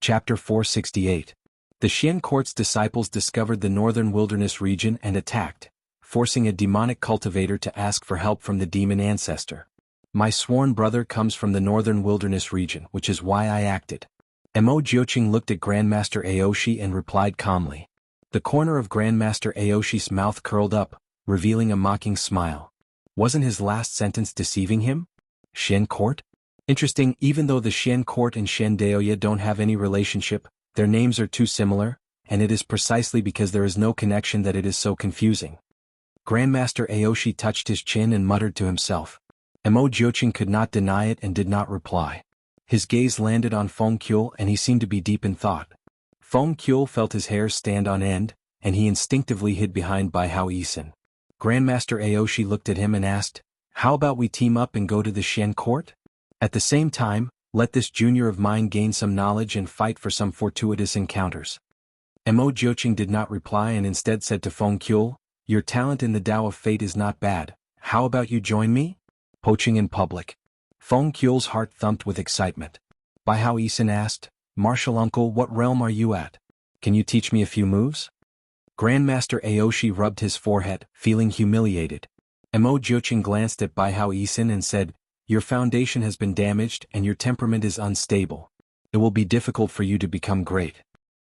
Chapter 468. The Xian court's disciples discovered the northern wilderness region and attacked, forcing a demonic cultivator to ask for help from the demon ancestor. My sworn brother comes from the northern wilderness region, which is why I acted. Mo Jiuqing looked at Grandmaster Aoshi and replied calmly. The corner of Grandmaster Aoshi's mouth curled up, revealing a mocking smile. Wasn't his last sentence deceiving him? Xian court? Interesting. Even though the Xian court and Xian Daoye don't have any relationship, their names are too similar, and it is precisely because there is no connection that it is so confusing. Grandmaster Aoshi touched his chin and muttered to himself. Mo Jiuqing could not deny it and did not reply. His gaze landed on Feng Qiu and he seemed to be deep in thought. Feng Qiu felt his hair stand on end, and he instinctively hid behind Bai Hao Yisan. Grandmaster Aoshi looked at him and asked, "How about we team up and go to the Xian court? At the same time, let this junior of mine gain some knowledge and fight for some fortuitous encounters." Mo Jiuqing did not reply and instead said to Feng Qiu, "Your talent in the Tao of Fate is not bad. How about you join me? Poaching in public." Feng Qiu's heart thumped with excitement. Bai Hao Yisan asked, "Martial uncle, what realm are you at? Can you teach me a few moves?" Grandmaster Aoshi rubbed his forehead, feeling humiliated. Mo Jiuqing glanced at Bai Hao Yisan and said, "Your foundation has been damaged and your temperament is unstable. It will be difficult for you to become great."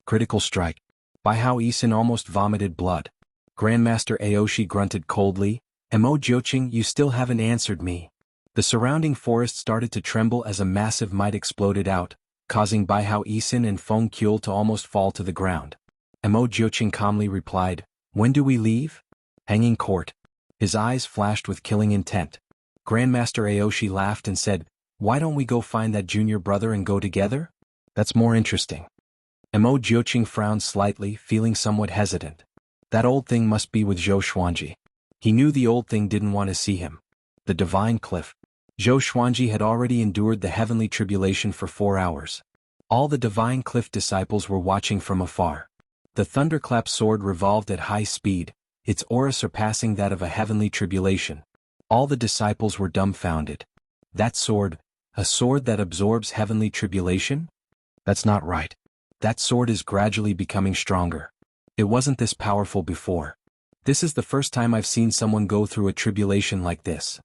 Critical strike. Bai Hao Yisan almost vomited blood. Grandmaster Aoshi grunted coldly, "Mo Jiuqing, you still haven't answered me." The surrounding forest started to tremble as a massive might exploded out, causing Bai Hao Yisan and Feng Qiu to almost fall to the ground. Mo Jiuqing calmly replied, "When do we leave?" "Hanging court." His eyes flashed with killing intent. Grandmaster Aoshi laughed and said, "Why don't we go find that junior brother and go together? That's more interesting." Mo Jiuqing frowned slightly, feeling somewhat hesitant. That old thing must be with Zhou Xuanji. He knew the old thing didn't want to see him. The divine cliff. Zhou Xuanji had already endured the heavenly tribulation for 4 hours. All the divine cliff disciples were watching from afar. The thunderclap sword revolved at high speed, its aura surpassing that of a heavenly tribulation. All the disciples were dumbfounded. That sword, a sword that absorbs heavenly tribulation? That's not right. That sword is gradually becoming stronger. It wasn't this powerful before. This is the first time I've seen someone go through a tribulation like this.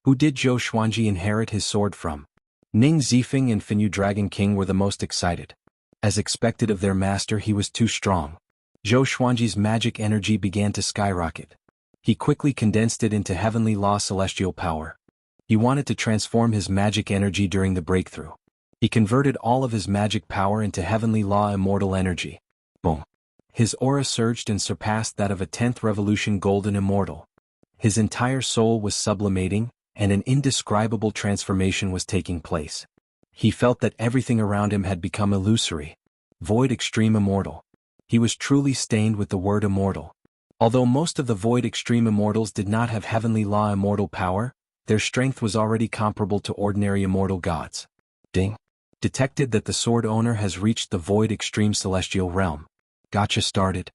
Who did Zhou Xuanji inherit his sword from? Ning Zifeng and Finyu Dragon King were the most excited. As expected of their master, he was too strong. Zhou Xuanji's magic energy began to skyrocket. He quickly condensed it into heavenly law celestial power. He wanted to transform his magic energy during the breakthrough. He converted all of his magic power into heavenly law immortal energy. Boom. His aura surged and surpassed that of a 10th revolution golden immortal. His entire soul was sublimating, and an indescribable transformation was taking place. He felt that everything around him had become illusory. Void extreme immortal. He was truly stained with the word immortal. Although most of the void extreme immortals did not have heavenly law immortal power, their strength was already comparable to ordinary immortal gods. Ding. Detected that the sword owner has reached the void extreme celestial realm. Gotcha started.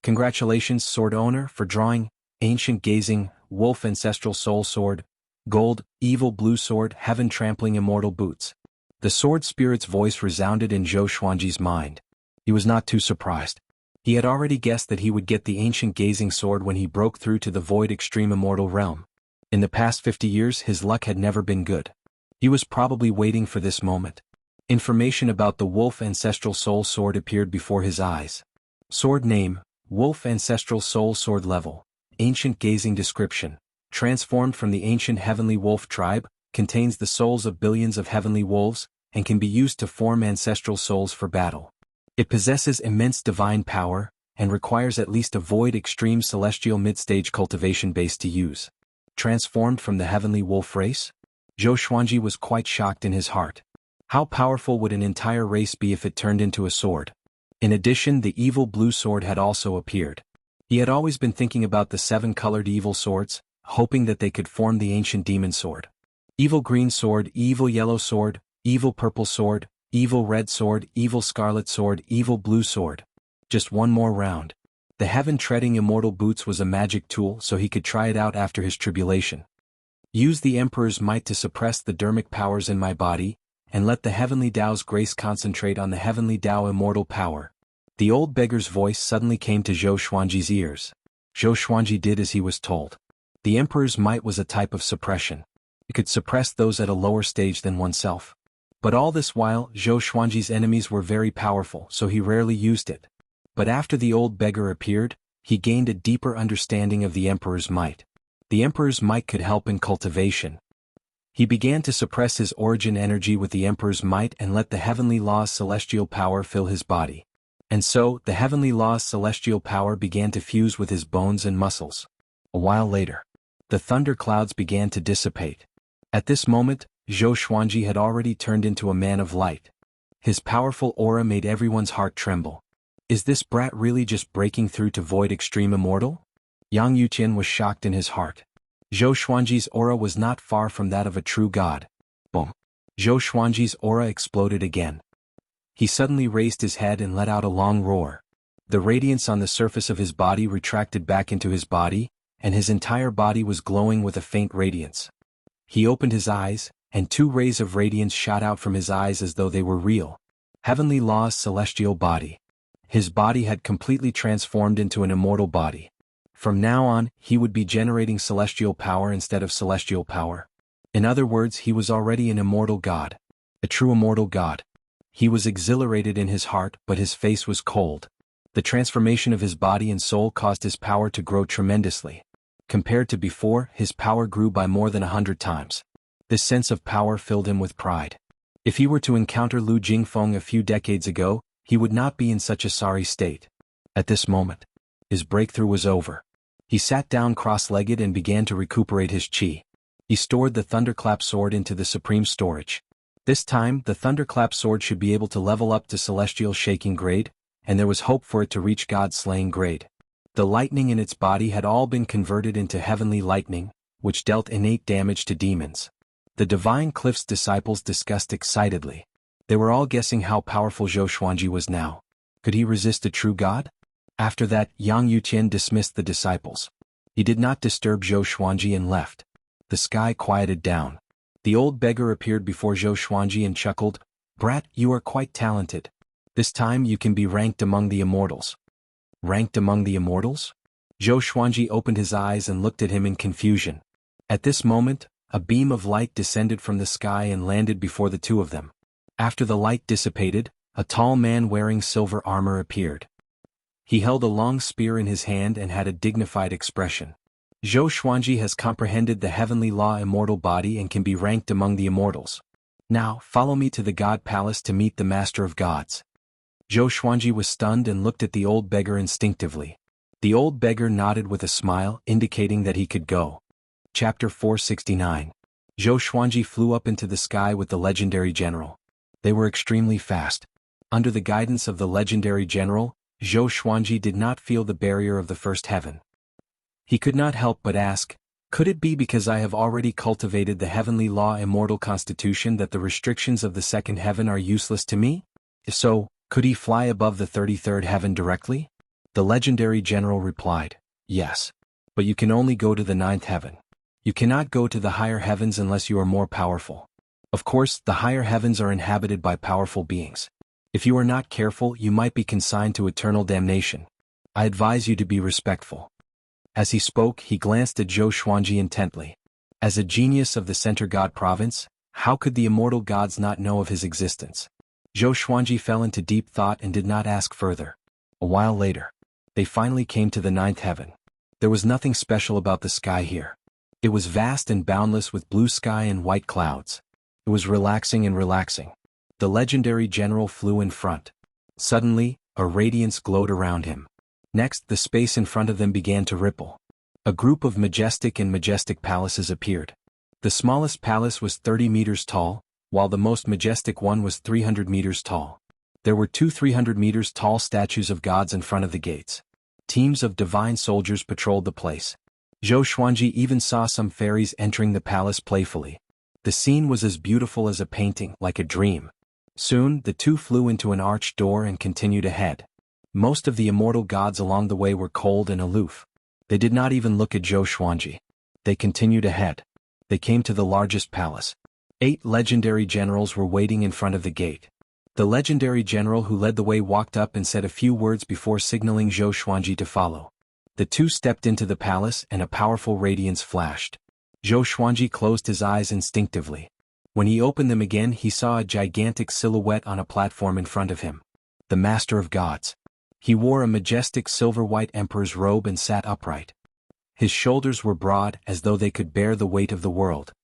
Congratulations, sword owner, for drawing ancient gazing, wolf ancestral soul sword, gold, evil blue sword, heaven trampling immortal boots. The sword spirit's voice resounded in Zhou Xuanji's mind. He was not too surprised. He had already guessed that he would get the ancient gazing sword when he broke through to the void extreme immortal realm. In the past 50 years his luck had never been good. He was probably waiting for this moment. Information about the wolf ancestral soul sword appeared before his eyes. Sword name, Wolf Ancestral Soul Sword Level. Ancient gazing description. Transformed from the ancient heavenly wolf tribe, contains the souls of billions of heavenly wolves, and can be used to form ancestral souls for battle. It possesses immense divine power, and requires at least a void extreme celestial mid-stage cultivation base to use. Transformed from the heavenly wolf race? Zhou Xuanji was quite shocked in his heart. How powerful would an entire race be if it turned into a sword? In addition, the evil blue sword had also appeared. He had always been thinking about the 7-colored evil swords, hoping that they could form the ancient demon sword. Evil green sword, evil yellow sword, evil purple sword, evil red sword, evil scarlet sword, evil blue sword. Just one more round. The heaven-treading immortal boots was a magic tool, so he could try it out after his tribulation. Use the Emperor's might to suppress the dermic powers in my body, and let the heavenly Tao's grace concentrate on the heavenly Tao immortal power. The old beggar's voice suddenly came to Zhou Xuanji's ears. Zhou Xuanji did as he was told. The emperor's might was a type of suppression. It could suppress those at a lower stage than oneself. But all this while, Zhou Xuanji's enemies were very powerful, so he rarely used it. But after the old beggar appeared, he gained a deeper understanding of the emperor's might. The emperor's might could help in cultivation. He began to suppress his origin energy with the emperor's might and let the heavenly law's celestial power fill his body. And so, the heavenly law's celestial power began to fuse with his bones and muscles. A while later, the thunder clouds began to dissipate. At this moment, Zhou Xuanji had already turned into a man of light. His powerful aura made everyone's heart tremble. Is this brat really just breaking through to void extreme immortal? Yang Yuqian was shocked in his heart. Zhou Xuanji's aura was not far from that of a true god. Boom! Zhou Xuanji's aura exploded again. He suddenly raised his head and let out a long roar. The radiance on the surface of his body retracted back into his body, and his entire body was glowing with a faint radiance. He opened his eyes, and 2 rays of radiance shot out from his eyes as though they were real. Heavenly Law's celestial body. His body had completely transformed into an immortal body. From now on, he would be generating celestial power instead of celestial power. In other words, he was already an immortal god. A true immortal god. He was exhilarated in his heart, but his face was cold. The transformation of his body and soul caused his power to grow tremendously. Compared to before, his power grew by more than 100 times. This sense of power filled him with pride. If he were to encounter Lu Jingfeng a few decades ago, he would not be in such a sorry state. At this moment, his breakthrough was over. He sat down cross-legged and began to recuperate his qi. He stored the Thunderclap sword into the supreme storage. This time, the Thunderclap sword should be able to level up to Celestial Shaking grade, and there was hope for it to reach God-slaying grade. The lightning in its body had all been converted into heavenly lightning, which dealt innate damage to demons. The Divine Cliff's disciples discussed excitedly. They were all guessing how powerful Zhou Xuanji was now. Could he resist a true god? After that, Yang Yuqian dismissed the disciples. He did not disturb Zhou Xuanji and left. The sky quieted down. The old beggar appeared before Zhou Xuanji and chuckled, "Brat, you are quite talented. This time you can be ranked among the immortals." Ranked among the immortals? Zhou Xuanji opened his eyes and looked at him in confusion. At this moment, a beam of light descended from the sky and landed before the two of them. After the light dissipated, a tall man wearing silver armor appeared. He held a long spear in his hand and had a dignified expression. Zhou Xuanji has comprehended the heavenly law immortal body and can be ranked among the immortals. Now, follow me to the God Palace to meet the Master of Gods. Zhou Xuanji was stunned and looked at the old beggar instinctively. The old beggar nodded with a smile, indicating that he could go. Chapter 469. Zhou Xuanji flew up into the sky with the legendary general. They were extremely fast. Under the guidance of the legendary general, Zhou Xuanji did not feel the barrier of the first heaven. He could not help but ask, could it be because I have already cultivated the heavenly law immortal constitution that the restrictions of the second heaven are useless to me? If so, could he fly above the 33rd heaven directly? The legendary general replied, yes. But you can only go to the 9th heaven. You cannot go to the higher heavens unless you are more powerful. Of course, the higher heavens are inhabited by powerful beings. If you are not careful, you might be consigned to eternal damnation. I advise you to be respectful. As he spoke, he glanced at Zhou Xuanji intently. As a genius of the Center God Province, how could the immortal gods not know of his existence? Zhou Xuanji fell into deep thought and did not ask further. A while later, they finally came to the 9th heaven. There was nothing special about the sky here. It was vast and boundless with blue sky and white clouds. It was relaxing and relaxing. The legendary general flew in front. Suddenly, a radiance glowed around him. Next, the space in front of them began to ripple. A group of majestic palaces appeared. The smallest palace was 30 meters tall, while the most majestic one was 300 meters tall. There were 2 300 meters tall statues of gods in front of the gates. Teams of divine soldiers patrolled the place. Zhou Xuanji even saw some fairies entering the palace playfully. The scene was as beautiful as a painting, like a dream. Soon, the two flew into an arched door and continued ahead. Most of the immortal gods along the way were cold and aloof. They did not even look at Zhou Xuanji. They continued ahead. They came to the largest palace. 8 legendary generals were waiting in front of the gate. The legendary general who led the way walked up and said a few words before signaling Zhou Xuanji to follow. The two stepped into the palace and a powerful radiance flashed. Zhou Xuanji closed his eyes instinctively. When he opened them again, he saw a gigantic silhouette on a platform in front of him. The Master of Gods. He wore a majestic silver-white emperor's robe and sat upright. His shoulders were broad as though they could bear the weight of the world.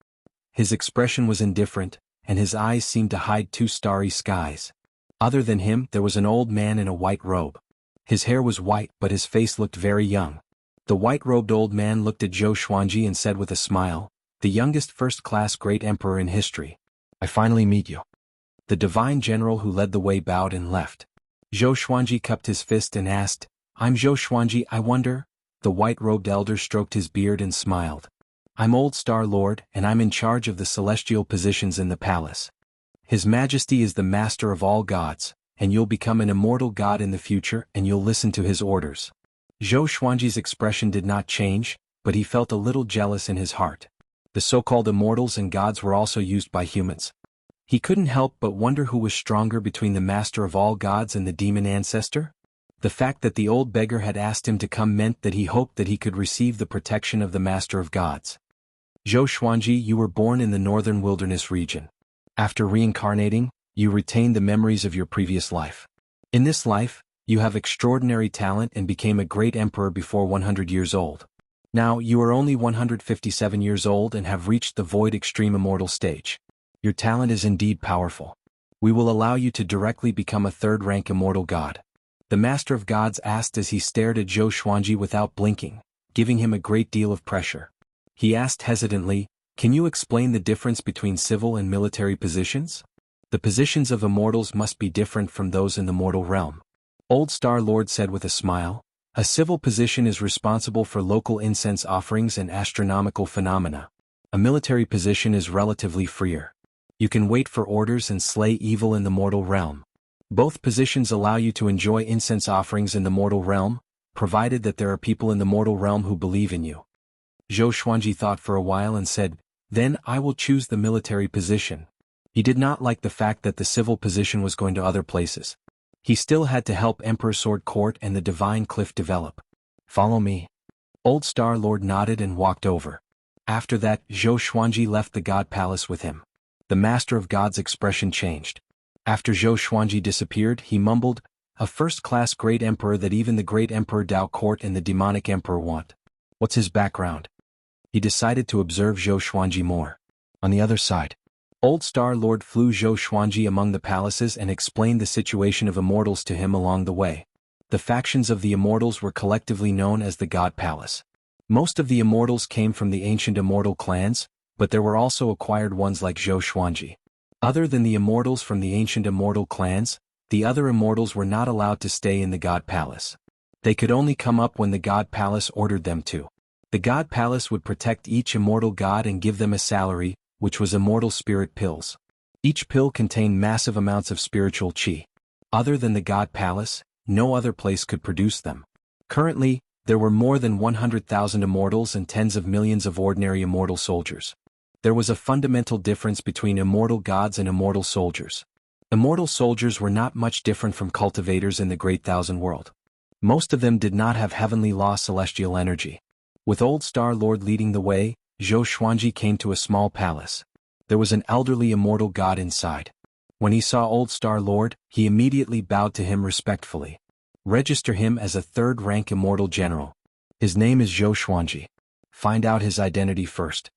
His expression was indifferent, and his eyes seemed to hide 2 starry skies. Other than him, there was an old man in a white robe. His hair was white, but his face looked very young. The white-robed old man looked at Zhou Xuanji and said with a smile, "The youngest first-class great emperor in history. I finally meet you." The divine general who led the way bowed and left. Zhou Xuanji cupped his fist and asked, "I'm Zhou Xuanji, I wonder?" The white-robed elder stroked his beard and smiled. "I'm Old Star Lord, and I'm in charge of the celestial positions in the palace. His Majesty is the master of all gods, and you'll become an immortal god in the future and you'll listen to his orders." Zhou Xuanji's expression did not change, but he felt a little jealous in his heart. The so-called immortals and gods were also used by humans. He couldn't help but wonder who was stronger between the master of all gods and the demon ancestor. The fact that the old beggar had asked him to come meant that he hoped that he could receive the protection of the Master of Gods. Zhou Xuanji, you were born in the northern wilderness region. After reincarnating, you retained the memories of your previous life. In this life, you have extraordinary talent and became a great emperor before 100 years old. Now you are only 157 years old and have reached the void extreme immortal stage. Your talent is indeed powerful. We will allow you to directly become a third-rank immortal god. The Master of Gods asked as he stared at Zhou Xuanji without blinking, giving him a great deal of pressure. He asked hesitantly, "Can you explain the difference between civil and military positions? The positions of immortals must be different from those in the mortal realm." Old Star Lord said with a smile, "A civil position is responsible for local incense offerings and astronomical phenomena. A military position is relatively freer. You can wait for orders and slay evil in the mortal realm. Both positions allow you to enjoy incense offerings in the mortal realm, provided that there are people in the mortal realm who believe in you." Zhou Xuanji thought for a while and said, "Then I will choose the military position." He did not like the fact that the civil position was going to other places. He still had to help Emperor Sword Court and the Divine Cliff develop. "Follow me." Old Star Lord nodded and walked over. After that, Zhou Xuanji left the God Palace with him. The Master of God's expression changed. After Zhou Xuanji disappeared, he mumbled, "A first-class great emperor that even the great Emperor Dao Court and the demonic emperor want. What's his background?" He decided to observe Zhou Xuanji more. On the other side, Old Star Lord flew Zhou Xuanji among the palaces and explained the situation of immortals to him along the way. The factions of the immortals were collectively known as the God Palace. Most of the immortals came from the ancient immortal clans, but there were also acquired ones like Zhou Xuanji. Other than the immortals from the ancient immortal clans, the other immortals were not allowed to stay in the God Palace. They could only come up when the God Palace ordered them to. The God Palace would protect each immortal god and give them a salary, which was immortal spirit pills. Each pill contained massive amounts of spiritual qi. Other than the God Palace, no other place could produce them. Currently, there were more than 100,000 immortals and tens of millions of ordinary immortal soldiers. There was a fundamental difference between immortal gods and immortal soldiers. Immortal soldiers were not much different from cultivators in the Great Thousand World. Most of them did not have heavenly law celestial energy. With Old Star Lord leading the way, Zhou Xuanji came to a small palace. There was an elderly immortal god inside. When he saw Old Star Lord, he immediately bowed to him respectfully. Register him as a third-rank immortal general. His name is Zhou Xuanji. Find out his identity first.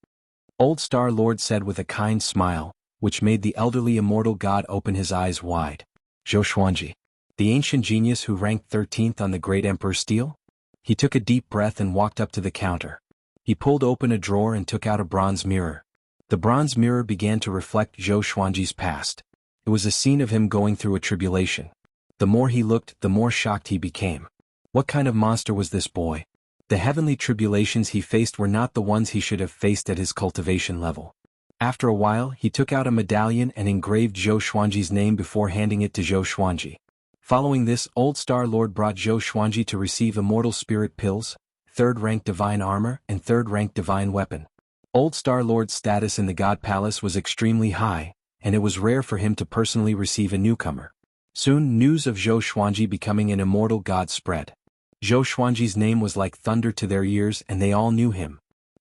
Old Star Lord said with a kind smile, which made the elderly immortal god open his eyes wide. Zhou Xuanji, the ancient genius who ranked 13th on the Great Emperor's Steel? He took a deep breath and walked up to the counter. He pulled open a drawer and took out a bronze mirror. The bronze mirror began to reflect Zhou Xuanji's past. It was a scene of him going through a tribulation. The more he looked, the more shocked he became. What kind of monster was this boy? The heavenly tribulations he faced were not the ones he should have faced at his cultivation level. After a while, he took out a medallion and engraved Zhou Xuanji's name before handing it to Zhou Xuanji. Following this, Old Star Lord brought Zhou Xuanji to receive immortal spirit pills, third-rank divine armor, and third-rank divine weapon. Old Star-Lord's status in the God Palace was extremely high, and it was rare for him to personally receive a newcomer. Soon news of Zhou Xuanji becoming an immortal god spread. Zhou Xuanji's name was like thunder to their ears and they all knew him.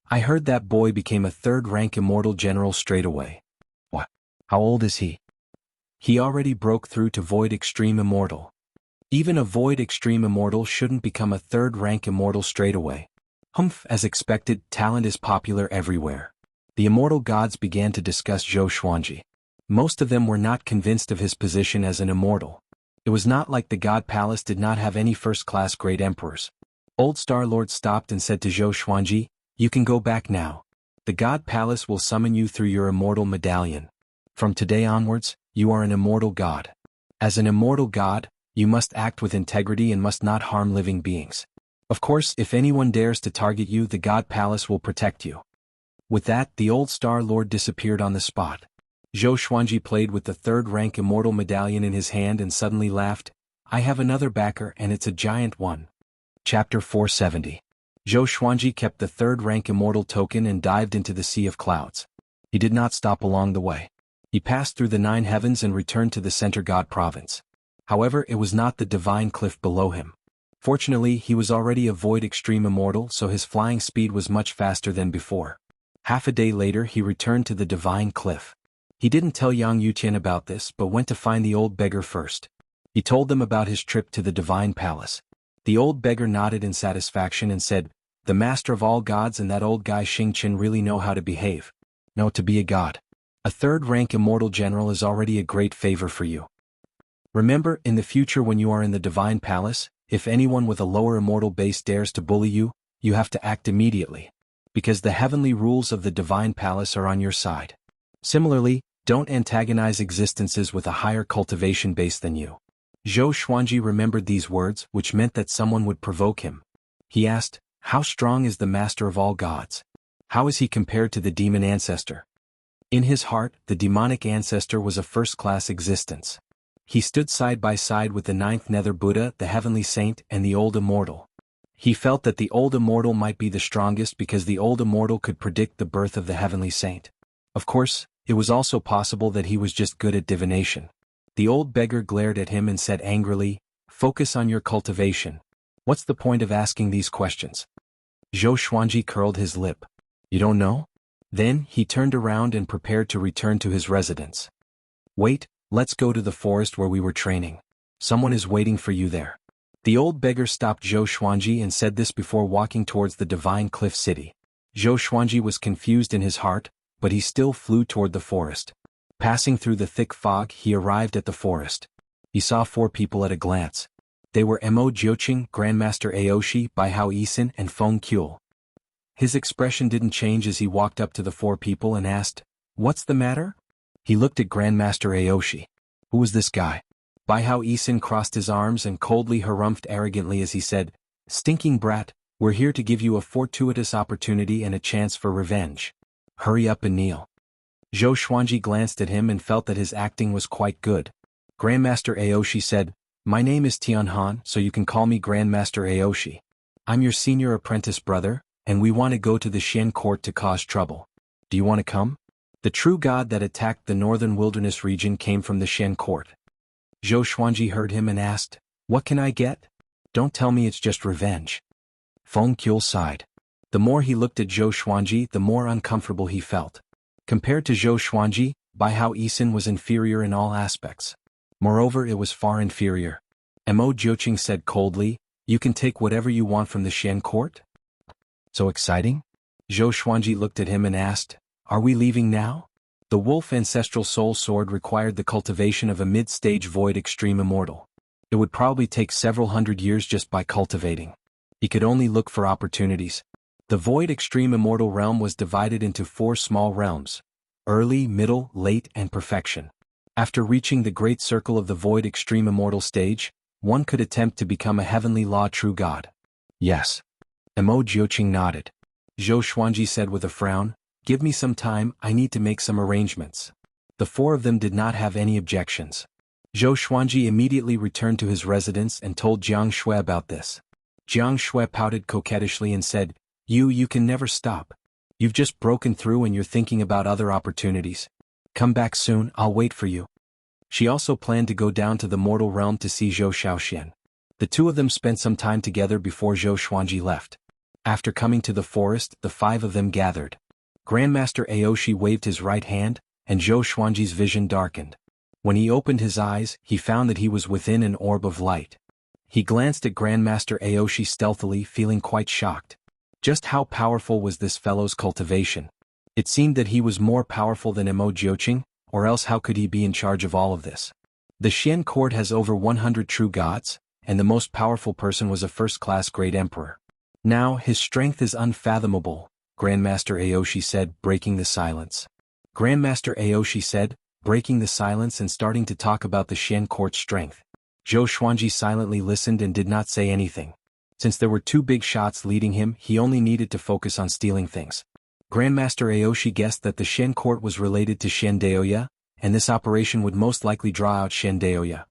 I heard that boy became a third-rank immortal general straight away. What? How old is he? He already broke through to Void Extreme Immortal. Even a Void Extreme Immortal shouldn't become a third-rank immortal straight away. Humph, as expected, talent is popular everywhere. The immortal gods began to discuss Zhou Xuanji. Most of them were not convinced of his position as an immortal. It was not like the God Palace did not have any first-class great emperors. Old Star-Lord stopped and said to Zhou Xuanji, "You can go back now. The God Palace will summon you through your immortal medallion. From today onwards, you are an immortal god. As an immortal god, you must act with integrity and must not harm living beings. Of course, if anyone dares to target you, the God Palace will protect you." With that, the Old Star-Lord disappeared on the spot. Zhou Xuanji played with the third-rank immortal medallion in his hand and suddenly laughed. "I have another backer and it's a giant one." Chapter 470. Zhou Xuanji kept the third-rank immortal token and dived into the sea of clouds. He did not stop along the way. He passed through the 9 heavens and returned to the center god province. However, it was not the divine cliff below him. Fortunately, he was already a Void Extreme Immortal, so his flying speed was much faster than before. Half a day later he returned to the divine cliff. He didn't tell Yang Yutian about this but went to find the old beggar first. He told them about his trip to the divine palace. The old beggar nodded in satisfaction and said, "The master of all gods and that old guy Xingqian really know how to behave. No, to be a god. A third-rank immortal general is already a great favor for you. Remember, in the future when you are in the divine palace, if anyone with a lower immortal base dares to bully you, you have to act immediately. Because the heavenly rules of the divine palace are on your side. Similarly, don't antagonize existences with a higher cultivation base than you." Zhou Xuanji remembered these words, which meant that someone would provoke him. He asked, "How strong is the master of all gods? How is he compared to the demon ancestor?" In his heart, the demonic ancestor was a first-class existence. He stood side by side with the 9th Nether Buddha, the heavenly saint, and the old immortal. He felt that the old immortal might be the strongest because the old immortal could predict the birth of the heavenly saint. Of course, it was also possible that he was just good at divination. The old beggar glared at him and said angrily, "Focus on your cultivation. What's the point of asking these questions?" Zhou Xuanji curled his lip. "You don't know?" Then, he turned around and prepared to return to his residence. "Wait, let's go to the forest where we were training. Someone is waiting for you there." The old beggar stopped Zhou Xuanji and said this before walking towards the divine cliff city. Zhou Xuanji was confused in his heart, but he still flew toward the forest. Passing through the thick fog, he arrived at the forest. He saw 4 people at a glance. They were Mo Jiuqing, Grandmaster Aoshi, Baihao Yisin, and Feng Qiu. His expression didn't change as he walked up to the 4 people and asked, "What's the matter?" He looked at Grandmaster Aoshi. Who was this guy? Baihao Yisin crossed his arms and coldly harumphed arrogantly as he said, "Stinking brat, we're here to give you a fortuitous opportunity and a chance for revenge. Hurry up and kneel." Zhou Xuanji glanced at him and felt that his acting was quite good. Grandmaster Aoshi said, "My name is Tianhan, so you can call me Grandmaster Aoshi. I'm your senior apprentice brother, and we want to go to the Xian court to cause trouble. Do you want to come?" The true god that attacked the northern wilderness region came from the Xian court. Zhou Xuanji heard him and asked, "What can I get? Don't tell me it's just revenge." Feng Qiu sighed. The more he looked at Zhou Xuanji, the more uncomfortable he felt. Compared to Zhou Xuanji, Baihao Yisin was inferior in all aspects. Moreover, it was far inferior. Mo Jiuqing said coldly, "You can take whatever you want from the Xian court?" So exciting? Zhou Xuanji looked at him and asked, "Are we leaving now?" The wolf ancestral soul sword required the cultivation of a mid-stage Void Extreme Immortal. It would probably take several hundred years just by cultivating. He could only look for opportunities. The Void Extreme Immortal realm was divided into 4 small realms: early, middle, late, and perfection. After reaching the great circle of the Void Extreme Immortal stage, one could attempt to become a heavenly law true god. Yes. Mo Jiuqing nodded. Zhou Xuanji said with a frown, "Give me some time, I need to make some arrangements." The 4 of them did not have any objections. Zhou Xuanji immediately returned to his residence and told Jiang Shui about this. Jiang Shui pouted coquettishly and said, You can never stop. You've just broken through and you're thinking about other opportunities. Come back soon, I'll wait for you. She also planned to go down to the mortal realm to see Zhou Shaoxian. The two of them spent some time together before Zhou Xuanji left. After coming to the forest, the five of them gathered. Grandmaster Aoshi waved his right hand, and Zhou Xuanji's vision darkened. When he opened his eyes, he found that he was within an orb of light. He glanced at Grandmaster Aoshi stealthily, feeling quite shocked. Just how powerful was this fellow's cultivation? It seemed that he was more powerful than Mo Jiuqing, or else how could he be in charge of all of this? The Xian court has over 100 true gods, and the most powerful person was a first-class great emperor. Now his strength is unfathomable, Grandmaster Aoshi said, breaking the silence. Grandmaster Aoshi said, breaking the silence and starting to talk about the Xian court's strength. Zhou Xuanji silently listened and did not say anything. Since there were two big shots leading him, he only needed to focus on stealing things. Grandmaster Aoshi guessed that the Xian court was related to Xian Daoya, and this operation would most likely draw out Xian Daoya.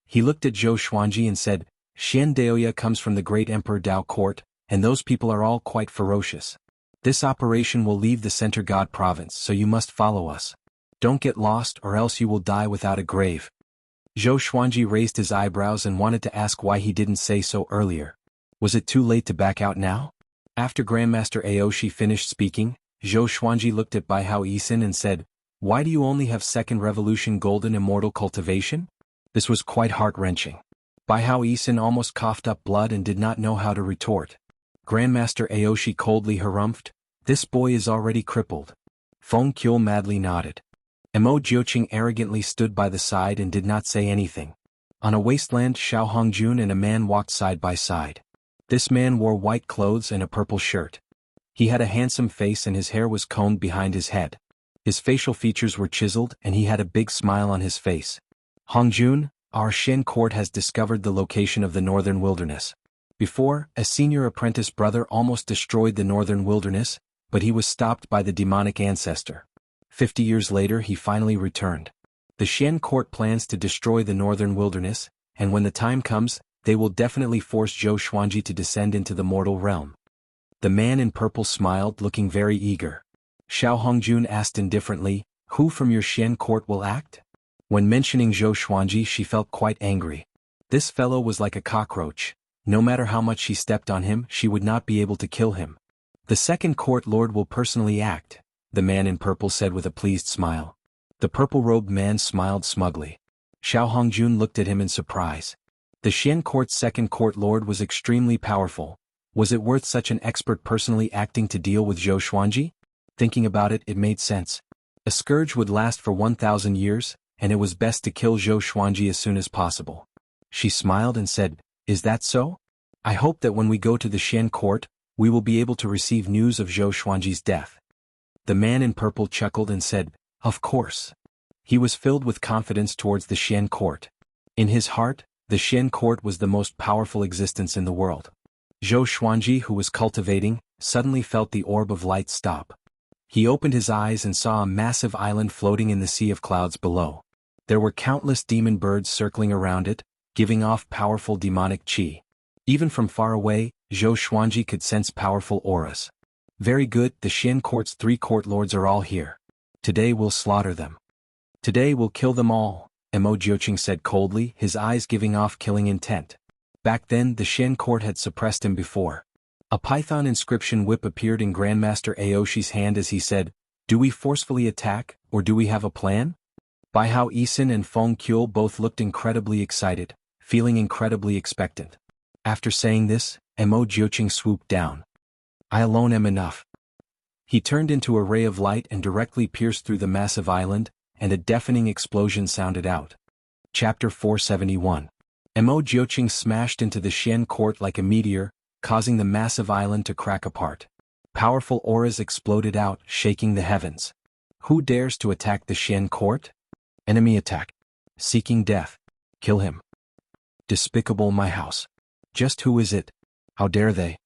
He looked at Zhou Xuanji and said, Xian Daoya comes from the great Emperor Dao court, and those people are all quite ferocious. This operation will leave the Center God province, so you must follow us. Don't get lost or else you will die without a grave. Zhou Xuanji raised his eyebrows and wanted to ask why he didn't say so earlier. Was it too late to back out now? After Grandmaster Aoshi finished speaking, Zhou Xuanji looked at Bai Hao Yisin and said, Why do you only have second revolution golden immortal cultivation? This was quite heart-wrenching. Bai Hao Yisin almost coughed up blood and did not know how to retort. Grandmaster Aoshi coldly harumphed, This boy is already crippled. Feng Qiu madly nodded. Mo Jiuqing arrogantly stood by the side and did not say anything. On a wasteland, Xiao Hongjun and a man walked side by side. This man wore white clothes and a purple shirt. He had a handsome face and his hair was combed behind his head. His facial features were chiseled and he had a big smile on his face. Hongjun, our Xian court has discovered the location of the northern wilderness. Before, a senior apprentice brother almost destroyed the northern wilderness, but he was stopped by the demonic ancestor. 50 years later he finally returned. The Xian court plans to destroy the northern wilderness, and when the time comes, they will definitely force Zhou Xuanji to descend into the mortal realm. The man in purple smiled, looking very eager. Xiao Hongjun asked indifferently, Who from your Xian court will act? When mentioning Zhou Xuanji she felt quite angry. This fellow was like a cockroach. No matter how much she stepped on him, she would not be able to kill him. The second court lord will personally act, the man in purple said with a pleased smile. The purple-robed man smiled smugly. Xiao Hongjun looked at him in surprise. The Xian court's second court lord was extremely powerful. Was it worth such an expert personally acting to deal with Zhou Xuanji? Thinking about it, it made sense. A scourge would last for 1,000 years, and it was best to kill Zhou Xuanji as soon as possible. She smiled and said, Is that so? I hope that when we go to the Xian court, we will be able to receive news of Zhou Xuanji's death. The man in purple chuckled and said, Of course. He was filled with confidence towards the Xian court. In his heart, the Xian court was the most powerful existence in the world. Zhou Xuanji, who was cultivating, suddenly felt the orb of light stop. He opened his eyes and saw a massive island floating in the sea of clouds below. There were countless demon birds circling around it, giving off powerful demonic qi. Even from far away, Zhou Xuanji could sense powerful auras. Very good, the Xian court's 3 court lords are all here. Today we'll slaughter them. Today we'll kill them all, Mo Jiuqing said coldly, his eyes giving off killing intent. Back then the Xian court had suppressed him before. A python inscription whip appeared in Grandmaster Aoshi's hand as he said, Do we forcefully attack, or do we have a plan? Bai Hao Yisin and Feng Qiu both looked incredibly excited, feeling incredibly expectant. After saying this, Mo Jiuqing swooped down. I alone am enough. He turned into a ray of light and directly pierced through the massive island, and a deafening explosion sounded out. Chapter 471. Mo Jiuqing smashed into the Xian court like a meteor, causing the massive island to crack apart. Powerful auras exploded out, shaking the heavens. Who dares to attack the Xian court? Enemy attack. Seeking death. Kill him. Despicable my house. Just who is it? How dare they?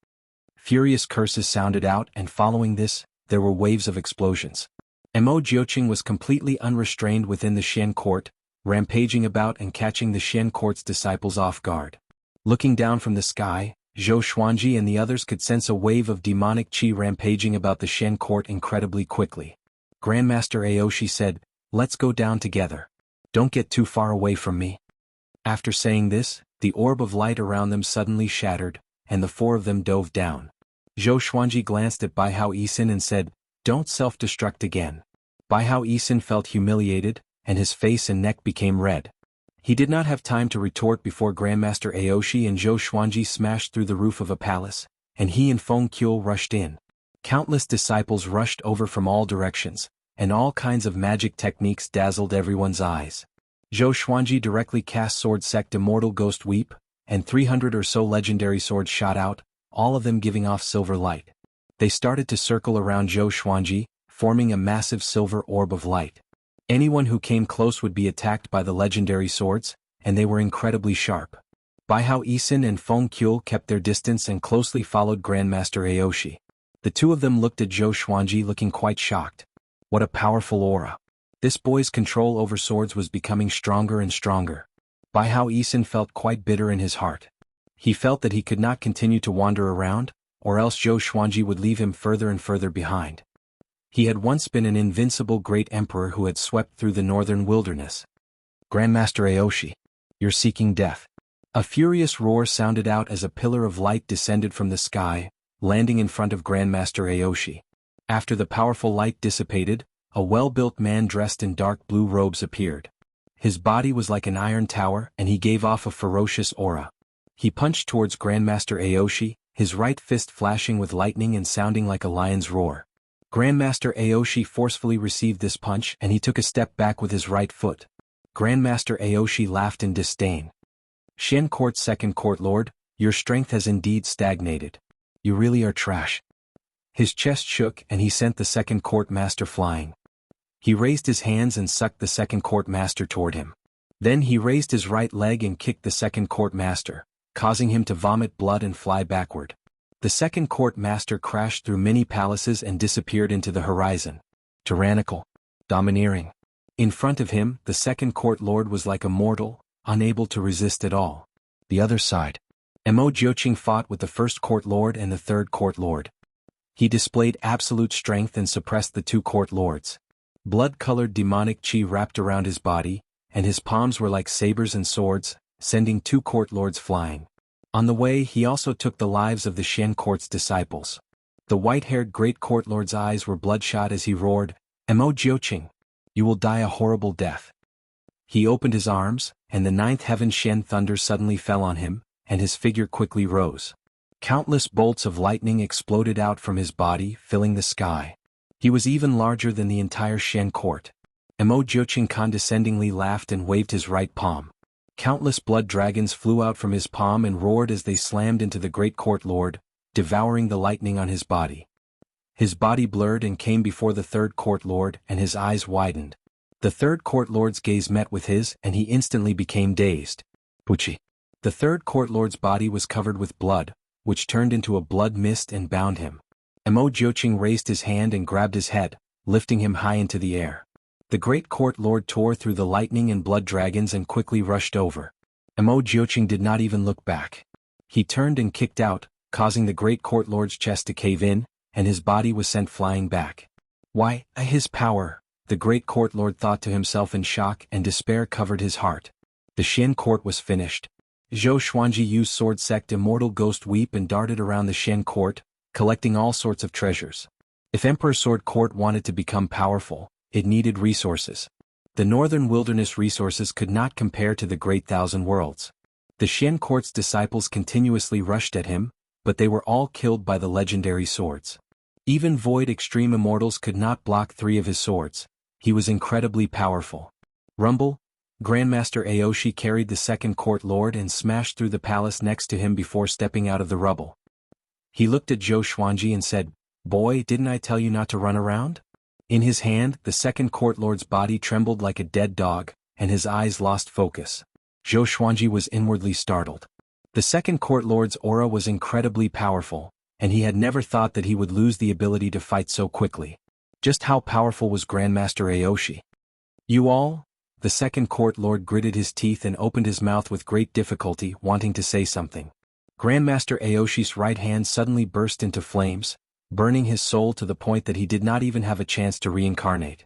Furious curses sounded out, and following this, there were waves of explosions. Mo Jiuqing was completely unrestrained within the Xian court, rampaging about and catching the Xian court's disciples off guard. Looking down from the sky, Zhou Xuanji and the others could sense a wave of demonic qi rampaging about the Shen court incredibly quickly. Grandmaster Aoshi said, "Let's go down together. Don't get too far away from me." After saying this, the orb of light around them suddenly shattered, and the four of them dove down. Zhou Xuanji glanced at Bai Hao Yisin and said, "Don't self-destruct again." Bai Hao Yisin felt humiliated, and his face and neck became red. He did not have time to retort before Grandmaster Aoshi and Zhou Xuanji smashed through the roof of a palace, and he and Feng Qiu rushed in. Countless disciples rushed over from all directions, and all kinds of magic techniques dazzled everyone's eyes. Zhou Xuanji directly cast Sword Sect Immortal Ghost Weep, and 300 or so legendary swords shot out, all of them giving off silver light. They started to circle around Zhou Xuanji, forming a massive silver orb of light. Anyone who came close would be attacked by the legendary swords, and they were incredibly sharp. Bai Hao Yisin and Feng Qiu kept their distance and closely followed Grandmaster Aoshi. The two of them looked at Zhou Xuanji looking quite shocked. What a powerful aura. This boy's control over swords was becoming stronger and stronger. Bai Hao Yisin felt quite bitter in his heart. He felt that he could not continue to wander around, or else Zhou Xuanji would leave him further and further behind. He had once been an invincible great emperor who had swept through the northern wilderness. "Grandmaster Aoshi, you're seeking death." A furious roar sounded out as a pillar of light descended from the sky, landing in front of Grandmaster Aoshi. After the powerful light dissipated, a well-built man dressed in dark blue robes appeared. His body was like an iron tower and he gave off a ferocious aura. He punched towards Grandmaster Aoshi, his right fist flashing with lightning and sounding like a lion's roar. Grandmaster Aoshi forcefully received this punch and he took a step back with his right foot. Grandmaster Aoshi laughed in disdain. "Shen Court's second court lord, your strength has indeed stagnated. You really are trash." His chest shook and he sent the second court master flying. He raised his hands and sucked the second court master toward him. Then he raised his right leg and kicked the second court master, causing him to vomit blood and fly backward. The second court master crashed through many palaces and disappeared into the horizon. Tyrannical. Domineering. In front of him, the second court lord was like a mortal, unable to resist at all. The other side. Mo Jiuqing fought with the first court lord and the third court lord. He displayed absolute strength and suppressed the two court lords. Blood-colored demonic qi wrapped around his body, and his palms were like sabers and swords, sending two court lords flying. On the way he also took the lives of the Shen court's disciples. The white-haired great court lord's eyes were bloodshot as he roared, "Mo Jiuqing, you will die a horrible death." He opened his arms, and the ninth heaven Shen thunder suddenly fell on him, and his figure quickly rose. Countless bolts of lightning exploded out from his body, filling the sky. He was even larger than the entire Shen court. Mo Jiuqing condescendingly laughed and waved his right palm. Countless blood dragons flew out from his palm and roared as they slammed into the great court lord, devouring the lightning on his body. His body blurred and came before the third court lord and his eyes widened. The third court lord's gaze met with his and he instantly became dazed. Pucci. The third court lord's body was covered with blood, which turned into a blood mist and bound him. Mo Jiuqing raised his hand and grabbed his head, lifting him high into the air. The great court lord tore through the lightning and blood dragons and quickly rushed over. Mo Jiuqing did not even look back. He turned and kicked out, causing the great court lord's chest to cave in, and his body was sent flying back. Why, his power, the great court lord thought to himself in shock, and despair covered his heart. The Shen court was finished. Zhou Xuanji used Sword Sect Immortal Ghost Weep and darted around the Shen court, collecting all sorts of treasures. If Emperor Sword Court wanted to become powerful, it needed resources. The northern wilderness resources could not compare to the Great Thousand Worlds. The Shen Court's disciples continuously rushed at him, but they were all killed by the legendary swords. Even Void Extreme Immortals could not block 3 of his swords. He was incredibly powerful. Rumble, Grandmaster Aoshi carried the second court lord and smashed through the palace next to him before stepping out of the rubble. He looked at Zhou Xuanji and said, "Boy, didn't I tell you not to run around?" In his hand, the second court lord's body trembled like a dead dog, and his eyes lost focus. Zhou Xuanji was inwardly startled. The second court lord's aura was incredibly powerful, and he had never thought that he would lose the ability to fight so quickly. Just how powerful was Grandmaster Aoshi? "You all?" The second court lord gritted his teeth and opened his mouth with great difficulty, wanting to say something. Grandmaster Aoshi's right hand suddenly burst into flames, burning his soul to the point that he did not even have a chance to reincarnate.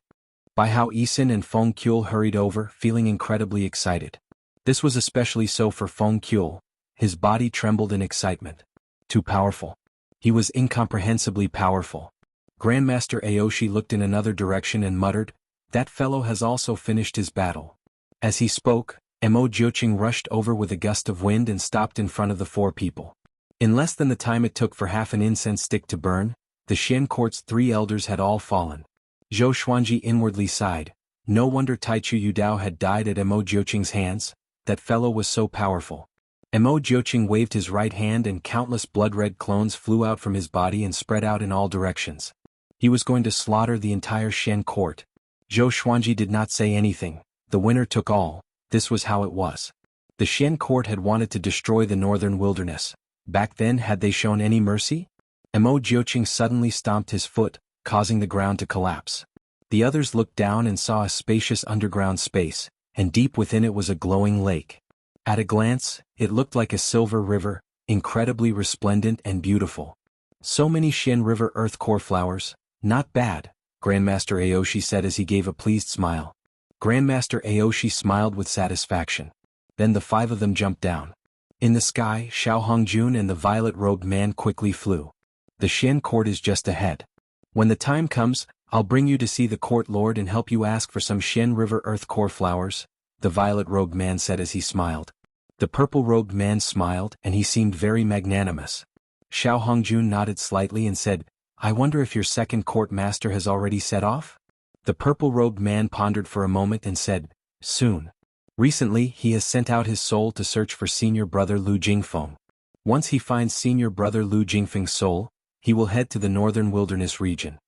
By how Isin and Feng Kyul hurried over, feeling incredibly excited. This was especially so for Feng Kyul. His body trembled in excitement. Too powerful. He was incomprehensibly powerful. Grandmaster Aoshi looked in another direction and muttered, "That fellow has also finished his battle." As he spoke, Mo Jioqing rushed over with a gust of wind and stopped in front of the four people. In less than the time it took for half an incense stick to burn, the Xian court's 3 elders had all fallen. Zhou Xuanji inwardly sighed. No wonder Taichu Yudao had died at Mo Jioqing's hands. That fellow was so powerful. Mo Jioqing waved his right hand and countless blood-red clones flew out from his body and spread out in all directions. He was going to slaughter the entire Xian court. Zhou Xuanji did not say anything. The winner took all. This was how it was. The Xian court had wanted to destroy the northern wilderness. Back then, had they shown any mercy? Mo Jioqing suddenly stomped his foot, causing the ground to collapse. The others looked down and saw a spacious underground space, and deep within it was a glowing lake. At a glance, it looked like a silver river, incredibly resplendent and beautiful. So many Xian River earth core flowers. Not bad, Grandmaster Aoshi said as he gave a pleased smile. Grandmaster Aoshi smiled with satisfaction. Then the 5 of them jumped down. In the sky, Xiao Hongjun and the violet-robed man quickly flew. The Xian court is just ahead. When the time comes, I'll bring you to see the court lord and help you ask for some Xian River earth core flowers, the violet-robed man said as he smiled. The purple-robed man smiled and he seemed very magnanimous. Xiao Hongjun nodded slightly and said, "I wonder if your second court master has already set off?" The purple-robed man pondered for a moment and said, "Soon. Recently, he has sent out his soul to search for senior brother Lu Jingfeng. Once he finds senior brother Lu Jingfeng's soul, he will head to the northern wilderness region."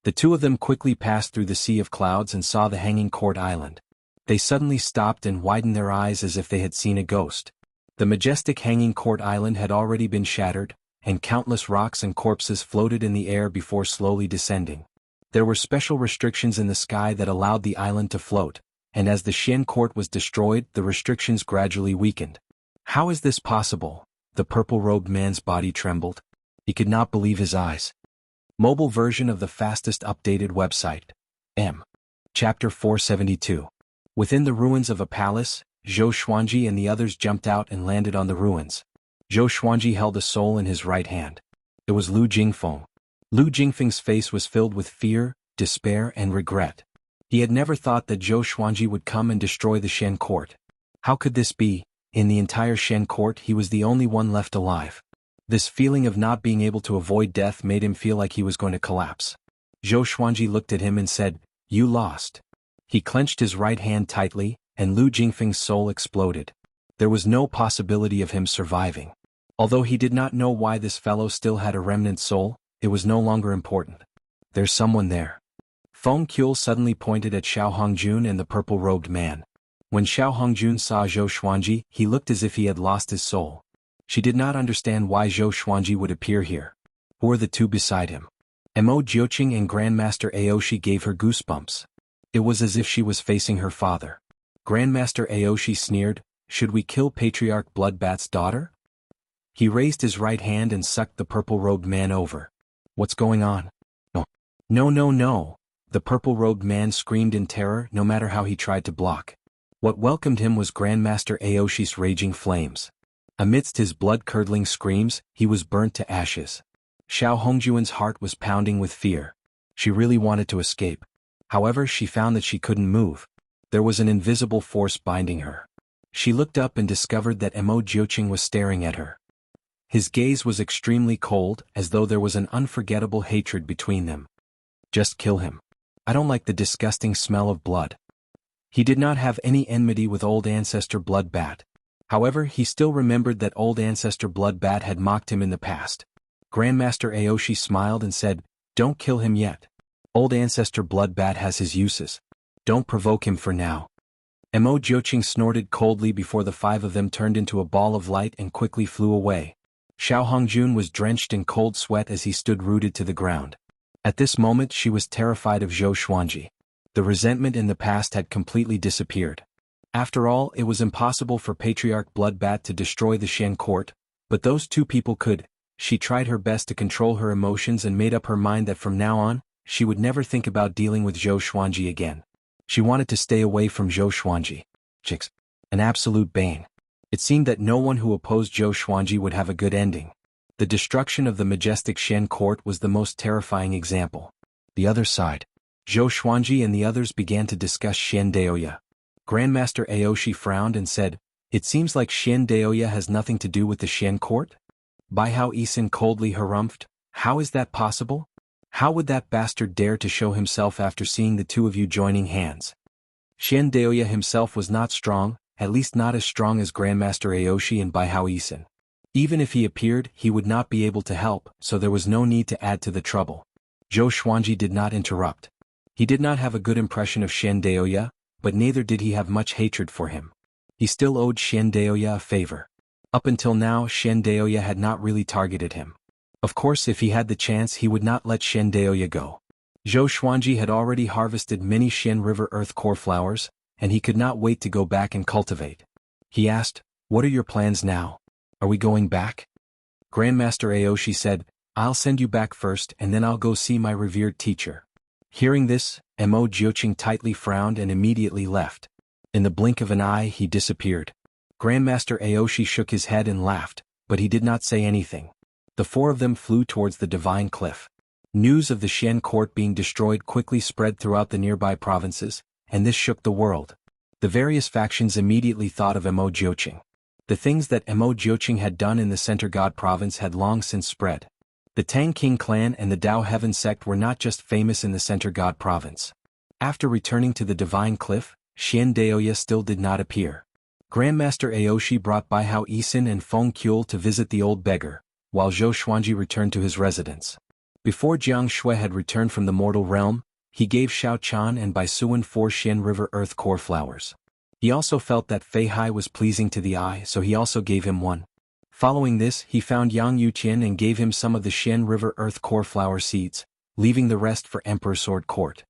The 2 of them quickly passed through the sea of clouds and saw the hanging court island. They suddenly stopped and widened their eyes as if they had seen a ghost. The majestic hanging court island had already been shattered, and countless rocks and corpses floated in the air before slowly descending. There were special restrictions in the sky that allowed the island to float, and as the Xian court was destroyed, the restrictions gradually weakened. How is this possible? The purple-robed man's body trembled. He could not believe his eyes. Mobile version of the fastest updated website. Chapter 472. Within the ruins of a palace, Zhou Xuanji and the others jumped out and landed on the ruins. Zhou Xuanji held a soul in his right hand. It was Lu Jingfeng. Lu Jingfeng's face was filled with fear, despair and regret. He had never thought that Zhou Xuanji would come and destroy the Xian court. How could this be? In the entire Xian court he was the only one left alive. This feeling of not being able to avoid death made him feel like he was going to collapse. Zhou Xuanji looked at him and said, "You lost." He clenched his right hand tightly, and Lu Jingfeng's soul exploded. There was no possibility of him surviving. Although he did not know why this fellow still had a remnant soul, it was no longer important. There's someone there. Feng Kyul suddenly pointed at Xiao Hongjun and the purple-robed man. When Xiao Hongjun saw Zhou Xuanji, he looked as if he had lost his soul. She did not understand why Zhou Xuanji would appear here. Who were the 2 beside him? Mo Jioqing and Grandmaster Aoshi gave her goosebumps. It was as if she was facing her father. Grandmaster Aoshi sneered, "Should we kill Patriarch Bloodbat's daughter?" He raised his right hand and sucked the purple-robed man over. "What's going on?" "No. No, no, no." The purple-robed man screamed in terror no matter how he tried to block. What welcomed him was Grandmaster Aoshi's raging flames. Amidst his blood-curdling screams, he was burnt to ashes. Xiao Hongjuan's heart was pounding with fear. She really wanted to escape. However, she found that she couldn't move. There was an invisible force binding her. She looked up and discovered that Mo Jioqing was staring at her. His gaze was extremely cold, as though there was an unforgettable hatred between them. "Just kill him. I don't like the disgusting smell of blood." He did not have any enmity with old ancestor Bloodbat. However, he still remembered that old ancestor Bloodbat had mocked him in the past. Grandmaster Aoshi smiled and said, "Don't kill him yet. Old ancestor Bloodbat has his uses. Don't provoke him for now." Mo Jioqing snorted coldly before the 5 of them turned into a ball of light and quickly flew away. Xiao Hongjun was drenched in cold sweat as he stood rooted to the ground. At this moment she was terrified of Zhou Xuanji. The resentment in the past had completely disappeared. After all, it was impossible for Patriarch Bloodbat to destroy the Xian court. But those two people could. She tried her best to control her emotions and made up her mind that from now on, she would never think about dealing with Zhou Xuanji again. She wanted to stay away from Zhou Xuanji. Chicks. An absolute bane. It seemed that no one who opposed Zhou Xuanji would have a good ending. The destruction of the majestic Xian court was the most terrifying example. The other side. Zhou Xuanji and the others began to discuss Xian Daoya. Grandmaster Aoshi frowned and said, "It seems like Xian Daoya has nothing to do with the Xian court?" Baihao Yisin coldly harumphed, "How is that possible? How would that bastard dare to show himself after seeing the two of you joining hands?" Xian Daoya himself was not strong, at least not as strong as Grandmaster Aoshi and Baihao Yisin. Even if he appeared, he would not be able to help, so there was no need to add to the trouble. Zhou Xuanji did not interrupt. He did not have a good impression of Xian Daoya, but neither did he have much hatred for him. He still owed Xian Daoya a favor. Up until now, Xian Daoya had not really targeted him. Of course, if he had the chance, he would not let Xian Daoya go. Zhou Xuanji had already harvested many Xian River Earth Core flowers, and he could not wait to go back and cultivate. He asked, "What are your plans now? Are we going back?" Grandmaster Aoshi said, "I'll send you back first and then I'll go see my revered teacher." Hearing this, Mo Jiuqing tightly frowned and immediately left. In the blink of an eye he disappeared. Grandmaster Aoshi shook his head and laughed, but he did not say anything. The four of them flew towards the Divine Cliff. News of the Xian court being destroyed quickly spread throughout the nearby provinces, and this shook the world. The various factions immediately thought of Mo Jiuqing. The things that Mo Jiuqing had done in the Center God province had long since spread. The Tang King clan and the Dao Heaven sect were not just famous in the Center God province. After returning to the Divine Cliff, Xian Daoya still did not appear. Grandmaster Aoshi brought Baihao Yisin and Feng Qiul to visit the old beggar, while Zhou Xuanji returned to his residence. Before Jiang Shui had returned from the mortal realm, he gave Xiao Chan and Bai Suan 4 Xian River Earth Core flowers. He also felt that Fei Hai was pleasing to the eye, so he also gave him one. Following this, he found Yang Yuqian and gave him some of the Xian River Earth Core flower seeds, leaving the rest for Emperor Sword Court.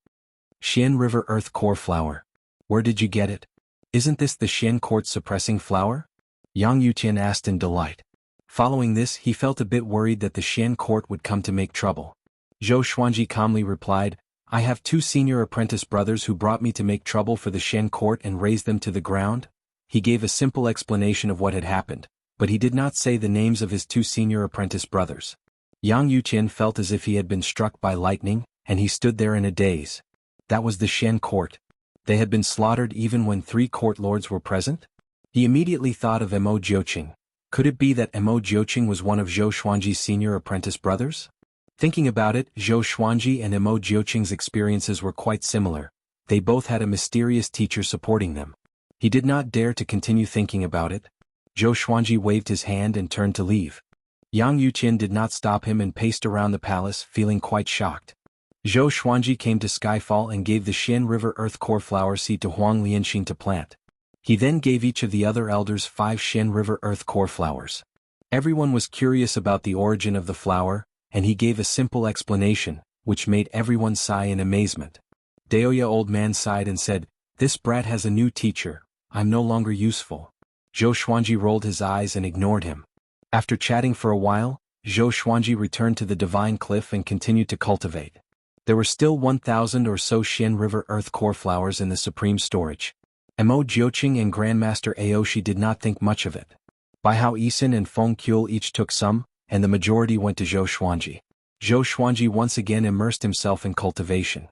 Xian River Earth Core flower. Where did you get it? Isn't this the Xian court suppressing flower? Yang Yuqian asked in delight. Following this, he felt a bit worried that the Xian court would come to make trouble. Zhou Xuanji calmly replied, "I have 2 senior apprentice brothers who brought me to make trouble for the Xian court and raze them to the ground." He gave a simple explanation of what had happened, but he did not say the names of his 2 senior apprentice brothers. Yang Yuqian felt as if he had been struck by lightning, and he stood there in a daze. That was the Xian court. They had been slaughtered even when 3 court lords were present? He immediately thought of Mo Jiuqing. Could it be that Mo Jiuqing was one of Zhou Xuanji's senior apprentice brothers? Thinking about it, Zhou Xuanji and Mo Jiuqing's experiences were quite similar. They both had a mysterious teacher supporting them. He did not dare to continue thinking about it. Zhou Xuanji waved his hand and turned to leave. Yang Yuqian did not stop him and paced around the palace, feeling quite shocked. Zhou Xuanji came to Skyfall and gave the Xian River Earth Core flower seed to Huang Lianxing to plant. He then gave each of the other elders 5 Xian River Earth Core flowers. Everyone was curious about the origin of the flower, and he gave a simple explanation, which made everyone sigh in amazement. Daoya old man sighed and said, "This brat has a new teacher, I'm no longer useful." Zhou Xuanji rolled his eyes and ignored him. After chatting for a while, Zhou Xuanji returned to the Divine Cliff and continued to cultivate. There were still 1,000 or so Xian River Earth Core flowers in the supreme storage. Mo Jiuqing and Grandmaster Aoshi did not think much of it. Baihao Yisin and Feng Qiul each took some, and the majority went to Zhou Xuanji. Zhou Xuanji once again immersed himself in cultivation.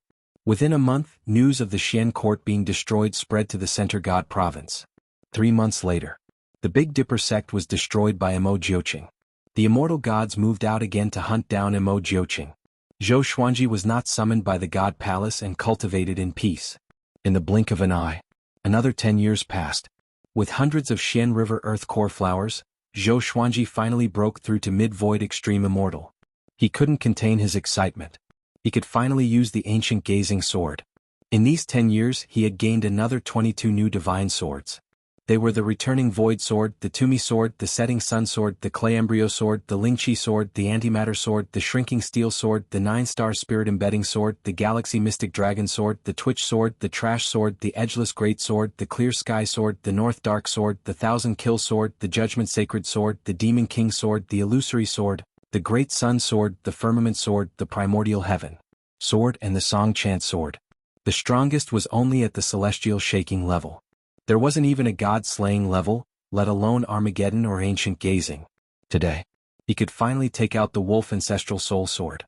Within a month, news of the Xian court being destroyed spread to the Center God province. 3 months later, the Big Dipper sect was destroyed by Mo Jiuqing. The immortal gods moved out again to hunt down Mo Jiuqing. Zhou Xuanji was not summoned by the God Palace and cultivated in peace. In the blink of an eye, another 10 years passed. With hundreds of Xian River Earth Core flowers, Zhou Xuanji finally broke through to Mid-Void Extreme Immortal. He couldn't contain his excitement. He could finally use the ancient Gazing Sword. In these 10 years he had gained another 22 new divine swords. They were the returning void sword, the Tumi sword, the setting sun sword, the clay embryo sword, the Lingqi sword, the antimatter sword, the shrinking steel sword, the 9-star spirit embedding sword, the galaxy mystic dragon sword, the twitch sword, the trash sword, the edgeless great sword, the clear sky sword, the north dark sword, the 1000 kill sword, the judgment sacred sword, the demon king sword, the illusory sword, the great sun sword, the firmament sword, the primordial heaven sword, and the song chant sword. The strongest was only at the celestial shaking level. There wasn't even a god-slaying level, let alone Armageddon or ancient gazing. Today, he could finally take out the wolf ancestral soul sword.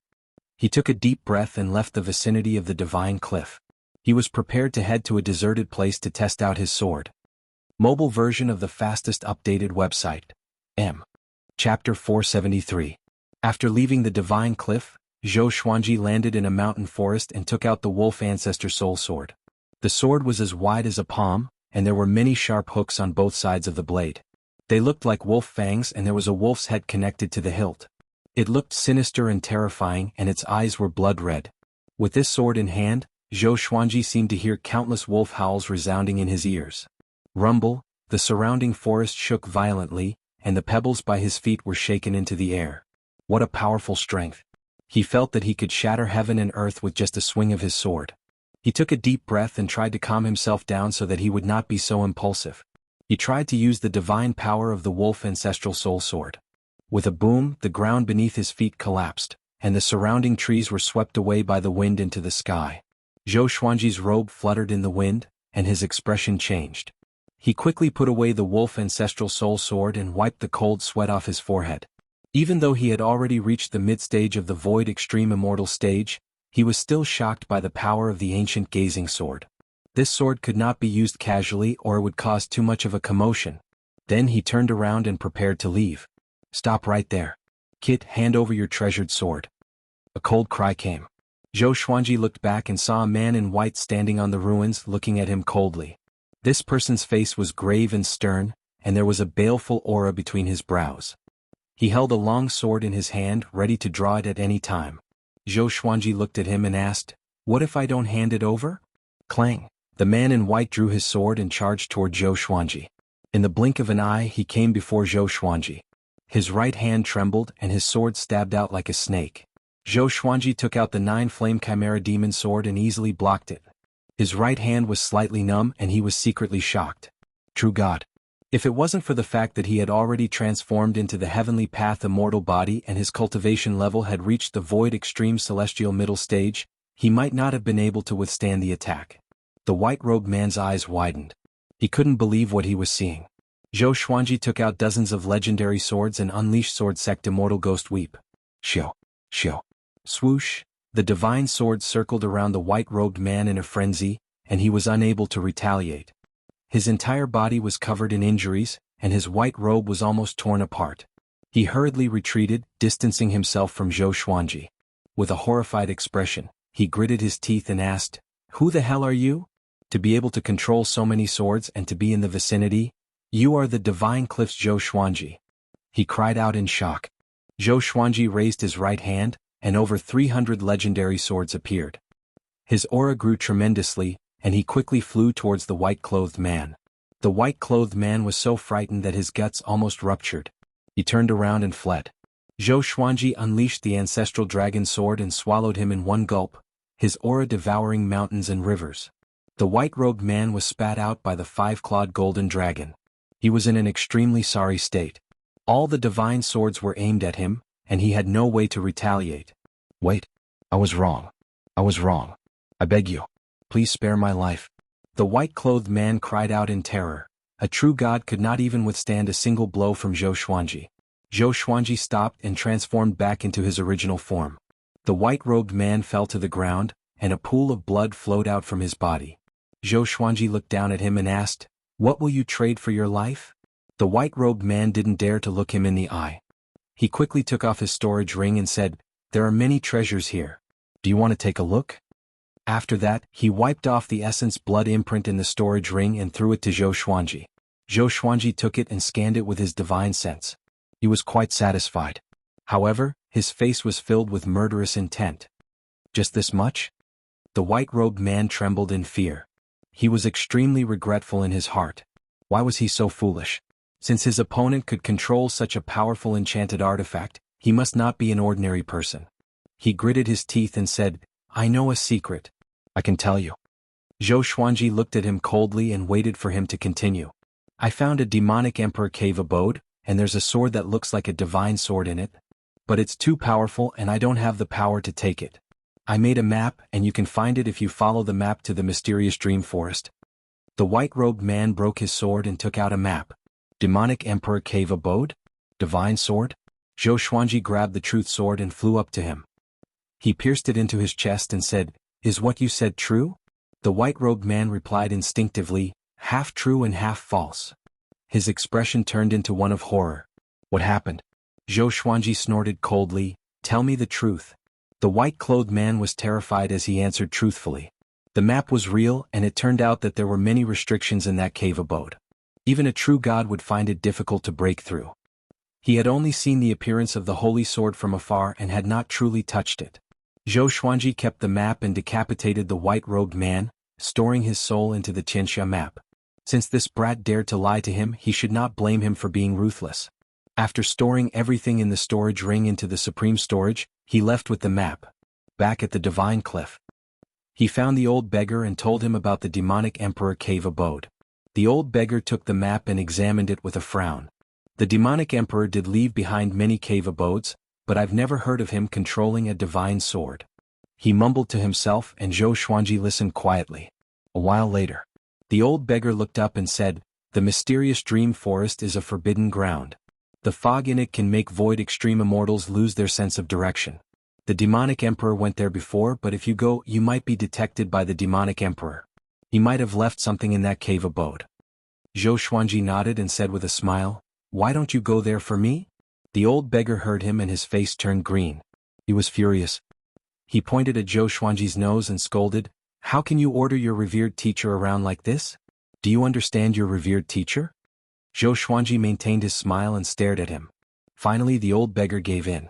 He took a deep breath and left the vicinity of the divine cliff. He was prepared to head to a deserted place to test out his sword. Mobile version of the fastest updated website. M. Chapter 473. After leaving the divine cliff, Zhou Xuanji landed in a mountain forest and took out the wolf ancestor soul sword. The sword was as wide as a palm, and there were many sharp hooks on both sides of the blade. They looked like wolf fangs, and there was a wolf's head connected to the hilt. It looked sinister and terrifying, and its eyes were blood red. With this sword in hand, Zhou Xuanji seemed to hear countless wolf howls resounding in his ears. Rumble, the surrounding forest shook violently, and the pebbles by his feet were shaken into the air. What a powerful strength! He felt that he could shatter heaven and earth with just a swing of his sword. He took a deep breath and tried to calm himself down so that he would not be so impulsive. He tried to use the divine power of the wolf ancestral soul sword. With a boom, the ground beneath his feet collapsed, and the surrounding trees were swept away by the wind into the sky. Zhou Xuanji's robe fluttered in the wind, and his expression changed. He quickly put away the wolf ancestral soul sword and wiped the cold sweat off his forehead. Even though he had already reached the mid-stage of the void extreme immortal stage, he was still shocked by the power of the ancient gazing sword. This sword could not be used casually or it would cause too much of a commotion. Then he turned around and prepared to leave. "Stop right there. Kid, hand over your treasured sword." A cold cry came. Zhou Xuanji looked back and saw a man in white standing on the ruins looking at him coldly. This person's face was grave and stern, and there was a baleful aura between his brows. He held a long sword in his hand, ready to draw it at any time. Zhou Xuanji looked at him and asked, "What if I don't hand it over?" Clang! The man in white drew his sword and charged toward Zhou Xuanji. In the blink of an eye he came before Zhou Xuanji. His right hand trembled and his sword stabbed out like a snake. Zhou Xuanji took out the 9-flame chimera demon sword and easily blocked it. His right hand was slightly numb and he was secretly shocked. True God! If it wasn't for the fact that he had already transformed into the heavenly path immortal body and his cultivation level had reached the void extreme celestial middle stage, he might not have been able to withstand the attack. The white-robed man's eyes widened. He couldn't believe what he was seeing. Zhou Xuanji took out dozens of legendary swords and unleashed sword sect immortal ghost weep. Shio. Shio. Swoosh! The divine sword circled around the white-robed man in a frenzy, and he was unable to retaliate. His entire body was covered in injuries, and his white robe was almost torn apart. He hurriedly retreated, distancing himself from Zhou Xuanji. With a horrified expression, he gritted his teeth and asked, "Who the hell are you? To be able to control so many swords and to be in the vicinity? You are the divine cliff's Zhou Xuanji." He cried out in shock. Zhou Xuanji raised his right hand, and over 300 legendary swords appeared. His aura grew tremendously, and he quickly flew towards the white-clothed man. The white-clothed man was so frightened that his guts almost ruptured. He turned around and fled. Zhou Xuanji unleashed the ancestral dragon sword and swallowed him in one gulp, his aura devouring mountains and rivers. The white-robed man was spat out by the 5-clawed golden dragon. He was in an extremely sorry state. All the divine swords were aimed at him, and he had no way to retaliate. "Wait. I was wrong. I was wrong. I beg you. Please spare my life." The white-clothed man cried out in terror. A true god could not even withstand a single blow from Zhou Xuanji. Zhou Xuanji stopped and transformed back into his original form. The white-robed man fell to the ground, and a pool of blood flowed out from his body. Zhou Xuanji looked down at him and asked, "What will you trade for your life?" The white-robed man didn't dare to look him in the eye. He quickly took off his storage ring and said, "There are many treasures here. Do you want to take a look?" After that, he wiped off the essence blood imprint in the storage ring and threw it to Zhou Xuanji. Zhou Xuanji took it and scanned it with his divine sense. He was quite satisfied. However, his face was filled with murderous intent. "Just this much?" The white-robed man trembled in fear. He was extremely regretful in his heart. Why was he so foolish? Since his opponent could control such a powerful enchanted artifact, he must not be an ordinary person. He gritted his teeth and said, I know a secret. I can tell you. Zhou Xuanji looked at him coldly and waited for him to continue. I found a demonic emperor cave abode, and there's a sword that looks like a divine sword in it. But it's too powerful and I don't have the power to take it. I made a map and you can find it if you follow the map to the mysterious dream forest. The white-robed man broke his sword and took out a map. Demonic emperor cave abode? Divine sword? Zhou Xuanji grabbed the truth sword and flew up to him. He pierced it into his chest and said, Is what you said true? The white-robed man replied instinctively, half true and half false. His expression turned into one of horror. What happened? Zhou Xuanji snorted coldly, Tell me the truth. The white-clothed man was terrified as he answered truthfully. The map was real and it turned out that there were many restrictions in that cave abode. Even a true god would find it difficult to break through. He had only seen the appearance of the holy sword from afar and had not truly touched it. Zhou Xuanji kept the map and decapitated the white-robed man, storing his soul into the Qianxia map. Since this brat dared to lie to him, he should not blame him for being ruthless. After storing everything in the storage ring into the supreme storage, he left with the map. Back at the divine cliff, he found the old beggar and told him about the demonic emperor cave abode. The old beggar took the map and examined it with a frown. The demonic emperor did leave behind many cave abodes, but I've never heard of him controlling a divine sword. He mumbled to himself and Zhou Xuanji listened quietly. A while later, the old beggar looked up and said, The mysterious dream forest is a forbidden ground. The fog in it can make void extreme immortals lose their sense of direction. The demonic emperor went there before, but if you go, you might be detected by the demonic emperor. He might have left something in that cave abode. Zhou Xuanji nodded and said with a smile, Why don't you go there for me? The old beggar heard him and his face turned green. He was furious. He pointed at Zhou Xuanji's nose and scolded, How can you order your revered teacher around like this? Do you understand your revered teacher? Zhou Xuanji maintained his smile and stared at him. Finally the old beggar gave in.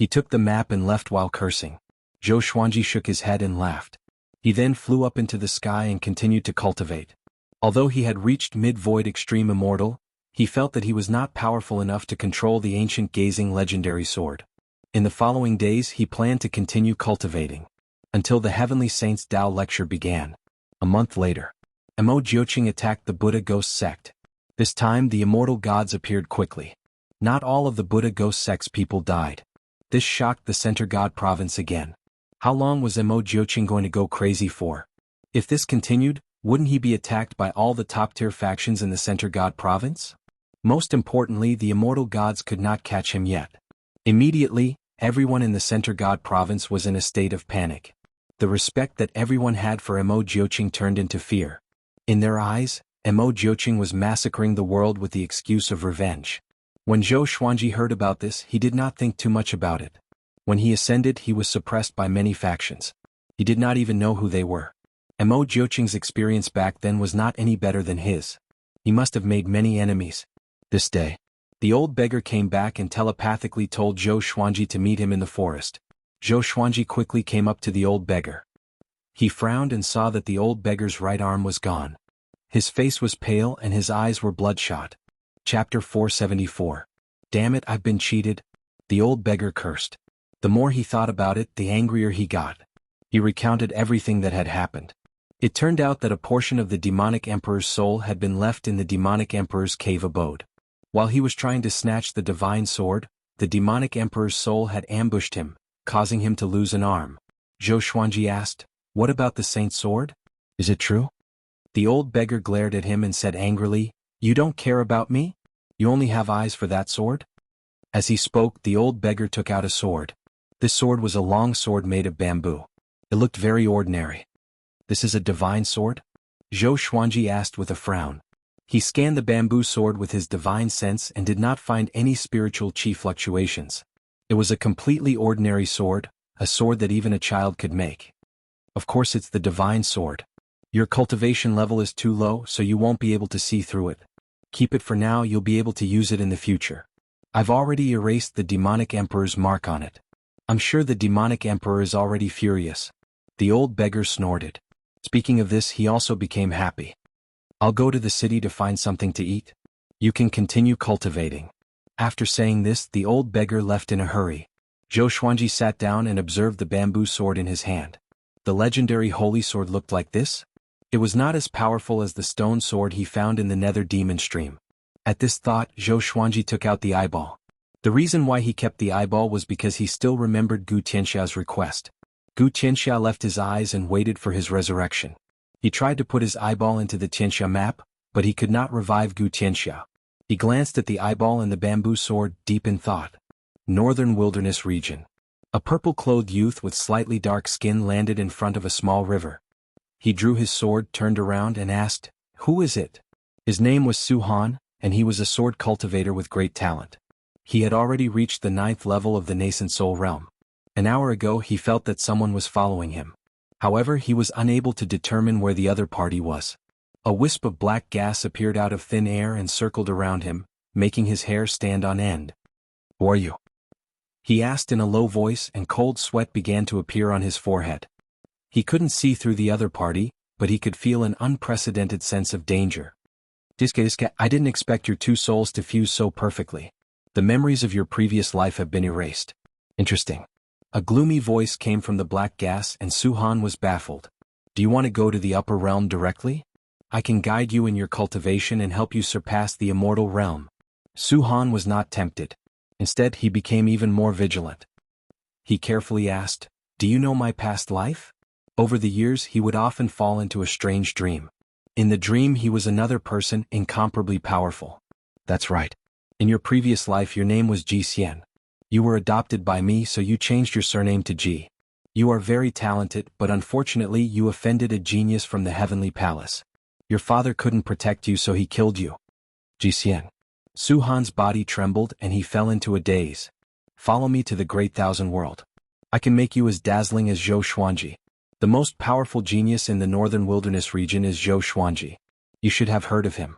He took the map and left while cursing. Zhou Xuanji shook his head and laughed. He then flew up into the sky and continued to cultivate. Although he had reached mid-void extreme immortal, he felt that he was not powerful enough to control the ancient gazing legendary sword. In the following days he planned to continue cultivating. Until the Heavenly Saints Tao lecture began. A month later, Mo Jiuqing attacked the Buddha ghost sect. This time the immortal gods appeared quickly. Not all of the Buddha ghost sect's people died. This shocked the Center God province again. How long was Mo Jiuqing going to go crazy for? If this continued, wouldn't he be attacked by all the top-tier factions in the Center God province? Most importantly, the immortal gods could not catch him yet. Immediately, everyone in the Center God province was in a state of panic. The respect that everyone had for Mo Jiuqing turned into fear. In their eyes, Mo Jiuqing was massacring the world with the excuse of revenge. When Zhou Xuanji heard about this, he did not think too much about it. When he ascended, he was suppressed by many factions. He did not even know who they were. Mo Jiuqing's experience back then was not any better than his. He must have made many enemies. This day, the old beggar came back and telepathically told Zhou Xuanji to meet him in the forest. Zhou Xuanji quickly came up to the old beggar. He frowned and saw that the old beggar's right arm was gone. His face was pale and his eyes were bloodshot. Chapter 474. Damn it, I've been cheated. The old beggar cursed. The more he thought about it, the angrier he got. He recounted everything that had happened. It turned out that a portion of the demonic emperor's soul had been left in the demonic emperor's cave abode. While he was trying to snatch the divine sword, the demonic emperor's soul had ambushed him, causing him to lose an arm. Zhou Xuanji asked, What about the saint sword? Is it true? The old beggar glared at him and said angrily, You don't care about me? You only have eyes for that sword? As he spoke, the old beggar took out a sword. This sword was a long sword made of bamboo. It looked very ordinary. This is a divine sword? Zhou Xuanji asked with a frown. He scanned the bamboo sword with his divine sense and did not find any spiritual chi fluctuations. It was a completely ordinary sword, a sword that even a child could make. Of course it's the divine sword. Your cultivation level is too low, so you won't be able to see through it. Keep it for now, you'll be able to use it in the future. I've already erased the demonic emperor's mark on it. I'm sure the demonic emperor is already furious. The old beggar snorted. Speaking of this, he also became happy. I'll go to the city to find something to eat. You can continue cultivating. After saying this, the old beggar left in a hurry. Zhou Xuanji sat down and observed the bamboo sword in his hand. The legendary holy sword looked like this? It was not as powerful as the stone sword he found in the nether demon stream. At this thought, Zhou Xuanji took out the eyeball. The reason why he kept the eyeball was because he still remembered Gu Tianxia's request. Gu Tianxia left his eyes and waited for his resurrection. He tried to put his eyeball into the Tianxia map, but he could not revive Gu Tianxia. He glanced at the eyeball and the bamboo sword, deep in thought. Northern Wilderness Region. A purple-clothed youth with slightly dark skin landed in front of a small river. He drew his sword, turned around and asked, "Who is it?" His name was Su Han, and he was a sword cultivator with great talent. He had already reached the 9th level of the nascent soul realm. An hour ago he felt that someone was following him. However, he was unable to determine where the other party was. A wisp of black gas appeared out of thin air and circled around him, making his hair stand on end. "Who are you?" he asked in a low voice, and cold sweat began to appear on his forehead. He couldn't see through the other party, but he could feel an unprecedented sense of danger. "Diska, I didn't expect your two souls to fuse so perfectly. The memories of your previous life have been erased." "Interesting." A gloomy voice came from the black gas, and Su Han was baffled. "Do you want to go to the upper realm directly? I can guide you in your cultivation and help you surpass the immortal realm." Su Han was not tempted. Instead, he became even more vigilant. He carefully asked, "Do you know my past life?" Over the years he would often fall into a strange dream. In the dream he was another person, incomparably powerful. "That's right. In your previous life your name was Ji Xian. You were adopted by me, so you changed your surname to Ji. You are very talented, but unfortunately you offended a genius from the heavenly palace. Your father couldn't protect you, so he killed you." "Ji Xian." Su Han's body trembled and he fell into a daze. "Follow me to the great thousand world. I can make you as dazzling as Zhou Xuanji. The most powerful genius in the northern wilderness region is Zhou Xuanji. You should have heard of him."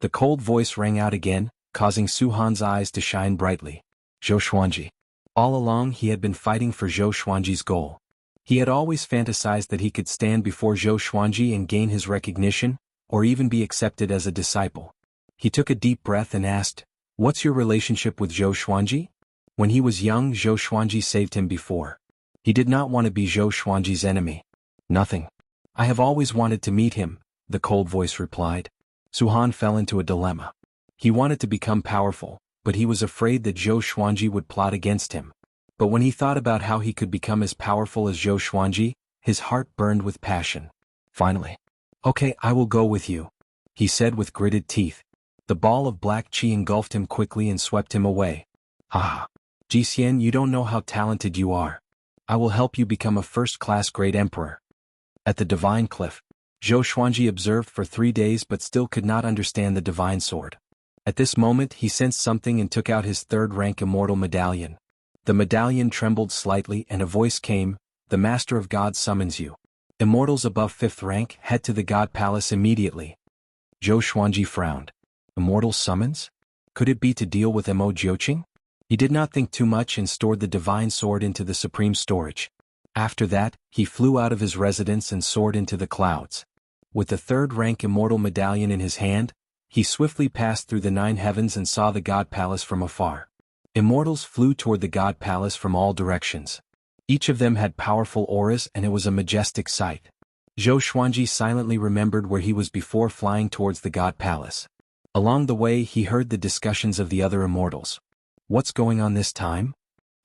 The cold voice rang out again, causing Su Han's eyes to shine brightly. Zhou Xuanji. All along he had been fighting for Zhou Xuanji's goal. He had always fantasized that he could stand before Zhou Xuanji and gain his recognition, or even be accepted as a disciple. He took a deep breath and asked, "What's your relationship with Zhou Xuanji?" When he was young, Zhou Xuanji saved him before. He did not want to be Zhou Xuanji's enemy. "Nothing. I have always wanted to meet him," the cold voice replied. Su Han fell into a dilemma. He wanted to become powerful, but he was afraid that Zhou Xuanji would plot against him. But when he thought about how he could become as powerful as Zhou Xuanji, his heart burned with passion. Finally, "Okay, I will go with you," he said with gritted teeth. The ball of black chi engulfed him quickly and swept him away. "Ah, Ji Xian, you don't know how talented you are. I will help you become a first-class great emperor." At the divine cliff, Zhou Xuanji observed for 3 days but still could not understand the divine sword. At this moment he sensed something and took out his 3rd-rank immortal medallion. The medallion trembled slightly and a voice came, "The Master of God summons you. Immortals above 5th rank, head to the God Palace immediately." Zhou Xuanji frowned. Immortal summons? Could it be to deal with Mo Jiuqing? He did not think too much and stored the divine sword into the supreme storage. After that, he flew out of his residence and soared into the clouds. With the 3rd-rank immortal medallion in his hand, he swiftly passed through the 9 heavens and saw the God Palace from afar. Immortals flew toward the God Palace from all directions. Each of them had powerful auras and it was a majestic sight. Zhou Xuanji silently remembered where he was before flying towards the God Palace. Along the way he heard the discussions of the other immortals. What's going on this time?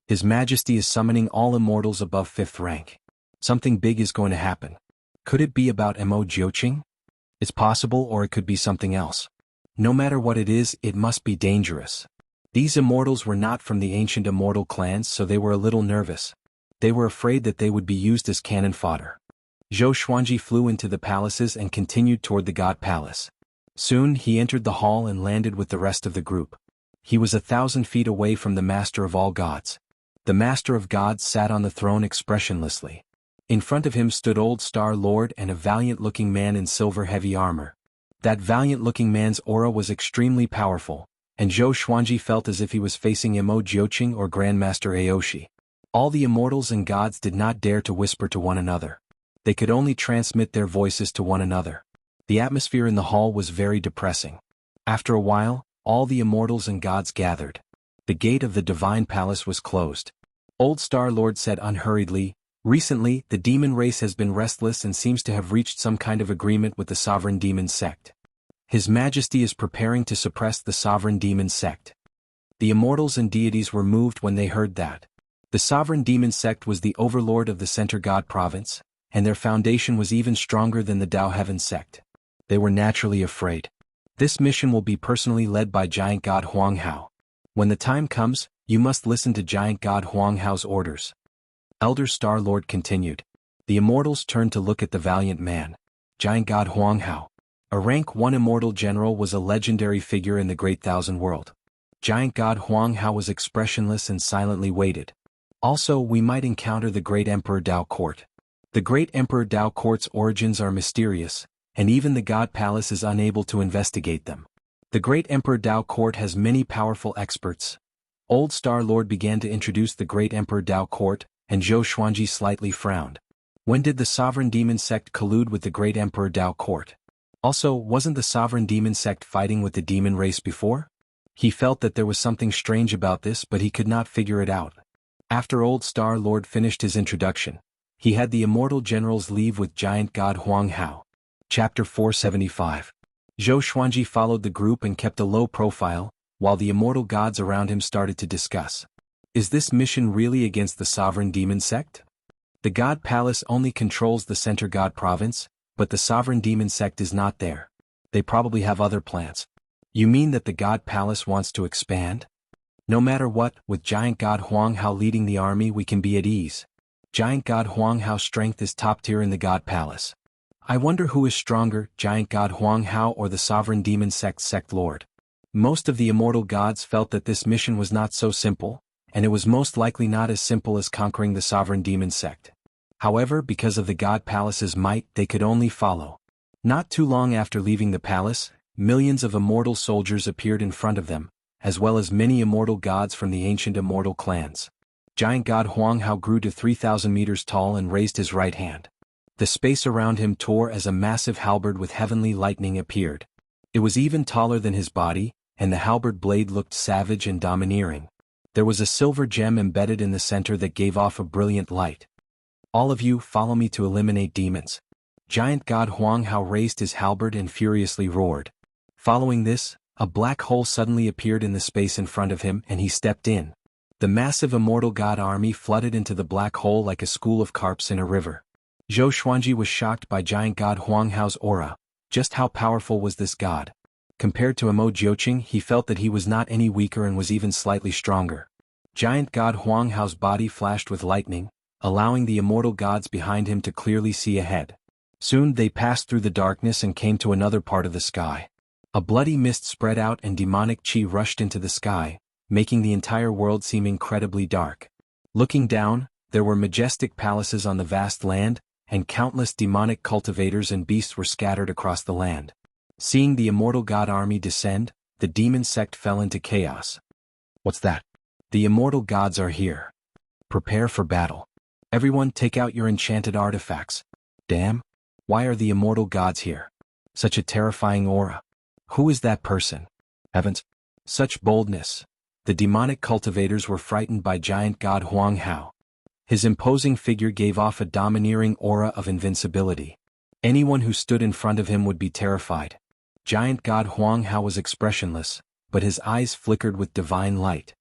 His Majesty is summoning all immortals above 5th rank. Something big is going to happen. Could it be about Mo Jiuqing? It's possible, or it could be something else. No matter what it is, it must be dangerous. These immortals were not from the ancient immortal clans, so they were a little nervous. They were afraid that they would be used as cannon fodder. Zhou Xuanji flew into the palaces and continued toward the God Palace. Soon he entered the hall and landed with the rest of the group. He was 1,000 feet away from the Master of all gods. The Master of gods sat on the throne expressionlessly. In front of him stood Old Star Lord and a valiant-looking man in silver heavy armor. That valiant-looking man's aura was extremely powerful, and Zhou Xuanji felt as if he was facing Mo Jiuqing or Grandmaster Aoshi. All the immortals and gods did not dare to whisper to one another. They could only transmit their voices to one another. The atmosphere in the hall was very depressing. After a while, all the immortals and gods gathered. The gate of the divine palace was closed. Old Star-Lord said unhurriedly, "Recently, the demon race has been restless and seems to have reached some kind of agreement with the sovereign demon sect. His Majesty is preparing to suppress the sovereign demon sect." The immortals and deities were moved when they heard that. The sovereign demon sect was the overlord of the Center God province, and their foundation was even stronger than the Tao Heaven sect. They were naturally afraid. This mission will be personally led by Giant God Huang Hao. When the time comes, you must listen to Giant God Huang Hao's orders. Elder Star-Lord continued. The immortals turned to look at the valiant man. Giant God Huang Hao. A rank 1 immortal general, was a legendary figure in the Great Thousand World. Giant God Huang Hao was expressionless and silently waited. Also, we might encounter the Great Emperor Tao Court. The Great Emperor Tao Court's origins are mysterious, and even the God Palace is unable to investigate them. The Great Emperor Tao Court has many powerful experts. Old Star-Lord began to introduce the Great Emperor Tao Court, and Zhou Xuanji slightly frowned. When did the Sovereign Demon Sect collude with the Great Emperor Tao Court? Also, wasn't the Sovereign Demon Sect fighting with the demon race before? He felt that there was something strange about this, but he could not figure it out. After Old Star-Lord finished his introduction, he had the immortal generals leave with Giant God Huang Hao. Chapter 475. Zhou Xuanji followed the group and kept a low profile, while the immortal gods around him started to discuss. Is this mission really against the Sovereign Demon Sect? The God Palace only controls the Center God province, but the Sovereign Demon Sect is not there. They probably have other plans. You mean that the God Palace wants to expand? No matter what, with Giant God Huang Hao leading the army, we can be at ease. Giant God Huang Hao's strength is top tier in the God Palace. I wonder who is stronger, Giant God Huang Hao or the Sovereign Demon Sect Lord. Most of the immortal gods felt that this mission was not so simple, and it was most likely not as simple as conquering the Sovereign Demon Sect. However, because of the God Palace's might, they could only follow. Not too long after leaving the palace, millions of immortal soldiers appeared in front of them, as well as many immortal gods from the ancient immortal clans. Giant God Huang Hao grew to 3,000 meters tall and raised his right hand. The space around him tore as a massive halberd with heavenly lightning appeared. It was even taller than his body, and the halberd blade looked savage and domineering. There was a silver gem embedded in the center that gave off a brilliant light. All of you, follow me to eliminate demons. Giant God Huang Hao raised his halberd and furiously roared. Following this, a black hole suddenly appeared in the space in front of him and he stepped in. The massive immortal god army flooded into the black hole like a school of carps in a river. Zhou Xuanji was shocked by Giant God Huang Hao's aura. Just how powerful was this god? Compared to Amo Jiuqing, he felt that he was not any weaker and was even slightly stronger. Giant God Huang Hao's body flashed with lightning, allowing the immortal gods behind him to clearly see ahead. Soon they passed through the darkness and came to another part of the sky. A bloody mist spread out and demonic chi rushed into the sky, making the entire world seem incredibly dark. Looking down, there were majestic palaces on the vast land, and countless demonic cultivators and beasts were scattered across the land. Seeing the immortal god army descend, the demon sect fell into chaos. What's that? The immortal gods are here. Prepare for battle. Everyone take out your enchanted artifacts. Damn! Why are the immortal gods here? Such a terrifying aura. Who is that person? Heavens! Such boldness. The demonic cultivators were frightened by Giant God Huang Hao. His imposing figure gave off a domineering aura of invincibility. Anyone who stood in front of him would be terrified. Giant God Huang Hao was expressionless, but his eyes flickered with divine light.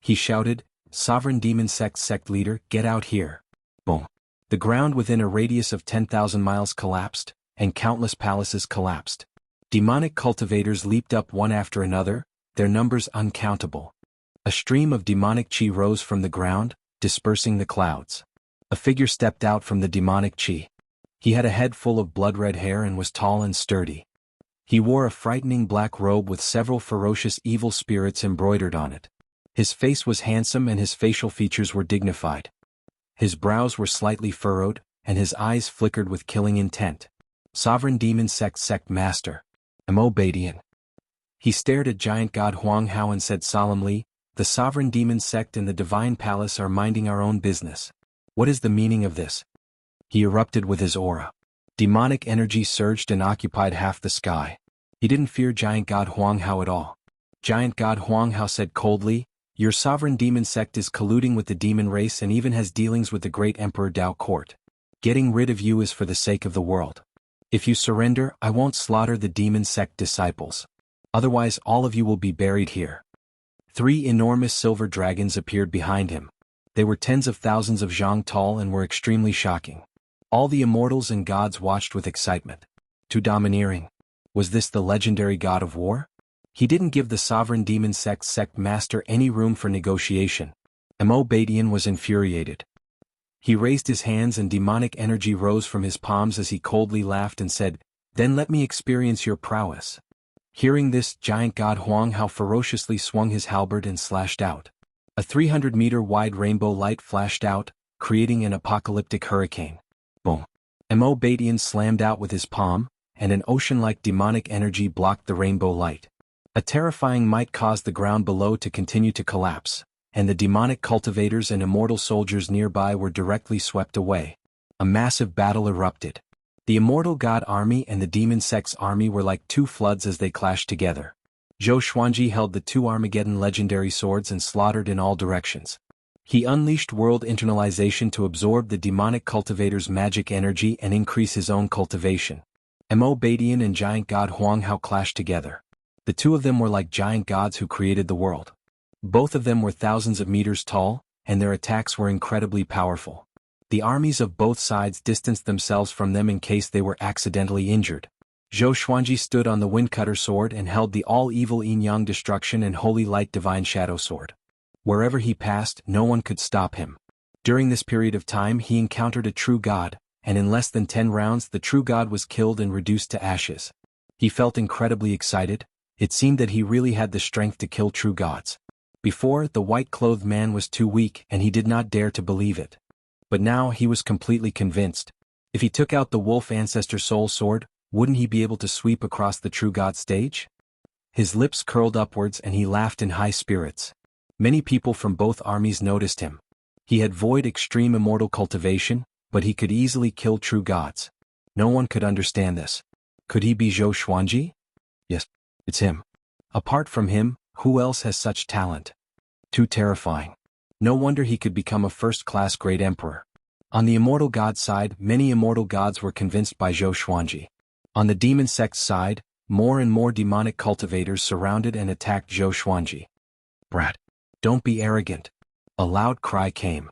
He shouted, "Sovereign Demon Sect leader, get out here." Boom. The ground within a radius of 10,000 miles collapsed, and countless palaces collapsed. Demonic cultivators leaped up one after another, their numbers uncountable. A stream of demonic chi rose from the ground, dispersing the clouds. A figure stepped out from the demonic chi. He had a head full of blood-red hair and was tall and sturdy. He wore a frightening black robe with several ferocious evil spirits embroidered on it. His face was handsome and his facial features were dignified. His brows were slightly furrowed, and his eyes flickered with killing intent. Sovereign Demon Sect Master. Amo Badian. He stared at Giant God Huang Hao and said solemnly, "The Sovereign Demon Sect and the Divine Palace are minding our own business. What is the meaning of this?" He erupted with his aura. Demonic energy surged and occupied half the sky. He didn't fear Giant God Huang Hao at all. Giant God Huang Hao said coldly, "Your sovereign demon sect is colluding with the demon race and even has dealings with the great Emperor Dao Court. Getting rid of you is for the sake of the world. If you surrender, I won't slaughter the demon sect disciples. Otherwise all of you will be buried here." 3 enormous silver dragons appeared behind him. They were tens of thousands of zhang tall and were extremely shocking. All the immortals and gods watched with excitement. Too domineering. Was this the legendary god of war? He didn't give the sovereign demon sect master any room for negotiation. Mo Badian was infuriated. He raised his hands and demonic energy rose from his palms as he coldly laughed and said, "Then let me experience your prowess." Hearing this, Giant God Huang Hao ferociously swung his halberd and slashed out. A 300-meter-wide rainbow light flashed out, creating an apocalyptic hurricane. Boom. Mo Badian slammed out with his palm, and an ocean-like demonic energy blocked the rainbow light. A terrifying might caused the ground below to continue to collapse, and the demonic cultivators and immortal soldiers nearby were directly swept away. A massive battle erupted. The immortal god army and the demon sect's army were like two floods as they clashed together. Zhou Xuanji held the 2 Armageddon legendary swords and slaughtered in all directions. He unleashed world internalization to absorb the demonic cultivator's magic energy and increase his own cultivation. Mo Badian and Giant God Huang Hao clashed together. The 2 of them were like giant gods who created the world. Both of them were thousands of meters tall, and their attacks were incredibly powerful. The armies of both sides distanced themselves from them in case they were accidentally injured. Zhou Xuanji stood on the Windcutter sword and held the all-evil Yin-Yang destruction and Holy Light Divine Shadow sword. Wherever he passed, no one could stop him. During this period of time he encountered a true god, and in less than 10 rounds the true god was killed and reduced to ashes. He felt incredibly excited. It seemed that he really had the strength to kill true gods. Before, the white-clothed man was too weak and he did not dare to believe it. But now he was completely convinced. If he took out the Wolf Ancestor Soul Sword, wouldn't he be able to sweep across the true god stage? His lips curled upwards and he laughed in high spirits. Many people from both armies noticed him. He had void extreme immortal cultivation, but he could easily kill true gods. No one could understand this. Could he be Zhou Xuanji? Yes, it's him. Apart from him, who else has such talent? Too terrifying. No wonder he could become a first-class great emperor. On the immortal god side, many immortal gods were convinced by Zhou Xuanji. On the demon sect's side, more and more demonic cultivators surrounded and attacked Zhou Xuanji. "Brat, don't be arrogant." A loud cry came.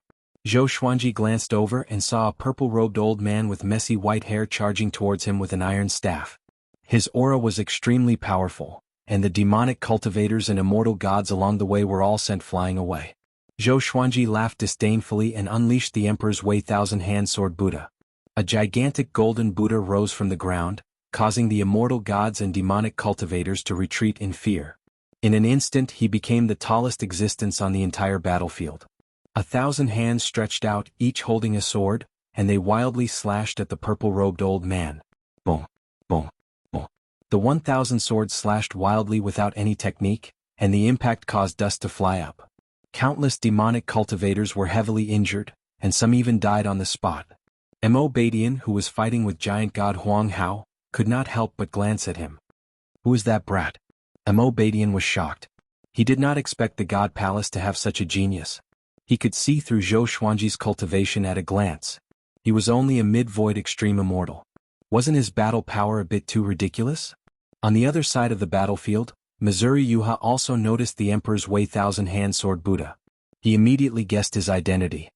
Zhou Xuanji glanced over and saw a purple-robed old man with messy white hair charging towards him with an iron staff. His aura was extremely powerful, and the demonic cultivators and immortal gods along the way were all sent flying away. Zhou Xuanji laughed disdainfully and unleashed the Emperor's Wei Thousand-Hand Sword Buddha. A gigantic golden Buddha rose from the ground, causing the immortal gods and demonic cultivators to retreat in fear. In an instant he became the tallest existence on the entire battlefield. 1,000 hands stretched out, each holding a sword, and they wildly slashed at the purple-robed old man. Boom, boom, boom. The 1,000 swords slashed wildly without any technique, and the impact caused dust to fly up. Countless demonic cultivators were heavily injured, and some even died on the spot. Mo Badian, who was fighting with Giant God Huang Hao, could not help but glance at him. Who is that brat? Mo Badian was shocked. He did not expect the God Palace to have such a genius. He could see through Zhou Xuanji's cultivation at a glance. He was only a mid-void extreme immortal. Wasn't his battle power a bit too ridiculous? On the other side of the battlefield, Missouri Yuha also noticed the Emperor's Wei Thousand-Hand Sword Buddha. He immediately guessed his identity.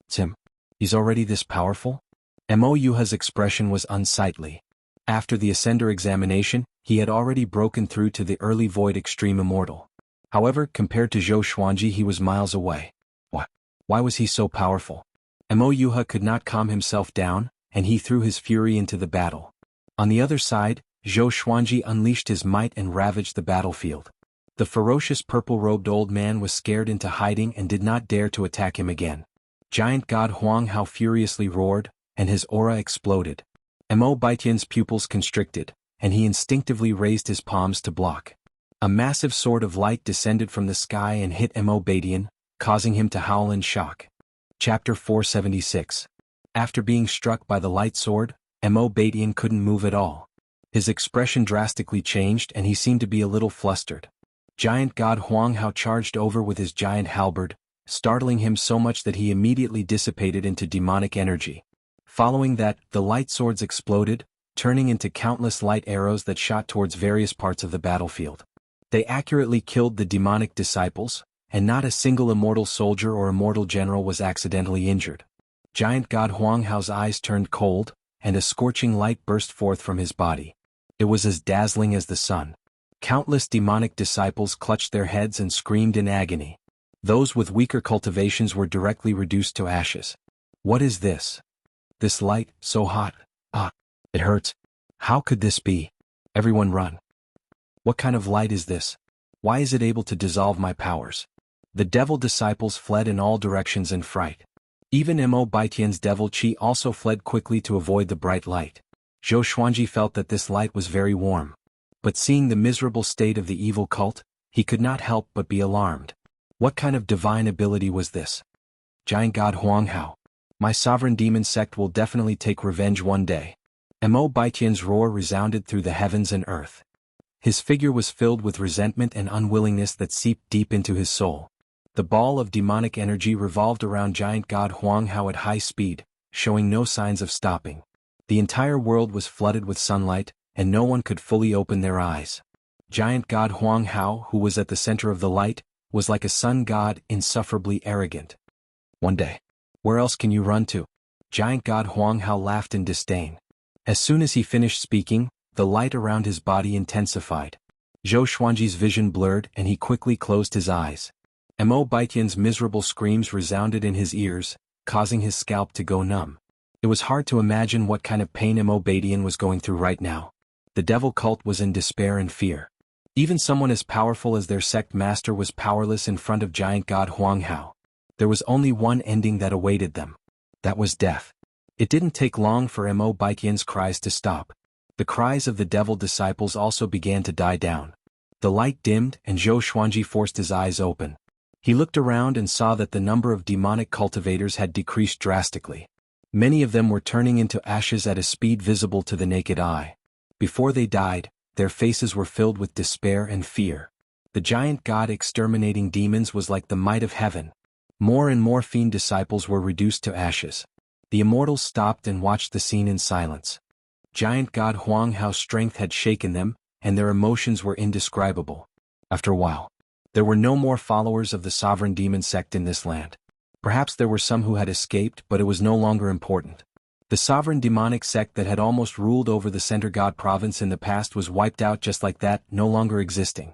It's him. He's already this powerful? Mo Yuha's expression was unsightly. After the Ascender examination, he had already broken through to the early void extreme immortal. However, compared to Zhou Xuanji he was miles away. Why was he so powerful? Mo Yuha could not calm himself down, and he threw his fury into the battle. On the other side, Zhou Xuanji unleashed his might and ravaged the battlefield. The ferocious purple-robed old man was scared into hiding and did not dare to attack him again. Giant God Huang Hao furiously roared, and his aura exploded. Mo Badian's pupils constricted, and he instinctively raised his palms to block. A massive sword of light descended from the sky and hit Mo Badian, causing him to howl in shock. Chapter 476. After being struck by the light sword, Mo Batian couldn't move at all. His expression drastically changed and he seemed to be a little flustered. Giant God Huang Hao charged over with his giant halberd, startling him so much that he immediately dissipated into demonic energy. Following that, the light swords exploded, turning into countless light arrows that shot towards various parts of the battlefield. They accurately killed the demonic disciples, and not a single immortal soldier or immortal general was accidentally injured. Giant God Huang Hao's eyes turned cold, and a scorching light burst forth from his body. It was as dazzling as the sun. Countless demonic disciples clutched their heads and screamed in agony. Those with weaker cultivations were directly reduced to ashes. What is this? This light, so hot. Ah, it hurts. How could this be? Everyone run. What kind of light is this? Why is it able to dissolve my powers? The devil disciples fled in all directions in fright. Even Mo Baitian's devil chi also fled quickly to avoid the bright light. Zhou Xuanji felt that this light was very warm. But seeing the miserable state of the evil cult, he could not help but be alarmed. What kind of divine ability was this? Giant God Huang Hao. My sovereign demon sect will definitely take revenge one day. Mo Baitian's roar resounded through the heavens and earth. His figure was filled with resentment and unwillingness that seeped deep into his soul. The ball of demonic energy revolved around Giant God Huang Hao at high speed, showing no signs of stopping. The entire world was flooded with sunlight, and no one could fully open their eyes. Giant God Huang Hao, who was at the center of the light, was like a sun god, insufferably arrogant. One day. Where else can you run to? Giant God Huang Hao laughed in disdain. As soon as he finished speaking, the light around his body intensified. Zhou Xuanji's vision blurred and he quickly closed his eyes. Mo Baitian's miserable screams resounded in his ears, causing his scalp to go numb. It was hard to imagine what kind of pain Mo Baitian was going through right now. The devil cult was in despair and fear. Even someone as powerful as their sect master was powerless in front of Giant God Huang Hao. There was only one ending that awaited them. That was death. It didn't take long for Mo Baitian's cries to stop. The cries of the devil disciples also began to die down. The light dimmed and Zhou Xuanji forced his eyes open. He looked around and saw that the number of demonic cultivators had decreased drastically. Many of them were turning into ashes at a speed visible to the naked eye. Before they died, their faces were filled with despair and fear. The giant god exterminating demons was like the might of heaven. More and more fiend disciples were reduced to ashes. The immortals stopped and watched the scene in silence. Giant God Huang Hao's strength had shaken them, and their emotions were indescribable. After a while, there were no more followers of the sovereign demon sect in this land. Perhaps there were some who had escaped, but it was no longer important. The sovereign demonic sect that had almost ruled over the Center God province in the past was wiped out just like that, no longer existing.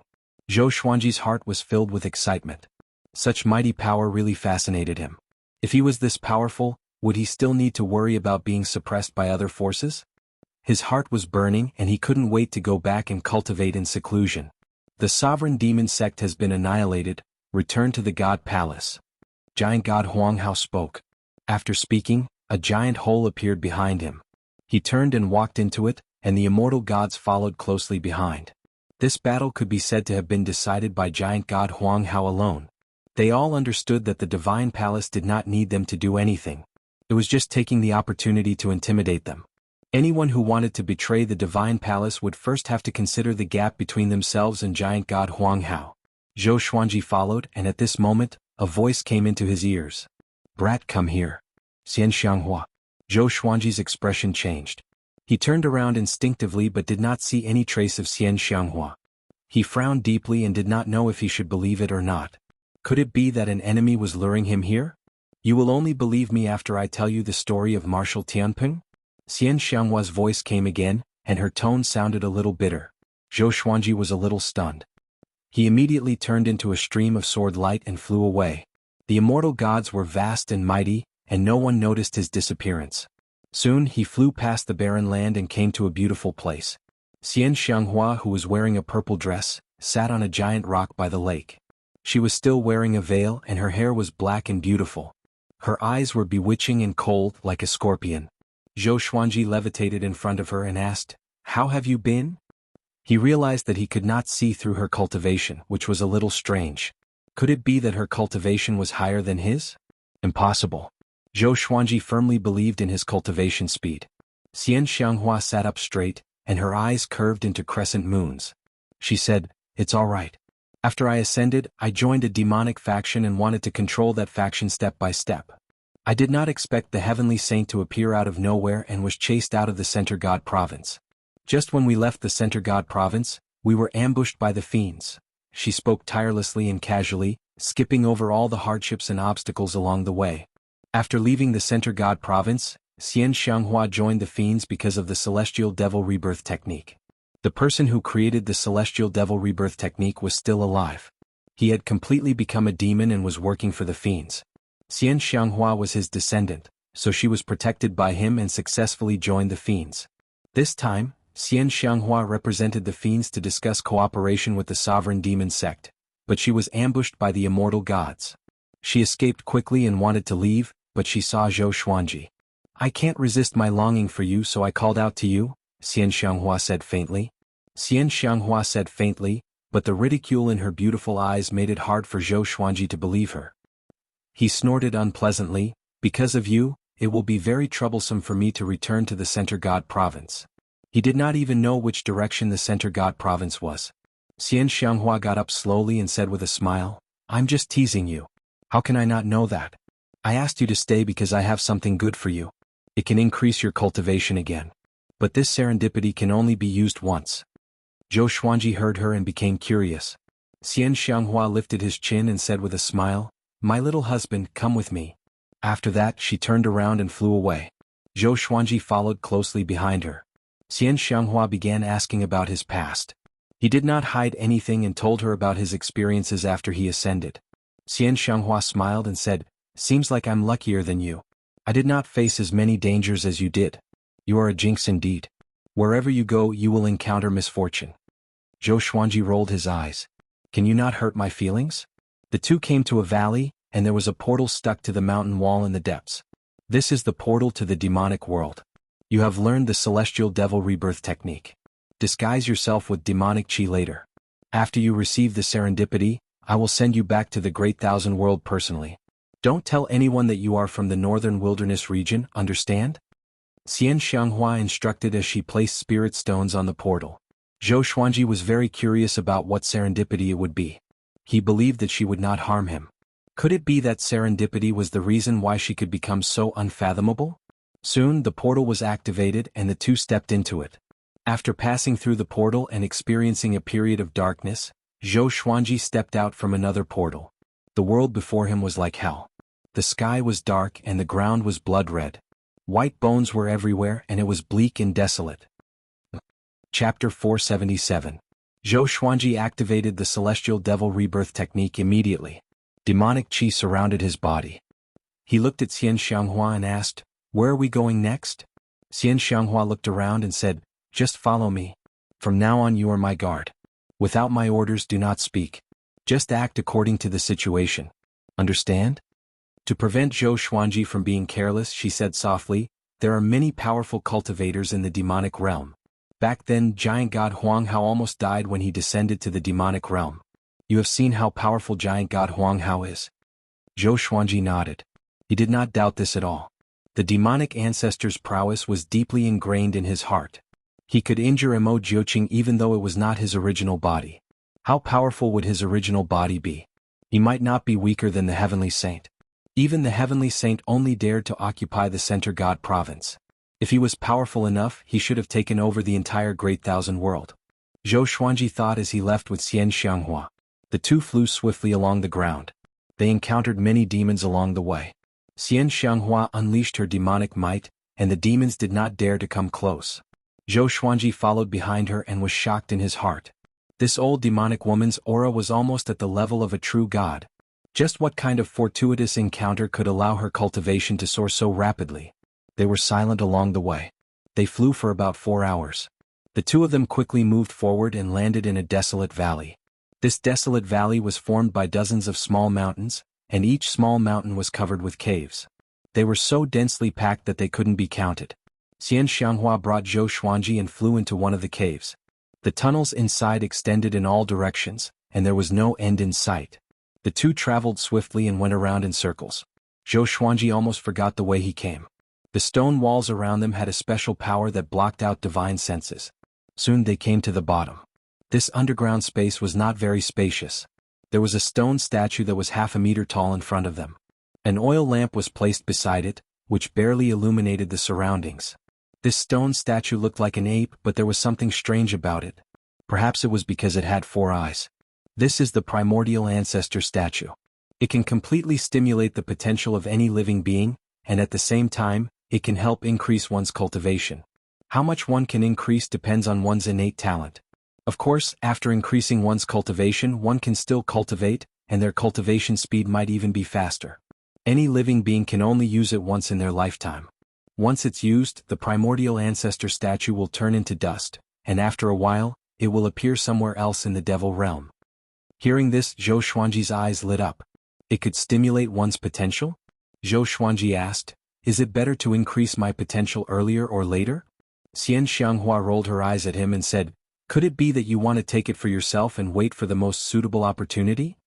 Zhou Xuanji's heart was filled with excitement. Such mighty power really fascinated him. If he was this powerful, would he still need to worry about being suppressed by other forces? His heart was burning and he couldn't wait to go back and cultivate in seclusion. The sovereign demon sect has been annihilated, return to the God Palace. Giant God Huang Hao spoke. After speaking, a giant hole appeared behind him. He turned and walked into it, and the immortal gods followed closely behind. This battle could be said to have been decided by Giant God Huang Hao alone. They all understood that the divine palace did not need them to do anything. It was just taking the opportunity to intimidate them. Anyone who wanted to betray the divine palace would first have to consider the gap between themselves and Giant God Huang Hao. Zhou Xuanji followed, and at this moment, a voice came into his ears. Brat, come here. Xian Xianghua. Zhou Xuanji's expression changed. He turned around instinctively but did not see any trace of Xian Xianghua. He frowned deeply and did not know if he should believe it or not. Could it be that an enemy was luring him here? You will only believe me after I tell you the story of Marshal Tianping? Xian Xianghua's voice came again, and her tone sounded a little bitter. Zhou Xuanji was a little stunned. He immediately turned into a stream of sword light and flew away. The immortal gods were vast and mighty, and no one noticed his disappearance. Soon he flew past the barren land and came to a beautiful place. Xian Xianghua, who was wearing a purple dress, sat on a giant rock by the lake. She was still wearing a veil and her hair was black and beautiful. Her eyes were bewitching and cold like a scorpion. Zhou Xuanji levitated in front of her and asked, "How have you been?" He realized that he could not see through her cultivation, which was a little strange. Could it be that her cultivation was higher than his? Impossible. Zhou Xuanji firmly believed in his cultivation speed. Xian Xianghua sat up straight, and her eyes curved into crescent moons. She said, "It's all right. After I ascended, I joined a demonic faction and wanted to control that faction step by step. I did not expect the heavenly saint to appear out of nowhere and was chased out of the Center God province. Just when we left the Center God province, we were ambushed by the fiends." She spoke tirelessly and casually, skipping over all the hardships and obstacles along the way. After leaving the Center God province, Xian Xianghua joined the fiends because of the Celestial Devil Rebirth technique. The person who created the Celestial Devil Rebirth technique was still alive. He had completely become a demon and was working for the fiends. Xian Xianghua was his descendant, so she was protected by him and successfully joined the fiends. This time, Xian Xianghua represented the fiends to discuss cooperation with the sovereign demon sect, but she was ambushed by the immortal gods. She escaped quickly and wanted to leave, but she saw Zhou Xuanji. "I can't resist my longing for you, so I called out to you," Xian Xianghua said faintly. Xian Xianghua said faintly, but the ridicule in her beautiful eyes made it hard for Zhou Xuanji to believe her. He snorted unpleasantly, "Because of you, it will be very troublesome for me to return to the Center God province." He did not even know which direction the Center God province was. Xian Xianghua got up slowly and said with a smile, "I'm just teasing you. How can I not know that? I asked you to stay because I have something good for you. It can increase your cultivation again. But this serendipity can only be used once." Zhou Xuanji heard her and became curious. Xian Xianghua lifted his chin and said with a smile, "My little husband, come with me." After that she turned around and flew away. Zhou Xuanji followed closely behind her. Xian Xianghua began asking about his past. He did not hide anything and told her about his experiences after he ascended. Xian Xianghua smiled and said, "Seems like I'm luckier than you. I did not face as many dangers as you did. You are a jinx indeed. Wherever you go you will encounter misfortune." Zhou Xuanji rolled his eyes. "Can you not hurt my feelings?" The two came to a valley, and there was a portal stuck to the mountain wall in the depths. "This is the portal to the demonic world. You have learned the Celestial Devil Rebirth technique. Disguise yourself with demonic chi later. After you receive the serendipity, I will send you back to the Great Thousand World personally. Don't tell anyone that you are from the Northern Wilderness region, understand?" Xian Xianghua instructed as she placed spirit stones on the portal. Zhou Xuanji was very curious about what serendipity it would be. He believed that she would not harm him. Could it be that serendipity was the reason why she could become so unfathomable? Soon the portal was activated and the two stepped into it. After passing through the portal and experiencing a period of darkness, Zhou Xuanji stepped out from another portal. The world before him was like hell. The sky was dark and the ground was blood red. White bones were everywhere and it was bleak and desolate. Chapter 477. Zhou Xuanji activated the Celestial Devil Rebirth technique immediately. Demonic chi surrounded his body. He looked at Xian Xianghua and asked, "Where are we going next?" Xian Xianghua looked around and said, "Just follow me. From now on you are my guard. Without my orders do not speak. Just act according to the situation. Understand?" To prevent Zhou Xuanji from being careless, she said softly, "There are many powerful cultivators in the demonic realm. Back then Giant God Huang Hao almost died when he descended to the demonic realm. You have seen how powerful Giant God Huang Hao is." Zhou Xuanji nodded. He did not doubt this at all. The demonic ancestor's prowess was deeply ingrained in his heart. He could injure Mo Jiuqing even though it was not his original body. How powerful would his original body be? He might not be weaker than the Heavenly Saint. Even the Heavenly Saint only dared to occupy the Center God province. If he was powerful enough, he should have taken over the entire Great Thousand World. Zhou Xuanji thought as he left with Xian Xianghua. The two flew swiftly along the ground. They encountered many demons along the way. Xian Xianghua unleashed her demonic might, and the demons did not dare to come close. Zhou Xuanji followed behind her and was shocked in his heart. This old demonic woman's aura was almost at the level of a true god. Just what kind of fortuitous encounter could allow her cultivation to soar so rapidly? They were silent along the way. They flew for about 4 hours. The two of them quickly moved forward and landed in a desolate valley. This desolate valley was formed by dozens of small mountains, and each small mountain was covered with caves. They were so densely packed that they couldn't be counted. Xian Xianghua brought Zhou Xuanji and flew into one of the caves. The tunnels inside extended in all directions, and there was no end in sight. The two traveled swiftly and went around in circles. Zhou Xuanji almost forgot the way he came. The stone walls around them had a special power that blocked out divine senses. Soon they came to the bottom. This underground space was not very spacious. There was a stone statue that was half a meter tall in front of them. An oil lamp was placed beside it, which barely illuminated the surroundings. This stone statue looked like an ape, but there was something strange about it. Perhaps it was because it had 4 eyes. This is the primordial ancestor statue. It can completely stimulate the potential of any living being, and at the same time, it can help increase one's cultivation. How much one can increase depends on one's innate talent. Of course, after increasing one's cultivation, one can still cultivate, and their cultivation speed might even be faster. Any living being can only use it once in their lifetime. Once it's used, the primordial ancestor statue will turn into dust, and after a while, it will appear somewhere else in the devil realm. Hearing this, Zhou Xuanji's eyes lit up. It could stimulate one's potential? Zhou Xuanji asked, is it better to increase my potential earlier or later? Xian Xianghua rolled her eyes at him and said, could it be that you want to take it for yourself and wait for the most suitable opportunity?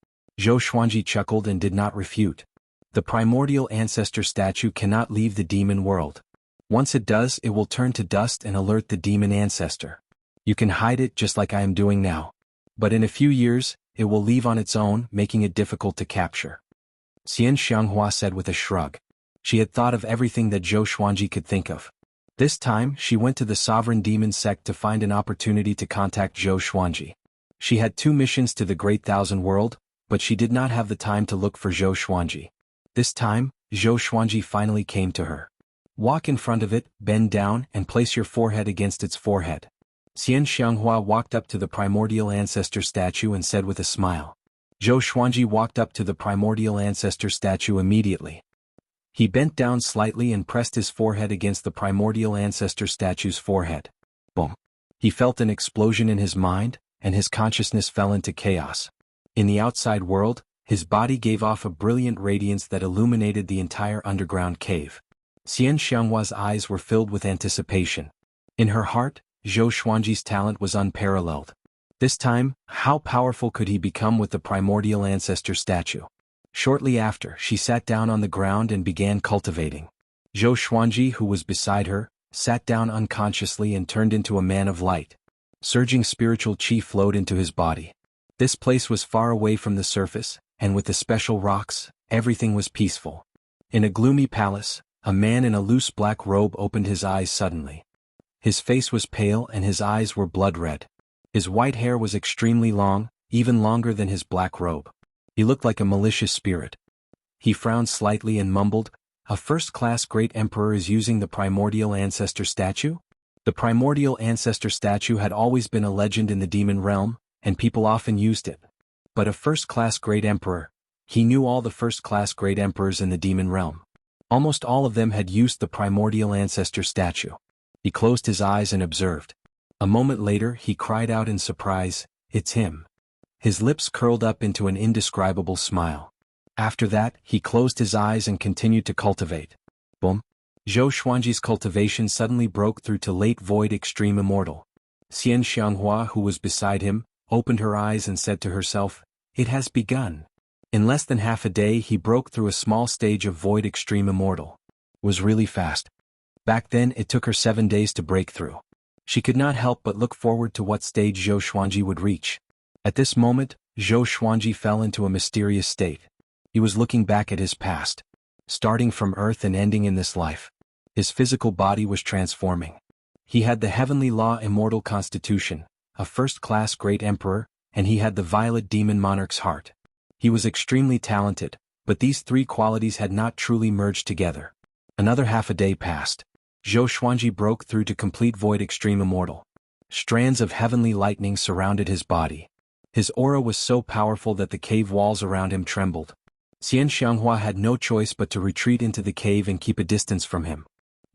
Zhou Xuanji chuckled and did not refute. The primordial ancestor statue cannot leave the demon world. Once it does, it will turn to dust and alert the demon ancestor. You can hide it just like I am doing now. But in a few years, it will leave on its own, making it difficult to capture. Xian Xianghua said with a shrug. She had thought of everything that Zhou Xuanji could think of. This time, she went to the sovereign demon sect to find an opportunity to contact Zhou Xuanji. She had 2 missions to the Great Thousand World, but she did not have the time to look for Zhou Xuanji. This time, Zhou Xuanji finally came to her. Walk in front of it, bend down, and place your forehead against its forehead. Xian Xianghua walked up to the primordial ancestor statue and said with a smile. Zhou Xuanji walked up to the primordial ancestor statue immediately. He bent down slightly and pressed his forehead against the primordial ancestor statue's forehead. Boom! He felt an explosion in his mind, and his consciousness fell into chaos. In the outside world, his body gave off a brilliant radiance that illuminated the entire underground cave. Xian Xianghua's eyes were filled with anticipation. In her heart, Zhou Xuanji's talent was unparalleled. This time, how powerful could he become with the primordial ancestor statue? Shortly after, she sat down on the ground and began cultivating. Zhou Xuanji, who was beside her, sat down unconsciously and turned into a man of light. Surging spiritual qi flowed into his body. This place was far away from the surface, and with the special rocks, everything was peaceful. In a gloomy palace, a man in a loose black robe opened his eyes suddenly. His face was pale and his eyes were blood red. His white hair was extremely long, even longer than his black robe. He looked like a malicious spirit. He frowned slightly and mumbled, "A first-class great emperor is using the primordial ancestor statue?" The primordial ancestor statue had always been a legend in the demon realm, and people often used it. But a first-class great emperor, he knew all the first-class great emperors in the demon realm. Almost all of them had used the primordial ancestor statue. He closed his eyes and observed. A moment later he cried out in surprise, "It's him." His lips curled up into an indescribable smile. After that, he closed his eyes and continued to cultivate. Boom! Zhou Xuanji's cultivation suddenly broke through to late void extreme immortal. Xian Xianghua, who was beside him, opened her eyes and said to herself, "It has begun." In less than half a day he broke through a small stage of void extreme immortal. It was really fast. Back then it took her 7 days to break through. She could not help but look forward to what stage Zhou Xuanji would reach. At this moment, Zhou Xuanji fell into a mysterious state. He was looking back at his past. Starting from earth and ending in this life. His physical body was transforming. He had the heavenly law immortal constitution, a first-class great emperor, and he had the violet demon monarch's heart. He was extremely talented, but these 3 qualities had not truly merged together. Another half a day passed. Zhou Xuanji broke through to complete void extreme immortal. Strands of heavenly lightning surrounded his body. His aura was so powerful that the cave walls around him trembled. Xian Xianghua had no choice but to retreat into the cave and keep a distance from him.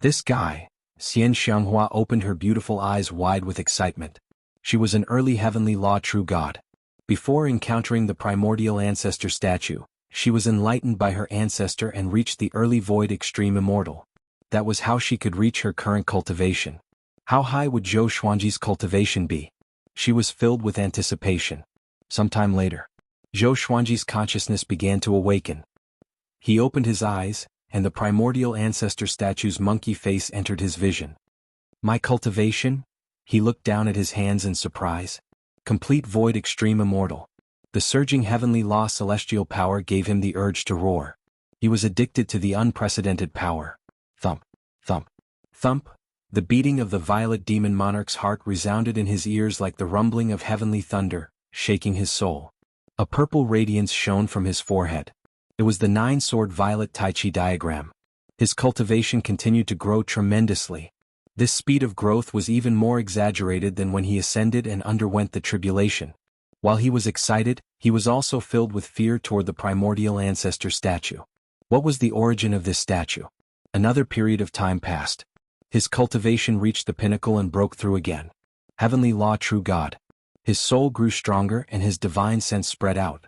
This guy, Xian Xianghua opened her beautiful eyes wide with excitement. She was an early heavenly law true god. Before encountering the primordial ancestor statue, she was enlightened by her ancestor and reached the early void extreme immortal. That was how she could reach her current cultivation. How high would Zhou Xuanji's cultivation be? She was filled with anticipation. Sometime later, Zhou Xuanji's consciousness began to awaken. He opened his eyes, and the primordial ancestor statue's monkey face entered his vision. My cultivation? He looked down at his hands in surprise. Complete void, extreme immortal. The surging heavenly law celestial power gave him the urge to roar. He was addicted to the unprecedented power. Thump, thump, thump. The beating of the violet demon monarch's heart resounded in his ears like the rumbling of heavenly thunder, shaking his soul. A purple radiance shone from his forehead. It was the nine-sword violet Tai Chi diagram. His cultivation continued to grow tremendously. This speed of growth was even more exaggerated than when he ascended and underwent the tribulation. While he was excited, he was also filled with fear toward the primordial ancestor statue. What was the origin of this statue? Another period of time passed. His cultivation reached the pinnacle and broke through again. Heavenly law, true God. His soul grew stronger and his divine sense spread out.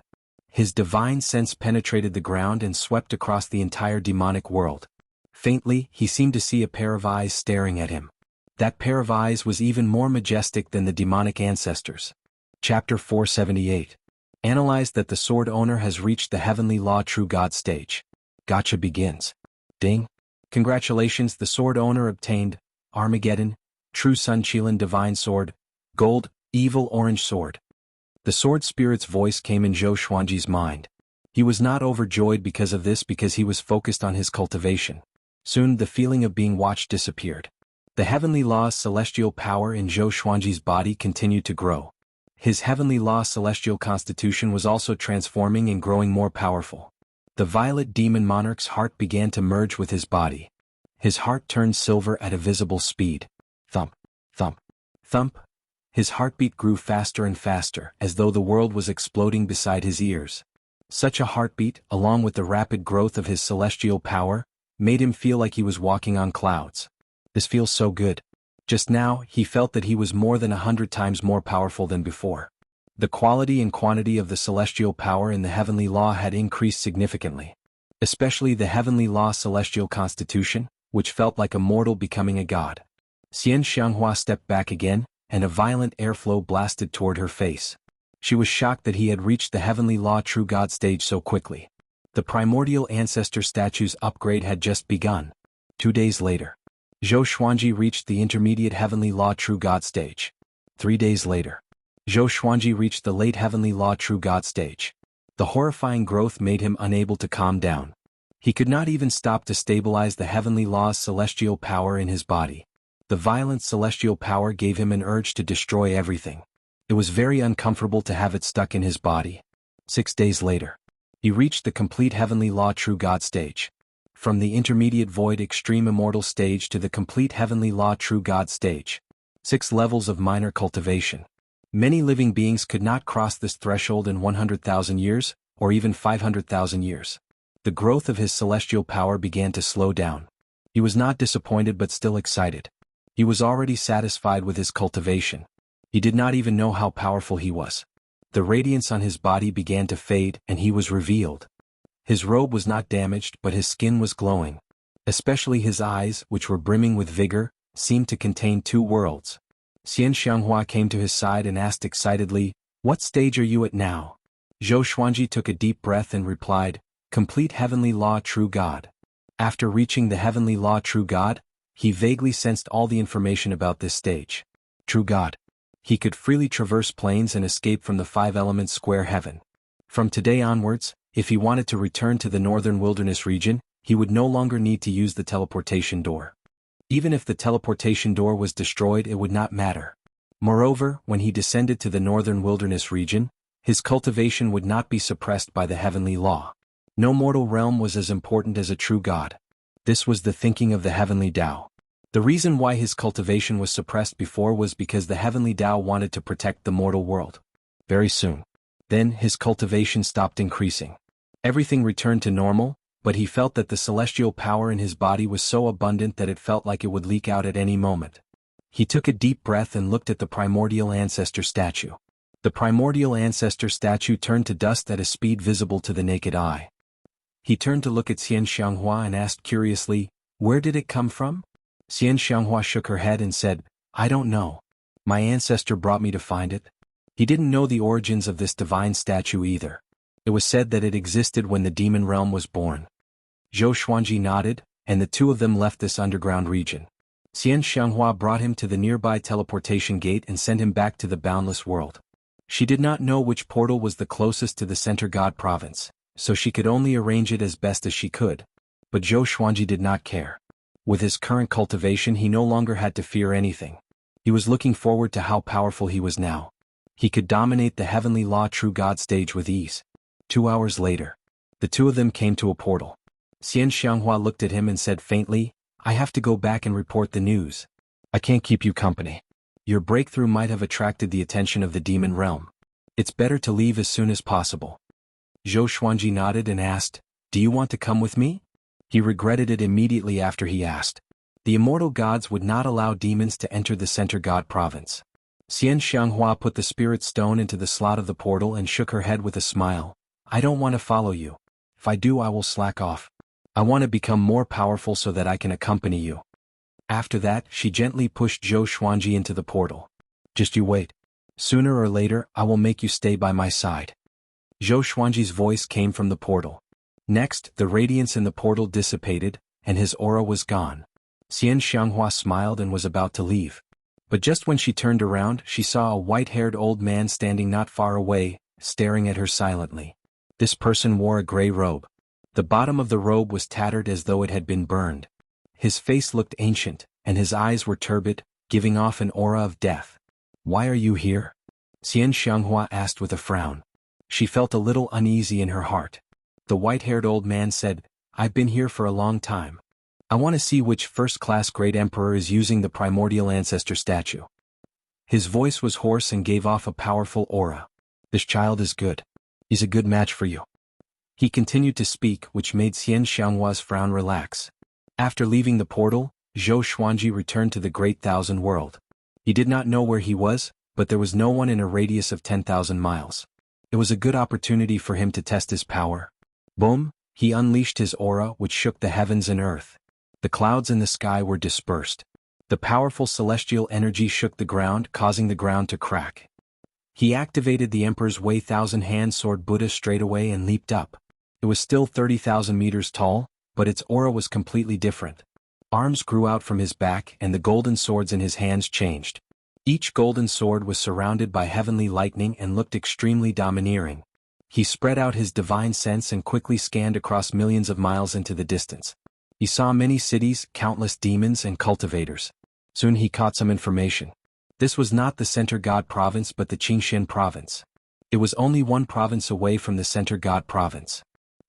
His divine sense penetrated the ground and swept across the entire demonic world. Faintly, he seemed to see a pair of eyes staring at him. That pair of eyes was even more majestic than the demonic ancestors. Chapter 478. Analyze that the sword owner has reached the heavenly law true God stage. Gotcha begins. Ding. Congratulations, the sword owner obtained Armageddon, True Sun Qilin Divine Sword, Gold, Evil Orange Sword. The sword spirit's voice came in Zhou Xuanji's mind. He was not overjoyed because of this because he was focused on his cultivation. Soon the feeling of being watched disappeared. The heavenly law's celestial power in Zhou Xuanji's body continued to grow. His heavenly law celestial constitution was also transforming and growing more powerful. The violet demon monarch's heart began to merge with his body. His heart turned silver at a visible speed. Thump, thump, thump. His heartbeat grew faster and faster, as though the world was exploding beside his ears. Such a heartbeat, along with the rapid growth of his celestial power, made him feel like he was walking on clouds. This feels so good. Just now, he felt that he was more than 100 times more powerful than before. The quality and quantity of the celestial power in the heavenly law had increased significantly. Especially the heavenly law celestial constitution, which felt like a mortal becoming a god. Xian Xianghua stepped back again, and a violent airflow blasted toward her face. She was shocked that he had reached the heavenly law true god stage so quickly. The primordial ancestor statue's upgrade had just begun. 2 days later, Zhou Xuanji reached the intermediate heavenly law true god stage. 3 days later, Zhou Xuanji reached the late heavenly law true god stage. The horrifying growth made him unable to calm down. He could not even stop to stabilize the heavenly law's celestial power in his body. The violent celestial power gave him an urge to destroy everything. It was very uncomfortable to have it stuck in his body. 6 days later, he reached the complete heavenly law true God stage. From the intermediate void extreme immortal stage to the complete heavenly law true God stage. 6 levels of minor cultivation. Many living beings could not cross this threshold in 100,000 years, or even 500,000 years. The growth of his celestial power began to slow down. He was not disappointed but still excited. He was already satisfied with his cultivation. He did not even know how powerful he was. The radiance on his body began to fade and he was revealed. His robe was not damaged but his skin was glowing. Especially his eyes, which were brimming with vigor, seemed to contain 2 worlds. Xian Xianghua came to his side and asked excitedly, "What stage are you at now?" Zhou Xuanji took a deep breath and replied, "Complete heavenly law true God." After reaching the heavenly law true God, he vaguely sensed all the information about this stage. True God. He could freely traverse planes and escape from the 5 elements square heaven. From today onwards, if he wanted to return to the northern wilderness region, he would no longer need to use the teleportation door. Even if the teleportation door was destroyed, it would not matter. Moreover, when he descended to the northern wilderness region, his cultivation would not be suppressed by the heavenly law. No mortal realm was as important as a true God. This was the thinking of the heavenly Tao. The reason why his cultivation was suppressed before was because the heavenly Tao wanted to protect the mortal world. Very soon. Then his cultivation stopped increasing. Everything returned to normal, but he felt that the celestial power in his body was so abundant that it felt like it would leak out at any moment. He took a deep breath and looked at the primordial ancestor statue. The primordial ancestor statue turned to dust at a speed visible to the naked eye. He turned to look at Xian Xianghua and asked curiously, "Where did it come from?" Xian Xianghua shook her head and said, "I don't know. My ancestor brought me to find it." He didn't know the origins of this divine statue either. It was said that it existed when the demon realm was born. Zhou Xuanji nodded, and the two of them left this underground region. Xian Xianghua brought him to the nearby teleportation gate and sent him back to the boundless world. She did not know which portal was the closest to the Center God province, so she could only arrange it as best as she could. But Zhou Xuanji did not care. With his current cultivation he no longer had to fear anything. He was looking forward to how powerful he was now. He could dominate the Heavenly Law True God stage with ease. 2 hours later, the two of them came to a portal. Xian Xianghua looked at him and said faintly, "I have to go back and report the news. I can't keep you company. Your breakthrough might have attracted the attention of the demon realm. It's better to leave as soon as possible." Zhou Xuanji nodded and asked, "Do you want to come with me?" He regretted it immediately after he asked. The immortal gods would not allow demons to enter the Center God province. Xian Xianghua put the spirit stone into the slot of the portal and shook her head with a smile. "I don't want to follow you. If I do I will slack off. I want to become more powerful so that I can accompany you." After that, she gently pushed Zhou Xuanji into the portal. "Just you wait. Sooner or later, I will make you stay by my side." Zhou Xuanji's voice came from the portal. Next, the radiance in the portal dissipated, and his aura was gone. Xian Xianghua smiled and was about to leave. But just when she turned around, she saw a white-haired old man standing not far away, staring at her silently. This person wore a gray robe. The bottom of the robe was tattered as though it had been burned. His face looked ancient, and his eyes were turbid, giving off an aura of death. "Why are you here?" Xian Xianghua asked with a frown. She felt a little uneasy in her heart. The white-haired old man said, "I've been here for a long time. I want to see which first-class great emperor is using the primordial ancestor statue." His voice was hoarse and gave off a powerful aura. "This child is good. He's a good match for you." He continued to speak, which made Xian Xianghua's frown relax. After leaving the portal, Zhou Xuanji returned to the Great Thousand World. He did not know where he was, but there was no one in a radius of 10,000 miles. It was a good opportunity for him to test his power. Boom! He unleashed his aura, which shook the heavens and earth. The clouds in the sky were dispersed. The powerful celestial energy shook the ground, causing the ground to crack. He activated the Emperor's Way Thousand Hand Sword Buddha straight away and leaped up. It was still 30,000 meters tall, but its aura was completely different. Arms grew out from his back and the golden swords in his hands changed. Each golden sword was surrounded by heavenly lightning and looked extremely domineering. He spread out his divine sense and quickly scanned across millions of miles into the distance. He saw many cities, countless demons and cultivators. Soon he caught some information. This was not the Center God province but the Qingxian province. It was only one province away from the Center God province.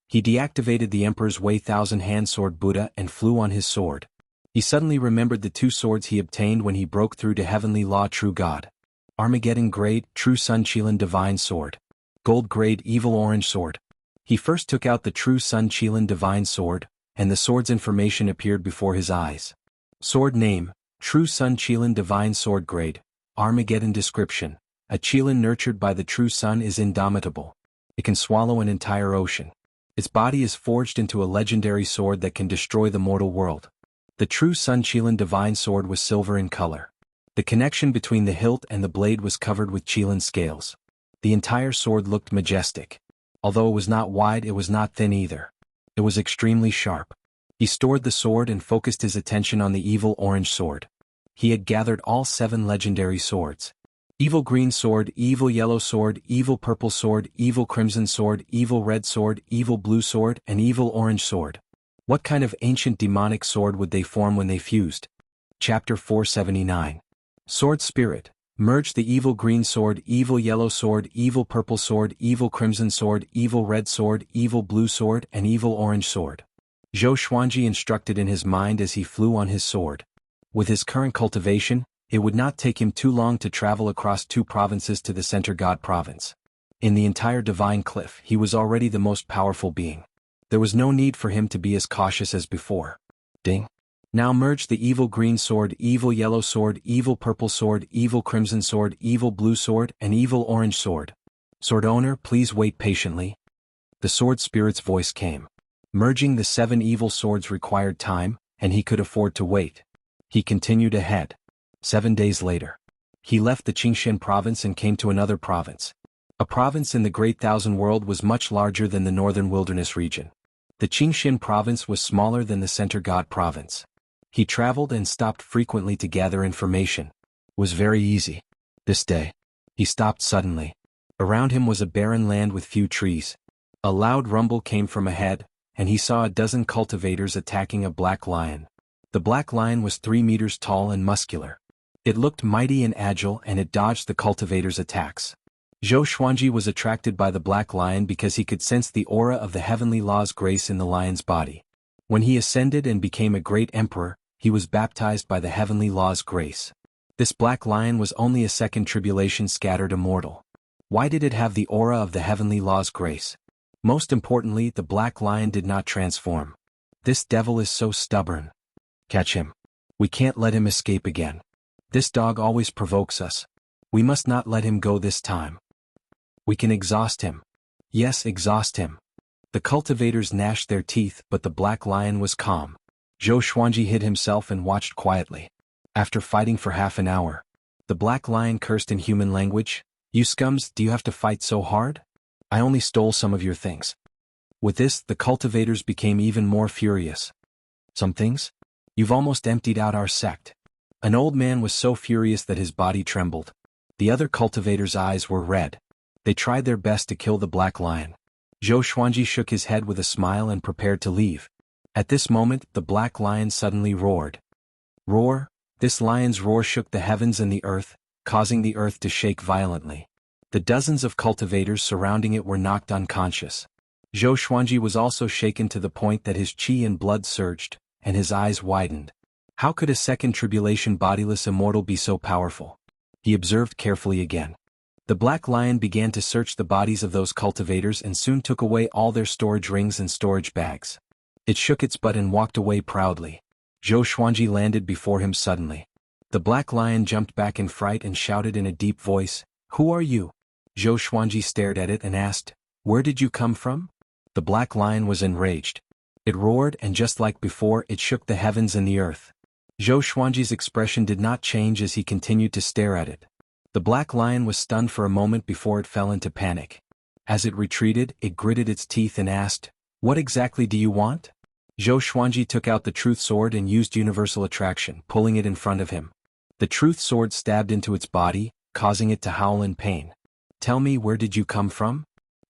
He deactivated the Emperor's Way Thousand Hand Sword Buddha and flew on his sword. He suddenly remembered the two swords he obtained when he broke through to Heavenly Law True God. Armageddon Grade, True Sun Qilin Divine Sword. Gold Grade, Evil Orange Sword. He first took out the True Sun Qilin Divine Sword, and the sword's information appeared before his eyes. Sword name, True Sun Qilin Divine Sword Grade, Armageddon Description. A Qilin nurtured by the True Sun is indomitable. It can swallow an entire ocean. Its body is forged into a legendary sword that can destroy the mortal world. The True Sun Qilin Divine Sword was silver in color. The connection between the hilt and the blade was covered with Qilin scales. The entire sword looked majestic. Although it was not wide, it was not thin either. It was extremely sharp. He stored the sword and focused his attention on the Evil Orange Sword. He had gathered all 7 legendary swords. Evil Green Sword, Evil Yellow Sword, Evil Purple Sword, Evil Crimson Sword, Evil Red Sword, Evil Blue Sword, and Evil Orange Sword. What kind of ancient demonic sword would they form when they fused? Chapter 479. Sword Spirit. Merge the Evil Green Sword, Evil Yellow Sword, Evil Purple Sword, Evil Crimson Sword, Evil Red Sword, Evil Blue Sword, and Evil Orange Sword. Zhou Xuanji instructed in his mind as he flew on his sword. With his current cultivation, it would not take him too long to travel across 2 provinces to the Center God province. In the entire Divine Cliff, he was already the most powerful being. There was no need for him to be as cautious as before. Ding. Now merge the Evil Green Sword, Evil Yellow Sword, Evil Purple Sword, Evil Crimson Sword, Evil Blue Sword, and Evil Orange Sword. Sword owner, please wait patiently. The Sword Spirit's voice came. Merging the 7 evil swords required time, and he could afford to wait. He continued ahead. 7 days later, he left the Qingxian province and came to another province. A province in the Great Thousand World was much larger than the Northern Wilderness region. The Qingxin province was smaller than the Center God province. He traveled and stopped frequently to gather information. It was very easy. This day, he stopped suddenly. Around him was a barren land with few trees. A loud rumble came from ahead, and he saw a dozen cultivators attacking a black lion. The black lion was 3 meters tall and muscular. It looked mighty and agile, and it dodged the cultivators' attacks. Zhou Xuanji was attracted by the black lion because he could sense the aura of the heavenly law's grace in the lion's body. When he ascended and became a great emperor, he was baptized by the heavenly law's grace. This black lion was only a second tribulation scattered immortal. Why did it have the aura of the heavenly law's grace? Most importantly, the black lion did not transform. This devil is so stubborn. Catch him. We can't let him escape again. This dog always provokes us. We must not let him go this time. We can exhaust him. Yes, exhaust him. The cultivators gnashed their teeth, but the black lion was calm. Zhou Xuanji hid himself and watched quietly. After fighting for half an hour, the black lion cursed in human language. You scums, do you have to fight so hard? I only stole some of your things. With this, the cultivators became even more furious. Some things? You've almost emptied out our sect. An old man was so furious that his body trembled. The other cultivators' eyes were red. They tried their best to kill the black lion. Zhou Xuanji shook his head with a smile and prepared to leave. At this moment, the black lion suddenly roared. Roar? This lion's roar shook the heavens and the earth, causing the earth to shake violently. The dozens of cultivators surrounding it were knocked unconscious. Zhou Xuanji was also shaken to the point that his qi and blood surged, and his eyes widened. How could a second tribulation bodiless immortal be so powerful? He observed carefully again. The black lion began to search the bodies of those cultivators and soon took away all their storage rings and storage bags. It shook its butt and walked away proudly. Zhou Xuanji landed before him suddenly. The black lion jumped back in fright and shouted in a deep voice, "Who are you?" Zhou Xuanji stared at it and asked, "Where did you come from?" The black lion was enraged. It roared, and just like before, it shook the heavens and the earth. Zhou Xuanji's expression did not change as he continued to stare at it. The black lion was stunned for a moment before it fell into panic. As it retreated, it gritted its teeth and asked, "What exactly do you want?" Zhou Xuanji took out the truth sword and used universal attraction, pulling it in front of him. The truth sword stabbed into its body, causing it to howl in pain. "Tell me, where did you come from?"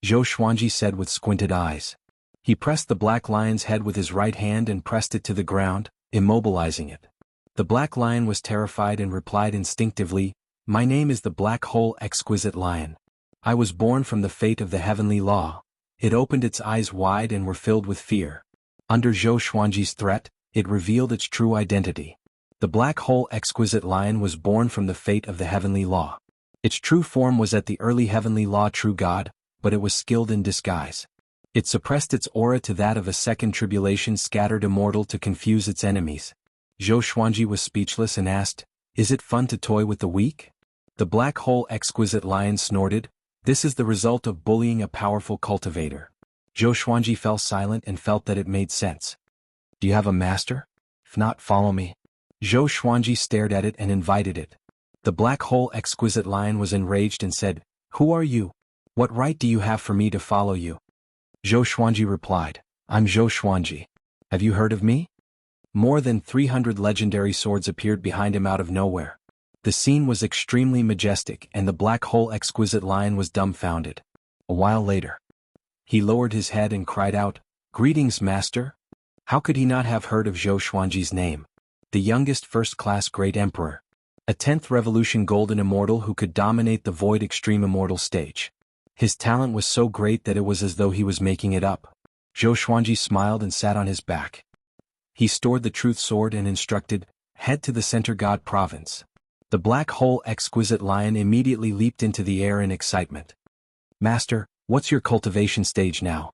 Zhou Xuanji said with squinted eyes. He pressed the black lion's head with his right hand and pressed it to the ground, immobilizing it. The black lion was terrified and replied instinctively, "My name is the Black Hole Exquisite Lion. I was born from the fate of the heavenly law." It opened its eyes wide and were filled with fear. Under Zhou Xuanji's threat, it revealed its true identity. The Black Hole Exquisite Lion was born from the fate of the heavenly law. Its true form was at the early heavenly law true God, but it was skilled in disguise. It suppressed its aura to that of a second tribulation scattered immortal to confuse its enemies. Zhou Xuanji was speechless and asked, "Is it fun to toy with the weak?" The Black Hole Exquisite Lion snorted, "This is the result of bullying a powerful cultivator." Zhou Xuanji fell silent and felt that it made sense. "Do you have a master? If not, follow me." Zhou Xuanji stared at it and invited it. The Black Hole Exquisite Lion was enraged and said, "Who are you? What right do you have for me to follow you?" Zhou Xuanji replied, "I'm Zhou Xuanji. Have you heard of me?" More than 300 legendary swords appeared behind him out of nowhere. The scene was extremely majestic, and the Black Hole Exquisite Lion was dumbfounded. A while later, he lowered his head and cried out, "Greetings, master." How could he not have heard of Zhou Xuanji's name? The youngest first-class great emperor. A 10th revolution golden immortal who could dominate the void extreme immortal stage. His talent was so great that it was as though he was making it up. Zhou Xuanji smiled and sat on his back. He stored the truth sword and instructed, "Head to the Center God province." The Black Hole Exquisite Lion immediately leaped into the air in excitement. "Master, what's your cultivation stage now?"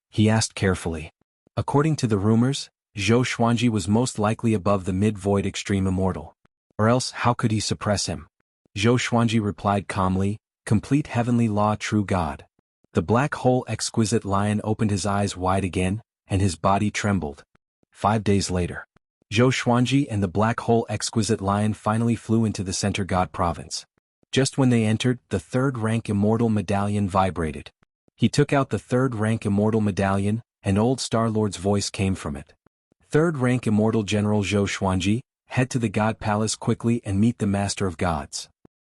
he asked carefully. According to the rumors, Zhou Xuanji was most likely above the mid-void extreme immortal. Or else, how could he suppress him? Zhou Xuanji replied calmly, "Complete heavenly law true God." The Black Hole Exquisite Lion opened his eyes wide again, and his body trembled. 5 days later, Zhou Xuanji and the Black Hole Exquisite Lion finally flew into the Center God province. Just when they entered, the third-rank immortal medallion vibrated. He took out the third-rank immortal medallion, and old Star-Lord's voice came from it. Third-rank Immortal General Zhou Xuanji, head to the God Palace quickly and meet the Master of Gods.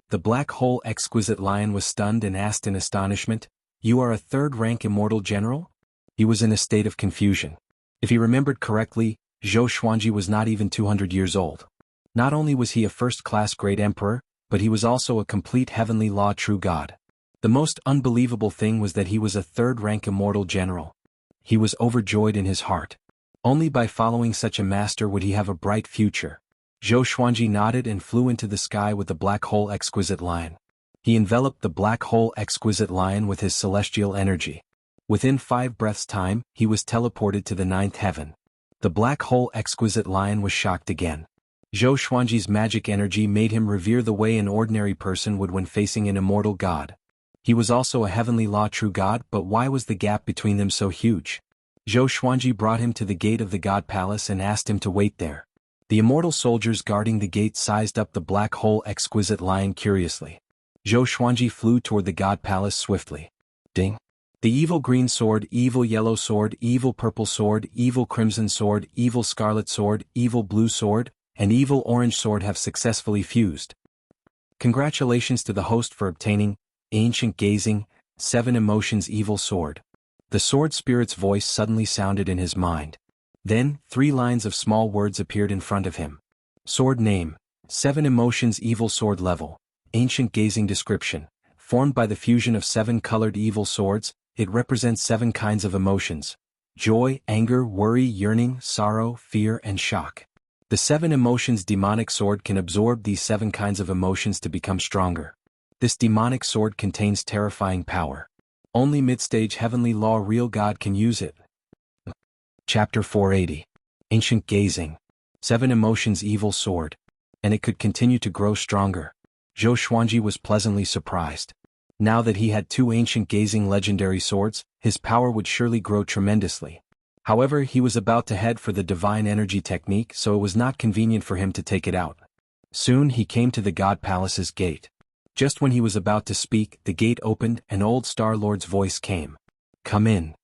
The black hole exquisite lion was stunned and asked in astonishment, "You are a third-rank Immortal General?" He was in a state of confusion. If he remembered correctly, Zhou Xuanji was not even 200 years old. Not only was he a first-class great emperor, but he was also a complete heavenly law true god. The most unbelievable thing was that he was a third-rank Immortal General. He was overjoyed in his heart. Only by following such a master would he have a bright future. Zhou Xuanji nodded and flew into the sky with the black hole exquisite lion. He enveloped the black hole exquisite lion with his celestial energy. Within 5 breaths' time, he was teleported to the 9th heaven. The black hole exquisite lion was shocked again. Zhou Xuanji's magic energy made him revere the way an ordinary person would when facing an immortal god. He was also a heavenly law true god, but why was the gap between them so huge? Zhou Xuanji brought him to the gate of the God Palace and asked him to wait there. The immortal soldiers guarding the gate sized up the black hole exquisite lion curiously. Zhou Xuanji flew toward the God Palace swiftly. Ding! The evil green sword, evil yellow sword, evil purple sword, evil crimson sword, evil scarlet sword, evil blue sword, and evil orange sword have successfully fused. Congratulations to the host for obtaining Ancient Gazing, 7 Emotions Evil Sword. The sword spirit's voice suddenly sounded in his mind. Then, 3 lines of small words appeared in front of him. Sword name, 7 Emotions Evil Sword level, Ancient Gazing description. Formed by the fusion of 7 colored evil swords, it represents 7 kinds of emotions: joy, anger, worry, yearning, sorrow, fear, and shock. The 7 Emotions demonic sword can absorb these 7 kinds of emotions to become stronger. This demonic sword contains terrifying power. Only mid-stage heavenly law real god can use it. Chapter 480. Ancient Gazing. 7 Emotions Evil Sword. And it could continue to grow stronger. Zhou Xuanji was pleasantly surprised. Now that he had 2 Ancient Gazing legendary swords, his power would surely grow tremendously. However, he was about to head for the divine energy technique, so it was not convenient for him to take it out. Soon he came to the God Palace's gate. Just when he was about to speak, the gate opened and old Star-Lord's voice came. "Come in."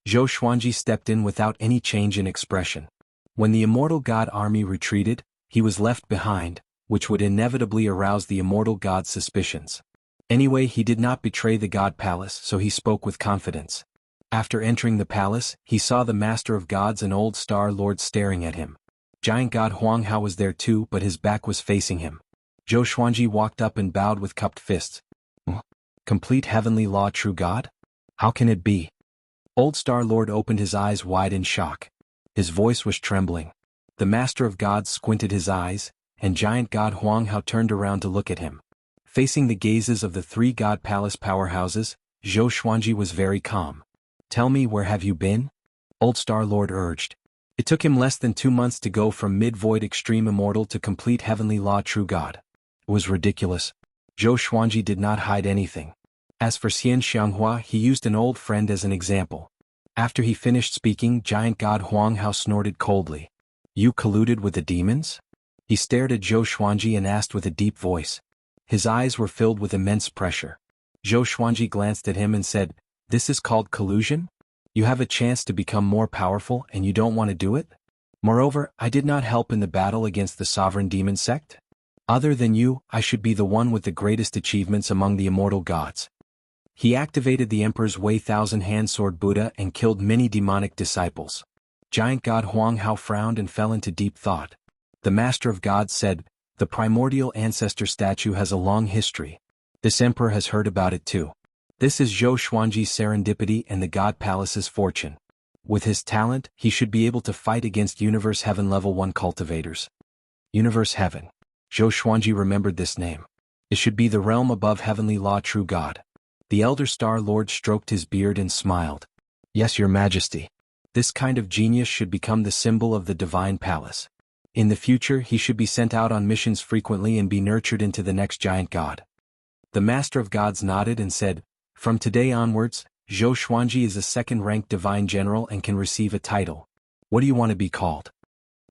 Zhou Xuanji stepped in without any change in expression. When the immortal god army retreated, he was left behind, which would inevitably arouse the immortal god's suspicions. Anyway, he did not betray the God Palace, so he spoke with confidence. After entering the palace, he saw the Master of Gods and old Star-Lord staring at him. Giant God Huang Hao was there too, but his back was facing him. Zhou Xuanji walked up and bowed with cupped fists. Complete heavenly law true god? How can it be? Old Star-Lord opened his eyes wide in shock. His voice was trembling. The Master of Gods squinted his eyes, and Giant God Huang Hao turned around to look at him. Facing the gazes of the 3 God Palace powerhouses, Zhou Xuanji was very calm. "Tell me, where have you been?" Old Star-Lord urged. It took him less than 2 months to go from mid-void extreme immortal to complete heavenly law true god. It was ridiculous. Zhou Xuanji did not hide anything. As for Xian Xianghua, he used an old friend as an example. After he finished speaking, Giant God Huang Hao snorted coldly. "You colluded with the demons?" He stared at Zhou Xuanji and asked with a deep voice. His eyes were filled with immense pressure. Zhou Xuanji glanced at him and said, "This is called collusion? You have a chance to become more powerful and you don't want to do it? Moreover, I did not help in the battle against the sovereign demon sect. Other than you, I should be the one with the greatest achievements among the immortal gods." He activated the Emperor's Wei Thousand-Hand Sword Buddha and killed many demonic disciples. Giant God Huang Hao frowned and fell into deep thought. The Master of Gods said, "The primordial ancestor statue has a long history. This emperor has heard about it too. This is Zhou Xuanji's serendipity and the God Palace's fortune. With his talent, he should be able to fight against Universe Heaven Level 1 cultivators." Universe Heaven. Zhou Xuanji remembered this name. It should be the realm above heavenly law true god. The Elder Star-Lord stroked his beard and smiled. "Yes, your majesty. This kind of genius should become the symbol of the divine palace. In the future he should be sent out on missions frequently and be nurtured into the next giant god." The Master of Gods nodded and said, "From today onwards, Zhou Xuanji is a 2nd-ranked divine general and can receive a title. What do you want to be called?"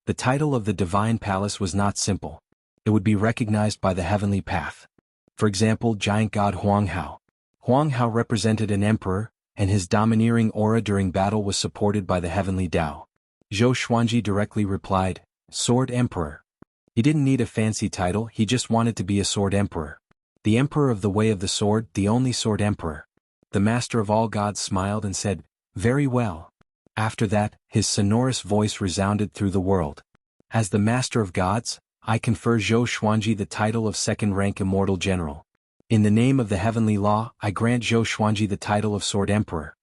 The title of the divine palace was not simple. It would be recognized by the heavenly path. For example, Giant God Huang Hao. Huang Hao represented an emperor, and his domineering aura during battle was supported by the heavenly Tao. Zhou Xuanji directly replied, "Sword Emperor." He didn't need a fancy title, he just wanted to be a Sword Emperor. The Emperor of the Way of the Sword, the only Sword Emperor. The Master of all gods smiled and said, "Very well." After that, his sonorous voice resounded through the world. "As the Master of Gods, I confer Zhou Xuanji the title of second-rank Immortal General. In the name of the heavenly law, I grant Zhou Xuanji the title of Sword Emperor."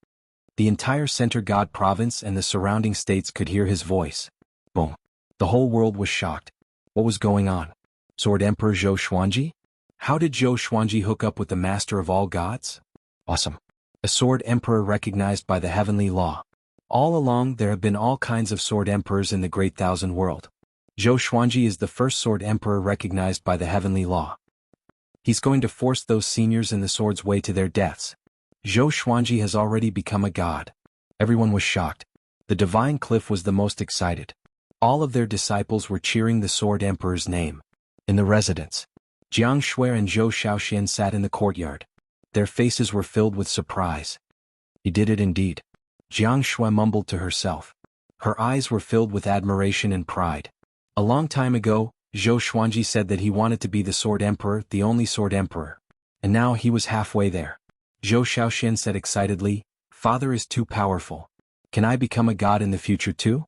The entire Center God province and the surrounding states could hear his voice. Boom. The whole world was shocked. What was going on? Sword Emperor Zhou Xuanji? How did Zhou Xuanji hook up with the Master of all gods? Awesome. A Sword Emperor recognized by the heavenly law. All along there have been all kinds of Sword Emperors in the Great Thousand World. Zhou Xuanji is the first Sword Emperor recognized by the heavenly law. He's going to force those seniors in the sword's way to their deaths. Zhou Xuanji has already become a god. Everyone was shocked. The divine cliff was the most excited. All of their disciples were cheering the Sword Emperor's name. In the residence, Jiang Shui and Zhou Shaoxian sat in the courtyard. Their faces were filled with surprise. He did it indeed. Jiang Shui mumbled to herself. Her eyes were filled with admiration and pride. A long time ago, Zhou Xuanji said that he wanted to be the Sword Emperor, the only Sword Emperor. And now he was halfway there. Zhou Shaoxian said excitedly, "Father is too powerful. Can I become a god in the future too?"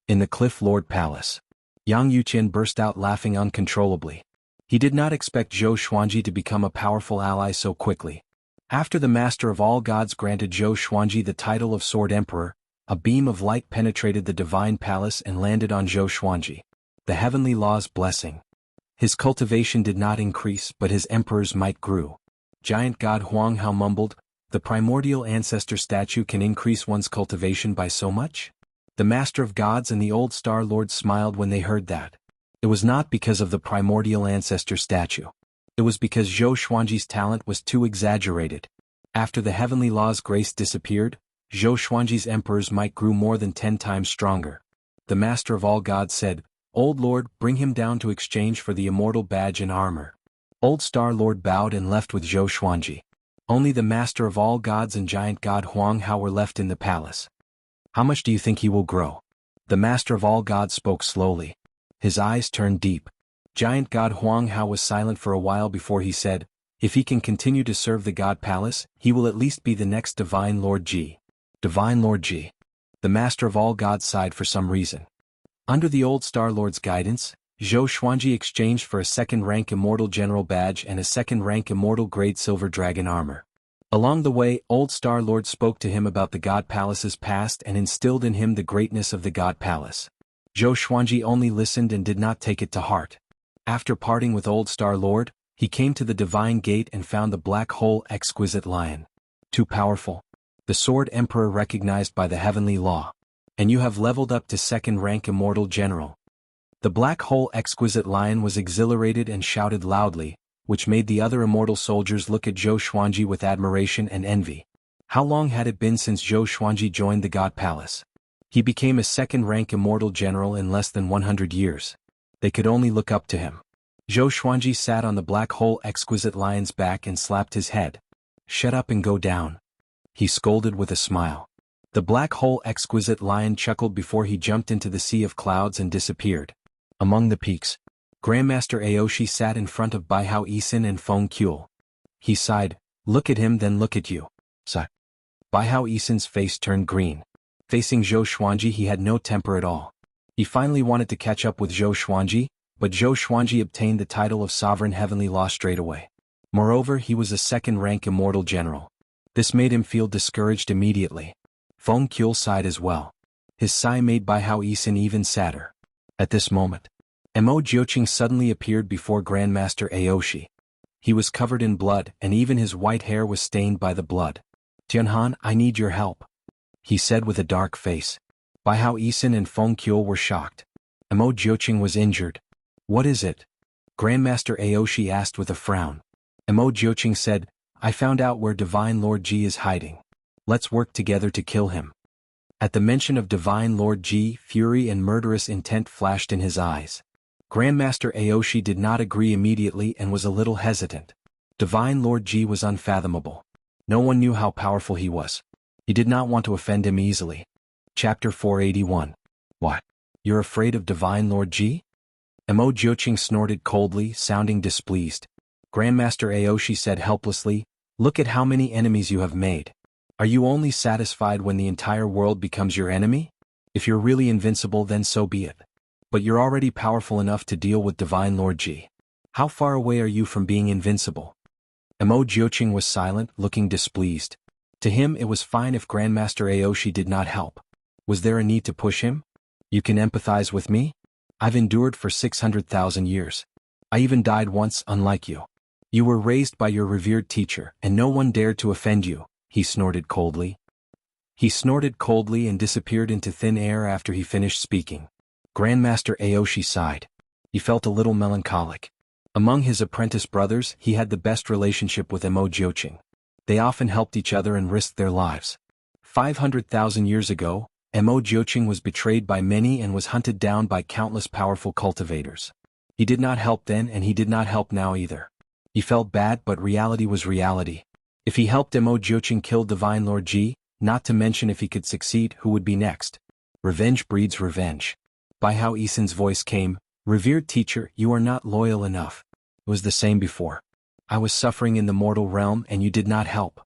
In the Cliff Lord Palace, Yang Yuqian burst out laughing uncontrollably. He did not expect Zhou Xuanji to become a powerful ally so quickly. After the Master of all gods granted Zhou Xuanji the title of Sword Emperor, a beam of light penetrated the divine palace and landed on Zhou Xuanji. The heavenly law's blessing. His cultivation did not increase, but his emperor's might grew. Giant God Huang Hao mumbled, "The primordial ancestor statue can increase one's cultivation by so much?" The Master of Gods and the old Star Lord smiled when they heard that. It was not because of the primordial ancestor statue. It was because Zhou Xuanji's talent was too exaggerated. After the heavenly law's grace disappeared, Zhou Xuanji's emperor's might grew more than 10 times stronger. The Master of all gods said, "Old Lord, bring him down to exchange for the immortal badge and armor." Old Star Lord bowed and left with Zhou Xuanji. Only the Master of all gods and Giant God Huang Hao were left in the palace. "How much do you think he will grow?" The Master of all gods spoke slowly. His eyes turned deep. Giant God Huang Hao was silent for a while before he said, "If he can continue to serve the God Palace, he will at least be the next Divine Lord Ji." Divine Lord Ji. The Master of all gods sighed for some reason. Under the old Star Lord's guidance, Zhou Xuanji exchanged for a second-rank Immortal General badge and a second-rank Immortal Grade Silver Dragon armor. Along the way, old Star Lord spoke to him about the God Palace's past and instilled in him the greatness of the God Palace. Zhou Xuanji only listened and did not take it to heart. After parting with old Star Lord, he came to the Divine Gate and found the Black Hole Exquisite Lion. Too powerful. The Sword Emperor recognized by the heavenly law. And you have leveled up to second-rank Immortal General. The Black Hole Exquisite Lion was exhilarated and shouted loudly, which made the other immortal soldiers look at Zhou Xuanji with admiration and envy. How long had it been since Zhou Xuanji joined the God Palace? He became a second-rank Immortal General in less than 100 years. They could only look up to him. Zhou Xuanji sat on the Black Hole Exquisite Lion's back and slapped his head. "Shut up and go down," he scolded with a smile. The Black Hole Exquisite Lion chuckled before he jumped into the sea of clouds and disappeared. Among the peaks, Grandmaster Aoshi sat in front of Baihao Isin and Feng Kuel. He sighed, "Look at him then look at you." Sigh. Baihao Isin's face turned green. Facing Zhou Xuanji he had no temper at all. He finally wanted to catch up with Zhou Xuanji, but Zhou Xuanji obtained the title of Sovereign Heavenly Law straight away. Moreover, he was a second-rank Immortal General. This made him feel discouraged immediately. Feng Kuel sighed as well. His sigh made Baihao Isin even sadder. At this moment, Mo Jiuqing suddenly appeared before Grandmaster Aoshi. He was covered in blood, and even his white hair was stained by the blood. "Tianhan, I need your help," he said with a dark face. Baihao Isin and Feng Kuel were shocked. Mo Jiuqing was injured. "What is it?" Grandmaster Aoshi asked with a frown. Mo Jiuqing said, "I found out where Divine Lord Ji is hiding. Let's work together to kill him." At the mention of Divine Lord Ji, fury and murderous intent flashed in his eyes. Grandmaster Aoshi did not agree immediately and was a little hesitant. Divine Lord Ji was unfathomable. No one knew how powerful he was. He did not want to offend him easily. Chapter 481. What? You're afraid of Divine Lord Ji? Mo Jiuqing snorted coldly, sounding displeased. Grandmaster Aoshi said helplessly, look at how many enemies you have made. Are you only satisfied when the entire world becomes your enemy? If you're really invincible, then so be it. But you're already powerful enough to deal with Divine Lord Ji. How far away are you from being invincible? Mo Jiuqing was silent, looking displeased. To him it was fine if Grandmaster Aoshi did not help. Was there a need to push him? You can empathize with me? I've endured for 600,000 years. I even died once, unlike you. You were raised by your revered teacher, and no one dared to offend you, he snorted coldly. He snorted coldly and disappeared into thin air after he finished speaking. Grandmaster Aoshi sighed. He felt a little melancholic. Among his apprentice brothers, he had the best relationship with Mo Jiuqing. They often helped each other and risked their lives. 500,000 years ago, Mo Jiuqing was betrayed by many and was hunted down by countless powerful cultivators. He did not help then and he did not help now either. He felt bad, but reality was reality. If he helped Mo Jiuqing kill Divine Lord Ji, not to mention if he could succeed, who would be next? Revenge breeds revenge. By Hao Isen's voice came, revered teacher, you are not loyal enough. It was the same before. I was suffering in the mortal realm and you did not help.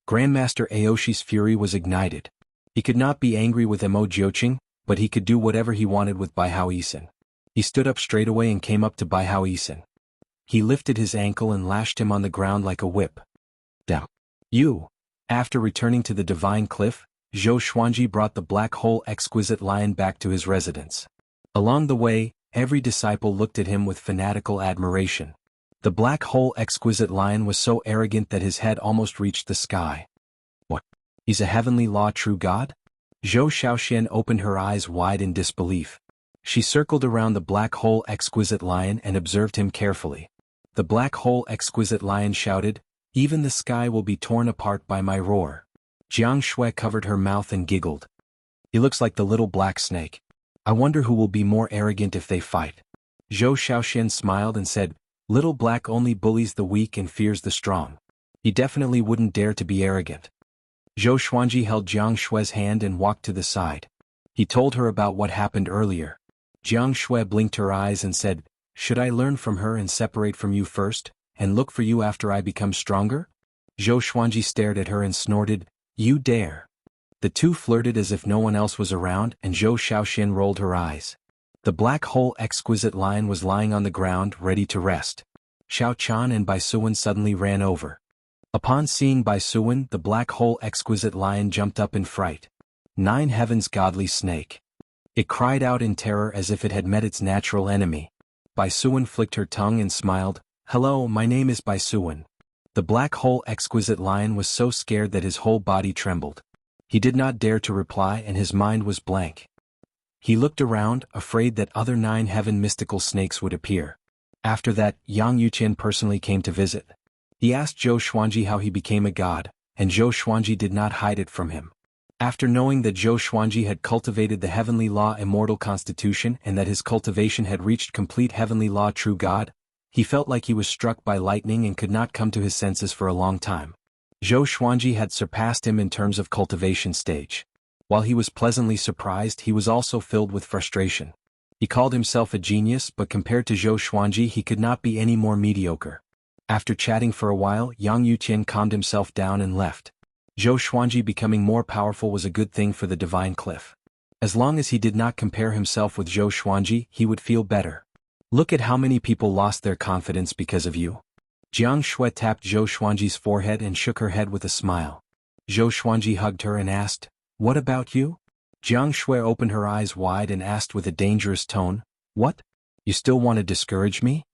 Grandmaster Aoshi's fury was ignited. He could not be angry with Mo Jiuqing, but he could do whatever he wanted with Bai Hao Isen. He stood up straight away and came up to Bai Hao Isen. He lifted his ankle and lashed him on the ground like a whip. Damn. You! After returning to the Divine Cliff, Zhou Xuanji brought the black hole exquisite lion back to his residence. Along the way, every disciple looked at him with fanatical admiration. The black hole exquisite lion was so arrogant that his head almost reached the sky. What? He's a heavenly law true god? Zhou Shaoxian opened her eyes wide in disbelief. She circled around the black hole exquisite lion and observed him carefully. The black hole exquisite lion shouted, even the sky will be torn apart by my roar. Jiang Shui covered her mouth and giggled. He looks like the little black snake. I wonder who will be more arrogant if they fight. Zhou Shaoxian smiled and said, little black only bullies the weak and fears the strong. He definitely wouldn't dare to be arrogant. Zhou Xuanji held Jiang Shui's hand and walked to the side. He told her about what happened earlier. Jiang Shui blinked her eyes and said, should I learn from her and separate from you first, and look for you after I become stronger? Zhou Xuanji stared at her and snorted, you dare. The two flirted as if no one else was around and Zhou Shaoxian rolled her eyes. The black hole exquisite lion was lying on the ground ready to rest. Xiao Chan and Bai Suwen suddenly ran over. Upon seeing Bai Suwen, the black hole exquisite lion jumped up in fright. 9 heavens godly snake. It cried out in terror as if it had met its natural enemy. Bai Suwen flicked her tongue and smiled, hello, my name is Bai Suwen. The black hole exquisite lion was so scared that his whole body trembled. He did not dare to reply and his mind was blank. He looked around, afraid that other 9 heaven mystical snakes would appear. After that, Yang Yuqian personally came to visit. He asked Zhou Xuanji how he became a god, and Zhou Xuanji did not hide it from him. After knowing that Zhou Xuanji had cultivated the heavenly law immortal constitution and that his cultivation had reached complete heavenly law true god, he felt like he was struck by lightning and could not come to his senses for a long time. Zhou Xuanji had surpassed him in terms of cultivation stage. While he was pleasantly surprised, he was also filled with frustration. He called himself a genius, but compared to Zhou Xuanji he could not be any more mediocre. After chatting for a while, Yang Yuqian calmed himself down and left. Zhou Xuanji becoming more powerful was a good thing for the Divine Cliff. As long as he did not compare himself with Zhou Xuanji, he would feel better. Look at how many people lost their confidence because of you. Jiang Shui tapped Zhou Xuanji's forehead and shook her head with a smile. Zhou Xuanji hugged her and asked, what about you? Jiang Shui opened her eyes wide and asked with a dangerous tone, what? You still want to discourage me?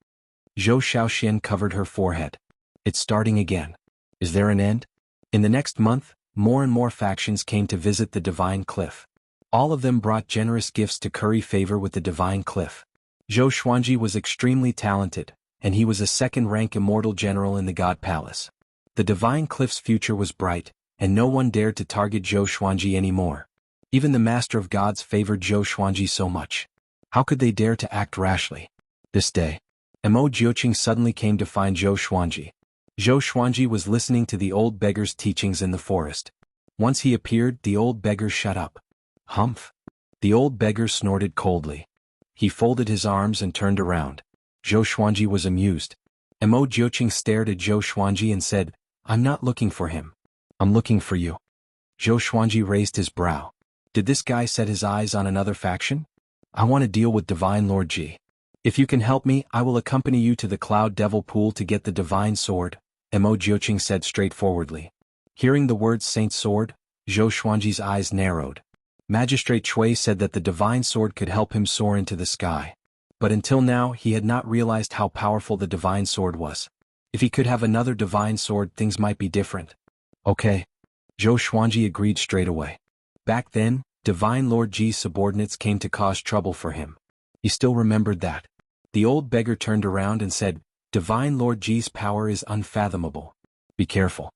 Zhou Shaoxian covered her forehead. It's starting again. Is there an end? In the next month, more and more factions came to visit the Divine Cliff. All of them brought generous gifts to curry favor with the Divine Cliff. Zhou Xuanji was extremely talented, and he was a second-rank immortal general in the God Palace. The Divine Cliff's future was bright, and no one dared to target Zhou Xuanji anymore. Even the Master of Gods favored Zhou Xuanji so much. How could they dare to act rashly? This day, Mo Jiuqing suddenly came to find Zhou Xuanji. Zhou Xuanji was listening to the old beggar's teachings in the forest. Once he appeared, the old beggar shut up. Humph. The old beggar snorted coldly. He folded his arms and turned around. Zhou Xuanji was amused. Mo Jiuqing stared at Zhou Xuanji and said, I'm not looking for him. I'm looking for you. Zhou Xuanji raised his brow. Did this guy set his eyes on another faction? I want to deal with Divine Lord Ji. If you can help me, I will accompany you to the Cloud Devil Pool to get the Divine Sword, Mo Jiuqing said straightforwardly. Hearing the words Saint Sword, Zhou Xuanji's eyes narrowed. Magistrate Cui said that the Divine Sword could help him soar into the sky. But until now he had not realized how powerful the Divine Sword was. If he could have another Divine Sword, things might be different. Okay. Zhou Xuanji agreed straight away. Back then, Divine Lord Ji's subordinates came to cause trouble for him. He still remembered that. The old beggar turned around and said, Divine Lord Ji's power is unfathomable. Be careful.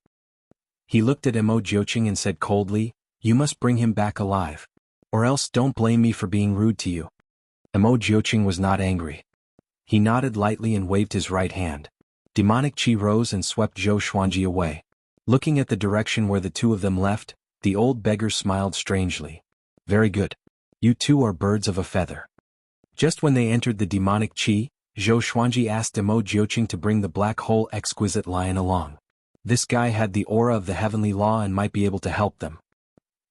He looked at Mo Jiuqing and said coldly, You must bring him back alive. Or else don't blame me for being rude to you. Mo Jiuqing was not angry. He nodded lightly and waved his right hand. Demonic chi rose and swept Zhou Xuanji away. Looking at the direction where the two of them left, the old beggar smiled strangely. Very good. You two are birds of a feather. Just when they entered the demonic chi, Zhou Xuanji asked Mo Jiuqing to bring the black hole exquisite lion along. This guy had the aura of the heavenly law and might be able to help them.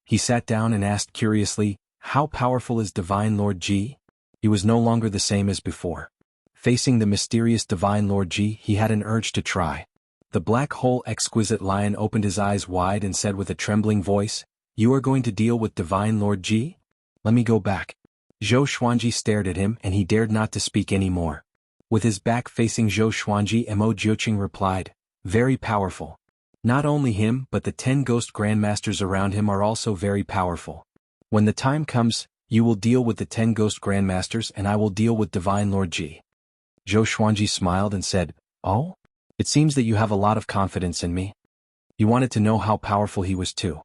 He sat down and asked curiously, How powerful is Divine Lord Ji? He was no longer the same as before. Facing the mysterious Divine Lord Ji, he had an urge to try. The black hole exquisite lion opened his eyes wide and said with a trembling voice, You are going to deal with Divine Lord Ji? Let me go back. Zhou Xuanji stared at him and he dared not to speak any more. With his back facing Zhou Xuanji, Mo Jiuqing replied, Very powerful. Not only him but the 10 ghost grandmasters around him are also very powerful. When the time comes, you will deal with the 10 ghost grandmasters and I will deal with Divine Lord Ji. Zhou Xuanji smiled and said, Oh? It seems that you have a lot of confidence in me. You wanted to know how powerful he was too.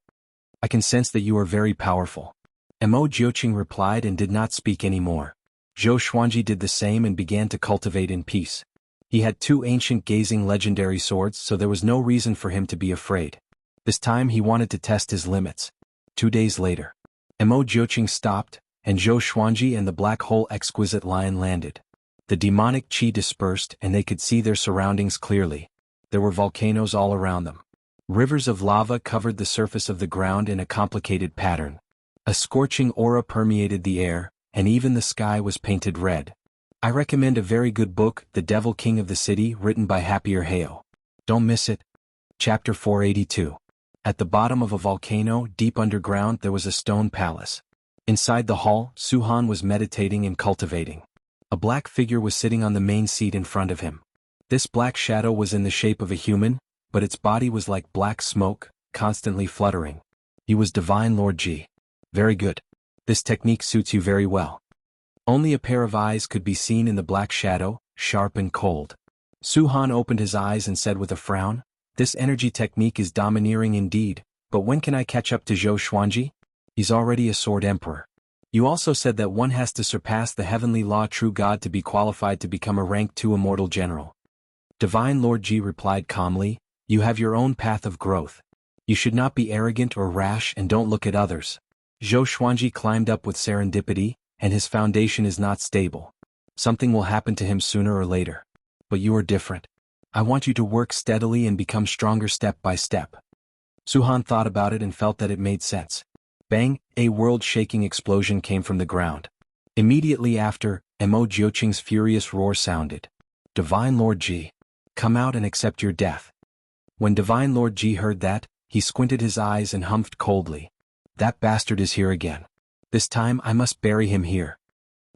I can sense that you are very powerful. Mo Jiuqing replied and did not speak any more. Zhou Xuanji did the same and began to cultivate in peace. He had 2 ancient gazing legendary swords, so there was no reason for him to be afraid. This time he wanted to test his limits. 2 days later, Mo Jiuqing stopped, and Zhou Xuanji and the black hole exquisite lion landed. The demonic chi dispersed and they could see their surroundings clearly. There were volcanoes all around them. Rivers of lava covered the surface of the ground in a complicated pattern. A scorching aura permeated the air, and even the sky was painted red. I recommend a very good book, The Devil King of the City, written by Happier Heo. Don't miss it. Chapter 482. At the bottom of a volcano, deep underground, there was a stone palace. Inside the hall, Suhan was meditating and cultivating. A black figure was sitting on the main seat in front of him. This black shadow was in the shape of a human, but its body was like black smoke, constantly fluttering. He was Divine Lord Ji. Very good. This technique suits you very well. Only a pair of eyes could be seen in the black shadow, sharp and cold. Suhan opened his eyes and said with a frown, This energy technique is domineering indeed, but when can I catch up to Zhou Xuanji? He's already a sword emperor. You also said that one has to surpass the heavenly law true God to be qualified to become a rank 2 immortal general. Divine Lord Ji replied calmly, You have your own path of growth. You should not be arrogant or rash and don't look at others. Zhou Xuanji climbed up with serendipity, and his foundation is not stable. Something will happen to him sooner or later. But you are different. I want you to work steadily and become stronger step by step. Suhan thought about it and felt that it made sense. Bang! A world-shaking explosion came from the ground. Immediately after, Mo Jiuqing's furious roar sounded. Divine Lord Ji, come out and accept your death. When Divine Lord Ji heard that, he squinted his eyes and humphed coldly. That bastard is here again. This time I must bury him here.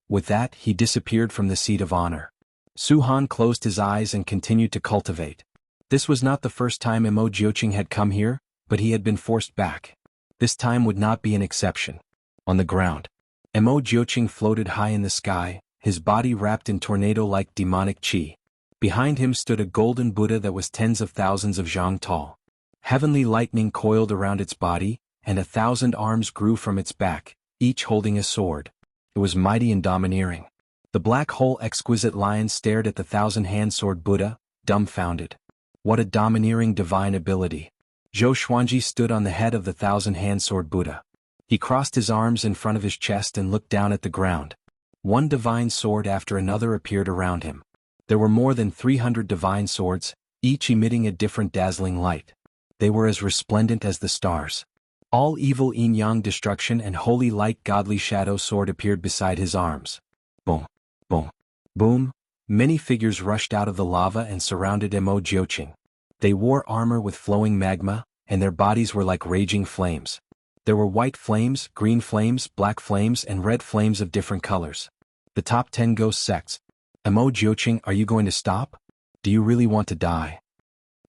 With that, he disappeared from the seat of honor. Suhan closed his eyes and continued to cultivate. This was not the first time Mo Jiuqing had come here, but he had been forced back. This time would not be an exception. On the ground, Mo Jiuqing floated high in the sky, his body wrapped in tornado-like demonic chi. Behind him stood a golden Buddha that was tens of thousands of zhang tall. Heavenly lightning coiled around its body, and 1,000 arms grew from its back, each holding a sword. It was mighty and domineering. The black hole exquisite lion stared at the 1,000-hand sword Buddha, dumbfounded. What a domineering divine ability. Zhou Xuanji stood on the head of the thousand-hand sword Buddha. He crossed his arms in front of his chest and looked down at the ground. One divine sword after another appeared around him. There were more than 300 divine swords, each emitting a different dazzling light. They were as resplendent as the stars. All evil yin-yang destruction and holy light godly shadow sword appeared beside his arms. Boom, boom, boom. Many figures rushed out of the lava and surrounded Mo Jiuqing. They wore armor with flowing magma, and their bodies were like raging flames. There were white flames, green flames, black flames, and red flames of different colors. The top 10 ghost sects. Mo Jiuqing, are you going to stop? Do you really want to die?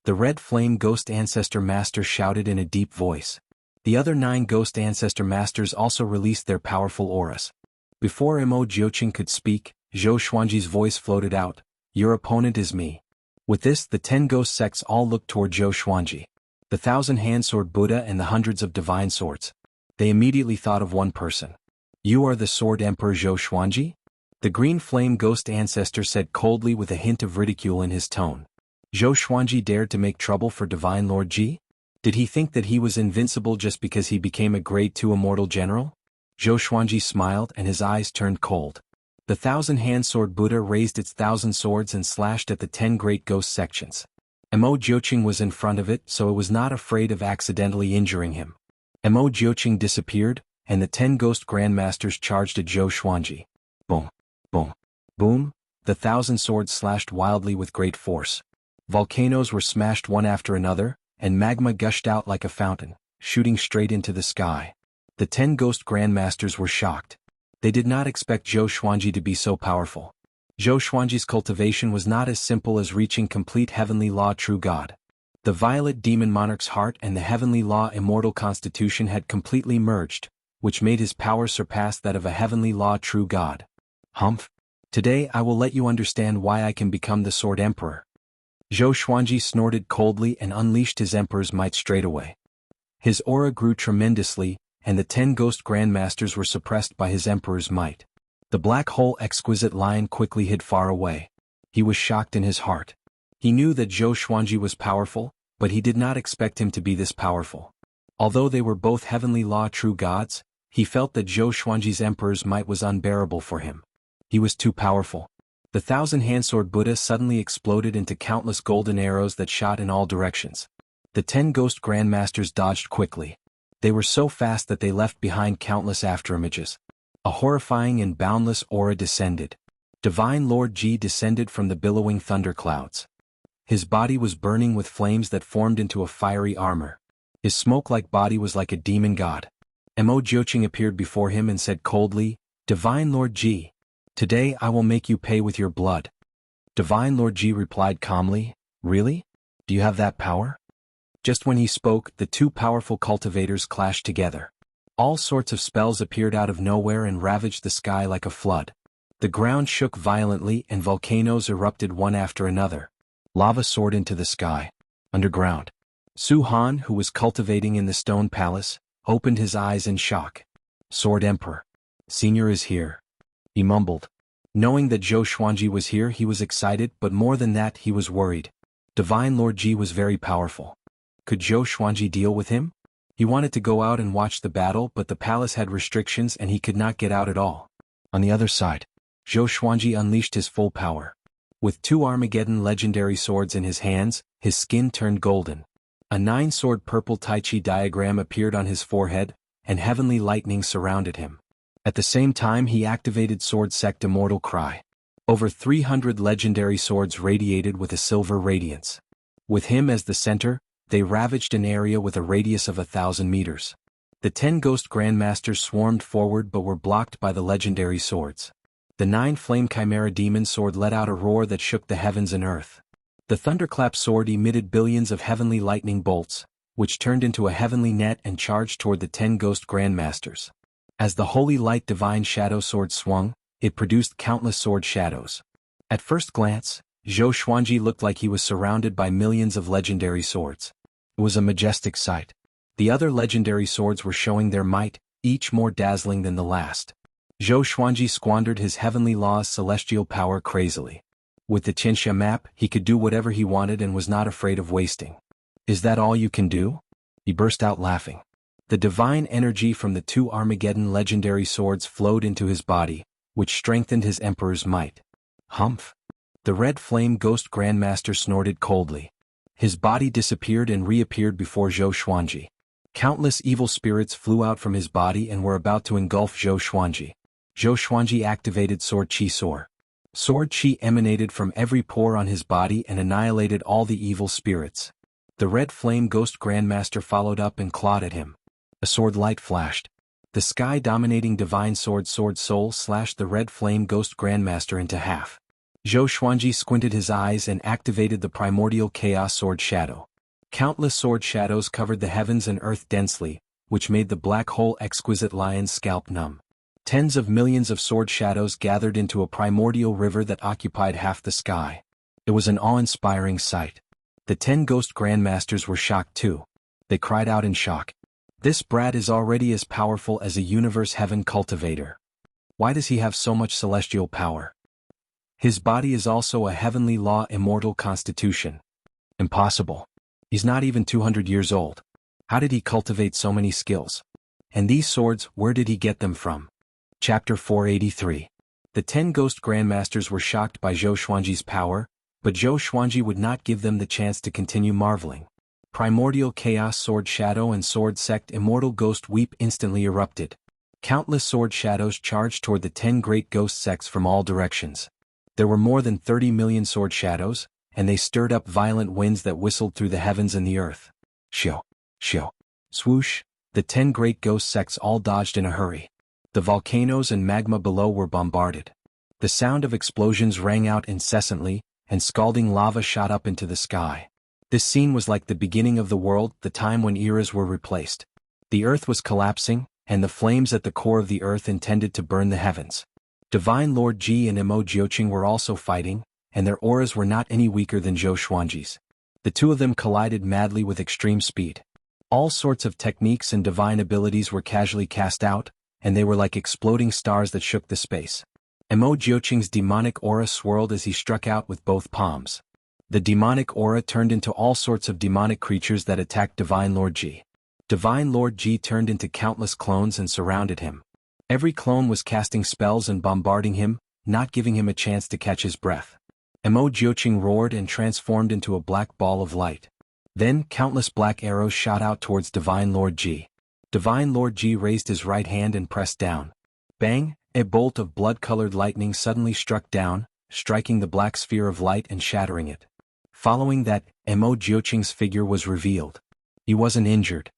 The red flame ghost ancestor master shouted in a deep voice. The other 9 ghost ancestor masters also released their powerful auras. Before Mo Jiuqing could speak, Zhou Xuanji's voice floated out, "Your opponent is me." With this, the 10 ghost sects all looked toward Zhou Xuanji. The thousand-hand sword Buddha and the hundreds of divine swords. They immediately thought of one person. "You are the Sword Emperor Zhou Xuanji?" The green flame ghost ancestor said coldly with a hint of ridicule in his tone. Zhou Xuanji dared to make trouble for Divine Lord Ji? Did he think that he was invincible just because he became a grade 2 immortal general? Zhou Xuanji smiled and his eyes turned cold. The thousand-hand sword Buddha raised its 1,000 swords and slashed at the 10 great ghost sections. Mo Jiuqing was in front of it, so it was not afraid of accidentally injuring him. Mo Jiuqing disappeared, and the 10 ghost grandmasters charged at Zhou Xuanji. Boom, boom, boom. The 1,000 swords slashed wildly with great force. Volcanoes were smashed one after another, and magma gushed out like a fountain, shooting straight into the sky. The 10 ghost grandmasters were shocked. They did not expect Zhou Xuanji to be so powerful. Zhou Xuanji's cultivation was not as simple as reaching complete heavenly law true God. The violet demon monarch's heart and the heavenly law immortal constitution had completely merged, which made his power surpass that of a heavenly law true God. Humph! Today I will let you understand why I can become the Sword Emperor. Zhou Xuanji snorted coldly and unleashed his emperor's might straightaway. His aura grew tremendously, and the 10 ghost grandmasters were suppressed by his emperor's might. The black hole exquisite lion quickly hid far away. He was shocked in his heart. He knew that Zhou Xuanji was powerful, but he did not expect him to be this powerful. Although they were both heavenly law true gods, he felt that Zhou Xuanji's emperor's might was unbearable for him. He was too powerful. The thousand-hand sword Buddha suddenly exploded into countless golden arrows that shot in all directions. The 10 ghost grandmasters dodged quickly. They were so fast that they left behind countless afterimages. A horrifying and boundless aura descended. Divine Lord Ji descended from the billowing thunderclouds. His body was burning with flames that formed into a fiery armor. His smoke-like body was like a demon god. Mo Jiuqing appeared before him and said coldly, "Divine Lord Ji, today I will make you pay with your blood." Divine Lord Ji replied calmly, "Really? Do you have that power?" Just when he spoke, the 2 powerful cultivators clashed together. All sorts of spells appeared out of nowhere and ravaged the sky like a flood. The ground shook violently and volcanoes erupted one after another. Lava soared into the sky. Underground. Su Han, who was cultivating in the stone palace, opened his eyes in shock. "Sword Emperor. Senior is here," he mumbled. Knowing that Zhou Xuanji was here, he was excited, but more than that, he was worried. Divine Lord Ji was very powerful. Could Zhou Xuanji deal with him? He wanted to go out and watch the battle, but the palace had restrictions and he could not get out at all. On the other side, Zhou Xuanji unleashed his full power. With 2 Armageddon legendary swords in his hands, his skin turned golden. A 9-sword purple Tai Chi diagram appeared on his forehead, and heavenly lightning surrounded him. At the same time he activated Sword Sect Immortal Cry. Over 300 legendary swords radiated with a silver radiance. With him as the center, they ravaged an area with a radius of 1,000 meters. The 10 ghost grandmasters swarmed forward but were blocked by the legendary swords. The 9 flame chimera demon sword let out a roar that shook the heavens and earth. The thunderclap sword emitted billions of heavenly lightning bolts, which turned into a heavenly net and charged toward the 10 ghost grandmasters. As the holy light divine shadow sword swung, it produced countless sword shadows. At first glance, Zhou Xuanji looked like he was surrounded by millions of legendary swords. It was a majestic sight. The other legendary swords were showing their might, each more dazzling than the last. Zhou Xuanji squandered his heavenly law's celestial power crazily. With the Qianxia map, he could do whatever he wanted and was not afraid of wasting. "Is that all you can do?" He burst out laughing. The divine energy from the 2 Armageddon legendary swords flowed into his body, which strengthened his emperor's might. Humph! The red flame ghost grandmaster snorted coldly. His body disappeared and reappeared before Zhou Xuanji. Countless evil spirits flew out from his body and were about to engulf Zhou Xuanji. Zhou Xuanji activated Sword Qi Soar. Sword Qi emanated from every pore on his body and annihilated all the evil spirits. The red flame ghost grandmaster followed up and clawed at him. A sword light flashed. The sky-dominating divine sword soul slashed the red flame ghost grandmaster into half. Zhou Xuanji squinted his eyes and activated the primordial chaos sword shadow. Countless sword shadows covered the heavens and earth densely, which made the black hole exquisite lion's scalp numb. Tens of millions of sword shadows gathered into a primordial river that occupied half the sky. It was an awe-inspiring sight. The 10 ghost grandmasters were shocked too. They cried out in shock. This brat is already as powerful as a universe heaven cultivator. Why does he have so much celestial power? His body is also a heavenly law immortal constitution. Impossible. He's not even 200 years old. How did he cultivate so many skills? And these swords, where did he get them from? Chapter 483. The 10 ghost grandmasters were shocked by Zhou Xuanji's power, but Zhou Xuanji would not give them the chance to continue marveling. Primordial Chaos Sword Shadow and Sword Sect Immortal Ghost Weep instantly erupted. Countless sword shadows charged toward the 10 great ghost sects from all directions. There were more than 30 million sword shadows, and they stirred up violent winds that whistled through the heavens and the earth. Shio, shio, swoosh, the 10 great ghost sects all dodged in a hurry. The volcanoes and magma below were bombarded. The sound of explosions rang out incessantly, and scalding lava shot up into the sky. This scene was like the beginning of the world, the time when eras were replaced. The earth was collapsing, and the flames at the core of the earth intended to burn the heavens. Divine Lord Ji and Mo Jiuqing were also fighting, and their auras were not any weaker than Zhou Xuanji's. The two of them collided madly with extreme speed. All sorts of techniques and divine abilities were casually cast out, and they were like exploding stars that shook the space. Mo Jiuqing's demonic aura swirled as he struck out with both palms. The demonic aura turned into all sorts of demonic creatures that attacked Divine Lord Ji. Divine Lord Ji turned into countless clones and surrounded him. Every clone was casting spells and bombarding him, not giving him a chance to catch his breath. Mo Jiuqing roared and transformed into a black ball of light. Then countless black arrows shot out towards Divine Lord Ji. Divine Lord Ji raised his right hand and pressed down. Bang! A bolt of blood-colored lightning suddenly struck down, striking the black sphere of light and shattering it. Following that, Mo Jiuqing's figure was revealed. He wasn't injured.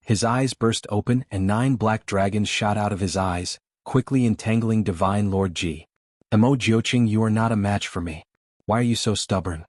His eyes burst open and 9 black dragons shot out of his eyes, quickly entangling Divine Lord Ji. Mo Jiuqing, you are not a match for me. Why are you so stubborn?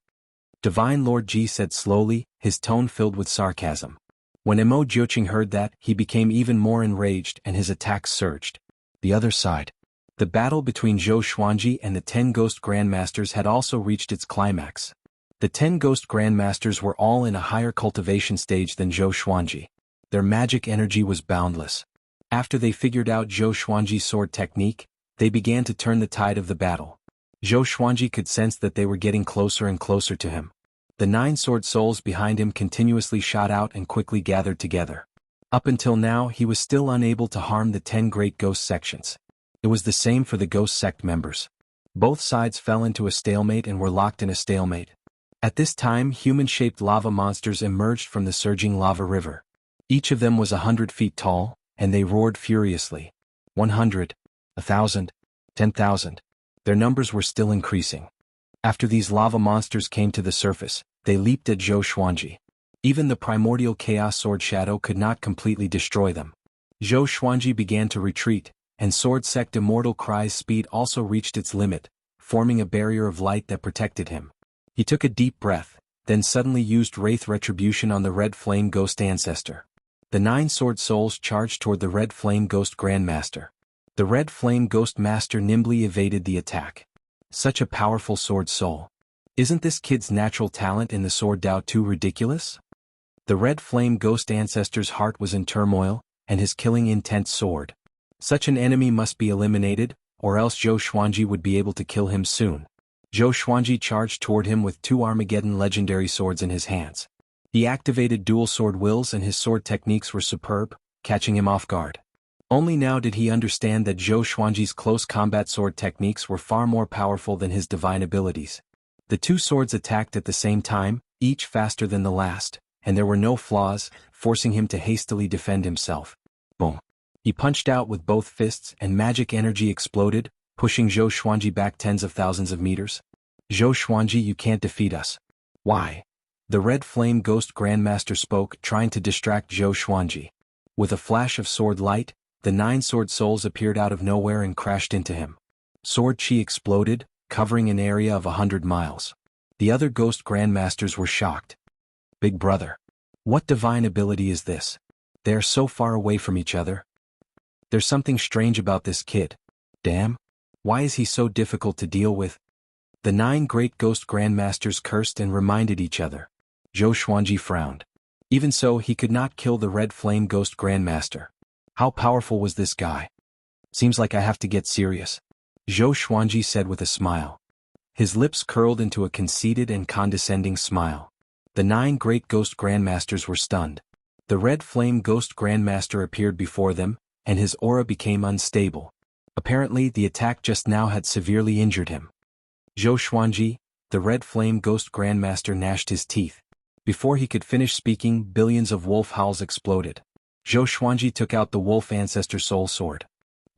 Divine Lord Ji said slowly, his tone filled with sarcasm. When Mo Jiuqing heard that, he became even more enraged and his attacks surged. The other side. The battle between Zhou Xuanji and the 10 ghost grandmasters had also reached its climax. The 10 ghost grandmasters were all in a higher cultivation stage than Zhou Xuanji. Their magic energy was boundless. After they figured out Zhou Xuanji's sword technique, they began to turn the tide of the battle. Zhou Xuanji could sense that they were getting closer and closer to him. The 9 sword souls behind him continuously shot out and quickly gathered together. Up until now he was still unable to harm the 10 great ghost sections. It was the same for the ghost sect members. Both sides fell into a stalemate and were locked in a stalemate. At this time human-shaped lava monsters emerged from the surging lava river. Each of them was 100 feet tall, and they roared furiously. 100, 1,000, 10,000. Their numbers were still increasing. After these lava monsters came to the surface, they leaped at Zhou Xuanji. Even the primordial chaos sword shadow could not completely destroy them. Zhou Xuanji began to retreat, and Sword Sect Immortal Cry's speed also reached its limit, forming a barrier of light that protected him. He took a deep breath, then suddenly used Wraith Retribution on the Red Flame Ghost Ancestor. The 9 sword souls charged toward the Red Flame Ghost Grandmaster. The Red Flame Ghost Master nimbly evaded the attack. Such a powerful sword soul. Isn't this kid's natural talent in the sword Dao too ridiculous? The Red Flame Ghost Ancestor's heart was in turmoil, and his killing intent soared. Such an enemy must be eliminated, or else Zhou Xuanji would be able to kill him soon. Zhou Xuanji charged toward him with 2 Armageddon legendary swords in his hands. He activated dual sword wills and his sword techniques were superb, catching him off guard. Only now did he understand that Zhou Xuanji's close combat sword techniques were far more powerful than his divine abilities. The two swords attacked at the same time, each faster than the last, and there were no flaws, forcing him to hastily defend himself. Boom. He punched out with both fists and magic energy exploded, pushing Zhou Xuanji back tens of thousands of meters. Zhou Xuanji, you can't defeat us. Why? The Red Flame Ghost Grandmaster spoke, trying to distract Zhou Xuanji. With a flash of sword light, the 9 sword souls appeared out of nowhere and crashed into him. Sword chi exploded, covering an area of 100 miles. The other Ghost Grandmasters were shocked. Big brother. What divine ability is this? They are so far away from each other. There's something strange about this kid. Damn. Why is he so difficult to deal with? The 9 great Ghost Grandmasters cursed and reminded each other. Zhou Xuanji frowned. Even so, he could not kill the Red Flame Ghost Grandmaster. How powerful was this guy? Seems like I have to get serious. Zhou Xuanji said with a smile. His lips curled into a conceited and condescending smile. The 9 great Ghost Grandmasters were stunned. The Red Flame Ghost Grandmaster appeared before them, and his aura became unstable. Apparently, the attack just now had severely injured him. Zhou Xuanji, the Red Flame Ghost Grandmaster, gnashed his teeth. Before he could finish speaking, billions of wolf howls exploded. Zhou Xuanji took out the Wolf Ancestor Soul Sword.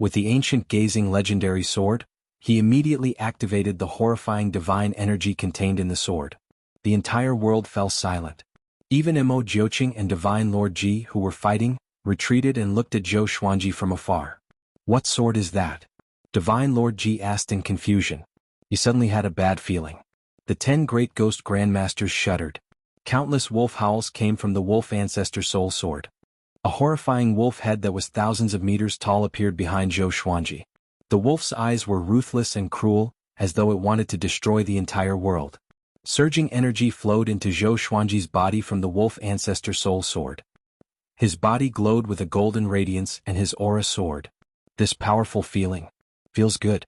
With the ancient gazing legendary sword, he immediately activated the horrifying divine energy contained in the sword. The entire world fell silent. Even Mo Jiuqing and Divine Lord Ji, who were fighting, retreated and looked at Zhou Xuanji from afar. What sword is that? Divine Lord Ji asked in confusion. He suddenly had a bad feeling. The 10 great Ghost Grandmasters shuddered. Countless wolf howls came from the Wolf Ancestor Soul Sword. A horrifying wolf head that was thousands of meters tall appeared behind Zhou Xuanji. The wolf's eyes were ruthless and cruel, as though it wanted to destroy the entire world. Surging energy flowed into Zhou Xuanji's body from the Wolf Ancestor Soul Sword. His body glowed with a golden radiance and his aura soared. This powerful feeling. Feels good.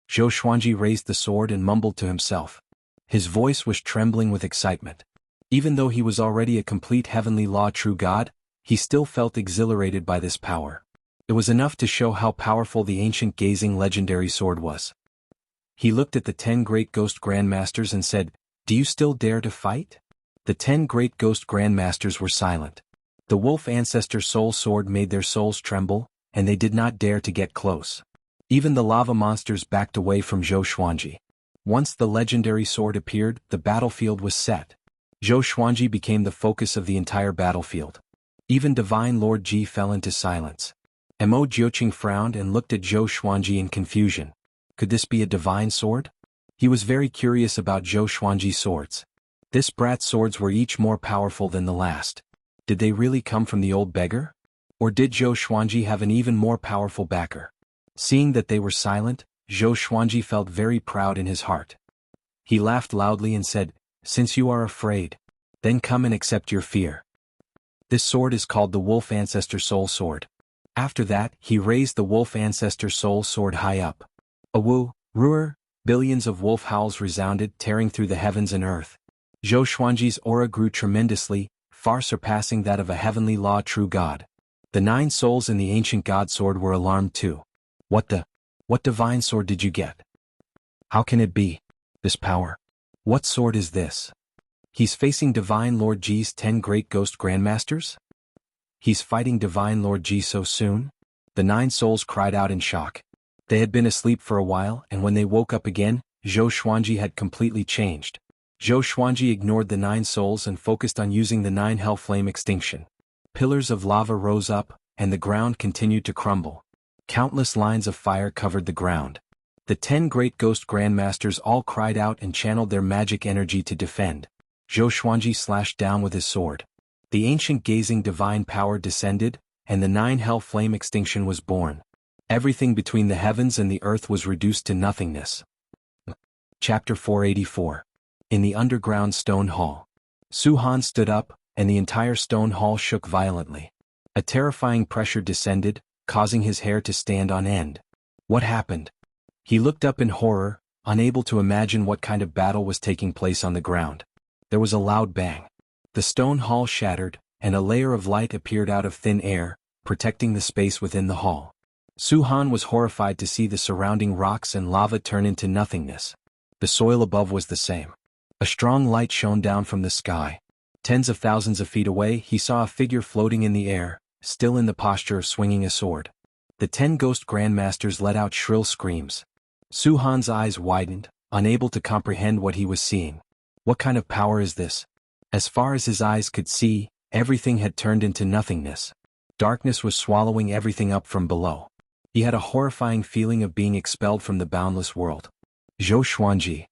Zhou Xuanji raised the sword and mumbled to himself. His voice was trembling with excitement. Even though he was already a complete heavenly law true god, he still felt exhilarated by this power. It was enough to show how powerful the ancient gazing legendary sword was. He looked at the 10 great Ghost Grandmasters and said, "Do you still dare to fight?" The 10 great Ghost Grandmasters were silent. The Wolf Ancestor Soul Sword made their souls tremble, and they did not dare to get close. Even the lava monsters backed away from Zhou Xuanji. Once the legendary sword appeared, the battlefield was set. Zhou Xuanji became the focus of the entire battlefield. Even Divine Lord Ji fell into silence. Mo Jiuqing frowned and looked at Zhou Xuanji in confusion. Could this be a divine sword? He was very curious about Zhou Xuanji's swords. This brat's swords were each more powerful than the last. Did they really come from the old beggar? Or did Zhou Xuanji have an even more powerful backer? Seeing that they were silent, Zhou Xuanji felt very proud in his heart. He laughed loudly and said, "Since you are afraid, then come and accept your fear." This sword is called the Wolf Ancestor Soul Sword. After that, he raised the Wolf Ancestor Soul Sword high up. A woo, roar, billions of wolf howls resounded, tearing through the heavens and earth. Zhou Xuanji's aura grew tremendously, far surpassing that of a heavenly law true god. The 9 souls in the ancient god sword were alarmed too. What divine sword did you get? How can it be? This power. What sword is this? He's facing Divine Lord Ji's 10 great Ghost Grandmasters? He's fighting Divine Lord Ji so soon? The 9 souls cried out in shock. They had been asleep for a while, and when they woke up again, Zhou Xuanji had completely changed. Zhou Xuanji ignored the 9 souls and focused on using the 9 hell flame extinction. Pillars of lava rose up, and the ground continued to crumble. Countless lines of fire covered the ground. The 10 great Ghost Grandmasters all cried out and channeled their magic energy to defend. Zhou Xuanji slashed down with his sword. The ancient gazing divine power descended, and the 9 hell flame extinction was born. Everything between the heavens and the earth was reduced to nothingness. Chapter 484. In the underground stone hall. Su Han stood up, and the entire stone hall shook violently. A terrifying pressure descended, causing his hair to stand on end. What happened? He looked up in horror, unable to imagine what kind of battle was taking place on the ground. There was a loud bang. The stone hall shattered, and a layer of light appeared out of thin air, protecting the space within the hall. Su Han was horrified to see the surrounding rocks and lava turn into nothingness. The soil above was the same. A strong light shone down from the sky. Tens of thousands of feet away, he saw a figure floating in the air, still in the posture of swinging a sword. The 10 ghost grandmasters let out shrill screams. Su Han's eyes widened, unable to comprehend what he was seeing. What kind of power is this? As far as his eyes could see, everything had turned into nothingness. Darkness was swallowing everything up from below. He had a horrifying feeling of being expelled from the boundless world. Zhou Xuanji.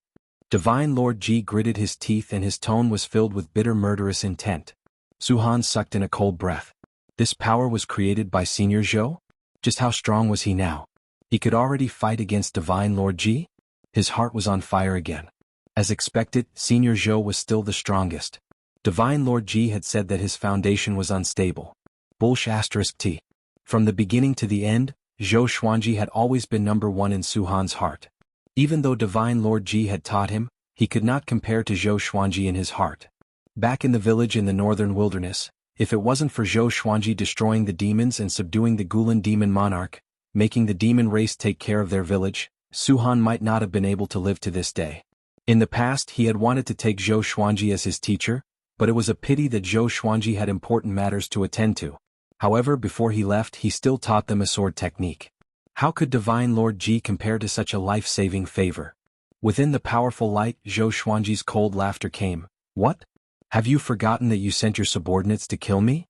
Divine Lord Ji gritted his teeth and his tone was filled with bitter murderous intent. Su Han sucked in a cold breath. This power was created by Senior Zhou? Just how strong was he now? He could already fight against Divine Lord Ji? His heart was on fire again. As expected, Senior Zhou was still the strongest. Divine Lord Ji had said that his foundation was unstable. *T. From the beginning to the end, Zhou Xuanji had always been number one in Su Han's heart. Even though Divine Lord Ji had taught him, he could not compare to Zhou Xuanji in his heart. Back in the village in the northern wilderness, if it wasn't for Zhou Xuanji destroying the demons and subduing the Gulan demon monarch, making the demon race take care of their village, Su Han might not have been able to live to this day. In the past he had wanted to take Zhou Xuanji as his teacher, but it was a pity that Zhou Xuanji had important matters to attend to. However, before he left he still taught them a sword technique. How could Divine Lord Ji compare to such a life-saving favor? Within the powerful light, Zhou Xuanji's cold laughter came. What? Have you forgotten that you sent your subordinates to kill me?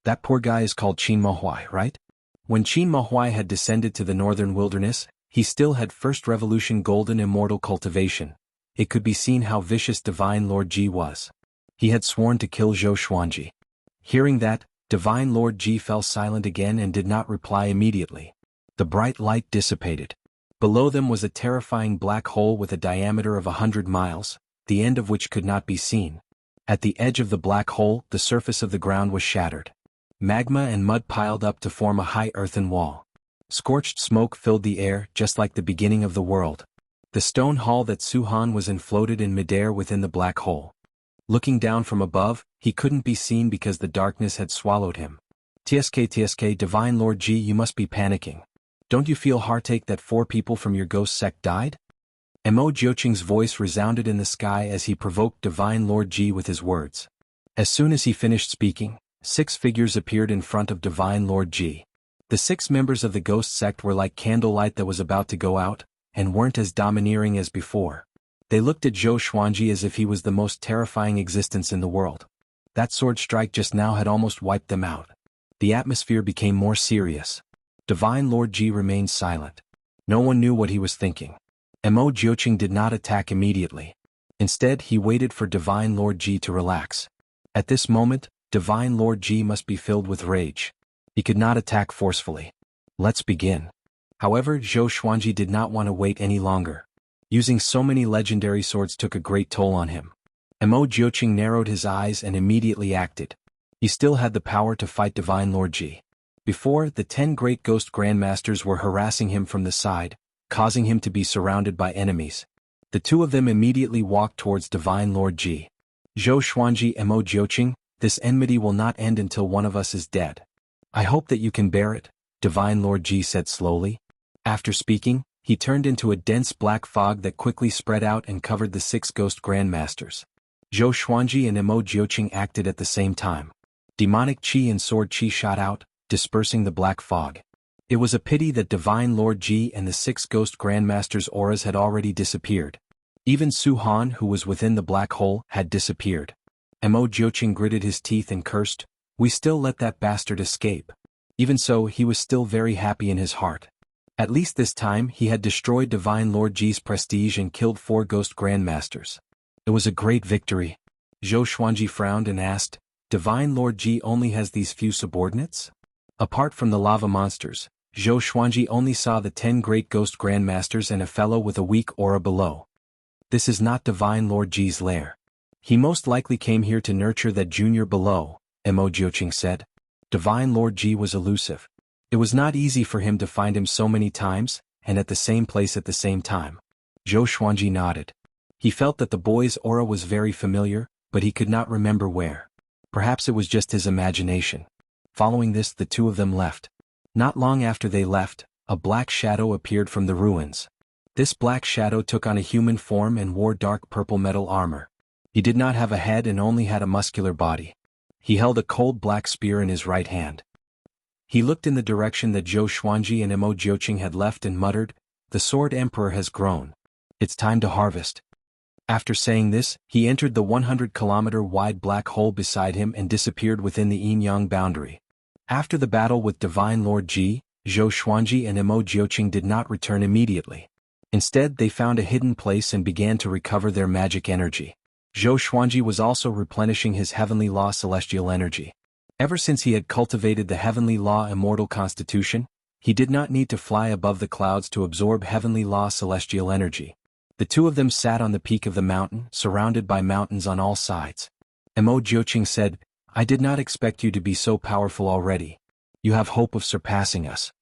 That poor guy is called Qin Mahuai, right? When Qin Mahuai had descended to the northern wilderness, he still had First Revolution golden immortal cultivation. It could be seen how vicious Divine Lord Ji was. He had sworn to kill Zhou Xuanji. Hearing that, Divine Lord Ji fell silent again and did not reply immediately. The bright light dissipated. Below them was a terrifying black hole with a diameter of 100 miles, the end of which could not be seen. At the edge of the black hole, the surface of the ground was shattered. Magma and mud piled up to form a high earthen wall. Scorched smoke filled the air, just like the beginning of the world. The stone hall that Su Han was in floated in midair within the black hole. Looking down from above, he couldn't be seen because the darkness had swallowed him. TSK, Divine Lord Ji, you must be panicking. Don't you feel heartache that 4 people from your ghost sect died? Mo Jiuqing's voice resounded in the sky as he provoked Divine Lord Ji with his words. As soon as he finished speaking, 6 figures appeared in front of Divine Lord Ji. The 6 members of the ghost sect were like candlelight that was about to go out, and weren't as domineering as before. They looked at Zhou Xuanji as if he was the most terrifying existence in the world. That sword strike just now had almost wiped them out. The atmosphere became more serious. Divine Lord Ji remained silent. No one knew what he was thinking. Mo Jiuqing did not attack immediately. Instead, he waited for Divine Lord Ji to relax. At this moment, Divine Lord Ji must be filled with rage. He could not attack forcefully. Let's begin. However, Zhou Xuanji did not want to wait any longer. Using so many legendary swords took a great toll on him. Mo Jiuqing narrowed his eyes and immediately acted. He still had the power to fight Divine Lord Ji. Before, the 10 great ghost grandmasters were harassing him from the side, causing him to be surrounded by enemies. The 2 of them immediately walked towards Divine Lord Ji. Zhou Xuanji and Mo Jiuqing, this enmity will not end until one of us is dead. I hope that you can bear it, Divine Lord Ji said slowly. After speaking, he turned into a dense black fog that quickly spread out and covered the 6 ghost grandmasters. Zhou Xuanji and Mo Jiuqing acted at the same time. Demonic qi and sword qi shot out, dispersing the black fog. It was a pity that Divine Lord Ji and the 6 ghost grandmasters' auras had already disappeared. Even Su Han, who was within the black hole, had disappeared. Mo Jiuqing gritted his teeth and cursed, "We still let that bastard escape." Even so, he was still very happy in his heart. At least this time he had destroyed Divine Lord Ji's prestige and killed 4 ghost grandmasters. It was a great victory. Zhou Xuanji frowned and asked, "Divine Lord Ji only has these few subordinates?" Apart from the lava monsters, Zhou Xuanji only saw the 10 great ghost grandmasters and a fellow with a weak aura below. This is not Divine Lord Ji's lair. He most likely came here to nurture that junior below, Mo Jiuqing said. Divine Lord Ji was elusive. It was not easy for him to find him so many times, and at the same place at the same time. Zhou Xuanji nodded. He felt that the boy's aura was very familiar, but he could not remember where. Perhaps it was just his imagination. Following this, the two of them left. Not long after they left, a black shadow appeared from the ruins. This black shadow took on a human form and wore dark purple metal armor. He did not have a head and only had a muscular body. He held a cold black spear in his right hand. He looked in the direction that Zhou Xuanji and Mo Jiuqing had left and muttered, "The Sword Emperor has grown. It's time to harvest." After saying this, he entered the 100-kilometer-wide black hole beside him and disappeared within the yin-yang boundary. After the battle with Divine Lord Ji, Zhou Xuanji and Mo Jiuqing did not return immediately. Instead, they found a hidden place and began to recover their magic energy. Zhou Xuanji was also replenishing his heavenly law celestial energy. Ever since he had cultivated the heavenly law immortal constitution, he did not need to fly above the clouds to absorb heavenly law celestial energy. The two of them sat on the peak of the mountain, surrounded by mountains on all sides. Mo Jiuqing said, "I did not expect you to be so powerful already. You have hope of surpassing us."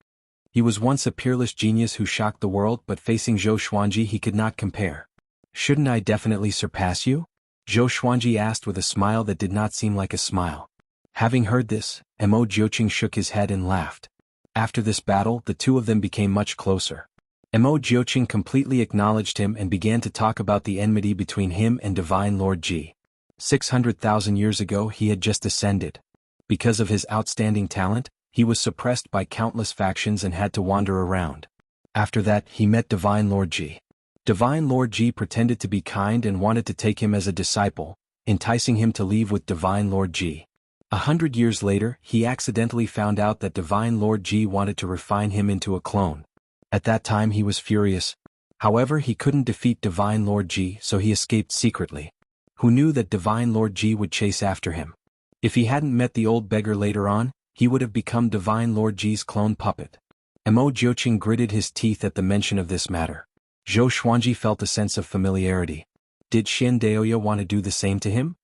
He was once a peerless genius who shocked the world, but facing Zhou Xuanji he could not compare. "Shouldn't I definitely surpass you?" Zhou Xuanji asked with a smile that did not seem like a smile. Having heard this, Mo Jiuqing shook his head and laughed. After this battle, the two of them became much closer. Mo Jiuqing completely acknowledged him and began to talk about the enmity between him and Divine Lord Ji. 600,000 years ago he had just ascended. Because of his outstanding talent, he was suppressed by countless factions and had to wander around. After that, he met Divine Lord Ji. Divine Lord Ji pretended to be kind and wanted to take him as a disciple, enticing him to leave with Divine Lord Ji. 100 years later, he accidentally found out that Divine Lord Ji wanted to refine him into a clone. At that time he was furious. However, he couldn't defeat Divine Lord Ji, so he escaped secretly. Who knew that Divine Lord Ji would chase after him? If he hadn't met the old beggar later on, he would have become Divine Lord Ji's clone puppet. Mo Jiuqing gritted his teeth at the mention of this matter. Zhou Xuanji felt a sense of familiarity. Did Xian Daoya want to do the same to him?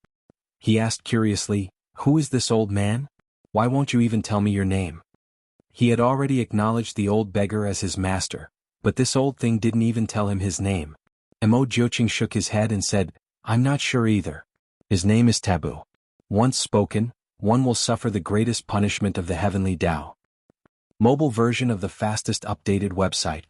He asked curiously, "Who is this old man? Why won't you even tell me your name?" He had already acknowledged the old beggar as his master, but this old thing didn't even tell him his name. Mo Jiuqing shook his head and said, "I'm not sure either. His name is taboo. Once spoken, one will suffer the greatest punishment of the heavenly Tao." Mobile version of the fastest updated website.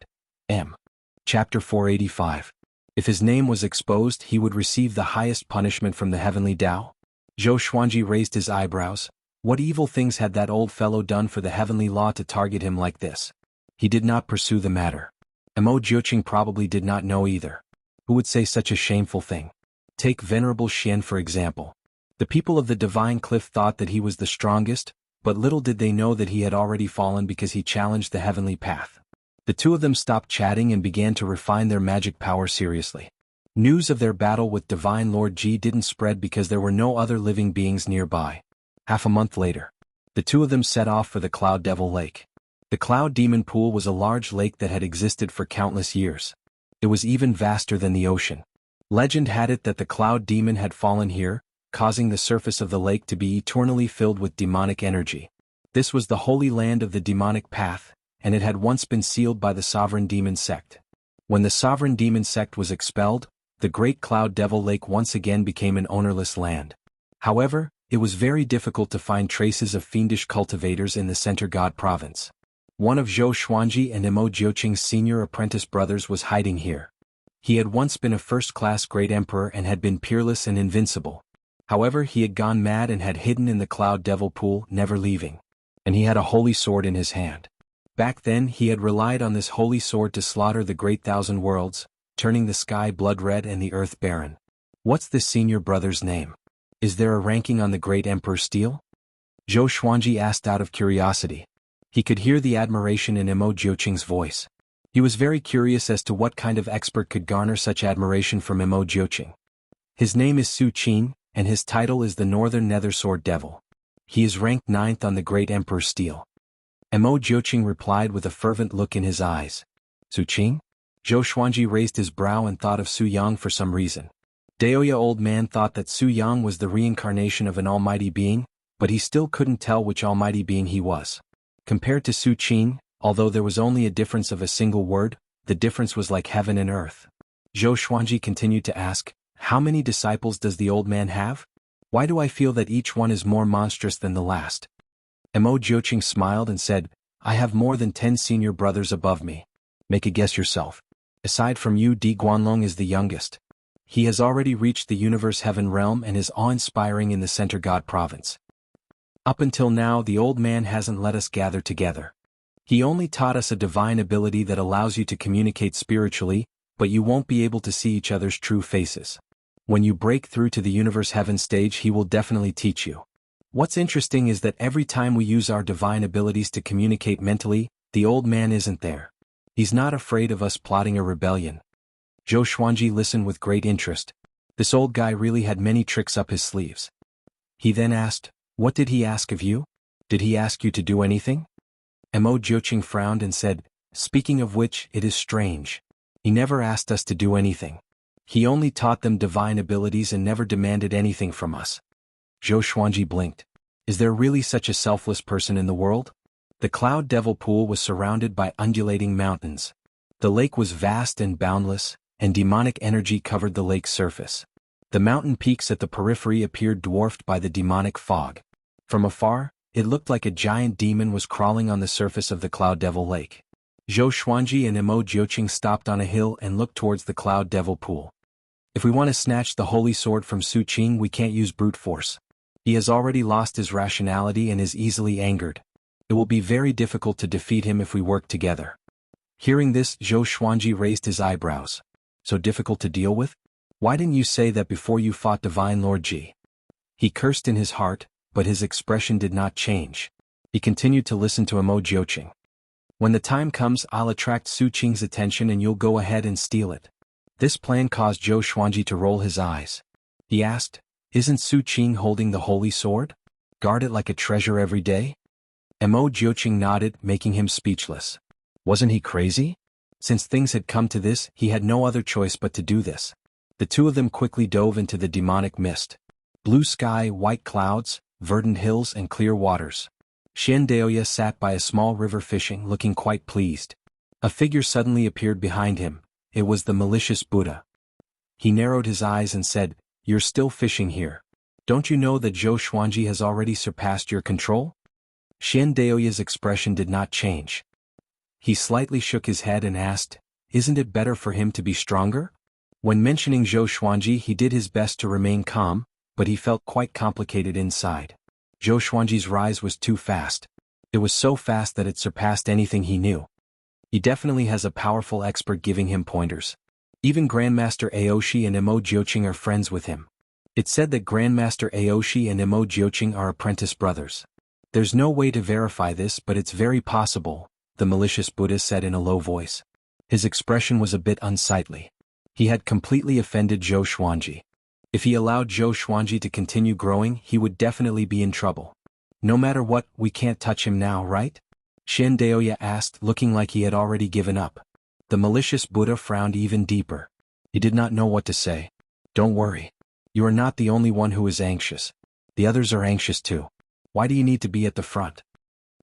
Chapter 485. If his name was exposed, he would receive the highest punishment from the heavenly Tao. Zhou Xuanji raised his eyebrows. What evil things had that old fellow done for the heavenly law to target him like this? He did not pursue the matter. Mo Jiuqing probably did not know either. Who would say such a shameful thing? Take Venerable Xian for example. The people of the Divine Cliff thought that he was the strongest, but little did they know that he had already fallen because he challenged the heavenly path. The two of them stopped chatting and began to refine their magic power seriously. News of their battle with Divine Lord Ji didn't spread because there were no other living beings nearby. Half a month later, the two of them set off for the Cloud Devil Lake. The Cloud Demon Pool was a large lake that had existed for countless years. It was even vaster than the ocean. Legend had it that the Cloud Demon had fallen here, causing the surface of the lake to be eternally filled with demonic energy. This was the holy land of the demonic path, and it had once been sealed by the sovereign demon sect. When the sovereign demon sect was expelled, the great Cloud Devil Lake once again became an ownerless land. However, it was very difficult to find traces of fiendish cultivators in the Center God province. One of Zhou Xuanji and Mo Jiuqing's senior apprentice brothers was hiding here. He had once been a first-class great emperor and had been peerless and invincible. However, he had gone mad and had hidden in the Cloud Devil Pool, never leaving. And he had a holy sword in his hand. Back then he had relied on this holy sword to slaughter the great thousand worlds, turning the sky blood-red and the earth barren. What's this senior brother's name? Is there a ranking on the great Emperor's steel? Zhou Xuanji asked out of curiosity. He could hear the admiration in Mo Jiuqing's voice. He was very curious as to what kind of expert could garner such admiration from Mo Jiuqing. His name is Su Qin, and his title is the Northern Nether Sword Devil. He is ranked 9th on the great Emperor's steel. Mo Jiuqing replied with a fervent look in his eyes. Su Qin? Zhou Xuanji raised his brow and thought of Su Yang for some reason. Daoya old man thought that Su Yang was the reincarnation of an almighty being, but he still couldn't tell which almighty being he was. Compared to Su Qin, although there was only a difference of a single word, the difference was like heaven and earth. Zhou Xuanji continued to ask, How many disciples does the old man have? Why do I feel that each one is more monstrous than the last? Mo Jiuqing smiled and said, I have more than 10 senior brothers above me. Make a guess yourself. Aside from you, Di Guanlong is the youngest. He has already reached the universe heaven realm and is awe-inspiring in the Center God province. Up until now, the old man hasn't let us gather together. He only taught us a divine ability that allows you to communicate spiritually, but you won't be able to see each other's true faces. When you break through to the universe heaven stage, he will definitely teach you. What's interesting is that every time we use our divine abilities to communicate mentally, the old man isn't there. He's not afraid of us plotting a rebellion. Zhou Xuanji listened with great interest. This old guy really had many tricks up his sleeves. He then asked, what did he ask of you? Did he ask you to do anything? Mo Jiuqing frowned and said, speaking of which, it is strange. He never asked us to do anything. He only taught them divine abilities and never demanded anything from us. Zhou Xuanji blinked. Is there really such a selfless person in the world? The Cloud Devil Pool was surrounded by undulating mountains. The lake was vast and boundless, and demonic energy covered the lake's surface. The mountain peaks at the periphery appeared dwarfed by the demonic fog. From afar, it looked like a giant demon was crawling on the surface of the Cloud Devil Lake. Zhou Xuanji and Mo Jiuqing stopped on a hill and looked towards the Cloud Devil Pool. If we want to snatch the holy sword from Su Qing, we can't use brute force. He has already lost his rationality and is easily angered. It will be very difficult to defeat him if we work together. Hearing this, Zhou Xuanji raised his eyebrows. So difficult to deal with? Why didn't you say that before you fought Divine Lord Ji? He cursed in his heart, but his expression did not change. He continued to listen to Mo Jiuqing. When the time comes, I'll attract Su Qing's attention and you'll go ahead and steal it. This plan caused Zhou Xuanji to roll his eyes. He asked, isn't Su Qing holding the holy sword? Guard it like a treasure every day? Mo Jiuqing nodded, making him speechless. Wasn't he crazy? Since things had come to this, he had no other choice but to do this. The two of them quickly dove into the demonic mist. Blue sky, white clouds, verdant hills and clear waters. Xian Daoya sat by a small river fishing, looking quite pleased. A figure suddenly appeared behind him. It was the malicious Buddha. He narrowed his eyes and said, you're still fishing here. Don't you know that Zhou Xuanji has already surpassed your control? Xian Daoya's expression did not change. He slightly shook his head and asked, isn't it better for him to be stronger? When mentioning Zhou Xuanji, he did his best to remain calm, but he felt quite complicated inside. Zhou Xuanji's rise was too fast. It was so fast that it surpassed anything he knew. He definitely has a powerful expert giving him pointers. Even Grandmaster Aoshi and Mo Jiuqing are friends with him. It's said that Grandmaster Aoshi and Mo Jiuqing are apprentice brothers. There's no way to verify this, but it's very possible, the malicious Buddha said in a low voice. His expression was a bit unsightly. He had completely offended Zhou Xuanji. If he allowed Zhou Xuanji to continue growing, he would definitely be in trouble. No matter what, we can't touch him now, right? Xian Daoya asked, looking like he had already given up. The malicious Buddha frowned even deeper. He did not know what to say. Don't worry. You are not the only one who is anxious. The others are anxious too. Why do you need to be at the front?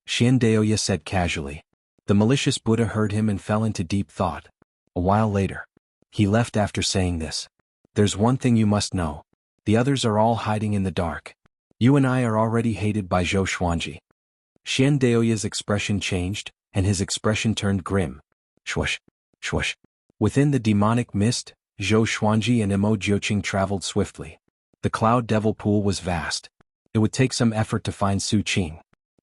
Xian Daoya said casually. The malicious Buddha heard him and fell into deep thought. A while later, he left after saying this. There's one thing you must know. The others are all hiding in the dark. You and I are already hated by Zhou Xuanji. Xian Daoya's expression changed, and his expression turned grim. Shush, shush. Within the demonic mist, Zhou Xuanji and Mo Jiuqing traveled swiftly. The Cloud Devil Pool was vast. It would take some effort to find Su Qing.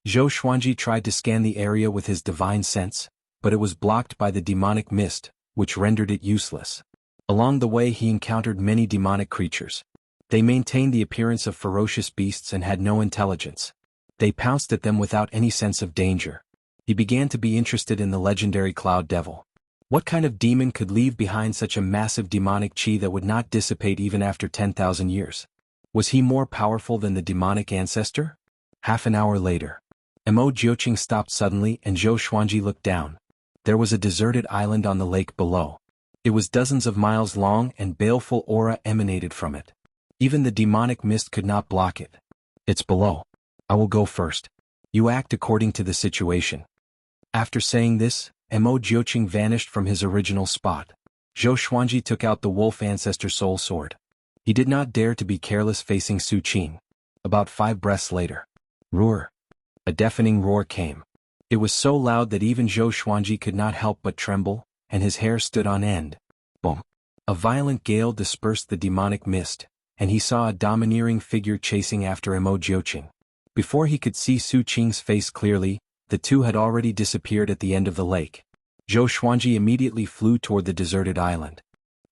Zhou Xuanji tried to scan the area with his divine sense, but it was blocked by the demonic mist, which rendered it useless. Along the way he encountered many demonic creatures. They maintained the appearance of ferocious beasts and had no intelligence. They pounced at them without any sense of danger. He began to be interested in the legendary Cloud Devil. What kind of demon could leave behind such a massive demonic chi that would not dissipate even after 10,000 years? Was he more powerful than the demonic ancestor? Half an hour later, Mo Jiuqing stopped suddenly and Zhou Xuanji looked down. There was a deserted island on the lake below. It was dozens of miles long and baleful aura emanated from it. Even the demonic mist could not block it. It's below. I will go first. You act according to the situation. After saying this, Mo Jiuqing vanished from his original spot. Zhou Xuanji took out the wolf ancestor soul sword. He did not dare to be careless facing Su Qing. About 5 breaths later. Roar! A deafening roar came. It was so loud that even Zhou Xuanji could not help but tremble, and his hair stood on end. Boom! A violent gale dispersed the demonic mist, and he saw a domineering figure chasing after Emo Jiuqing. Before he could see Su Qing's face clearly, the two had already disappeared at the end of the lake. Zhou Xuanji immediately flew toward the deserted island.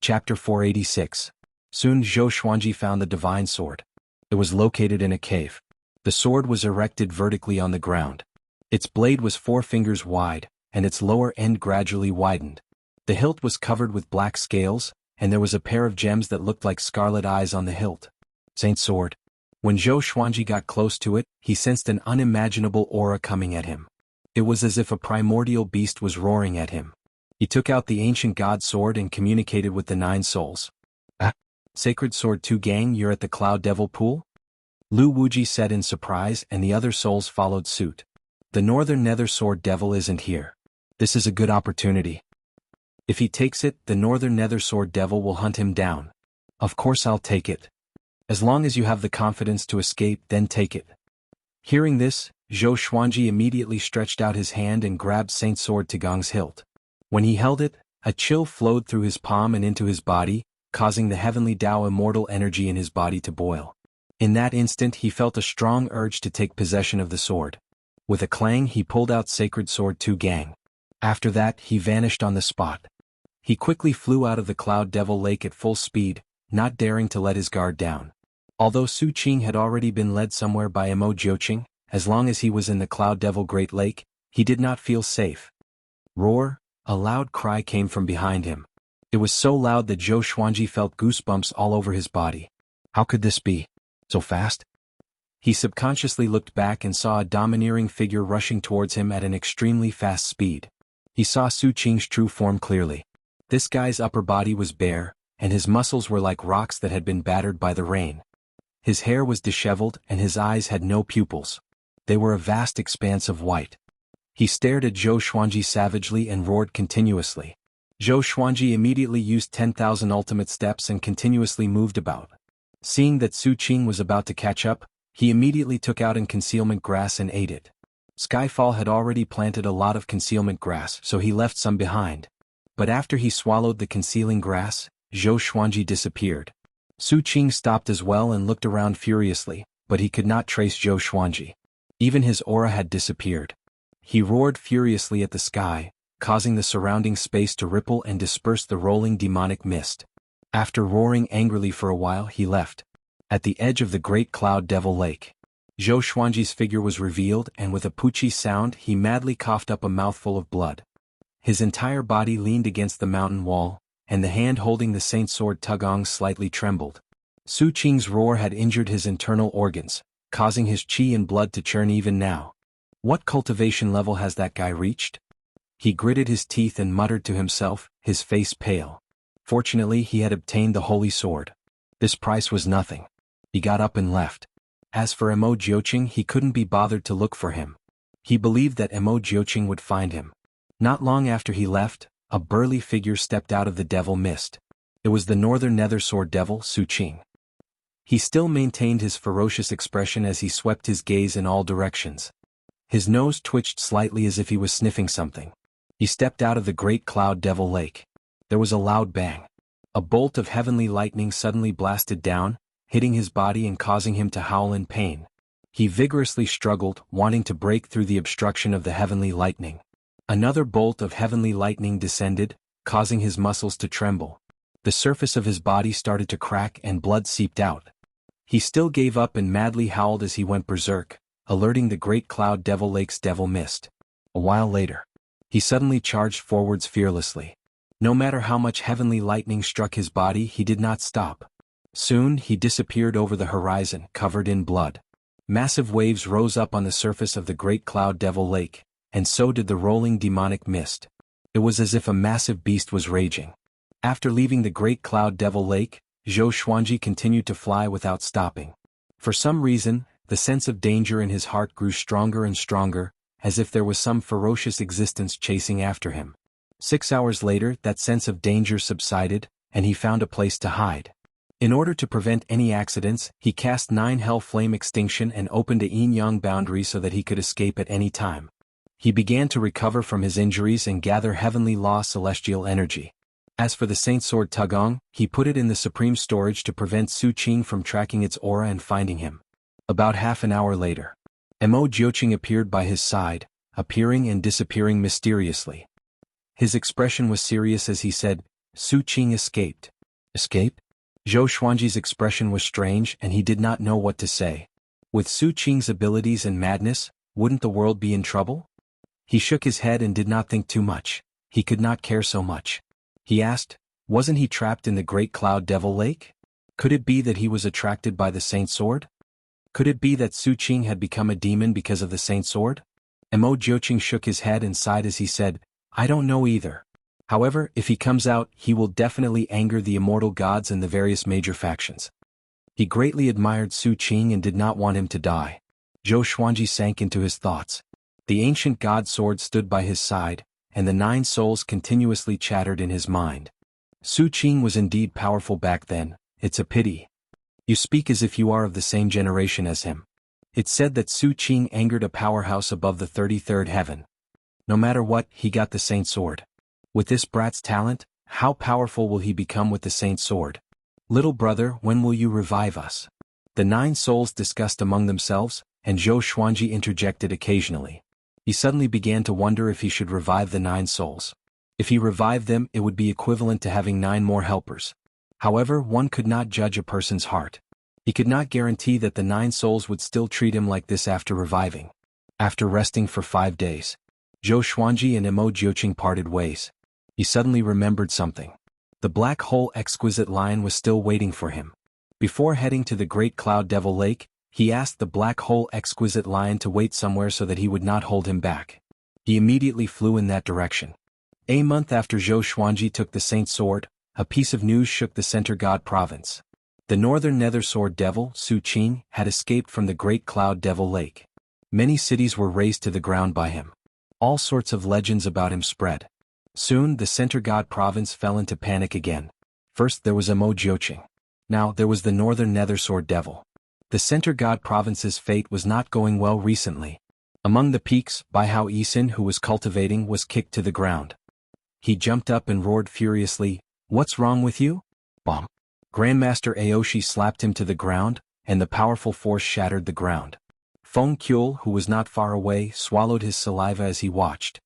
Chapter 486. Soon Zhou Xuanji found the divine sword. It was located in a cave. The sword was erected vertically on the ground. Its blade was 4 fingers wide, and its lower end gradually widened. The hilt was covered with black scales, and there was a pair of gems that looked like scarlet eyes on the hilt. Saint Sword. When Zhou Xuanji got close to it, he sensed an unimaginable aura coming at him. It was as if a primordial beast was roaring at him. He took out the ancient god sword and communicated with the 9 souls. Ah! Sacred Sword 2 Gang, you're at the Cloud Devil Pool? Lu Wuji said in surprise, and the other souls followed suit. The Northern Nether Sword Devil isn't here. This is a good opportunity. If he takes it, the Northern Nether Sword Devil will hunt him down. Of course I'll take it. As long as you have the confidence to escape, then take it. Hearing this, Zhou Xuanji immediately stretched out his hand and grabbed Saint Sword Tigong's hilt. When he held it, a chill flowed through his palm and into his body, causing the heavenly Tao immortal energy in his body to boil. In that instant he felt a strong urge to take possession of the sword. With a clang he pulled out Sacred Sword 2 Gang. After that he vanished on the spot. He quickly flew out of the Cloud Devil Lake at full speed, not daring to let his guard down. Although Su Qing had already been led somewhere by Emo Jiuqing, as long as he was in the Cloud Devil Great Lake, he did not feel safe. Roar! A loud cry came from behind him. It was so loud that Zhou Xuanji felt goosebumps all over his body. How could this be? So fast? He subconsciously looked back and saw a domineering figure rushing towards him at an extremely fast speed. He saw Su Qing's true form clearly. This guy's upper body was bare, and his muscles were like rocks that had been battered by the rain. His hair was disheveled and his eyes had no pupils. They were a vast expanse of white. He stared at Zhou Xuanji savagely and roared continuously. Zhou Xuanji immediately used 10,000 ultimate steps and continuously moved about. Seeing that Su Qing was about to catch up, he immediately took out concealment grass and ate it. Skyfall had already planted a lot of concealment grass, so he left some behind. But after he swallowed the concealing grass, Zhou Xuanji disappeared. Su Qing stopped as well and looked around furiously, but he could not trace Zhou Xuanji. Even his aura had disappeared. He roared furiously at the sky, causing the surrounding space to ripple and disperse the rolling demonic mist. After roaring angrily for a while, he left. At the edge of the Great Cloud Devil Lake, Zhou Xuanji's figure was revealed, and with a poochie sound he madly coughed up a mouthful of blood. His entire body leaned against the mountain wall, and the hand holding the Saint Sword Tigong slightly trembled. Su Qing's roar had injured his internal organs, causing his qi and blood to churn even now. What cultivation level has that guy reached? He gritted his teeth and muttered to himself, his face pale. Fortunately he had obtained the holy sword. This price was nothing. He got up and left. As for Emo Jiuqing, he couldn't be bothered to look for him. He believed that Emo Jiuqing would find him. Not long after he left, a burly figure stepped out of the devil mist. It was the Northern Nether Sword Devil, Su Qing. He still maintained his ferocious expression as he swept his gaze in all directions. His nose twitched slightly as if he was sniffing something. He stepped out of the Great Cloud Devil Lake. There was a loud bang. A bolt of heavenly lightning suddenly blasted down, hitting his body and causing him to howl in pain. He vigorously struggled, wanting to break through the obstruction of the heavenly lightning. Another bolt of heavenly lightning descended, causing his muscles to tremble. The surface of his body started to crack and blood seeped out. He still gave up and madly howled as he went berserk, alerting the Great Cloud Devil Lake's devil mist. A while later, he suddenly charged forwards fearlessly. No matter how much heavenly lightning struck his body, he did not stop. Soon he disappeared over the horizon, covered in blood. Massive waves rose up on the surface of the Great Cloud Devil Lake, and so did the rolling demonic mist. It was as if a massive beast was raging. After leaving the Great Cloud Devil Lake, Zhou Xuanji continued to fly without stopping. For some reason, the sense of danger in his heart grew stronger and stronger, as if there was some ferocious existence chasing after him. 6 hours later, that sense of danger subsided, and he found a place to hide. In order to prevent any accidents, he cast 9 hell flame extinction and opened a yin-yang boundary so that he could escape at any time. He began to recover from his injuries and gather heavenly law celestial energy. As for the Saint Sword Tugong, he put it in the supreme storage to prevent Su Qing from tracking its aura and finding him. About half an hour later, Mo Jiuqing appeared by his side, appearing and disappearing mysteriously. His expression was serious as he said, "Su Qing escaped." Escape? Zhou Xuanji's expression was strange and he did not know what to say. With Su Qing's abilities and madness, wouldn't the world be in trouble? He shook his head and did not think too much. He could not care so much. He asked, wasn't he trapped in the Great Cloud Devil Lake? Could it be that he was attracted by the Saint Sword? Could it be that Su Qing had become a demon because of the Saint Sword? Mo Jiuqing shook his head and sighed as he said, I don't know either. However, if he comes out, he will definitely anger the immortal gods and the various major factions. He greatly admired Su Qing and did not want him to die. Zhou Xuanji sank into his thoughts. The ancient god sword stood by his side, and the 9 souls continuously chattered in his mind. Su Qing was indeed powerful back then, it's a pity. You speak as if you are of the same generation as him. It's said that Su Qing angered a powerhouse above the 33rd heaven. No matter what, he got the Saint Sword. With this brat's talent, how powerful will he become with the Saint Sword? Little brother, when will you revive us? The 9 souls discussed among themselves, and Zhou Xuanji interjected occasionally. He suddenly began to wonder if he should revive the 9 souls. If he revived them, it would be equivalent to having 9 more helpers. However, one could not judge a person's heart. He could not guarantee that the 9 souls would still treat him like this after reviving. After resting for 5 days, Zhou Xuanji and Mo Jiuqing parted ways. He suddenly remembered something. The black hole exquisite lion was still waiting for him. Before heading to the Great Cloud Devil Lake, he asked the black hole exquisite lion to wait somewhere so that he would not hold him back. He immediately flew in that direction. A month after Zhou Xuanji took the Saint Sword, a piece of news shook the Center God province. The northern Nether Sword Devil, Su Qing, had escaped from the Great Cloud Devil Lake. Many cities were razed to the ground by him. All sorts of legends about him spread. Soon the Center God province fell into panic again. First there was Mo Jiuqing. Now there was the northern Nether Sword Devil. The Center God province's fate was not going well recently. Among the peaks, Baihao Yisin, who was cultivating, was kicked to the ground. He jumped up and roared furiously, "What's wrong with you?" Bomb. Grandmaster Aoshi slapped him to the ground, and the powerful force shattered the ground. Feng Qiul, who was not far away, swallowed his saliva as he watched.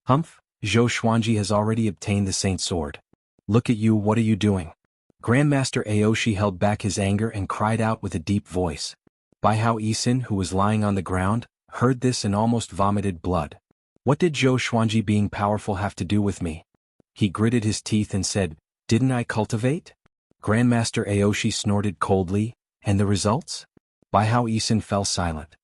Humph, Zhou Xuanji has already obtained the Saint Sword. Look at you, what are you doing? Grandmaster Aoshi held back his anger and cried out with a deep voice. Baihao Yisin, who was lying on the ground, heard this and almost vomited blood. What did Zhou Xuanji being powerful have to do with me? He gritted his teeth and said, "Didn't I cultivate?" Grandmaster Aoshi snorted coldly, and the results? Baihao Yisin fell silent.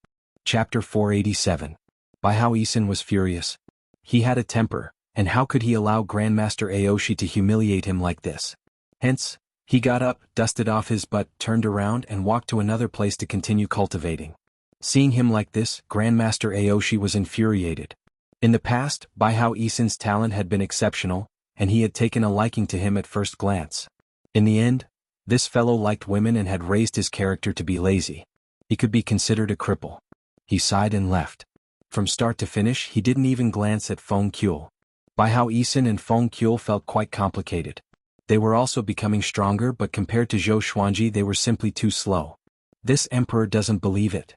Chapter 487. Baihao Yisin was furious. He had a temper, and how could he allow Grandmaster Aoshi to humiliate him like this? Hence, he got up, dusted off his butt, turned around and walked to another place to continue cultivating. Seeing him like this, Grandmaster Aoshi was infuriated. In the past, Baihao Yisin's talent had been exceptional, and he had taken a liking to him at first glance. In the end, this fellow liked women and had raised his character to be lazy. He could be considered a cripple. He sighed and left. From start to finish, he didn't even glance at Feng Qiul. Baihao Yisin and Feng Qiul felt quite complicated. They were also becoming stronger, but compared to Zhou Xuanji they were simply too slow. This emperor doesn't believe it.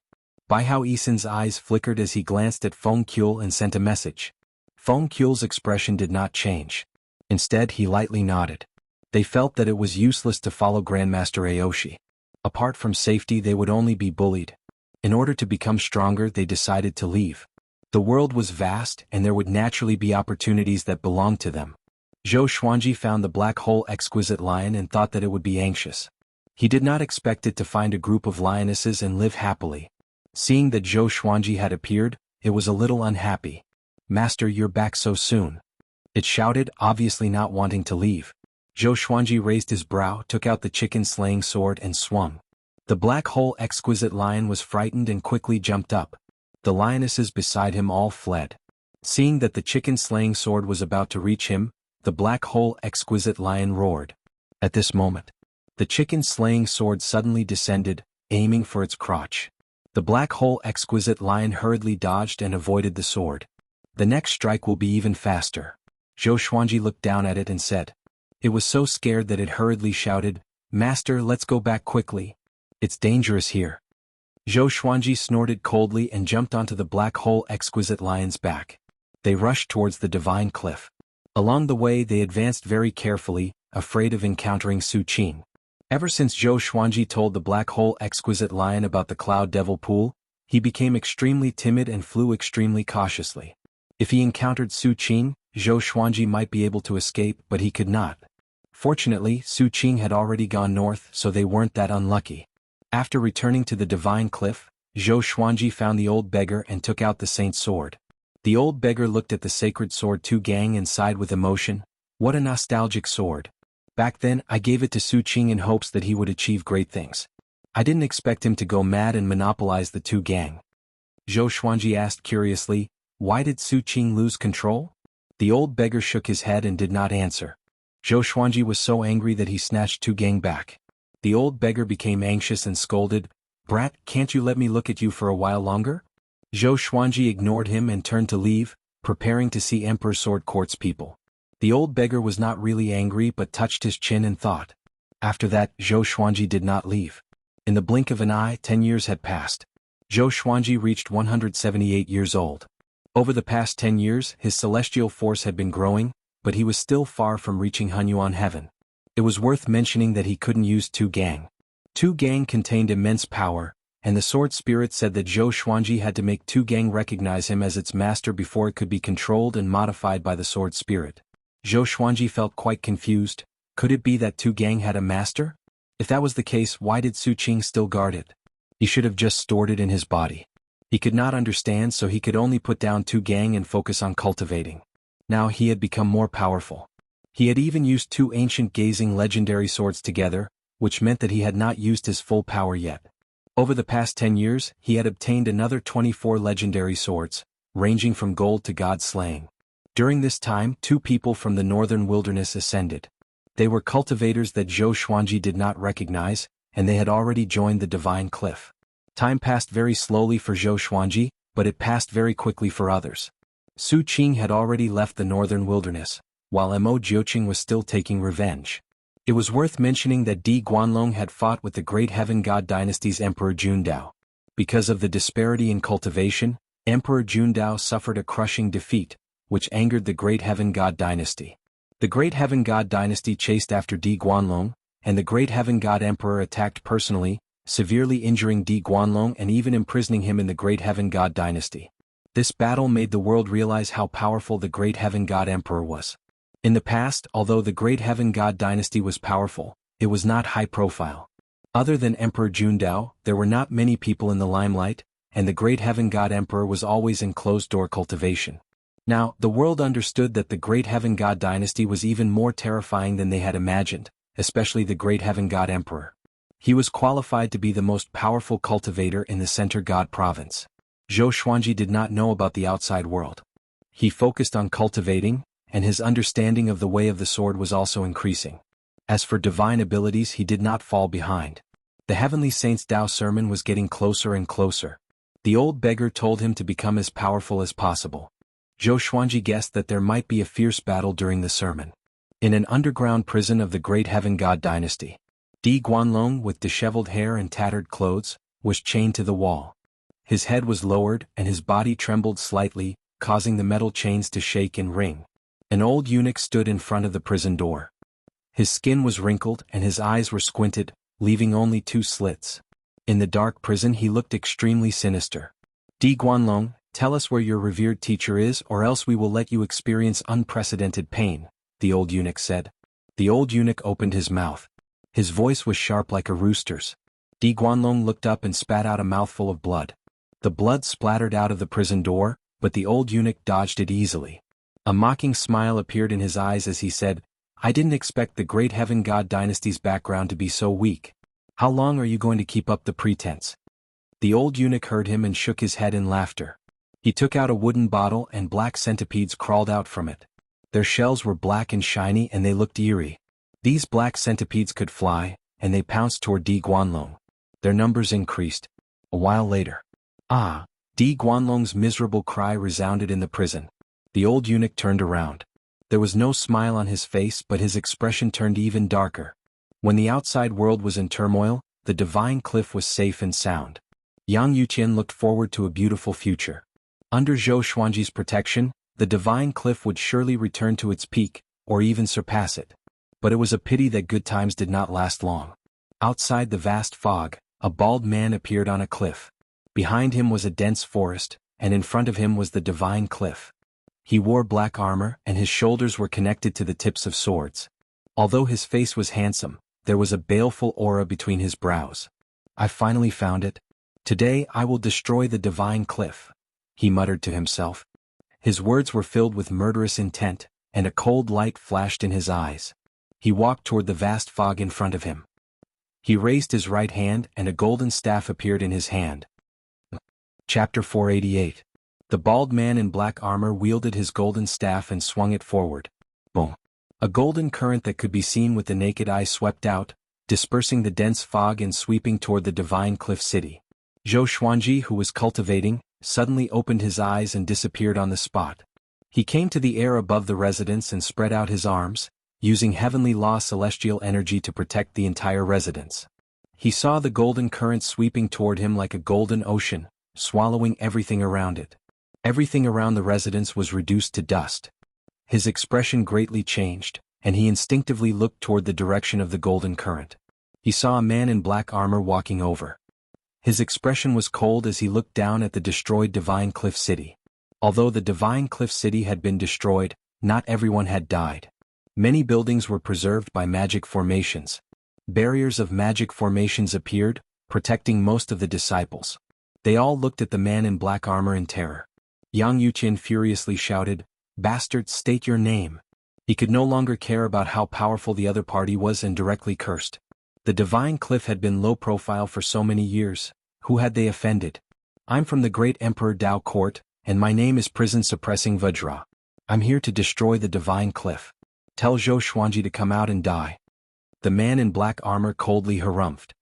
Baihao Yisin's eyes flickered as he glanced at Feng Qiul and sent a message. Feng Qiul's expression did not change. Instead he lightly nodded. They felt that it was useless to follow Grandmaster Aoshi. Apart from safety they would only be bullied. In order to become stronger they decided to leave. The world was vast and there would naturally be opportunities that belonged to them. Zhou Xuanji found the black hole exquisite lion and thought that it would be anxious. He did not expect it to find a group of lionesses and live happily. Seeing that Zhou Xuanji had appeared, it was a little unhappy. "Master, you're back so soon," it shouted, obviously not wanting to leave. Zhou Xuanji raised his brow, took out the chicken-slaying sword and swung. The black hole exquisite lion was frightened and quickly jumped up. The lionesses beside him all fled. Seeing that the chicken-slaying sword was about to reach him, the black hole exquisite lion roared. At this moment, The chicken-slaying sword suddenly descended, aiming for its crotch. The black hole exquisite lion hurriedly dodged and avoided the sword. The next strike will be even faster. Zhou Xuanji looked down at it and said. It was so scared that it hurriedly shouted, Master, let's go back quickly. It's dangerous here. Zhou Xuanji snorted coldly and jumped onto the black hole exquisite lion's back. They rushed towards the divine cliff. Along the way they advanced very carefully, afraid of encountering Su Qing. Ever since Zhou Xuanji told the black hole exquisite lion about the cloud devil pool, he became extremely timid and flew extremely cautiously. If he encountered Su Qing, Zhou Xuanji might be able to escape, but he could not. Fortunately, Su Qing had already gone north, so they weren't that unlucky. After returning to the divine cliff, Zhou Xuanji found the old beggar and took out the saint's sword. The old beggar looked at the sacred sword Tu Gang and sighed with emotion. What a nostalgic sword. Back then, I gave it to Su Qing in hopes that he would achieve great things. I didn't expect him to go mad and monopolize the Tu Gang. Zhou Xuanji asked curiously, why did Su Qing lose control? The old beggar shook his head and did not answer. Zhou Xuanji was so angry that he snatched Tu Gang back. The old beggar became anxious and scolded, Brat, can't you let me look at you for a while longer? Zhou Xuanji ignored him and turned to leave, preparing to see Emperor Sword Court's people. The old beggar was not really angry but touched his chin and thought. After that, Zhou Xuanji did not leave. In the blink of an eye, 10 years had passed. Zhou Xuanji reached 178 years old. Over the past 10 years, his celestial force had been growing, but he was still far from reaching Hunyuan heaven. It was worth mentioning that he couldn't use Tu Gang. Tu Gang contained immense power, and the sword spirit said that Zhou Xuanji had to make Tu Gang recognize him as its master before it could be controlled and modified by the sword spirit. Zhou Xuanji felt quite confused. Could it be that Tu Gang had a master? If that was the case, why did Su Qing still guard it? He should have just stored it in his body. He could not understand, so he could only put down Tu Gang and focus on cultivating. Now he had become more powerful. He had even used 2 ancient gazing legendary swords together, which meant that he had not used his full power yet. Over the past 10 years, he had obtained another 24 legendary swords, ranging from gold to god slaying. During this time, 2 people from the northern wilderness ascended. They were cultivators that Zhou Xuanji did not recognize, and they had already joined the divine cliff. Time passed very slowly for Zhou Xuanji, but it passed very quickly for others. Su Qing had already left the northern wilderness, while Mo Jiuqing was still taking revenge. It was worth mentioning that Di Guanlong had fought with the Great Heaven God Dynasty's Emperor Jundao. Because of the disparity in cultivation, Emperor Jundao suffered a crushing defeat, which angered the Great Heaven God Dynasty. The Great Heaven God Dynasty chased after Di Guanlong, and the Great Heaven God Emperor attacked personally, severely injuring Di Guanlong and even imprisoning him in the Great Heaven God Dynasty. This battle made the world realize how powerful the Great Heaven God Emperor was. In the past, although the Great Heaven God Dynasty was powerful, it was not high profile. Other than Emperor Jundao, there were not many people in the limelight, and the Great Heaven God Emperor was always in closed-door cultivation. Now, the world understood that the Great Heaven God Dynasty was even more terrifying than they had imagined, especially the Great Heaven God Emperor. He was qualified to be the most powerful cultivator in the Center God Province. Zhou Xuanji did not know about the outside world. He focused on cultivating, and his understanding of the way of the sword was also increasing. As for divine abilities, he did not fall behind. The Heavenly Saint's Tao sermon was getting closer and closer. The old beggar told him to become as powerful as possible. Zhou Xuanji guessed that there might be a fierce battle during the sermon. In an underground prison of the Great Heaven God Dynasty, Di Guanlong, with disheveled hair and tattered clothes, was chained to the wall. His head was lowered and his body trembled slightly, causing the metal chains to shake and ring. An old eunuch stood in front of the prison door. His skin was wrinkled and his eyes were squinted, leaving only 2 slits. In the dark prison he looked extremely sinister. Di Guanlong, tell us where your revered teacher is, or else we will let you experience unprecedented pain, the old eunuch said. The old eunuch opened his mouth. His voice was sharp like a rooster's. Di Guanlong looked up and spat out a mouthful of blood. The blood splattered out of the prison door, but the old eunuch dodged it easily. A mocking smile appeared in his eyes as he said, I didn't expect the Great Heaven God Dynasty's background to be so weak. How long are you going to keep up the pretense? The old eunuch heard him and shook his head in laughter. He took out a wooden bottle and black centipedes crawled out from it. Their shells were black and shiny and they looked eerie. These black centipedes could fly, and they pounced toward Di Guanlong. Their numbers increased. A while later. Ah! Di Guanlong's miserable cry resounded in the prison. The old eunuch turned around. There was no smile on his face, but his expression turned even darker. When the outside world was in turmoil, the divine cliff was safe and sound. Yang Yuqian looked forward to a beautiful future. Under Zhou Xuanji's protection, the divine cliff would surely return to its peak, or even surpass it. But it was a pity that good times did not last long. Outside the vast fog, a bald man appeared on a cliff. Behind him was a dense forest, and in front of him was the divine cliff. He wore black armor, and his shoulders were connected to the tips of swords. Although his face was handsome, there was a baleful aura between his brows. I finally found it. Today I will destroy the divine cliff, he muttered to himself. His words were filled with murderous intent, and a cold light flashed in his eyes. He walked toward the vast fog in front of him. He raised his right hand, and a golden staff appeared in his hand. Chapter 488. The bald man in black armor wielded his golden staff and swung it forward. Boom! A golden current that could be seen with the naked eye swept out, dispersing the dense fog and sweeping toward the divine cliff city. Zhou Xuanji, who was cultivating, suddenly opened his eyes and disappeared on the spot. He came to the air above the residence and spread out his arms, using heavenly law celestial energy to protect the entire residence. He saw the golden current sweeping toward him like a golden ocean, swallowing everything around it. Everything around the residence was reduced to dust. His expression greatly changed, and he instinctively looked toward the direction of the golden current. He saw a man in black armor walking over. His expression was cold as he looked down at the destroyed divine cliff city. Although the divine cliff city had been destroyed, not everyone had died. Many buildings were preserved by magic formations. Barriers of magic formations appeared, protecting most of the disciples. They all looked at the man in black armor in terror. Yang Yuqian furiously shouted, "Bastard, state your name." He could no longer care about how powerful the other party was and directly cursed. The divine cliff had been low profile for so many years. Who had they offended? I'm from the great Emperor Dao court, and my name is Prison Suppressing Vajra. I'm here to destroy the divine cliff. Tell Zhou Xuanji to come out and die. The man in black armor coldly harumphed.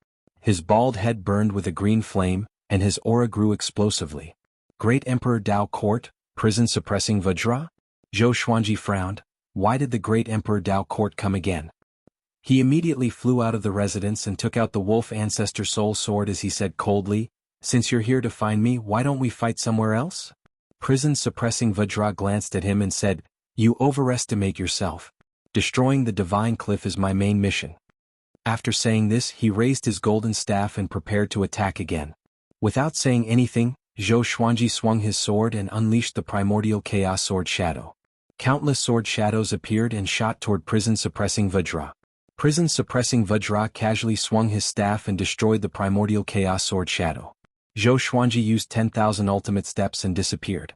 His bald head burned with a green flame, and his aura grew explosively. Great Emperor Dao court, Prison Suppressing Vajra? Zhou Xuanji frowned. Why did the great Emperor Dao court come again? He immediately flew out of the residence and took out the wolf ancestor soul sword as he said coldly, "Since you're here to find me, why don't we fight somewhere else?" Prison Suppressing Vajra glanced at him and said, "You overestimate yourself. Destroying the divine cliff is my main mission." After saying this, he raised his golden staff and prepared to attack again. Without saying anything, Zhou Xuanji swung his sword and unleashed the primordial chaos sword shadow. Countless sword shadows appeared and shot toward Prison Suppressing Vajra. Prison Suppressing Vajra casually swung his staff and destroyed the primordial chaos sword shadow. Zhou Xuanji used 10,000 ultimate steps and disappeared.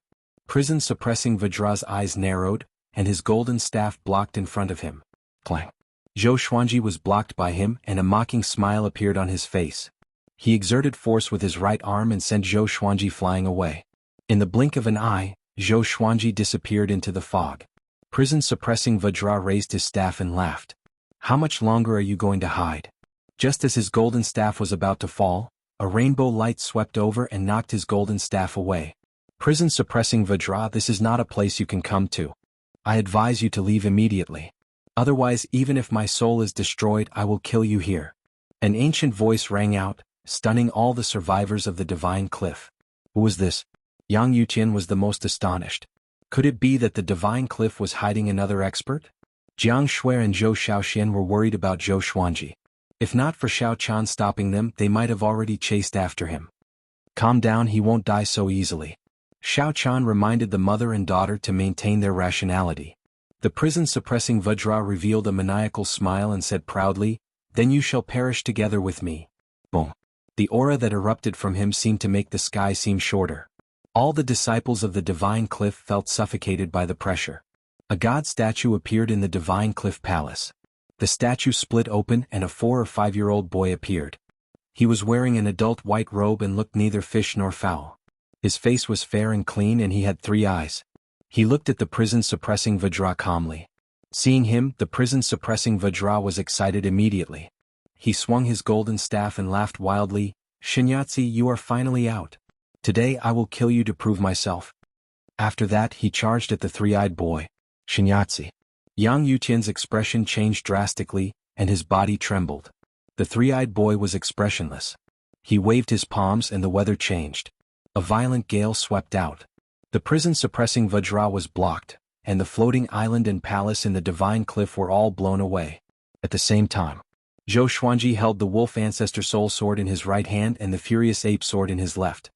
Prison Suppressing Vajra's eyes narrowed, and his golden staff blocked in front of him. Clang! Zhou Xuanji was blocked by him, and a mocking smile appeared on his face. He exerted force with his right arm and sent Zhou Xuanji flying away. In the blink of an eye, Zhou Xuanji disappeared into the fog. Prison Suppressing Vajra raised his staff and laughed. "How much longer are you going to hide?" Just as his golden staff was about to fall, a rainbow light swept over and knocked his golden staff away. "Prison Suppressing Vajra, this is not a place you can come to. I advise you to leave immediately. Otherwise, even if my soul is destroyed, I will kill you here." An ancient voice rang out, stunning all the survivors of the divine cliff. Who was this? Yang Yuqian was the most astonished. Could it be that the divine cliff was hiding another expert? Jiang Shui and Zhou Xiaoxian were worried about Zhou Xuanji. If not for Xiao Chan stopping them, they might have already chased after him. "Calm down, he won't die so easily." Xiao Chan reminded the mother and daughter to maintain their rationality. The Prison Suppressing Vajra revealed a maniacal smile and said proudly, "Then you shall perish together with me." Boom! The aura that erupted from him seemed to make the sky seem shorter. All the disciples of the divine cliff felt suffocated by the pressure. A god statue appeared in the divine cliff palace. The statue split open and a 4 or 5-year-old boy appeared. He was wearing an adult white robe and looked neither fish nor fowl. His face was fair and clean and he had 3 eyes. He looked at the Prison Suppressing Vajra calmly. Seeing him, the Prison Suppressing Vajra was excited immediately. he swung his golden staff and laughed wildly. "Shinyatsu, you are finally out. Today I will kill you to prove myself." After that he charged at the three-eyed boy. "Shinyatsu." Yang Yuqian's expression changed drastically, and his body trembled. The three-eyed boy was expressionless. He waved his palms and the weather changed. A violent gale swept out. The prison-suppressing Vajra was blocked, and the floating island and palace in the divine cliff were all blown away. At the same time, Zhou Xuanji held the wolf ancestor soul sword in his right hand and the furious ape sword in his left.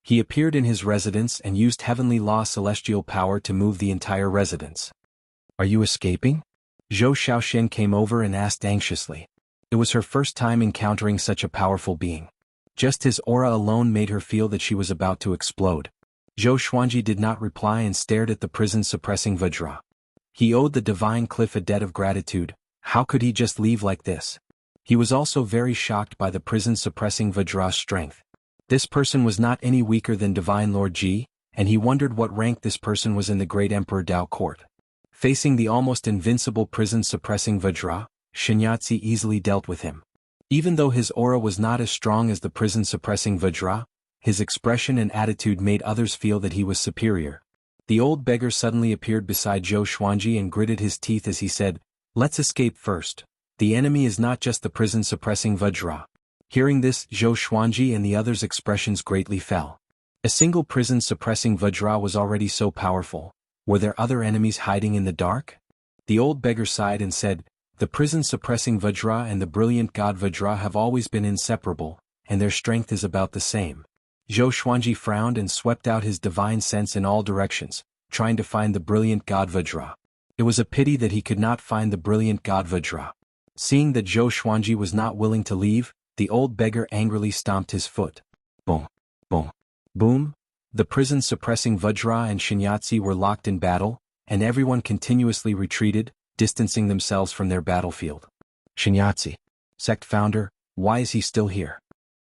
He appeared in his residence and used heavenly law celestial power to move the entire residence. "Are you escaping?" Zhou Shaoxian came over and asked anxiously. It was her first time encountering such a powerful being. Just his aura alone made her feel that she was about to explode. Zhou Xuanji did not reply and stared at the prison-suppressing Vajra. He owed the divine cliff a debt of gratitude. How could he just leave like this? He was also very shocked by the prison-suppressing Vajra's strength. This person was not any weaker than Divine Lord Ji, and he wondered what rank this person was in the great Emperor Dao court. Facing the almost invincible prison-suppressing Vajra, Shinyatsu easily dealt with him. Even though his aura was not as strong as the prison-suppressing Vajra, his expression and attitude made others feel that he was superior. The old beggar suddenly appeared beside Zhou Xuanji and gritted his teeth as he said, "Let's escape first. The enemy is not just the prison-suppressing Vajra." Hearing this, Zhou Xuanji and the others' expressions greatly fell. A single prison-suppressing Vajra was already so powerful. Were there other enemies hiding in the dark? The old beggar sighed and said, "The prison-suppressing Vajra and the brilliant god Vajra have always been inseparable, and their strength is about the same." Zhou Xuanji frowned and swept out his divine sense in all directions, trying to find the brilliant god Vajra. It was a pity that he could not find the brilliant god Vajra. Seeing that Zhou Xuanji was not willing to leave, the old beggar angrily stomped his foot. Boom, boom, boom. The prison-suppressing Vajra and Shinyatsu were locked in battle, and everyone continuously retreated, distancing themselves from their battlefield. "Shinyatsu, sect founder, why is he still here?"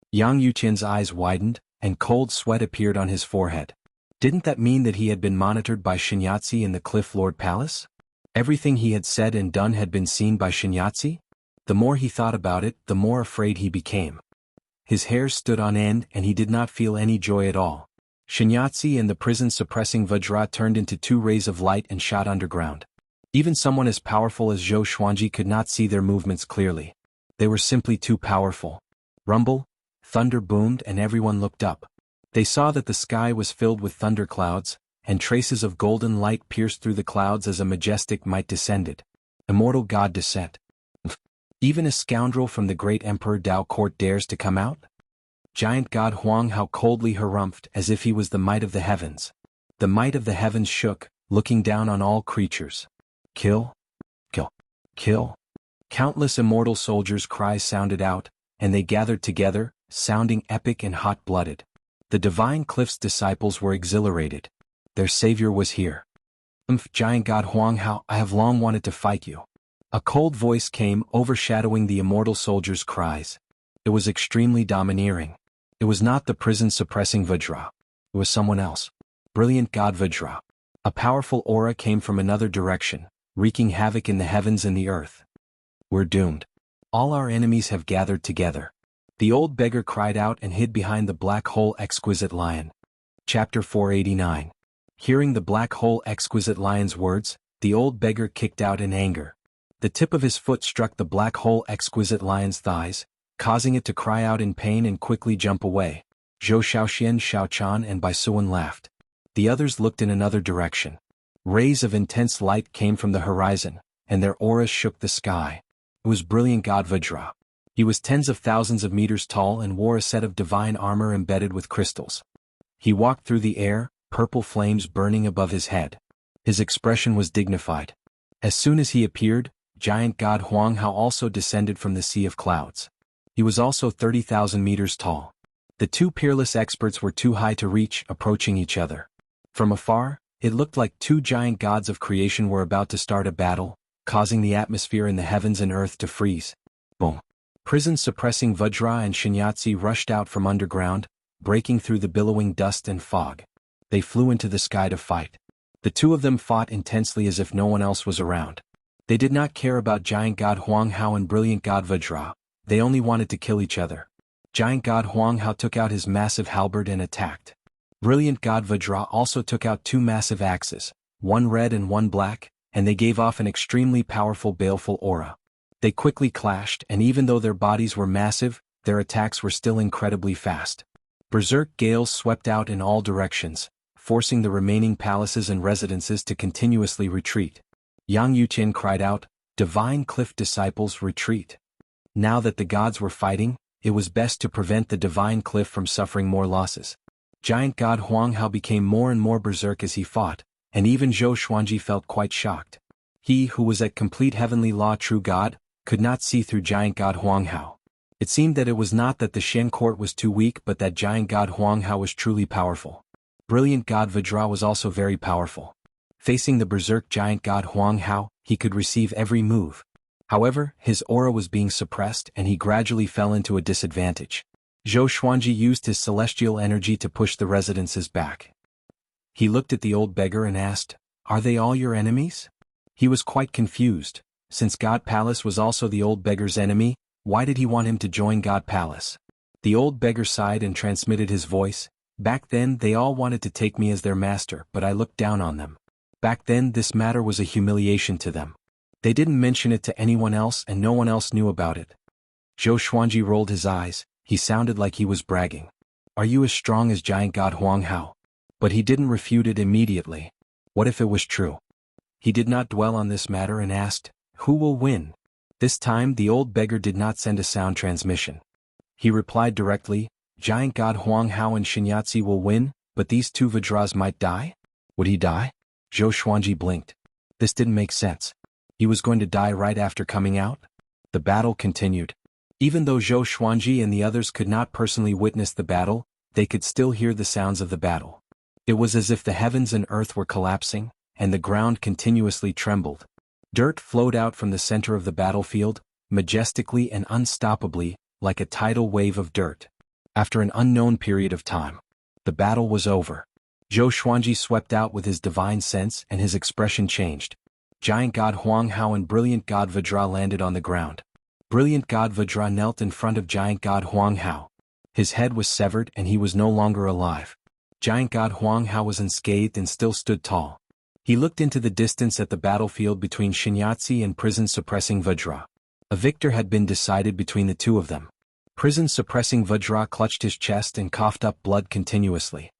Yang Yuqian's eyes widened, and cold sweat appeared on his forehead. Didn't that mean that he had been monitored by Shinyatsu in the Cliff Lord Palace? Everything he had said and done had been seen by Shinyatsu? The more he thought about it, the more afraid he became. His hairs stood on end and he did not feel any joy at all. Shinyatsu and the prison-suppressing Vajra turned into two rays of light and shot underground. Even someone as powerful as Zhou Xuanji could not see their movements clearly. They were simply too powerful. Rumble, thunder boomed and everyone looked up. They saw that the sky was filled with thunder clouds, and traces of golden light pierced through the clouds as a majestic might descended. Immortal God descent. Even a scoundrel from the great Emperor Dao court dares to come out? Giant God Huang Hao coldly harumphed as if he was the might of the heavens. The might of the heavens shook, looking down on all creatures. Kill! Kill! Kill! Countless immortal soldiers' cries sounded out, and they gathered together, sounding epic and hot-blooded. The divine cliff's disciples were exhilarated. Their savior was here. Giant God Huang Hao, I have long wanted to fight you. A cold voice came, overshadowing the immortal soldiers' cries. It was extremely domineering. It was not the prison-suppressing Vajra. It was someone else. Brilliant God Vajra. A powerful aura came from another direction, wreaking havoc in the heavens and the earth. We're doomed. All our enemies have gathered together. The old beggar cried out and hid behind the black hole exquisite lion. Chapter 489. Hearing the black hole exquisite lion's words, the old beggar kicked out in anger. The tip of his foot struck the black hole exquisite lion's thighs, causing it to cry out in pain and quickly jump away. Zhou Shaoxian, Shaochan and Baisuan laughed. The others looked in another direction. Rays of intense light came from the horizon, and their auras shook the sky. It was brilliant God Vajra. He was tens of thousands of meters tall and wore a set of divine armor embedded with crystals. He walked through the air, purple flames burning above his head. His expression was dignified. As soon as he appeared, giant God Huang Hao also descended from the sea of clouds. He was also 30,000 meters tall. The two peerless experts were too high to reach, approaching each other. From afar, it looked like two giant gods of creation were about to start a battle, causing the atmosphere in the heavens and earth to freeze. Boom. Prison-suppressing Vajra and Shinyatsu rushed out from underground, breaking through the billowing dust and fog. They flew into the sky to fight. The two of them fought intensely as if no one else was around. They did not care about giant God Huang Hao and brilliant God Vajra, they only wanted to kill each other. Giant God Huang Hao took out his massive halberd and attacked. Brilliant God Vajra also took out two massive axes, one red and one black, and they gave off an extremely powerful baleful aura. They quickly clashed, and even though their bodies were massive, their attacks were still incredibly fast. Berserk gales swept out in all directions, forcing the remaining palaces and residences to continuously retreat. Yang Yuqian cried out, "Divine Cliff disciples, retreat." Now that the gods were fighting, it was best to prevent the Divine Cliff from suffering more losses. Giant God Huang Hao became more and more berserk as he fought, and even Zhou Xuanji felt quite shocked. He who was at complete heavenly law true god, could not see through Giant God Huang Hao. It seemed that it was not that the Xian court was too weak but that Giant God Huang Hao was truly powerful. Brilliant God Vajra was also very powerful. Facing the berserk Giant God Huang Hao, he could receive every move. However, his aura was being suppressed and he gradually fell into a disadvantage. Zhou Xuanji used his celestial energy to push the residences back. He looked at the old beggar and asked, "Are they all your enemies?" He was quite confused. Since God Palace was also the old beggar's enemy, why did he want him to join God Palace? The old beggar sighed and transmitted his voice, "Back then they all wanted to take me as their master, but I looked down on them. Back then this matter was a humiliation to them. They didn't mention it to anyone else and no one else knew about it." Zhou Xuanji rolled his eyes. He sounded like he was bragging. "Are you as strong as Giant God Huang Hao?" But he didn't refute it immediately. What if it was true? He did not dwell on this matter and asked, "Who will win?" This time the old beggar did not send a sound transmission. He replied directly, "Giant God Huang Hao and Shinyatsi will win, but these two Vajras might die?" Would he die? Zhou Xuanji blinked. This didn't make sense. He was going to die right after coming out? The battle continued. Even though Zhou Xuanji and the others could not personally witness the battle, they could still hear the sounds of the battle. It was as if the heavens and earth were collapsing, and the ground continuously trembled. Dirt flowed out from the center of the battlefield, majestically and unstoppably, like a tidal wave of dirt. After an unknown period of time, the battle was over. Zhou Xuanji swept out with his divine sense and his expression changed. Giant God Huang Hao and Brilliant God Vajra landed on the ground. Brilliant God Vajra knelt in front of Giant God Huang Hao. His head was severed and he was no longer alive. Giant God Huang Hao was unscathed and still stood tall. He looked into the distance at the battlefield between Shinyatsi and prison-suppressing Vajra. A victor had been decided between the two of them. Prison-suppressing Vajra clutched his chest and coughed up blood continuously.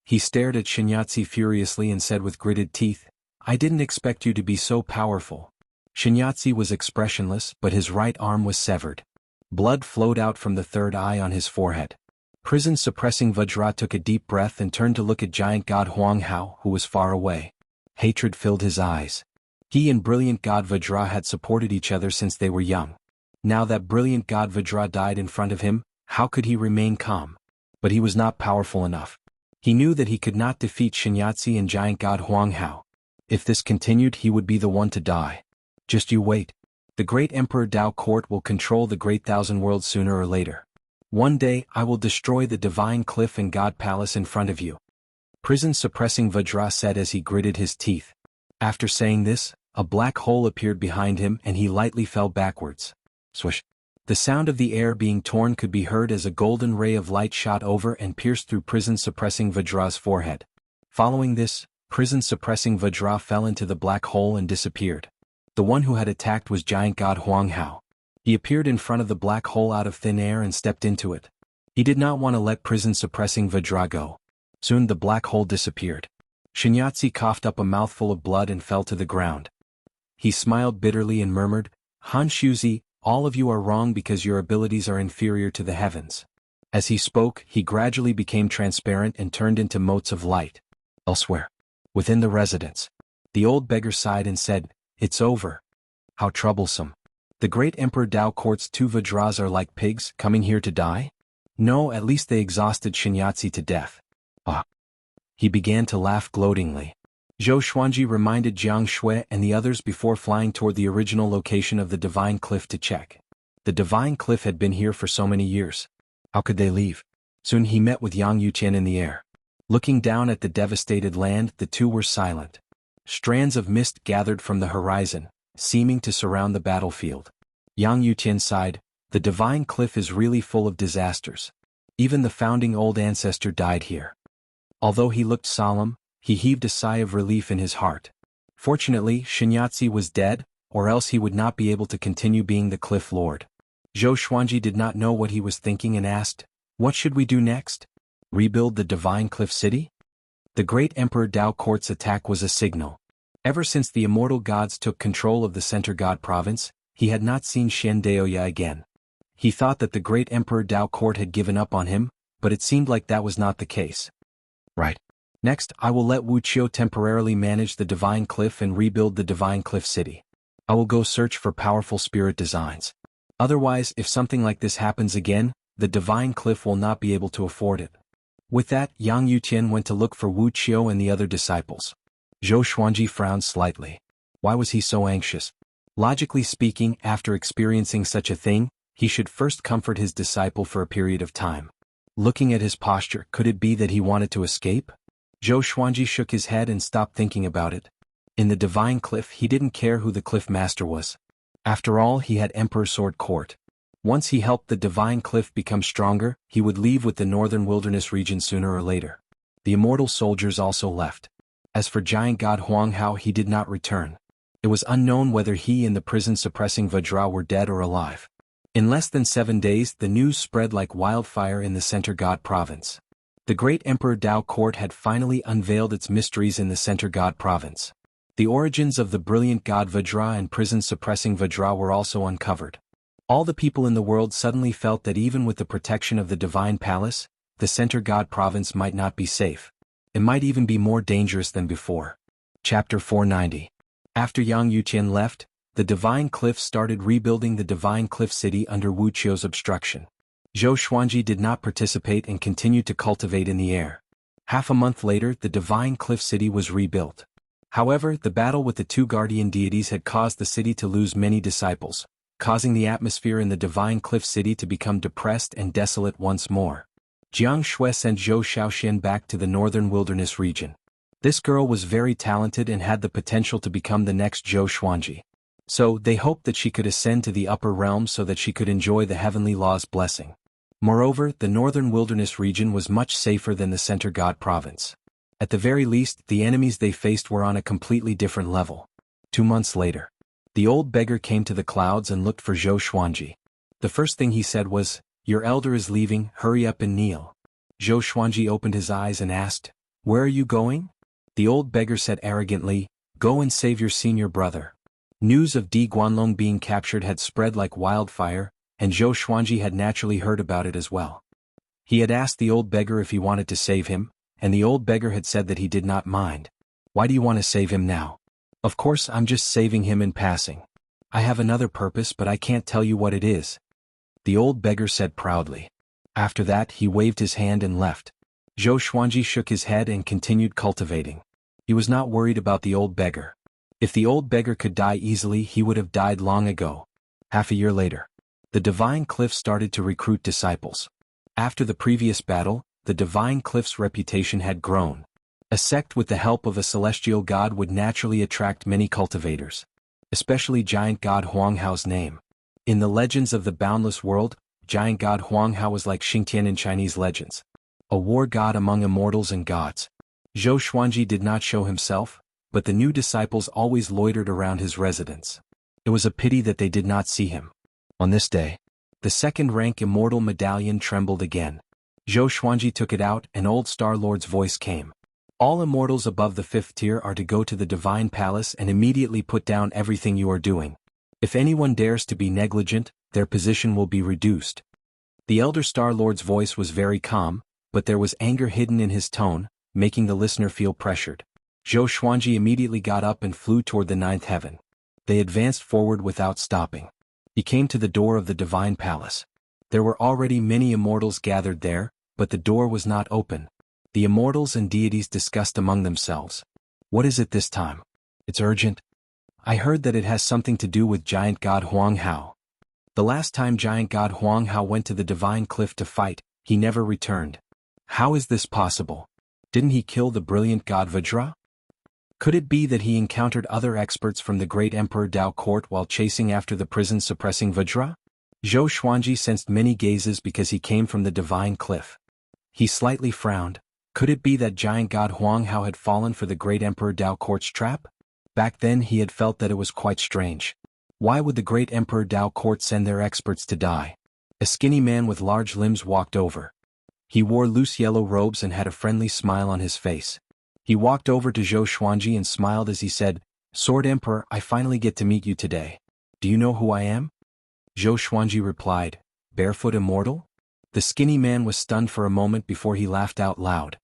He stared at Shinyatsi furiously and said with gritted teeth, "I didn't expect you to be so powerful." Shinyatsi was expressionless, but his right arm was severed. Blood flowed out from the third eye on his forehead. Prison-suppressing Vajra took a deep breath and turned to look at Giant God Huang Hao, who was far away. Hatred filled his eyes. He and Brilliant God Vajra had supported each other since they were young. Now that Brilliant God Vajra died in front of him, how could he remain calm? But he was not powerful enough. He knew that he could not defeat Shinyatsi and Giant God Huang Hao. If this continued, he would be the one to die. Just you wait. The great Emperor Dao Court will control the great Thousand Worlds sooner or later. One day I will destroy the Divine Cliff and God Palace in front of you. Prison-suppressing Vajra said as he gritted his teeth. After saying this, a black hole appeared behind him and he lightly fell backwards. Swish. The sound of the air being torn could be heard as a golden ray of light shot over and pierced through prison-suppressing Vajra's forehead. Following this, prison-suppressing Vajra fell into the black hole and disappeared. The one who had attacked was Giant God Huang Hao. He appeared in front of the black hole out of thin air and stepped into it. He did not want to let prison-suppressing Vajra go. Soon the black hole disappeared. Shinyatsi coughed up a mouthful of blood and fell to the ground. He smiled bitterly and murmured, "Han Shuzi, all of you are wrong because your abilities are inferior to the heavens." As he spoke, he gradually became transparent and turned into motes of light. Elsewhere, within the residence, the old beggar sighed and said, "It's over. How troublesome. The great Emperor Dao Court's two Vajras are like pigs, coming here to die? No, at least they exhausted Shinyatsi to death." Ah. He began to laugh gloatingly. Zhou Xuanji reminded Jiang Shui and the others before flying toward the original location of the Divine Cliff to check. The Divine Cliff had been here for so many years. How could they leave? Soon he met with Yang Yuqian in the air. Looking down at the devastated land, the two were silent. Strands of mist gathered from the horizon, seeming to surround the battlefield. Yang Yuqian sighed, The divine cliff is really full of disasters. Even the founding old ancestor died here. Although he looked solemn, he heaved a sigh of relief in his heart. Fortunately, Shinyatsi was dead, or else he would not be able to continue being the cliff lord. Zhou Xuanji did not know what he was thinking and asked, "What should we do next? Rebuild the divine cliff city?" The great Emperor Dao Court's attack was a signal. Ever since the immortal gods took control of the Center God province, he had not seen Shen Daoya again. He thought that the great Emperor Dao Court had given up on him, but it seemed like that was not the case. Right. Next, I will let Wuxia temporarily manage the divine cliff and rebuild the divine cliff city. I will go search for powerful spirit designs. Otherwise, if something like this happens again, the divine cliff will not be able to afford it. With that, Yang Yutian went to look for Wuxia and the other disciples. Zhou Xuanji frowned slightly. Why was he so anxious? Logically speaking, after experiencing such a thing, he should first comfort his disciple for a period of time. Looking at his posture, could it be that he wanted to escape? Zhou Xuanji shook his head and stopped thinking about it. In the divine cliff, he didn't care who the cliff master was. After all, he had Emperor Sword Court. Once he helped the divine cliff become stronger, he would leave with the northern wilderness region sooner or later. The immortal soldiers also left. As for giant god Huang Hao, he did not return. It was unknown whether he and the prison-suppressing Vajra were dead or alive. In less than 7 days, the news spread like wildfire in the Center God province. The great Emperor Dao Court had finally unveiled its mysteries in the Center God province. The origins of the brilliant god Vajra and prison-suppressing Vajra were also uncovered. All the people in the world suddenly felt that even with the protection of the divine palace, the Center God province might not be safe. It might even be more dangerous than before. Chapter 490. After Yang Yuqian left, the divine cliff started rebuilding the divine cliff city under Wu Qiu's obstruction. Zhou Xuanji did not participate and continued to cultivate in the air. Half a month later, the divine cliff city was rebuilt. However, the battle with the two guardian deities had caused the city to lose many disciples, causing the atmosphere in the divine cliff city to become depressed and desolate once more. Jiang Shui sent Zhou Shaoxian back to the northern wilderness region. This girl was very talented and had the potential to become the next Zhou Xuanji. So, they hoped that she could ascend to the upper realm so that she could enjoy the heavenly law's blessing. Moreover, the northern wilderness region was much safer than the Center God province. At the very least, the enemies they faced were on a completely different level. 2 months later, the old beggar came to the clouds and looked for Zhou Xuanji. The first thing he said was, "Your elder is leaving, hurry up and kneel." Zhou Xuanji opened his eyes and asked, "Where are you going?" The old beggar said arrogantly, "Go and save your senior brother." News of Di Guanlong being captured had spread like wildfire, and Zhou Xuanji had naturally heard about it as well. He had asked the old beggar if he wanted to save him, and the old beggar had said that he did not mind. "Why do you want to save him now?" "Of course, I'm just saving him in passing. I have another purpose, but I can't tell you what it is," the old beggar said proudly. After that, he waved his hand and left. Zhou Xuanji shook his head and continued cultivating. He was not worried about the old beggar. If the old beggar could die easily, he would have died long ago. Half a year later, the divine cliff started to recruit disciples. After the previous battle, the divine cliff's reputation had grown. A sect with the help of a celestial god would naturally attract many cultivators, especially giant god Huang Hao's name. In the legends of the boundless world, giant god Huang Hao was like Xingtian in Chinese legends, a war god among immortals and gods. Zhou Xuanji did not show himself, but the new disciples always loitered around his residence. It was a pity that they did not see him. On this day, the second-rank immortal medallion trembled again. Zhou Xuanji took it out and old Star Lord's voice came. "All immortals above the 5th tier are to go to the divine palace and immediately put down everything you are doing. If anyone dares to be negligent, their position will be reduced." The elder Star Lord's voice was very calm, but there was anger hidden in his tone, making the listener feel pressured. Zhou Xuanji immediately got up and flew toward the 9th heaven. They advanced forward without stopping. He came to the door of the divine palace. There were already many immortals gathered there, but the door was not open. The immortals and deities discussed among themselves. "What is it this time? It's urgent. I heard that it has something to do with giant god Huang Hao. The last time giant god Huang Hao went to the divine cliff to fight, he never returned. How is this possible? Didn't he kill the brilliant god Vajra? Could it be that he encountered other experts from the great Emperor Dao Court while chasing after the prison-suppressing Vajra?" Zhou Xuanji sensed many gazes because he came from the divine cliff. He slightly frowned. Could it be that giant god Huang Hao had fallen for the great Emperor Dao Court's trap? Back then he had felt that it was quite strange. Why would the great Emperor Dao Court send their experts to die? A skinny man with large limbs walked over. He wore loose yellow robes and had a friendly smile on his face. He walked over to Zhou Xuanji and smiled as he said, "Sword Emperor, I finally get to meet you today. Do you know who I am?" Zhou Xuanji replied, "Barefoot Immortal?" The skinny man was stunned for a moment before he laughed out loud.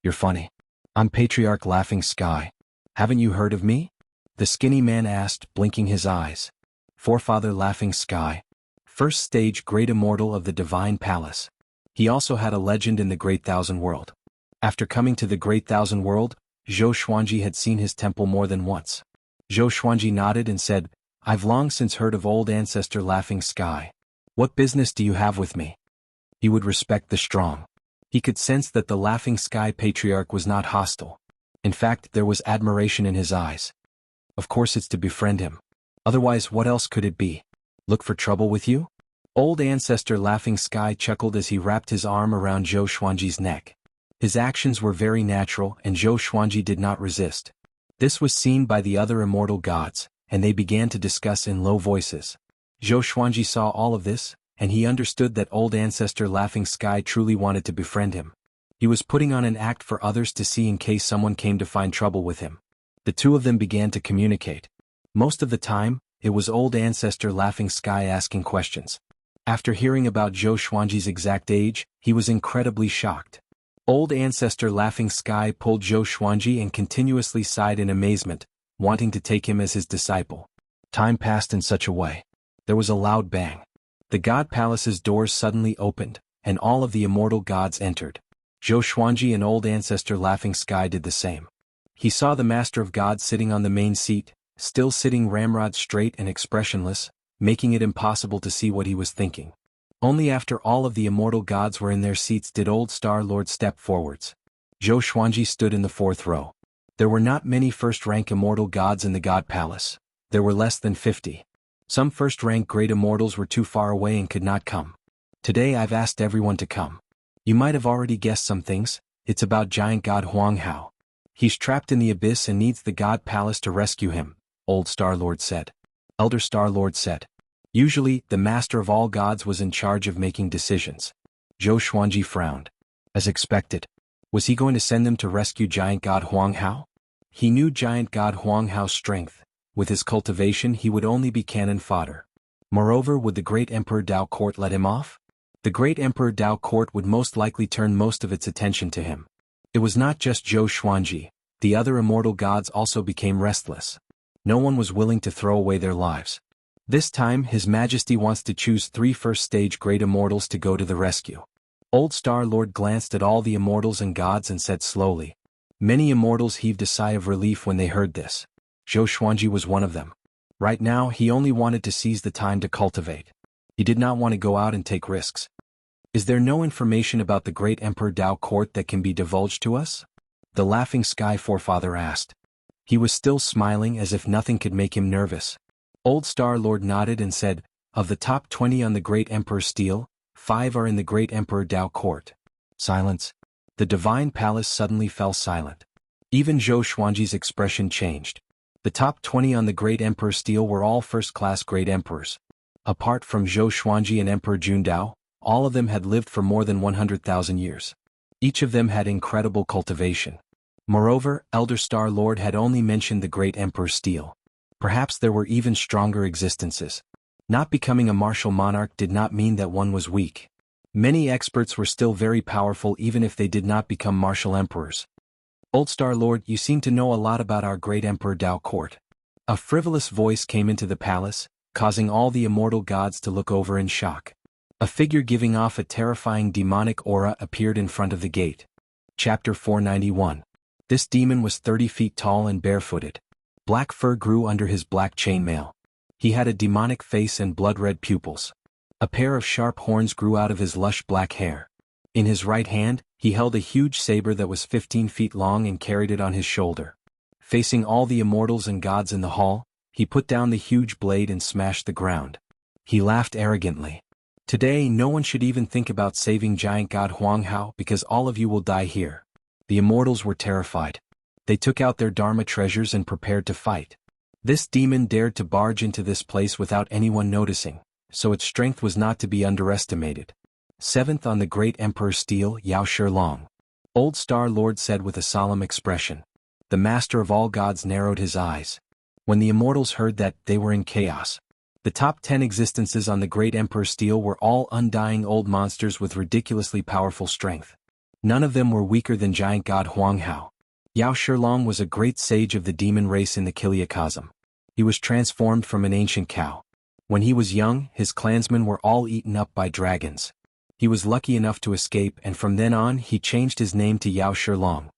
"You're funny. I'm Patriarch Laughing Sky. Haven't you heard of me?" The skinny man asked, blinking his eyes. "Forefather Laughing Sky. First stage Great Immortal of the Divine Palace." He also had a legend in the Great Thousand World. After coming to the Great Thousand World, Zhou Xuanji had seen his temple more than once. Zhou Xuanji nodded and said, "I've long since heard of old ancestor Laughing Sky. What business do you have with me?" He would respect the strong. He could sense that the Laughing Sky Patriarch was not hostile. In fact, there was admiration in his eyes. Of course it's to befriend him. Otherwise, what else could it be? Look for trouble with you? Old ancestor Laughing Sky chuckled as he wrapped his arm around Zhou Xuanji's neck. His actions were very natural and Zhou Xuanji did not resist. This was seen by the other immortal gods, and they began to discuss in low voices. Zhou Xuanji saw all of this, and he understood that old ancestor Laughing Sky truly wanted to befriend him. He was putting on an act for others to see in case someone came to find trouble with him. The two of them began to communicate. Most of the time, it was old ancestor Laughing Sky asking questions. After hearing about Zhou Xuanji's exact age, he was incredibly shocked. Old ancestor Laughing Sky pulled Zhou Xuanji and continuously sighed in amazement, wanting to take him as his disciple. Time passed in such a way. There was a loud bang. The God Palace's doors suddenly opened, and all of the immortal gods entered. Zhou Xuanji and old ancestor Laughing Sky did the same. He saw the Master of Gods sitting on the main seat, still sitting ramrod straight and expressionless, making it impossible to see what he was thinking. Only after all of the immortal gods were in their seats did Old Star Lord step forwards. Zhou Xuanji stood in the fourth row. There were not many first-rank immortal gods in the God Palace. There were less than 50. Some first-rank great immortals were too far away and could not come. Today I've asked everyone to come. You might have already guessed some things. It's about giant god Huang Hao. He's trapped in the abyss and needs the God Palace to rescue him, Old Star Lord said. Elder Star Lord said. Usually, the Master of all gods was in charge of making decisions. Zhou Xuanji frowned. As expected. Was he going to send them to rescue giant god Huang Hao? He knew giant god Huang Hao's strength. With his cultivation he would only be cannon fodder. Moreover, would the great Emperor Dao Court let him off? The great Emperor Dao Court would most likely turn most of its attention to him. It was not just Zhou Xuanji. The other immortal gods also became restless. No one was willing to throw away their lives. This time His Majesty wants to choose 3 first-stage great immortals to go to the rescue. Old Star Lord glanced at all the immortals and gods and said slowly. Many immortals heaved a sigh of relief when they heard this. Zhou Xuanji was one of them. Right now he only wanted to seize the time to cultivate. He did not want to go out and take risks. Is there no information about the great Emperor Dao Court that can be divulged to us? The Laughing Sky Forefather asked. He was still smiling as if nothing could make him nervous. Old Star Lord nodded and said, of the top 20 on the Great Emperor's stele, 5 are in the Great Emperor Dao Court. Silence. The Divine Palace suddenly fell silent. Even Zhou Xuanji's expression changed. The top 20 on the Great Emperor's stele were all first-class Great Emperors. Apart from Zhou Xuanji and Emperor Jundao, all of them had lived for more than 100,000 years. Each of them had incredible cultivation. Moreover, Elder Star Lord had only mentioned the Great Emperor's stele. Perhaps there were even stronger existences. Not becoming a martial monarch did not mean that one was weak. Many experts were still very powerful even if they did not become martial emperors. Old Star Lord, you seem to know a lot about our great Emperor Dao Court. A frivolous voice came into the palace, causing all the immortal gods to look over in shock. A figure giving off a terrifying demonic aura appeared in front of the gate. Chapter 491. This demon was 30 feet tall and barefooted. Black fur grew under his black chainmail. He had a demonic face and blood-red pupils. A pair of sharp horns grew out of his lush black hair. In his right hand, he held a huge saber that was 15 feet long and carried it on his shoulder. Facing all the immortals and gods in the hall, he put down the huge blade and smashed the ground. He laughed arrogantly. Today no one should even think about saving giant god Huanghao because all of you will die here. The immortals were terrified. They took out their Dharma treasures and prepared to fight. This demon dared to barge into this place without anyone noticing, so its strength was not to be underestimated. Seventh on the great Emperor's steel, Yao Shilong. Old Star Lord said with a solemn expression. The master of all gods narrowed his eyes. When the immortals heard that, they were in chaos. The top 10 existences on the great Emperor's steel were all undying old monsters with ridiculously powerful strength. None of them were weaker than giant god Huanghao. Yao Shilong was a great sage of the demon race in the Kiliacosm. He was transformed from an ancient cow. When he was young, his clansmen were all eaten up by dragons. He was lucky enough to escape, and from then on he changed his name to Yao Shilong.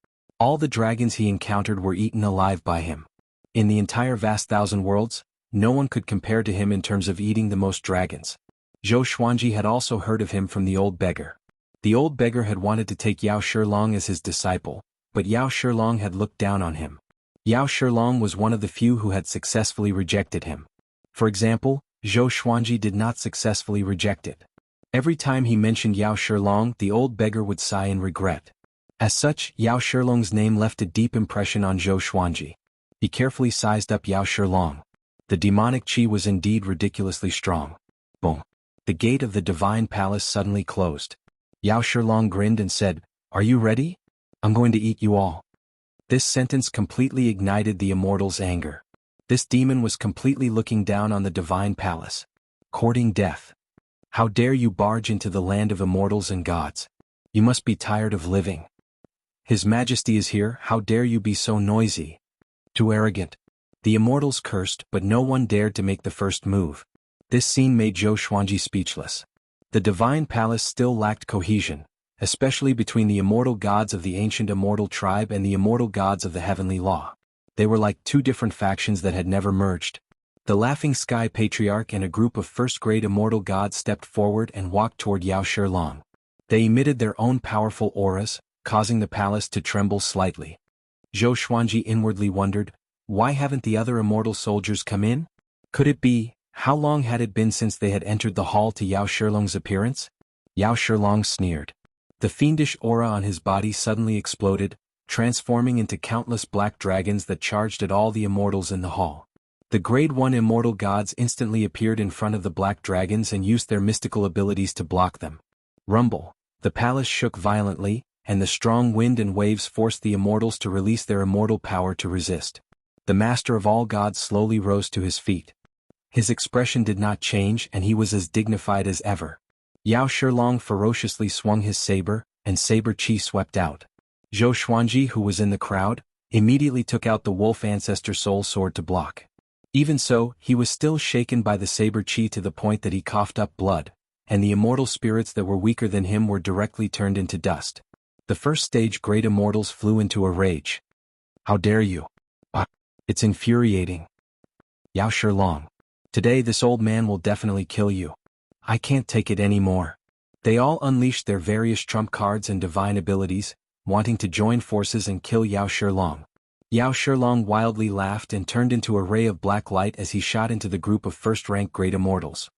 All the dragons he encountered were eaten alive by him. In the entire vast thousand worlds, no one could compare to him in terms of eating the most dragons. Zhou Xuanji had also heard of him from the old beggar. The old beggar had wanted to take Yao Shilong as his disciple, but Yao Shilong had looked down on him. Yao Shilong was one of the few who had successfully rejected him. For example, Zhou Xuanji did not successfully reject it. Every time he mentioned Yao Shilong, the old beggar would sigh in regret. As such, Yao Shilong's name left a deep impression on Zhou Xuanji. He carefully sized up Yao Shilong. The demonic qi was indeed ridiculously strong. Boom! The gate of the divine palace suddenly closed. Yao Shilong grinned and said, "Are you ready? I'm going to eat you all." This sentence completely ignited the immortal's anger. This demon was completely looking down on the divine palace. Courting death. How dare you barge into the land of immortals and gods? You must be tired of living. His Majesty is here, how dare you be so noisy? Too arrogant. The immortals cursed, but no one dared to make the first move. This scene made Zhou Xuanji speechless. The divine palace still lacked cohesion, especially between the immortal gods of the ancient immortal tribe and the immortal gods of the heavenly law. They were like two different factions that had never merged. The Laughing Sky Patriarch and a group of first-grade immortal gods stepped forward and walked toward Yao Shilong. They emitted their own powerful auras, causing the palace to tremble slightly. Zhou Xuanji inwardly wondered, why haven't the other immortal soldiers come in? Could it be, how long had it been since they had entered the hall to Yao Shilong's appearance? Yao Shilong sneered. The fiendish aura on his body suddenly exploded, transforming into countless black dragons that charged at all the immortals in the hall. The Grade 1 immortal gods instantly appeared in front of the black dragons and used their mystical abilities to block them. Rumble. The palace shook violently, and the strong wind and waves forced the immortals to release their immortal power to resist. The master of all gods slowly rose to his feet. His expression did not change and he was as dignified as ever. Yao Shilong ferociously swung his saber, and saber qi swept out. Zhou Xuanji, who was in the crowd, immediately took out the wolf ancestor soul sword to block. Even so, he was still shaken by the saber qi to the point that he coughed up blood, and the immortal spirits that were weaker than him were directly turned into dust. The first stage great immortals flew into a rage. How dare you? It's infuriating. Yao Shilong. Today this old man will definitely kill you. I can't take it anymore. They all unleashed their various trump cards and divine abilities, wanting to join forces and kill Yao Shilong. Yao Shilong wildly laughed and turned into a ray of black light as he shot into the group of first-rank great immortals.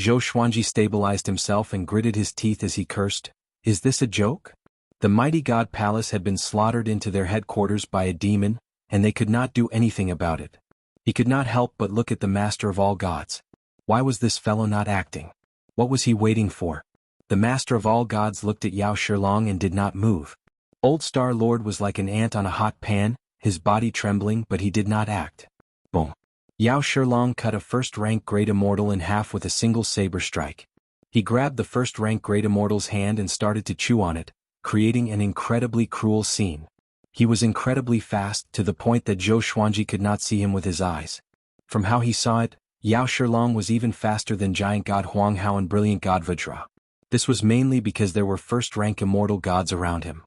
Zhou Xuanji stabilized himself and gritted his teeth as he cursed, "Is this a joke?" The mighty god palace had been slaughtered into their headquarters by a demon, and they could not do anything about it. He could not help but look at the master of all gods. Why was this fellow not acting? What was he waiting for? The master of all gods looked at Yao Shilong and did not move. Old Star Lord was like an ant on a hot pan, his body trembling, but he did not act. Boom. Yao Shilong cut a first-rank great immortal in half with a single saber strike. He grabbed the first-rank great immortal's hand and started to chew on it, creating an incredibly cruel scene. He was incredibly fast to the point that Zhou Xuanji could not see him with his eyes. From how he saw it, Yao Shilong was even faster than giant god Huanghao and brilliant god Vajra. This was mainly because there were first-rank immortal gods around him.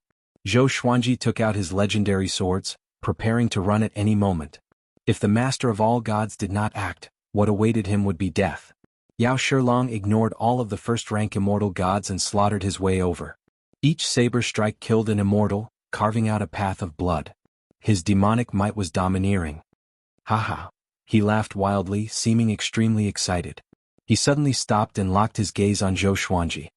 Zhou Xuanji took out his legendary swords, preparing to run at any moment. If the master of all gods did not act, what awaited him would be death. Yao Shilong ignored all of the first-rank immortal gods and slaughtered his way over. Each saber strike killed an immortal, carving out a path of blood. His demonic might was domineering. Haha. He laughed wildly, seeming extremely excited. He suddenly stopped and locked his gaze on Zhou Xuanji.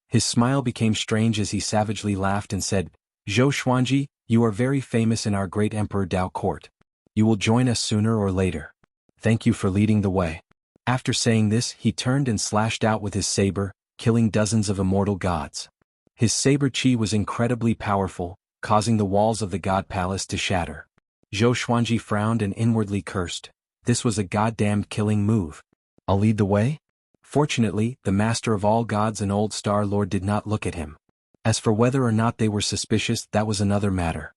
His smile became strange as he savagely laughed and said, "Zhou Xuanji, you are very famous in our great Emperor Dao court. You will join us sooner or later. Thank you for leading the way." After saying this, he turned and slashed out with his saber, killing dozens of immortal gods. His saber chi was incredibly powerful, causing the walls of the god palace to shatter. Zhou Xuanji frowned and inwardly cursed. This was a goddamned killing move. "I'll lead the way?" Fortunately, the master of all gods and Old Star Lord did not look at him. As for whether or not they were suspicious, that was another matter.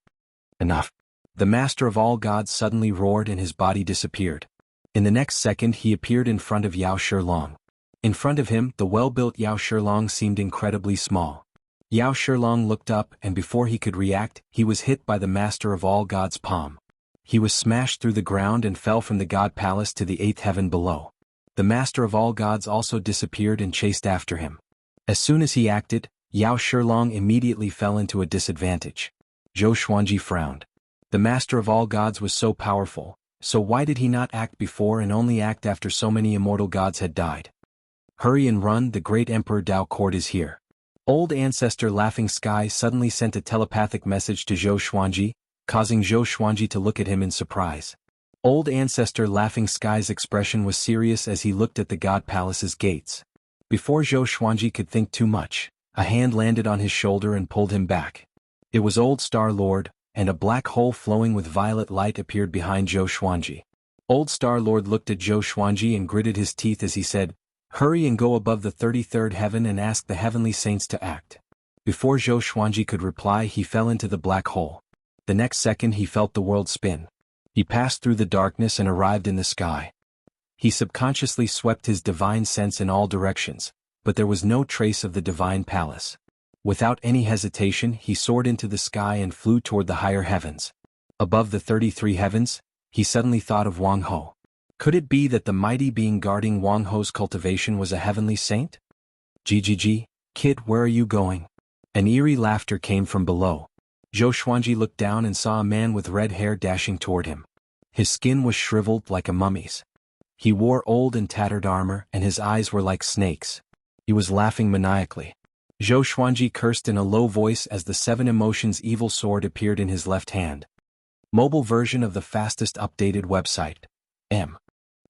Enough. The master of all gods suddenly roared and his body disappeared. In the next second he appeared in front of Yao Shilong. In front of him, the well-built Yao Shilong seemed incredibly small. Yao Shilong looked up and before he could react, he was hit by the master of all gods' palm. He was smashed through the ground and fell from the god palace to the 8th heaven below. The master of all gods also disappeared and chased after him. As soon as he acted, Yao Shilong immediately fell into a disadvantage. Zhou Xuanji frowned. The master of all gods was so powerful, so why did he not act before and only act after so many immortal gods had died? Hurry and run, the great Emperor Dao court is here. Old Ancestor Laughing Sky suddenly sent a telepathic message to Zhou Xuanji, causing Zhou Xuanji to look at him in surprise. Old Ancestor Laughing Sky's expression was serious as he looked at the god palace's gates. Before Zhou Xuanji could think too much, a hand landed on his shoulder and pulled him back. It was Old Star Lord, and a black hole flowing with violet light appeared behind Zhou Xuanji. Old Star Lord looked at Zhou Xuanji and gritted his teeth as he said, "Hurry and go above the 33rd heaven and ask the heavenly saints to act." Before Zhou Xuanji could reply, he fell into the black hole. The next second he felt the world spin. He passed through the darkness and arrived in the sky. He subconsciously swept his divine sense in all directions, but there was no trace of the divine palace. Without any hesitation, he soared into the sky and flew toward the higher heavens. Above the 33 heavens, he suddenly thought of Wang Ho. Could it be that the mighty being guarding Wang Ho's cultivation was a heavenly saint? "GGG, kid, where are you going?" An eerie laughter came from below. Zhou Xuanji looked down and saw a man with red hair dashing toward him. His skin was shriveled like a mummy's. He wore old and tattered armor and his eyes were like snakes. He was laughing maniacally. Zhou Xuanji cursed in a low voice as the 7 Emotions evil sword appeared in his left hand. Mobile version of the fastest updated website.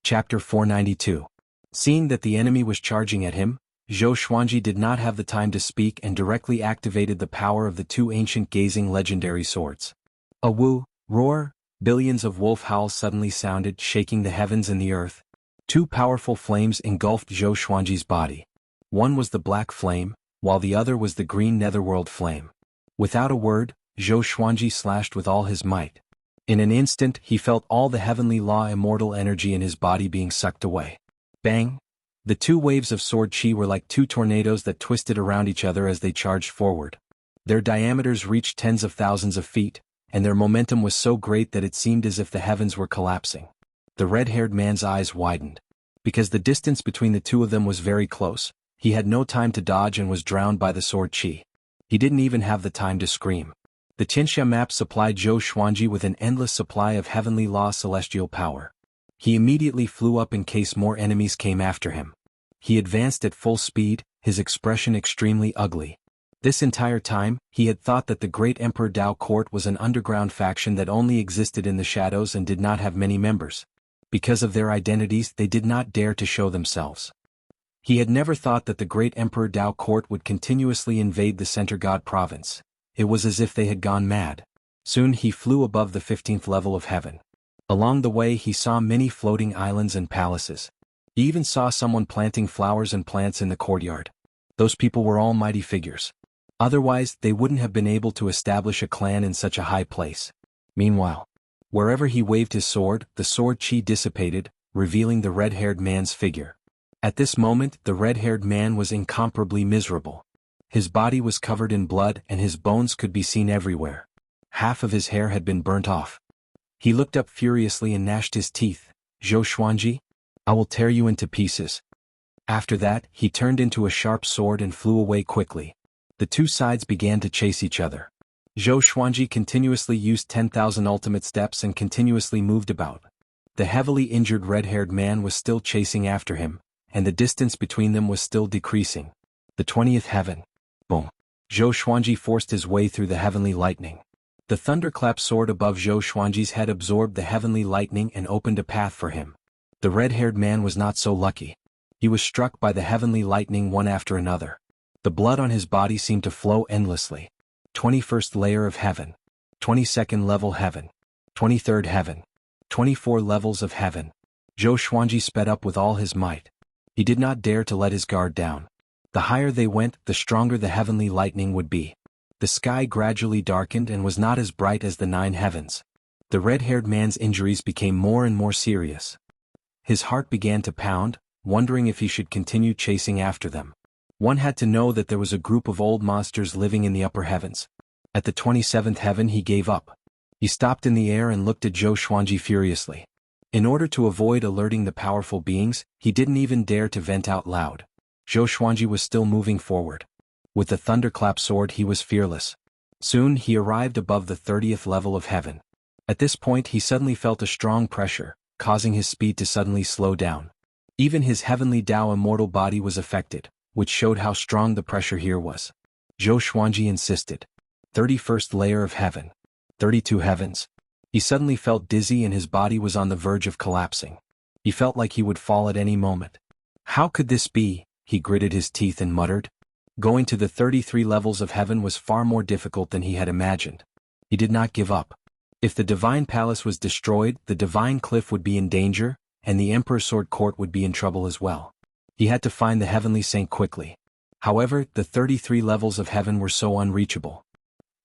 Chapter 492. Seeing that the enemy was charging at him, Zhou Xuanji did not have the time to speak and directly activated the power of the 2 ancient gazing legendary swords. A woo, roar, billions of wolf howls suddenly sounded, shaking the heavens and the earth. 2 powerful flames engulfed Zhou Xuanji's body. One was the black flame, while the other was the green netherworld flame. Without a word, Zhou Xuanji slashed with all his might. In an instant, he felt all the heavenly law immortal energy in his body being sucked away. Bang! The 2 waves of sword chi were like 2 tornadoes that twisted around each other as they charged forward. Their diameters reached tens of thousands of feet, and their momentum was so great that it seemed as if the heavens were collapsing. The red-haired man's eyes widened. Because the distance between the 2 of them was very close, he had no time to dodge and was drowned by the sword chi. He didn't even have the time to scream. The Tianxia map supplied Zhou Xuanji with an endless supply of heavenly law celestial power. He immediately flew up in case more enemies came after him. He advanced at full speed, his expression extremely ugly. This entire time, he had thought that the great Emperor Dao court was an underground faction that only existed in the shadows and did not have many members. Because of their identities, they did not dare to show themselves. He had never thought that the great Emperor Dao court would continuously invade the Center God province. It was as if they had gone mad. Soon he flew above the 15th level of heaven. Along the way he saw many floating islands and palaces. He even saw someone planting flowers and plants in the courtyard. Those people were all mighty figures. Otherwise, they wouldn't have been able to establish a clan in such a high place. Meanwhile, wherever he waved his sword, the sword chi dissipated, revealing the red-haired man's figure. At this moment, the red-haired man was incomparably miserable. His body was covered in blood and his bones could be seen everywhere. Half of his hair had been burnt off. He looked up furiously and gnashed his teeth. "Zhou Xuanji, I will tear you into pieces." After that, he turned into a sharp sword and flew away quickly. The 2 sides began to chase each other. Zhou Xuanji continuously used 10,000 ultimate steps and continuously moved about. The heavily injured red-haired man was still chasing after him, and the distance between them was still decreasing. The 20th heaven. Boom. Zhou Xuanji forced his way through the heavenly lightning. The thunderclap soared above Zhou Xuanji's head, absorbed the heavenly lightning and opened a path for him. The red-haired man was not so lucky. He was struck by the heavenly lightning one after another. The blood on his body seemed to flow endlessly. 21st layer of heaven. 22nd level heaven. 23rd heaven. 24 levels of heaven. Zhou Xuanji sped up with all his might. He did not dare to let his guard down. The higher they went, the stronger the heavenly lightning would be. The sky gradually darkened and was not as bright as the 9 heavens. The red-haired man's injuries became more and more serious. His heart began to pound, wondering if he should continue chasing after them. One had to know that there was a group of old monsters living in the upper heavens. At the 27th heaven he gave up. He stopped in the air and looked at Zhou Xuanji furiously. In order to avoid alerting the powerful beings, he didn't even dare to vent out loud. Zhou Xuanji was still moving forward. With the thunderclap sword he was fearless. Soon he arrived above the 30th level of heaven. At this point he suddenly felt a strong pressure, causing his speed to suddenly slow down. Even his heavenly Tao immortal body was affected, which showed how strong the pressure here was. Zhou Xuanji insisted. 31st layer of heaven. 32 heavens. He suddenly felt dizzy and his body was on the verge of collapsing. He felt like he would fall at any moment. How could this be? He gritted his teeth and muttered. Going to the 33 levels of heaven was far more difficult than he had imagined. He did not give up. If the divine palace was destroyed, the divine cliff would be in danger, and the Emperor's sword court would be in trouble as well. He had to find the heavenly saint quickly. However, the 33 levels of heaven were so unreachable.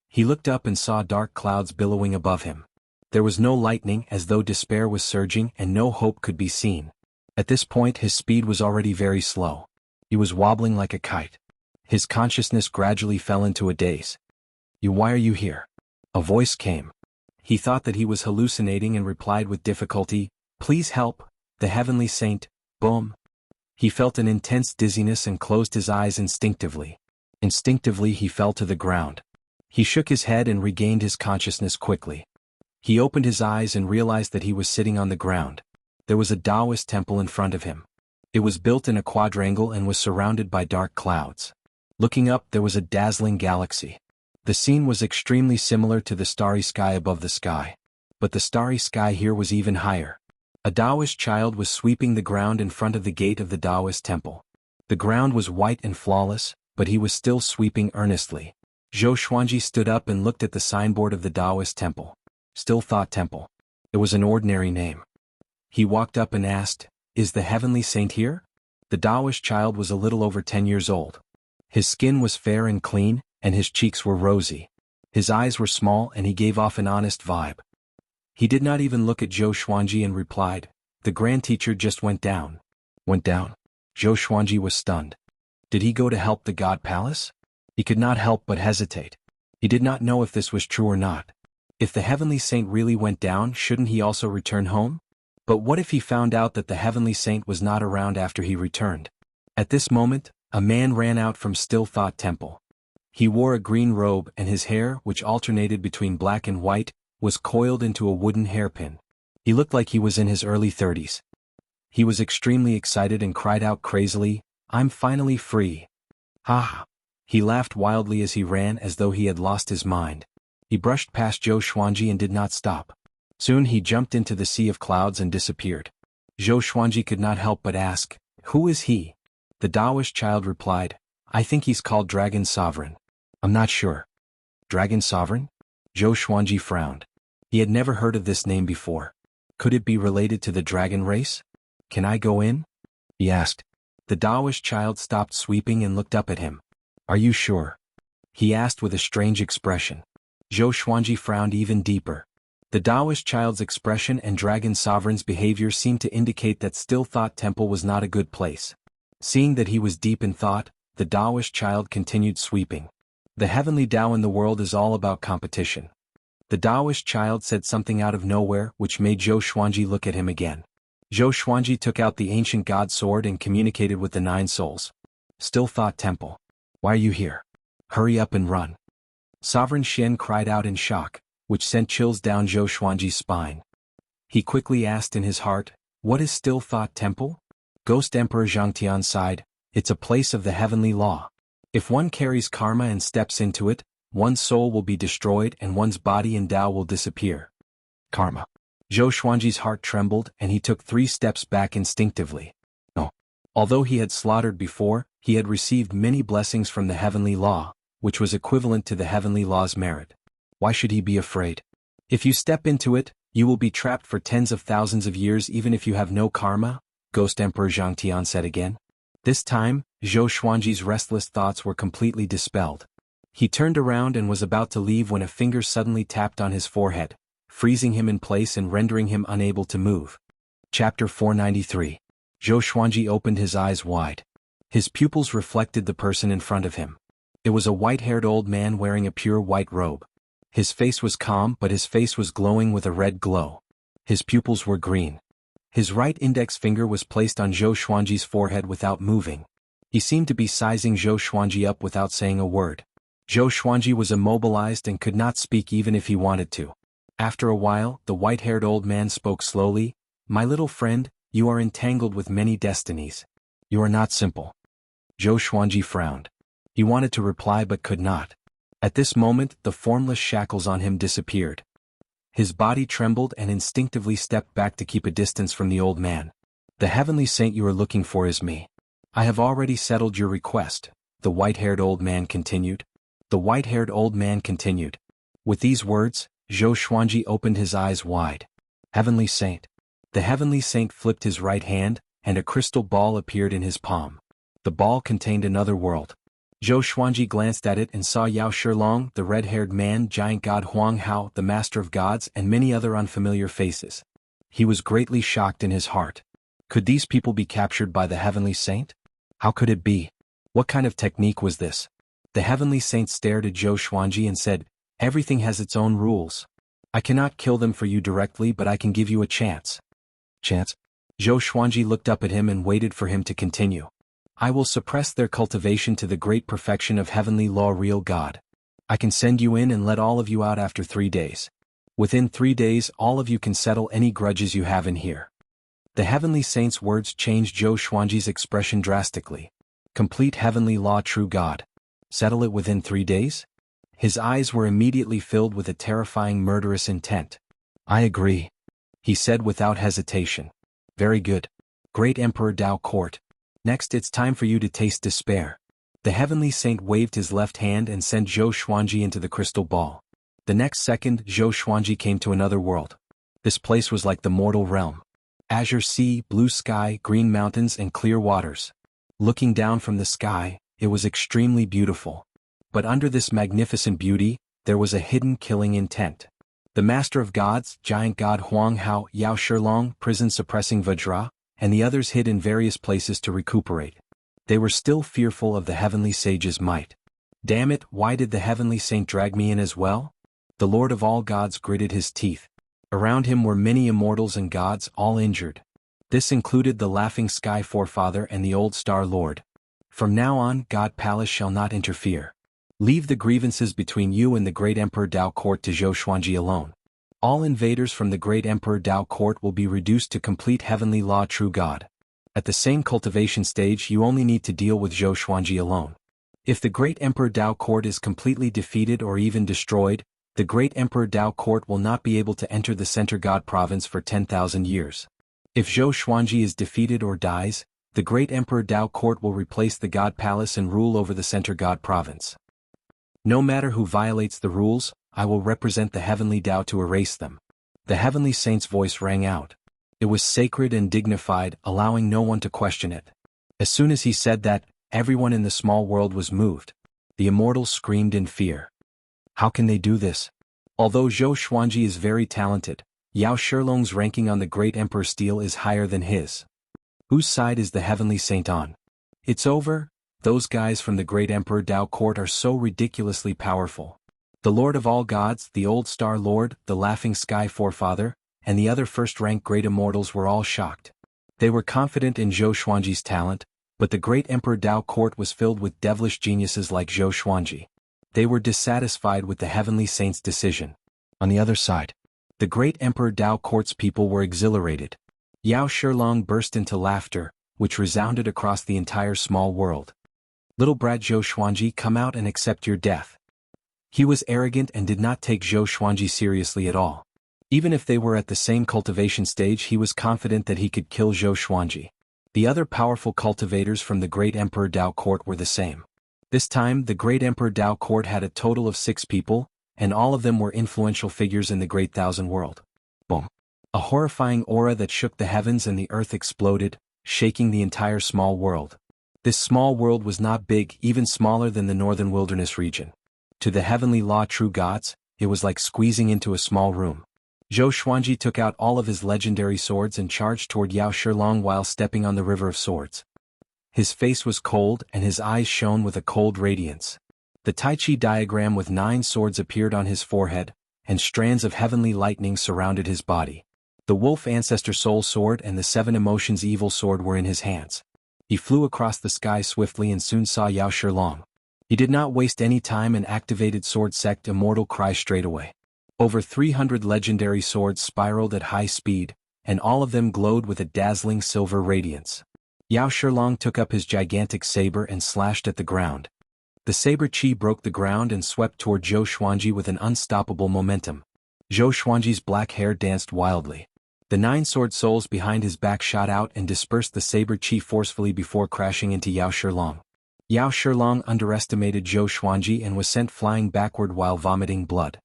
He looked up and saw dark clouds billowing above him. There was no lightning, as though despair was surging and no hope could be seen. At this point his speed was already very slow. He was wobbling like a kite. His consciousness gradually fell into a daze. Why are you here? A voice came. He thought that he was hallucinating and replied with difficulty, Please help, the heavenly saint. Boom. He felt an intense dizziness and closed his eyes instinctively. Instinctively he fell to the ground. He shook his head and regained his consciousness quickly. He opened his eyes and realized that he was sitting on the ground. There was a Taoist temple in front of him. It was built in a quadrangle and was surrounded by dark clouds. Looking up there was a dazzling galaxy. The scene was extremely similar to the starry sky above the sky. But the starry sky here was even higher. A Taoist child was sweeping the ground in front of the gate of the Taoist temple. The ground was white and flawless, but he was still sweeping earnestly. Zhou Xuanji stood up and looked at the signboard of the Taoist temple. Still Thought Temple. It was an ordinary name. He walked up and asked, Is the heavenly saint here? The Taoist child was a little over 10 years old. His skin was fair and clean, and his cheeks were rosy. His eyes were small and he gave off an honest vibe. He did not even look at Zhou Xuanji and replied, The grand teacher just went down. Went down? Zhou Xuanji was stunned. Did he go to help the God Palace? He could not help but hesitate. He did not know if this was true or not. If the heavenly saint really went down, shouldn't he also return home? But what if he found out that the heavenly saint was not around after he returned? At this moment, a man ran out from Still Thought Temple. He wore a green robe and his hair, which alternated between black and white, was coiled into a wooden hairpin. He looked like he was in his early 30s. He was extremely excited and cried out crazily, I'm finally free. Ha ha. He laughed wildly as he ran as though he had lost his mind. He brushed past Zhou Xuanji and did not stop. Soon he jumped into the sea of clouds and disappeared. Zhou Xuanji could not help but ask, Who is he? The Taoist child replied, I think he's called Dragon Sovereign. I'm not sure. Dragon Sovereign? Zhou Xuanji frowned. He had never heard of this name before. Could it be related to the dragon race? Can I go in? He asked. The Taoist child stopped sweeping and looked up at him. Are you sure? He asked with a strange expression. Zhou Xuanji frowned even deeper. The Taoist child's expression and Dragon Sovereign's behavior seemed to indicate that Still Thought Temple was not a good place. Seeing that he was deep in thought, the Taoist child continued sweeping. The heavenly Tao in the world is all about competition. The Taoist child said something out of nowhere which made Zhou Xuanji look at him again. Zhou Xuanji took out the ancient god sword and communicated with the 9 souls. Still Thought Temple. Why are you here? Hurry up and run. Sovereign Shen cried out in shock, which sent chills down Zhou Xuanji's spine. He quickly asked in his heart, What is Still Thought Temple? Ghost Emperor Zhangtian sighed, "It's a place of the heavenly law. If one carries karma and steps into it, one's soul will be destroyed and one's body and Tao will disappear." Karma. Zhou Xuanji's heart trembled and he took 3 steps back instinctively. No. Although he had slaughtered before, he had received many blessings from the heavenly law, which was equivalent to the heavenly law's merit. Why should he be afraid? If you step into it, you will be trapped for tens of thousands of years even if you have no karma, Ghost Emperor Zhangtian said again. This time, Zhou Xuanji's restless thoughts were completely dispelled. He turned around and was about to leave when a finger suddenly tapped on his forehead, freezing him in place and rendering him unable to move. Chapter 493. Zhou Xuanji opened his eyes wide. His pupils reflected the person in front of him. It was a white-haired old man wearing a pure white robe. His face was calm but his face was glowing with a red glow. His pupils were green. His right index finger was placed on Zhou Xuanji's forehead without moving. He seemed to be sizing Zhou Xuanji up without saying a word. Zhou Xuanji was immobilized and could not speak even if he wanted to. After a while, the white-haired old man spoke slowly, "My little friend, you are entangled with many destinies. You are not simple." Zhou Xuanji frowned. He wanted to reply but could not. At this moment, the formless shackles on him disappeared. His body trembled and instinctively stepped back to keep a distance from the old man. "The heavenly saint you are looking for is me. I have already settled your request," the white-haired old man continued. The white-haired old man continued. With these words, Zhou Xuanji opened his eyes wide. "Heavenly saint." The heavenly saint flipped his right hand, and a crystal ball appeared in his palm. The ball contained another world. Zhou Xuanji glanced at it and saw Yao Shilong, the red-haired man, giant god Huang Hao, the master of gods, and many other unfamiliar faces. He was greatly shocked in his heart. Could these people be captured by the heavenly saint? How could it be? What kind of technique was this? The heavenly saint stared at Zhou Xuanji and said, "Everything has its own rules. I cannot kill them for you directly but I can give you a chance." Chance? Zhou Xuanji looked up at him and waited for him to continue. "I will suppress their cultivation to the great perfection of heavenly law, real God. I can send you in and let all of you out after 3 days. Within 3 days all of you can settle any grudges you have in here." The heavenly saint's words changed Zhou Xuanji's expression drastically. Complete heavenly law, true God. Settle it within 3 days? His eyes were immediately filled with a terrifying murderous intent. "I agree," he said without hesitation. "Very good. Great Emperor Tao Court. Next it's time for you to taste despair." The heavenly saint waved his left hand and sent Zhou Xuanji into the crystal ball. The next second Zhou Xuanji came to another world. This place was like the mortal realm. Azure sea, blue sky, green mountains and clear waters. Looking down from the sky, it was extremely beautiful. But under this magnificent beauty, there was a hidden killing intent. The master of gods, giant god Huang Hao, Yao Shilong, prison-suppressing Vajra, and the others hid in various places to recuperate. They were still fearful of the heavenly sage's might. "Damn it, why did the heavenly saint drag me in as well?" The lord of all gods gritted his teeth. Around him were many immortals and gods, all injured. This included the laughing sky forefather and the old star lord. "From now on, God Palace shall not interfere. Leave the grievances between you and the great Emperor Tao Court to Zhou Xuanji alone. All invaders from the great Emperor Tao Court will be reduced to complete heavenly law, true God. At the same cultivation stage you only need to deal with Zhou Xuanji alone. If the great Emperor Tao Court is completely defeated or even destroyed, the great Emperor Tao Court will not be able to enter the Center God Province for 10,000 years. If Zhou Xuanji is defeated or dies, the great Emperor Tao Court will replace the God Palace and rule over the Center God Province. No matter who violates the rules, I will represent the heavenly Tao to erase them." The heavenly saint's voice rang out. It was sacred and dignified, allowing no one to question it. As soon as he said that, everyone in the small world was moved. The immortals screamed in fear. How can they do this? Although Zhou Xuanji is very talented, Yao Shilong's ranking on the great Emperor Steel is higher than his. Whose side is the heavenly saint on? It's over. Those guys from the great Emperor Tao Court are so ridiculously powerful. The Lord of all gods, the old star lord, the laughing sky forefather, and the other first-rank great immortals were all shocked. They were confident in Zhou Xuanji's talent, but the great Emperor Tao Court was filled with devilish geniuses like Zhou Xuanji. They were dissatisfied with the heavenly saint's decision. On the other side, the great Emperor Tao Court's people were exhilarated. Yao Shilong burst into laughter, which resounded across the entire small world. "Little brat Zhou Xuanji, come out and accept your death." He was arrogant and did not take Zhou Xuanji seriously at all. Even if they were at the same cultivation stage, he was confident that he could kill Zhou Xuanji. The other powerful cultivators from the Great Emperor Dao Court were the same. This time, the Great Emperor Dao Court had a total of 6 people, and all of them were influential figures in the Great Thousand World. Boom! A horrifying aura that shook the heavens and the earth exploded, shaking the entire small world. This small world was not big, even smaller than the Northern Wilderness region. To the heavenly law true gods, it was like squeezing into a small room. Zhou Xuanji took out all of his legendary swords and charged toward Yao Shilong while stepping on the river of swords. His face was cold and his eyes shone with a cold radiance. The Tai Chi diagram with 9 swords appeared on his forehead, and strands of heavenly lightning surrounded his body. The Wolf Ancestor Soul Sword and the 7 Emotions Evil Sword were in his hands. He flew across the sky swiftly and soon saw Yao Shilong. He did not waste any time and activated Sword Sect Immortal Cry straight away. Over 300 legendary swords spiraled at high speed, and all of them glowed with a dazzling silver radiance. Yao Shilong took up his gigantic saber and slashed at the ground. The saber chi broke the ground and swept toward Zhou Xuanji with an unstoppable momentum. Zhou Xuanji's black hair danced wildly. The 9 sword souls behind his back shot out and dispersed the saber chi forcefully before crashing into Yao Shilong. Yao Shilong underestimated Zhou Xuanji and was sent flying backward while vomiting blood.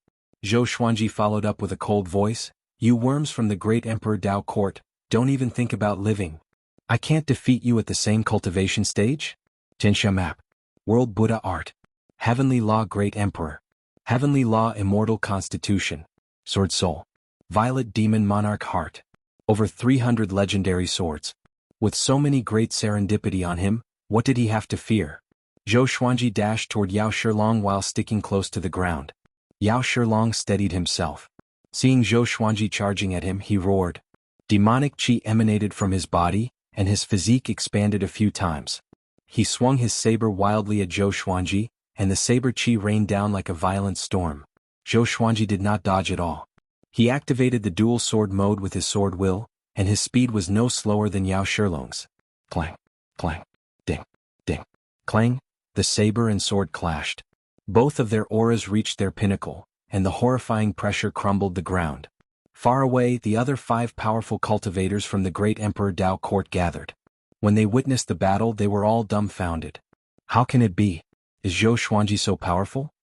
Zhou Xuanji followed up with a cold voice, "You worms from the Great Emperor Dao Court, don't even think about living. I can't defeat you at the same cultivation stage?" Tinsha Map. World Buddha Art. Heavenly Law Great Emperor. Heavenly Law Immortal Constitution. Sword Soul. Violet Demon Monarch Heart. Over 300 legendary swords. With so many great serendipity on him, what did he have to fear? Zhou Xuanji dashed toward Yao Shilong while sticking close to the ground. Yao Shilong steadied himself. Seeing Zhou Xuanji charging at him, he roared. Demonic chi emanated from his body, and his physique expanded a few times. He swung his saber wildly at Zhou Xuanji, and the saber chi rained down like a violent storm. Zhou Xuanji did not dodge at all. He activated the dual sword mode with his sword will, and his speed was no slower than Yao Shilong's. Clang, clang, ding, ding, clang, the saber and sword clashed. Both of their auras reached their pinnacle, and the horrifying pressure crumbled the ground. Far away, the other 5 powerful cultivators from the Great Emperor Dao Court gathered. When they witnessed the battle, they were all dumbfounded. How can it be? Is Zhou Xuanji so powerful?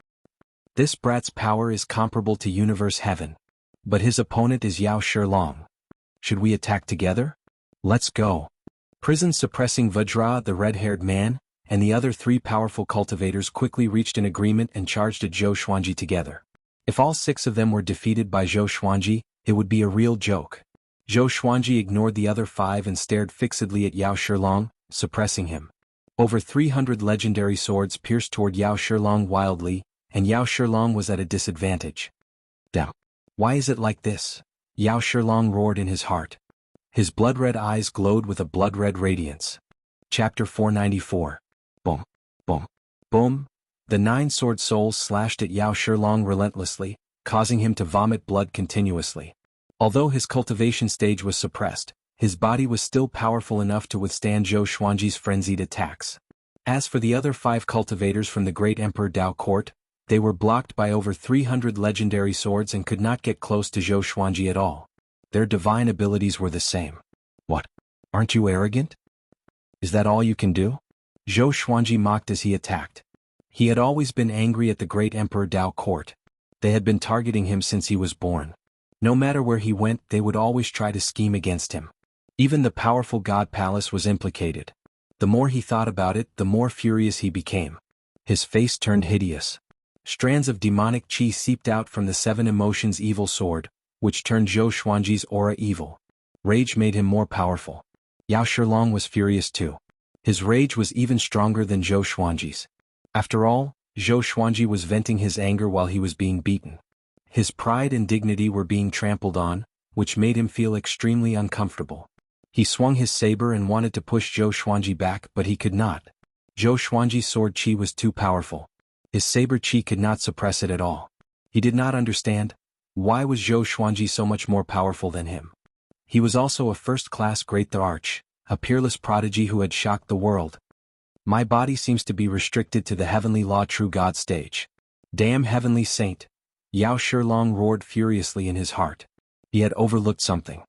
This brat's power is comparable to Universe Heaven. But his opponent is Yao Shilong. Should we attack together? Let's go. Prison suppressing Vajra, the red-haired man, and the other 3 powerful cultivators quickly reached an agreement and charged at Zhou Xuanji together. If all 6 of them were defeated by Zhou Xuanji, it would be a real joke. Zhou Xuanji ignored the other 5 and stared fixedly at Yao Shilong, suppressing him. Over 300 legendary swords pierced toward Yao Shilong wildly, and Yao Shilong was at a disadvantage. Damn. Why is it like this? Yao Shilong roared in his heart. His blood-red eyes glowed with a blood-red radiance. Chapter 494. Boom, boom, boom. The 9 sword souls slashed at Yao Shilong relentlessly, causing him to vomit blood continuously. Although his cultivation stage was suppressed, his body was still powerful enough to withstand Zhou Xuanji's frenzied attacks. As for the other 5 cultivators from the Great Emperor Dao Court, they were blocked by over 300 legendary swords and could not get close to Zhou Xuanji at all. Their divine abilities were the same. What? Aren't you arrogant? Is that all you can do? Zhou Xuanji mocked as he attacked. He had always been angry at the Great Emperor Dao Court. They had been targeting him since he was born. No matter where he went, they would always try to scheme against him. Even the powerful God Palace was implicated. The more he thought about it, the more furious he became. His face turned hideous. Strands of demonic chi seeped out from the 7 Emotions Evil Sword, which turned Zhou Xuanji's aura evil. Rage made him more powerful. Yao Shilong was furious too. His rage was even stronger than Zhou Xuanji's. After all, Zhou Xuanji was venting his anger while he was being beaten. His pride and dignity were being trampled on, which made him feel extremely uncomfortable. He swung his saber and wanted to push Zhou Xuanji back, but he could not. Zhou Xuanji's sword chi was too powerful. His saber chi could not suppress it at all. He did not understand. Why was Zhou Xuanji so much more powerful than him? He was also a first-class Great the Arch, a peerless prodigy who had shocked the world. My body seems to be restricted to the heavenly law true God stage. Damn heavenly saint! Yao Shilong roared furiously in his heart. He had overlooked something.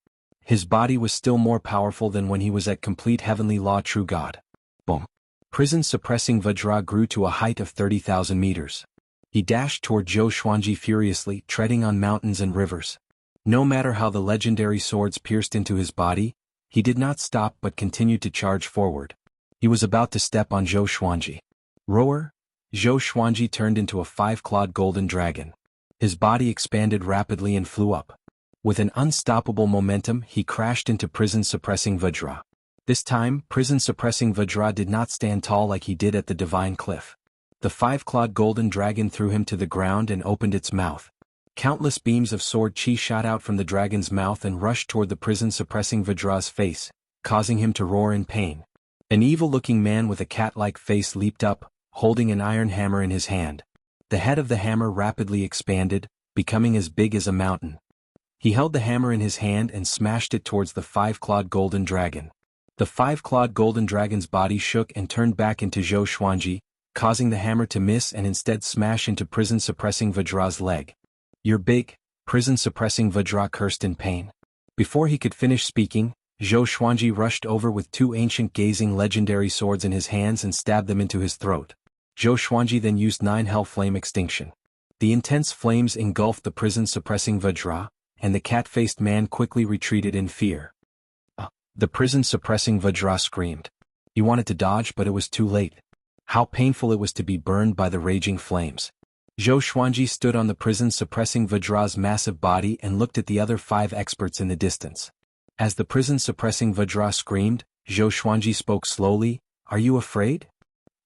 His body was still more powerful than when he was at complete heavenly law true God. Boom! Prison-suppressing Vajra grew to a height of 30,000 meters. He dashed toward Zhou Xuanji furiously, treading on mountains and rivers. No matter how the legendary swords pierced into his body, he did not stop but continued to charge forward. He was about to step on Zhou Xuanji. Roar! Zhou Xuanji turned into a 5-clawed golden dragon. His body expanded rapidly and flew up. With an unstoppable momentum, he crashed into prison-suppressing Vajra. This time, prison-suppressing Vajra did not stand tall like he did at the Divine Cliff. The 5-clawed golden dragon threw him to the ground and opened its mouth. Countless beams of sword chi shot out from the dragon's mouth and rushed toward the prison-suppressing Vajra's face, causing him to roar in pain. An evil-looking man with a cat-like face leaped up, holding an iron hammer in his hand. The head of the hammer rapidly expanded, becoming as big as a mountain. He held the hammer in his hand and smashed it towards the 5-clawed golden dragon. The 5-clawed golden dragon's body shook and turned back into Zhou Xuanji, causing the hammer to miss and instead smash into prison-suppressing Vajra's leg. "You're big," prison-suppressing Vajra cursed in pain. Before he could finish speaking, Zhou Xuanji rushed over with 2 ancient gazing legendary swords in his hands and stabbed them into his throat. Zhou Xuanji then used 9 hell flame extinction. The intense flames engulfed the prison-suppressing Vajra, and the cat-faced man quickly retreated in fear. The prison-suppressing Vajra screamed. He wanted to dodge, but it was too late. How painful it was to be burned by the raging flames. Zhou Xuanji stood on the prison-suppressing Vajra's massive body and looked at the other 5 experts in the distance. As the prison-suppressing Vajra screamed, Zhou Xuanji spoke slowly, "Are you afraid?"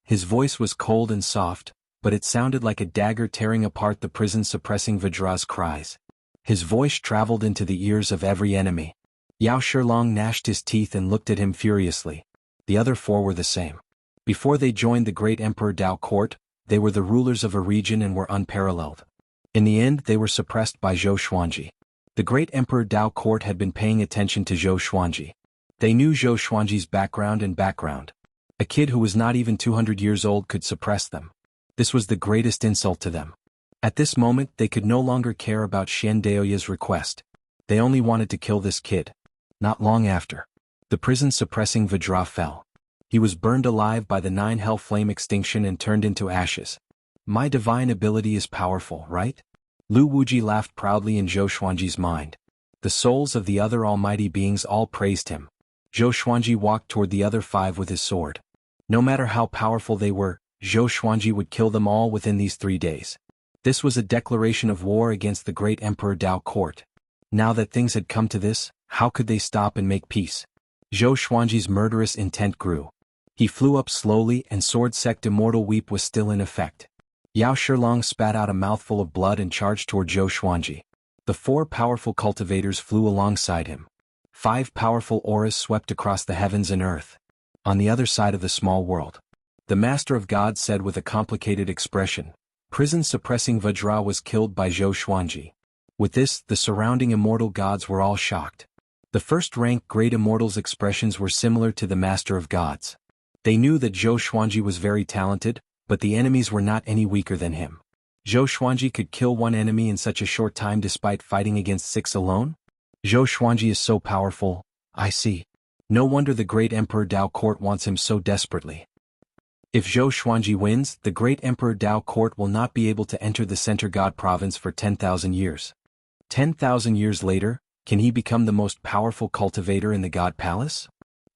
His voice was cold and soft, but it sounded like a dagger tearing apart the prison-suppressing Vajra's cries. His voice traveled into the ears of every enemy. Yao Shilong gnashed his teeth and looked at him furiously. The other 4 were the same. Before they joined the great Emperor Dao court, they were the rulers of a region and were unparalleled. In the end, they were suppressed by Zhou Xuanji. The great Emperor Dao court had been paying attention to Zhou Xuanji. They knew Zhou Xuanji's background. A kid who was not even 200 years old could suppress them. This was the greatest insult to them. At this moment, they could no longer care about Xian Daoya's request. They only wanted to kill this kid. Not long after, the prison-suppressing Vajra fell. He was burned alive by the 9 hell flame extinction and turned into ashes. "My divine ability is powerful, right?" Lu Wuji laughed proudly in Zhou Xuanji's mind. The souls of the other almighty beings all praised him. Zhou Xuanji walked toward the other 5 with his sword. No matter how powerful they were, Zhou Xuanji would kill them all within these 3 days. This was a declaration of war against the great Emperor Dao court. Now that things had come to this, how could they stop and make peace? Zhou Xuanji's murderous intent grew. He flew up slowly and sword sect immortal weep was still in effect. Yao Shilong spat out a mouthful of blood and charged toward Zhou Xuanji. The 4 powerful cultivators flew alongside him. 5 powerful auras swept across the heavens and earth. On the other side of the small world, the Master of God said with a complicated expression, "Prison-suppressing Vajra was killed by Zhou Xuanji." With this, the surrounding immortal gods were all shocked. The first-rank great immortals' expressions were similar to the Master of Gods. They knew that Zhou Xuanji was very talented, but the enemies were not any weaker than him. Zhou Xuanji could kill 1 enemy in such a short time despite fighting against 6 alone? Zhou Xuanji is so powerful, I see. No wonder the great Emperor Dao court wants him so desperately. If Zhou Xuanji wins, the great Emperor Dao court will not be able to enter the Center God province for 10,000 years. 10,000 years later, can he become the most powerful cultivator in the God Palace?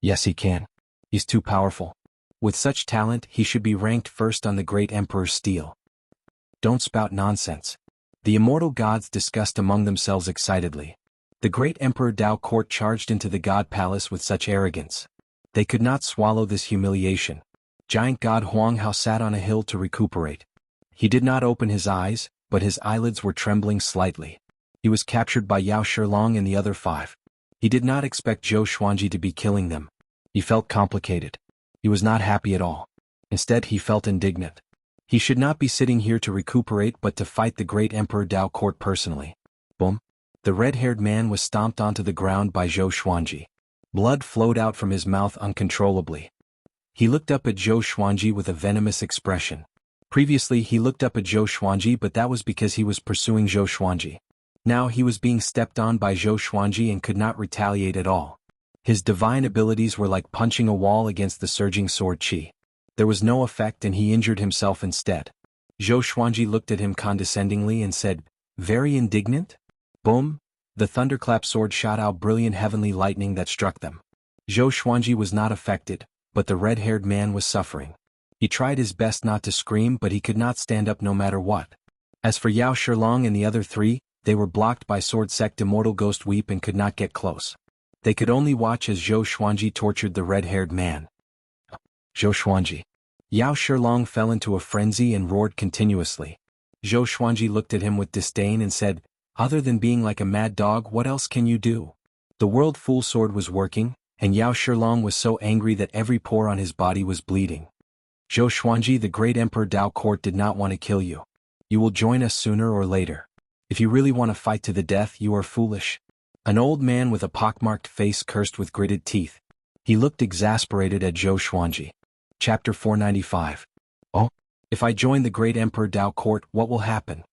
Yes, he can. He's too powerful. With such talent, he should be ranked first on the great Emperor's stele. Don't spout nonsense. The immortal gods discussed among themselves excitedly. The great Emperor Dao court charged into the God Palace with such arrogance. They could not swallow this humiliation. Giant God Huang Hao sat on a hill to recuperate. He did not open his eyes, but his eyelids were trembling slightly. He was captured by Yao Shilong and the other 5. He did not expect Zhou Xuanji to be killing them. He felt complicated. He was not happy at all. Instead, he felt indignant. He should not be sitting here to recuperate but to fight the great Emperor Dao court personally. Boom! The red-haired man was stomped onto the ground by Zhou Xuanji. Blood flowed out from his mouth uncontrollably. He looked up at Zhou Xuanji with a venomous expression. Previously he looked up at Zhou Xuanji, but that was because he was pursuing Zhou Xuanji. Now he was being stepped on by Zhou Xuanji and could not retaliate at all. His divine abilities were like punching a wall against the surging sword qi. There was no effect and he injured himself instead. Zhou Xuanji looked at him condescendingly and said, "Very indignant?" Boom! The thunderclap sword shot out brilliant heavenly lightning that struck them. Zhou Xuanji was not affected, but the red-haired man was suffering. He tried his best not to scream, but he could not stand up no matter what. As for Yao Shilong and the other three, they were blocked by Sword Sect Immortal Ghost Weep and could not get close. They could only watch as Zhou Xuanji tortured the red-haired man. Zhou Xuanji. Yao Shilong fell into a frenzy and roared continuously. Zhou Xuanji looked at him with disdain and said, "Other than being like a mad dog, what else can you do?" The World Full Sword was working, and Yao Shilong was so angry that every pore on his body was bleeding. "Zhou Xuanji, the great Emperor Dao Court did not want to kill you. You will join us sooner or later. If you really want to fight to the death, you are foolish." An old man with a pockmarked face cursed with gritted teeth. He looked exasperated at Zhou Xuanji. Chapter 495. "Oh? If I join the great Emperor Dao Court, what will happen?"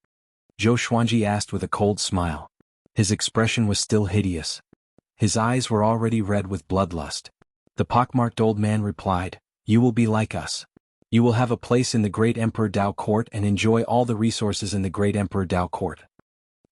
Zhou Xuanji asked with a cold smile. His expression was still hideous. His eyes were already red with bloodlust. The pockmarked old man replied, "You will be like us. You will have a place in the great Emperor Dao Court and enjoy all the resources in the great Emperor Dao Court."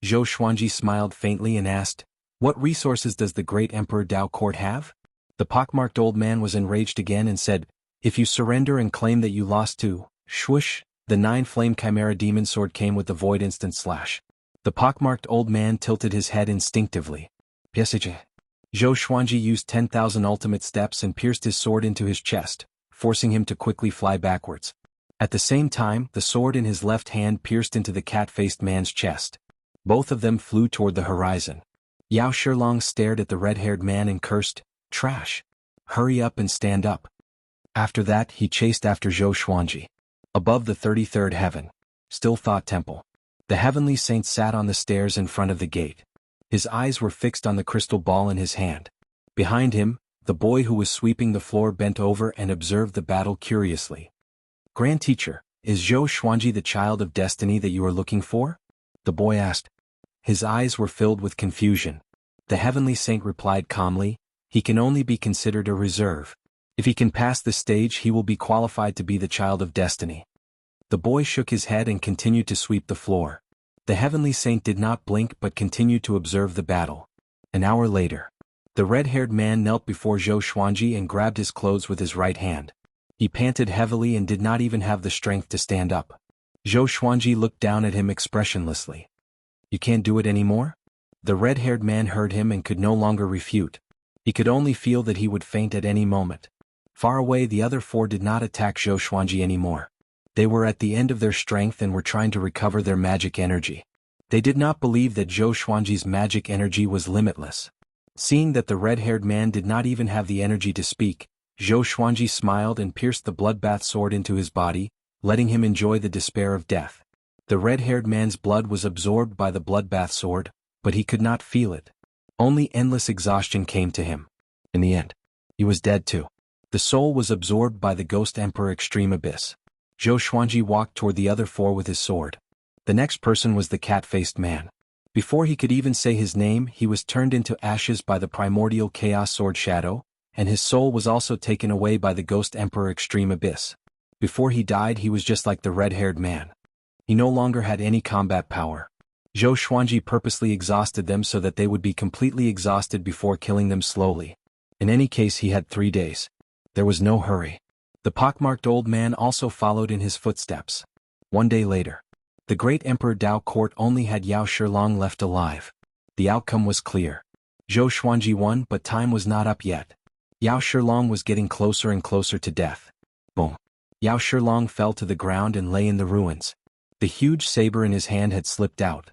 Zhou Xuanji smiled faintly and asked, "What resources does the great Emperor Dao Court have?" The pockmarked old man was enraged again and said, "If you surrender and claim that you lost to..." Swoosh! The 9-flame chimera demon sword came with the void instant slash. The pockmarked old man tilted his head instinctively. Zhou Xuanji used 10,000 ultimate steps and pierced his sword into his chest, forcing him to quickly fly backwards. At the same time, the sword in his left hand pierced into the cat-faced man's chest. Both of them flew toward the horizon. Yao Shilong stared at the red-haired man and cursed, "Trash! Hurry up and stand up." After that, he chased after Zhou Xuanji. Above the 33rd heaven. Still Thought Temple. The heavenly saint sat on the stairs in front of the gate. His eyes were fixed on the crystal ball in his hand. Behind him, the boy who was sweeping the floor bent over and observed the battle curiously. "Grand Teacher, is Zhou Xuanji the child of destiny that you are looking for?" the boy asked. His eyes were filled with confusion. The heavenly saint replied calmly, "He can only be considered a reserve. If he can pass the stage, he will be qualified to be the child of destiny." The boy shook his head and continued to sweep the floor. The heavenly saint did not blink but continued to observe the battle. An hour later. The red-haired man knelt before Zhou Xuanji and grabbed his clothes with his right hand. He panted heavily and did not even have the strength to stand up. Zhou Xuanji looked down at him expressionlessly. "You can't do it anymore?" The red-haired man heard him and could no longer refute. He could only feel that he would faint at any moment. Far away, the other four did not attack Zhou Xuanji anymore. They were at the end of their strength and were trying to recover their magic energy. They did not believe that Zhou Xuanji's magic energy was limitless. Seeing that the red-haired man did not even have the energy to speak, Zhou Xuanji smiled and pierced the bloodbath sword into his body, letting him enjoy the despair of death. The red-haired man's blood was absorbed by the bloodbath sword, but he could not feel it. Only endless exhaustion came to him. In the end, he was dead too. The soul was absorbed by the Ghost Emperor Extreme Abyss. Zhou Xuanji walked toward the other four with his sword. The next person was the cat-faced man. Before he could even say his name, he was turned into ashes by the primordial chaos sword shadow, and his soul was also taken away by the Ghost Emperor Extreme Abyss. Before he died, he was just like the red-haired man. He no longer had any combat power. Zhou Xuanji purposely exhausted them so that they would be completely exhausted before killing them slowly. In any case, he had 3 days. There was no hurry. The pockmarked old man also followed in his footsteps. 1 day later. The great Emperor Dao Court only had Yao Shilong left alive. The outcome was clear. Zhou Xuanji won, but time was not up yet. Yao Shilong was getting closer and closer to death. Boom. Yao Shilong fell to the ground and lay in the ruins. The huge saber in his hand had slipped out.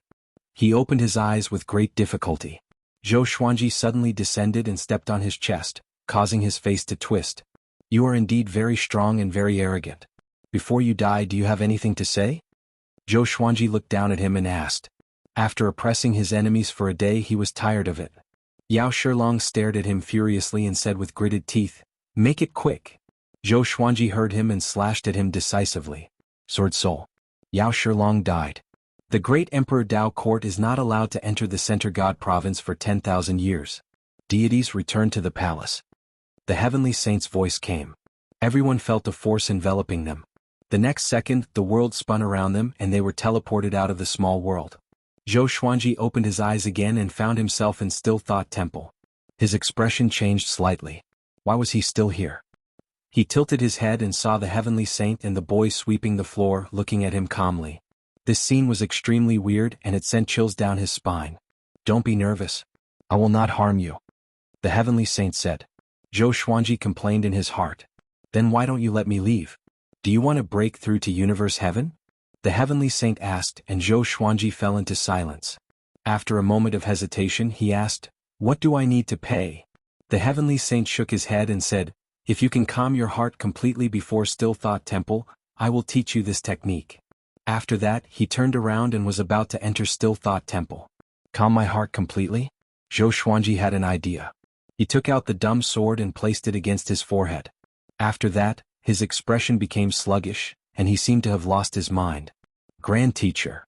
He opened his eyes with great difficulty. Zhou Xuanji suddenly descended and stepped on his chest, causing his face to twist. "You are indeed very strong and very arrogant. Before you die, do you have anything to say?" Zhou Xuanji looked down at him and asked. After oppressing his enemies for a day, he was tired of it. Yao Shilong stared at him furiously and said with gritted teeth, "Make it quick." Zhou Xuanji heard him and slashed at him decisively. Sword Soul. Yao Shilong died. The great Emperor Dao court is not allowed to enter the Center God province for 10,000 years. Deities returned to the palace. The heavenly saint's voice came. Everyone felt a force enveloping them. The next second, the world spun around them and they were teleported out of the small world. Zhou Xuanji opened his eyes again and found himself in Still Thought Temple. His expression changed slightly. Why was he still here? He tilted his head and saw the heavenly saint and the boy sweeping the floor looking at him calmly. This scene was extremely weird and it sent chills down his spine. "Don't be nervous. I will not harm you," the heavenly saint said. Zhou Xuanji complained in his heart. "Then why don't you let me leave? Do you want to break through to universe heaven?" The heavenly saint asked, and Zhou Xuanji fell into silence. After a moment of hesitation he asked, "What do I need to pay?" The heavenly saint shook his head and said, "If you can calm your heart completely before Still Thought Temple, I will teach you this technique." After that he turned around and was about to enter Still Thought Temple. Calm my heart completely? Zhou Xuanji had an idea. He took out the dumb sword and placed it against his forehead. After that, his expression became sluggish, and he seemed to have lost his mind. "Grand Teacher."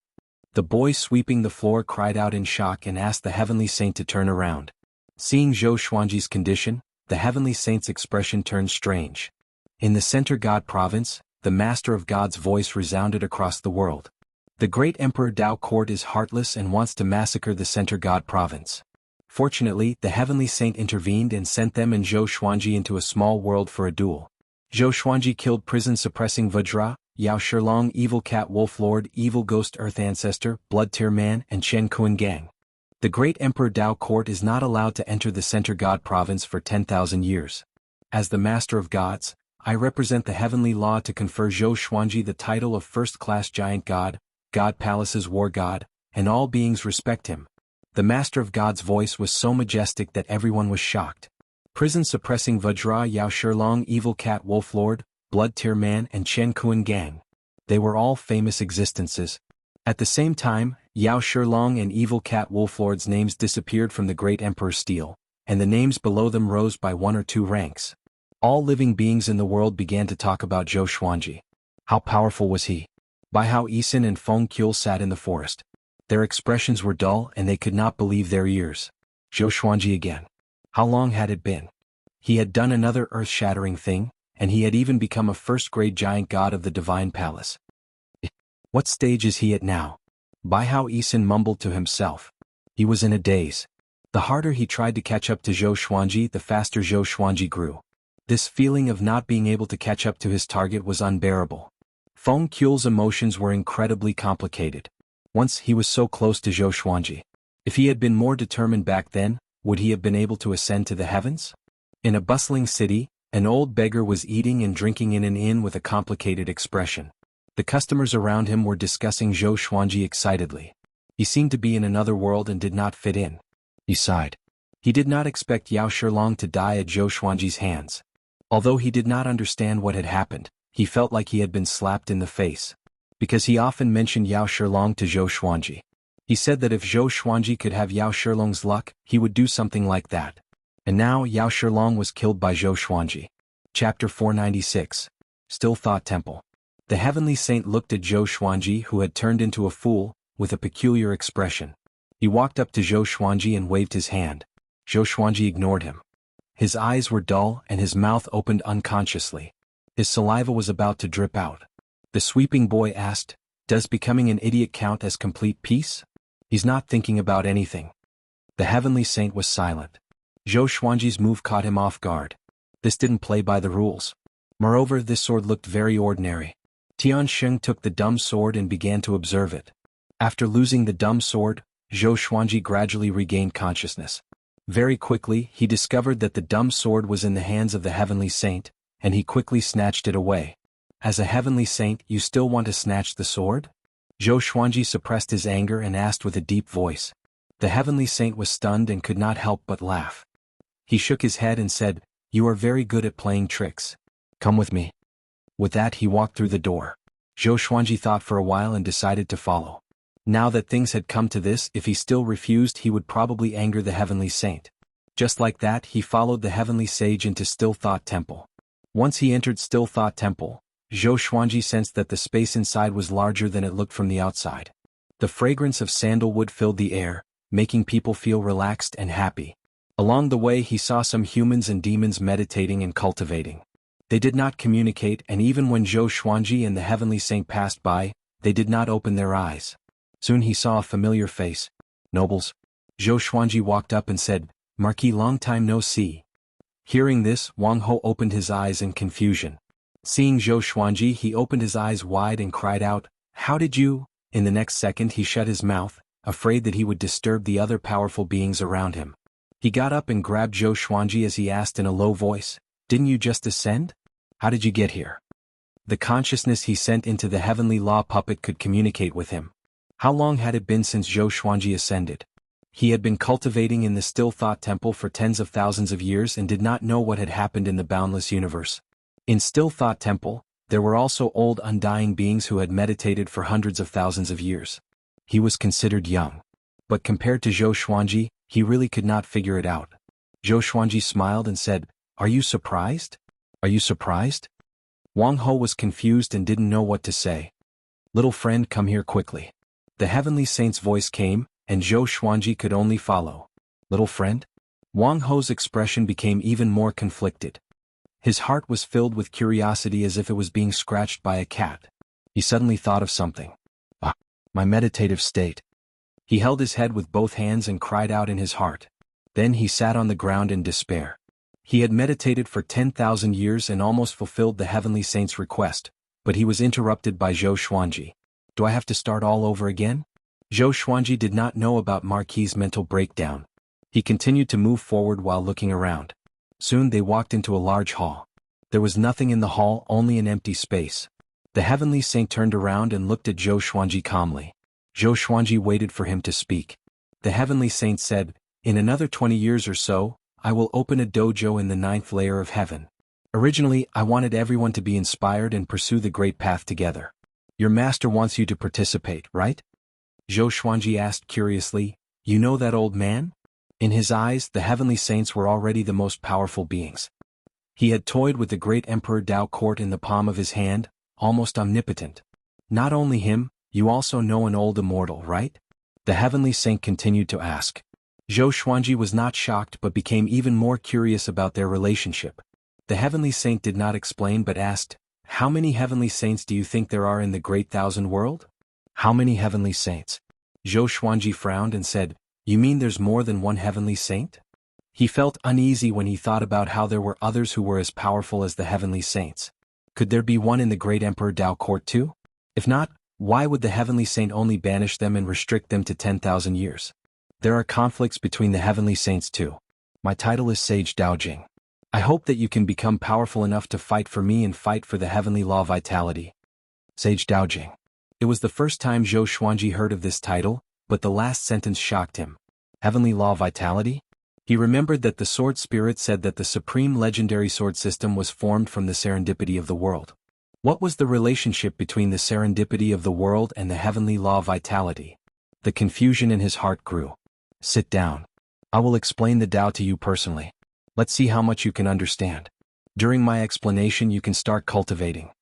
The boy sweeping the floor cried out in shock and asked the heavenly saint to turn around. Seeing Zhou Xuanji's condition, the heavenly saint's expression turned strange. In the Center God province, the Master of God's voice resounded across the world. The great Emperor Dao court is heartless and wants to massacre the Center God province. Fortunately, the heavenly saint intervened and sent them and Zhou Xuanji into a small world for a duel. Zhou Xuanji killed prison-suppressing Vajra, Yao Shilong, Evil Cat Wolf Lord, Evil Ghost Earth Ancestor, Blood Tear Man, and Chen Kuan Gang. The great Emperor Dao court is not allowed to enter the Center God province for 10,000 years. As the Master of Gods, I represent the heavenly law to confer Zhou Xuanji the title of first-class giant god, God Palace's war god, and all beings respect him. The Master of God's voice was so majestic that everyone was shocked. Prison-suppressing Vajra, Yao Shilong, Evil Cat Wolf Lord, Blood Tear Man, and Chen Kuan Gang. They were all famous existences. At the same time, Yao Shilong and Evil Cat Wolf Lord's names disappeared from the great Emperor's stele, and the names below them rose by 1 or 2 ranks. All living beings in the world began to talk about Zhou Xuanji. How powerful was he? Bai Hao Yisan and Feng Qiul sat in the forest. Their expressions were dull and they could not believe their ears. Zhou Xuanji again. How long had it been? He had done another earth-shattering thing, and he had even become a first-grade giant god of the divine palace. What stage is he at now? Bai Hao Yisan mumbled to himself. He was in a daze. The harder he tried to catch up to Zhou Xuanji, the faster Zhou Xuanji grew. This feeling of not being able to catch up to his target was unbearable. Feng Qiul's emotions were incredibly complicated. Once he was so close to Zhou Xuanji. If he had been more determined back then, would he have been able to ascend to the heavens? In a bustling city, an old beggar was eating and drinking in an inn with a complicated expression. The customers around him were discussing Zhou Xuanji excitedly. He seemed to be in another world and did not fit in. He sighed. He did not expect Yao Shilong to die at Zhou Xuanji's hands. Although he did not understand what had happened, he felt like he had been slapped in the face. Because he often mentioned Yao Shilong to Zhou Xuanji. He said that if Zhou Xuanji could have Yao Shilong's luck, he would do something like that. And now Yao Shilong was killed by Zhou Xuanji. Chapter 496. Still Thought Temple. The heavenly saint looked at Zhou Xuanji, who had turned into a fool, with a peculiar expression. He walked up to Zhou Xuanji and waved his hand. Zhou Xuanji ignored him. His eyes were dull and his mouth opened unconsciously. His saliva was about to drip out. The sweeping boy asked, "Does becoming an idiot count as complete peace?" "He's not thinking about anything." The heavenly saint was silent. Zhou Xuanji's move caught him off guard. This didn't play by the rules. Moreover, this sword looked very ordinary. Tian Sheng took the dumb sword and began to observe it. After losing the dumb sword, Zhou Xuanji gradually regained consciousness. Very quickly, he discovered that the dumb sword was in the hands of the heavenly saint, and he quickly snatched it away. As a heavenly saint, you still want to snatch the sword? Zhou Xuanji suppressed his anger and asked with a deep voice. The heavenly saint was stunned and could not help but laugh. He shook his head and said, "You are very good at playing tricks. Come with me." With that he walked through the door. Zhou Xuanji thought for a while and decided to follow. Now that things had come to this, if he still refused he would probably anger the heavenly saint. Just like that, he followed the heavenly sage into Still Thought Temple. Once he entered Still Thought Temple, Zhou Xuanji sensed that the space inside was larger than it looked from the outside. The fragrance of sandalwood filled the air, making people feel relaxed and happy. Along the way he saw some humans and demons meditating and cultivating. They did not communicate, and even when Zhou Xuanji and the heavenly saint passed by, they did not open their eyes. Soon he saw a familiar face. "Nobles." Zhou Xuanji walked up and said, "Marquis, long time no see." Hearing this, Wang Ho opened his eyes in confusion. Seeing Zhou Xuanji, he opened his eyes wide and cried out, "How did you?" In the next second he shut his mouth, afraid that he would disturb the other powerful beings around him. He got up and grabbed Zhou Xuanji as he asked in a low voice, "Didn't you just ascend? How did you get here?" The consciousness he sent into the heavenly law puppet could communicate with him. How long had it been since Zhou Xuanji ascended? He had been cultivating in the Still Thought Temple for tens of thousands of years and did not know what had happened in the boundless universe. In Still Thought Temple, there were also old undying beings who had meditated for hundreds of thousands of years. He was considered young. But compared to Zhou Xuanji, he really could not figure it out. Zhou Xuanji smiled and said, "Are you surprised? Are you surprised?" Wang Ho was confused and didn't know what to say. "Little friend, come here quickly." The heavenly saint's voice came, and Zhou Xuanji could only follow. "Little friend?" Wang Ho's expression became even more conflicted. His heart was filled with curiosity as if it was being scratched by a cat. He suddenly thought of something. "Ah, my meditative state." He held his head with both hands and cried out in his heart. Then he sat on the ground in despair. He had meditated for 10,000 years and almost fulfilled the heavenly saint's request, but he was interrupted by Zhou Xuanji. "Do I have to start all over again?" Zhou Xuanji did not know about Marquis's mental breakdown. He continued to move forward while looking around. Soon they walked into a large hall. There was nothing in the hall, only an empty space. The heavenly saint turned around and looked at Zhou Xuanji calmly. Zhou Xuanji waited for him to speak. The heavenly saint said, "In another 20 years or so, I will open a dojo in the 9th layer of heaven. Originally, I wanted everyone to be inspired and pursue the great path together. Your master wants you to participate, right?" Zhou Xuanji asked curiously, "You know that old man?" In his eyes, the heavenly saints were already the most powerful beings. He had toyed with the great Emperor Dao Court in the palm of his hand, almost omnipotent. "Not only him, you also know an old immortal, right?" The heavenly saint continued to ask. Zhou Xuanji was not shocked but became even more curious about their relationship. The heavenly saint did not explain but asked, "How many heavenly saints do you think there are in the great thousand world?" "How many heavenly saints?" Zhou Xuanji frowned and said, "You mean there's more than one heavenly saint?" He felt uneasy when he thought about how there were others who were as powerful as the heavenly saints. Could there be one in the great Emperor Dao Court too? If not, why would the heavenly saint only banish them and restrict them to 10,000 years? There are conflicts between the heavenly saints too. My title is Sage Daojing. I hope that you can become powerful enough to fight for me and fight for the heavenly law vitality. Sage Daojing. It was the first time Zhou Xuanji heard of this title, but the last sentence shocked him. Heavenly law vitality? He remembered that the sword spirit said that the supreme legendary sword system was formed from the serendipity of the world. What was the relationship between the serendipity of the world and the heavenly law vitality? The confusion in his heart grew. "Sit down. I will explain the Tao to you personally. Let's see how much you can understand. During my explanation you can start cultivating."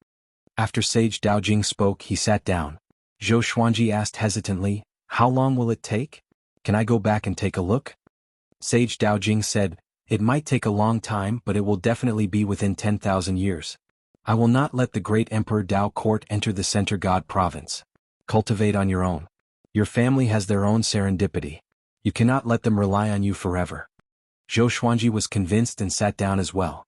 After Sage Daojing spoke, he sat down. Zhou Xuanji asked hesitantly, "How long will it take? Can I go back and take a look?" Sage Daojing said, "It might take a long time, but it will definitely be within 10,000 years. I will not let the great Emperor Dao Court enter the Center God province. Cultivate on your own. Your family has their own serendipity. You cannot let them rely on you forever." Zhou Xuanji was convinced and sat down as well.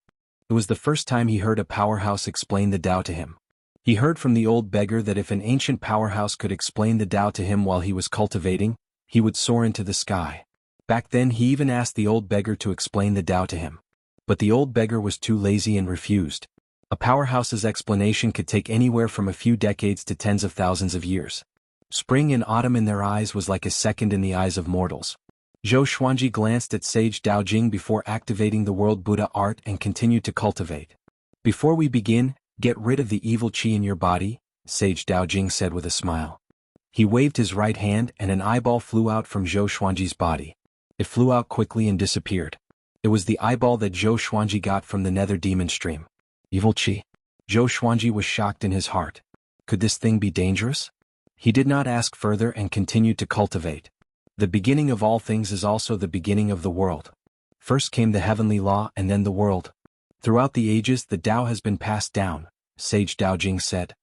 It was the first time he heard a powerhouse explain the Tao to him. He heard from the old beggar that if an ancient powerhouse could explain the Tao to him while he was cultivating, he would soar into the sky. Back then he even asked the old beggar to explain the Tao to him. But the old beggar was too lazy and refused. A powerhouse's explanation could take anywhere from a few decades to tens of thousands of years. Spring and autumn in their eyes was like a second in the eyes of mortals. Zhou Xuanji glanced at Sage Daojing before activating the World Buddha art and continued to cultivate. "Before we begin, get rid of the evil qi in your body," Sage Daojing said with a smile. He waved his right hand and an eyeball flew out from Zhou Xuanji's body. It flew out quickly and disappeared. It was the eyeball that Zhou Xuanji got from the nether demon stream. Evil Qi. Zhou Xuanji was shocked in his heart. Could this thing be dangerous? He did not ask further and continued to cultivate. The beginning of all things is also the beginning of the world. First came the heavenly law and then the world. Throughout the ages the Tao has been passed down, Sage Dao Jing said.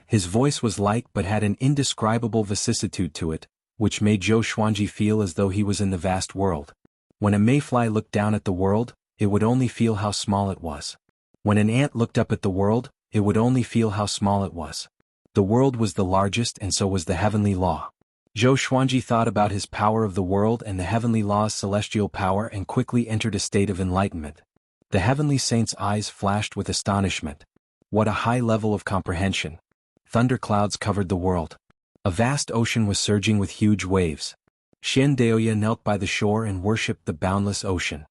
His voice was light but had an indescribable vicissitude to it, which made Zhou Xuanji feel as though he was in the vast world. When a mayfly looked down at the world, it would only feel how small it was. When an ant looked up at the world, it would only feel how small it was. The world was the largest and so was the heavenly law. Zhou Xuanji thought about his power of the world and the heavenly law's celestial power and quickly entered a state of enlightenment. The heavenly saint's eyes flashed with astonishment. What a high level of comprehension. Thunderclouds covered the world. A vast ocean was surging with huge waves. Xian Daoya knelt by the shore and worshipped the boundless ocean.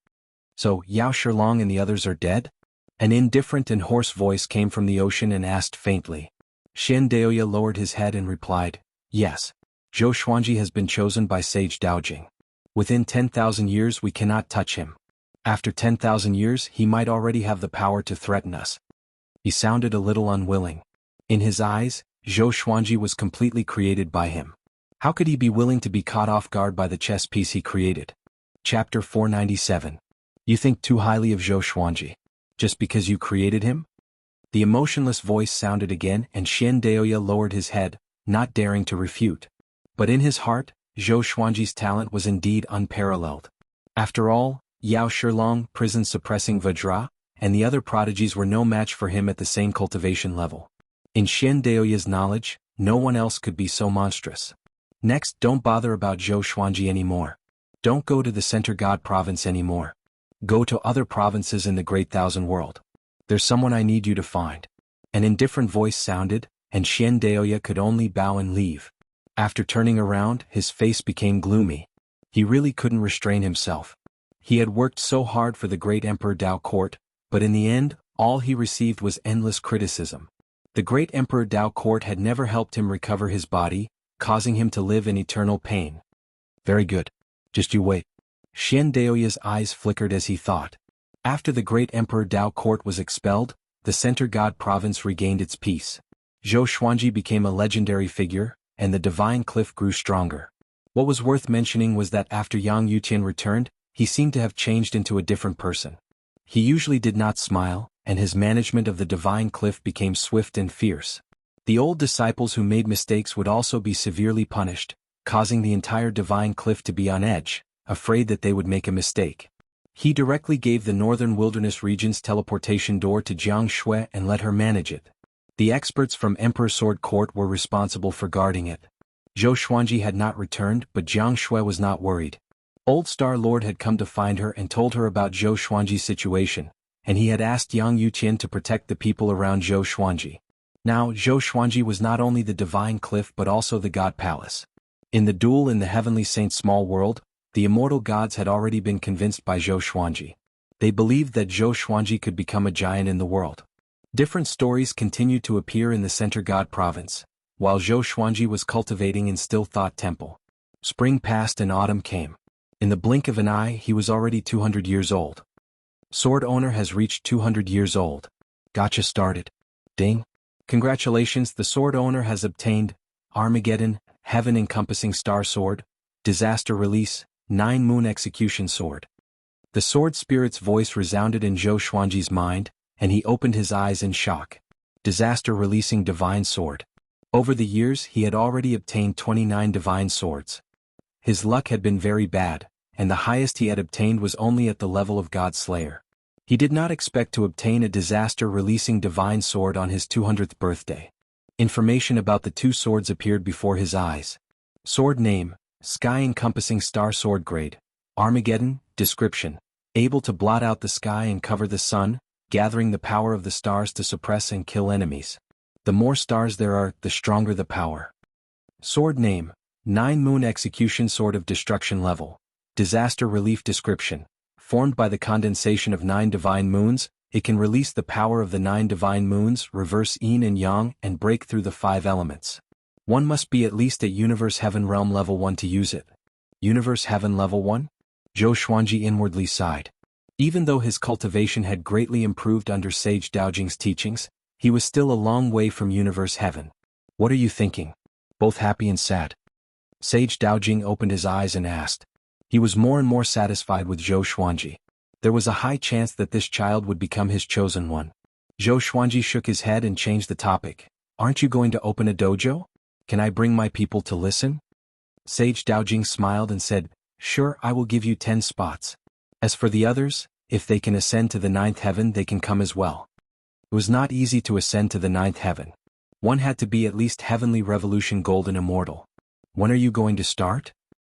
So, Yao Shilong and the others are dead? An indifferent and hoarse voice came from the ocean and asked faintly. Xian Daoya lowered his head and replied, yes. Zhou Xuanji has been chosen by Sage Daojing. Within 10,000 years we cannot touch him. After 10,000 years he might already have the power to threaten us. He sounded a little unwilling. In his eyes, Zhou Xuanji was completely created by him. How could he be willing to be caught off guard by the chess piece he created? Chapter 497. You think too highly of Zhou Xuanji. Just because you created him? The emotionless voice sounded again and Xian Daoya lowered his head, not daring to refute. But in his heart, Zhou Xuanji's talent was indeed unparalleled. After all, Yao Shilong, prison-suppressing Vajra, and the other prodigies were no match for him at the same cultivation level. In Xian Daoya's knowledge, no one else could be so monstrous. Next, don't bother about Zhou Xuanji anymore. Don't go to the Center God province anymore. Go to other provinces in the Great Thousand World. There's someone I need you to find. An indifferent voice sounded, and Xian Daoya could only bow and leave. After turning around, his face became gloomy. He really couldn't restrain himself. He had worked so hard for the great Emperor Dao Court, but in the end, all he received was endless criticism. The great Emperor Dao Court had never helped him recover his body, causing him to live in eternal pain. Very good. Just you wait. Xian Daoya's eyes flickered as he thought. After the great Emperor Dao Court was expelled, the Center God province regained its peace. Zhou Xuanji became a legendary figure, and the divine cliff grew stronger. What was worth mentioning was that after Yang Yuqian returned, he seemed to have changed into a different person. He usually did not smile, and his management of the divine cliff became swift and fierce. The old disciples who made mistakes would also be severely punished, causing the entire divine cliff to be on edge, afraid that they would make a mistake. He directly gave the northern wilderness region's teleportation door to Jiang Shui and let her manage it. The experts from Emperor Sword Court were responsible for guarding it. Zhou Xuanji had not returned, but Jiang Shui was not worried. Old Star Lord had come to find her and told her about Zhou Xuanji's situation, and he had asked Yang Yuqian to protect the people around Zhou Xuanji. Now, Zhou Xuanji was not only the divine cliff but also the God Palace. In the duel in the Heavenly Saint's small world, the immortal gods had already been convinced by Zhou Xuanji. They believed that Zhou Xuanji could become a giant in the world. Different stories continued to appear in the Center God province, while Zhou Xuanji was cultivating in Still Thought Temple. Spring passed and autumn came. In the blink of an eye he was already 200 years old. Sword owner has reached 200 years old. Gotcha started. Ding. Congratulations, the sword owner has obtained Armageddon, Heaven-encompassing Star Sword, Disaster Release, 9 Moon Execution Sword. The sword spirit's voice resounded in Zhou Xuanji's mind, and he opened his eyes in shock. Disaster-releasing divine sword. Over the years he had already obtained 29 divine swords. His luck had been very bad, and the highest he had obtained was only at the level of God Slayer. He did not expect to obtain a disaster-releasing divine sword on his 200th birthday. Information about the two swords appeared before his eyes. Sword name, Sky-encompassing Star Sword grade, Armageddon, description, able to blot out the sky and cover the sun, gathering the power of the stars to suppress and kill enemies. The more stars there are, the stronger the power. Sword name, 9 Moon Execution Sword of Destruction level, disaster relief description. Formed by the condensation of 9 divine moons, it can release the power of the 9 divine moons, reverse yin and yang, and break through the 5 elements. One must be at least at Universe Heaven Realm level 1 to use it. Universe Heaven level 1? Zhou Xuanji inwardly sighed. Even though his cultivation had greatly improved under Sage Daojing's teachings, he was still a long way from universe heaven. What are you thinking? Both happy and sad? Sage Daojing opened his eyes and asked. He was more and more satisfied with Zhou Xuanji. There was a high chance that this child would become his chosen one. Zhou Xuanji shook his head and changed the topic. Aren't you going to open a dojo? Can I bring my people to listen? Sage Daojing smiled and said, Sure, I will give you 10 spots. As for the others, if they can ascend to the 9th heaven they can come as well. It was not easy to ascend to the 9th heaven. One had to be at least Heavenly Revolution Golden Immortal. When are you going to start?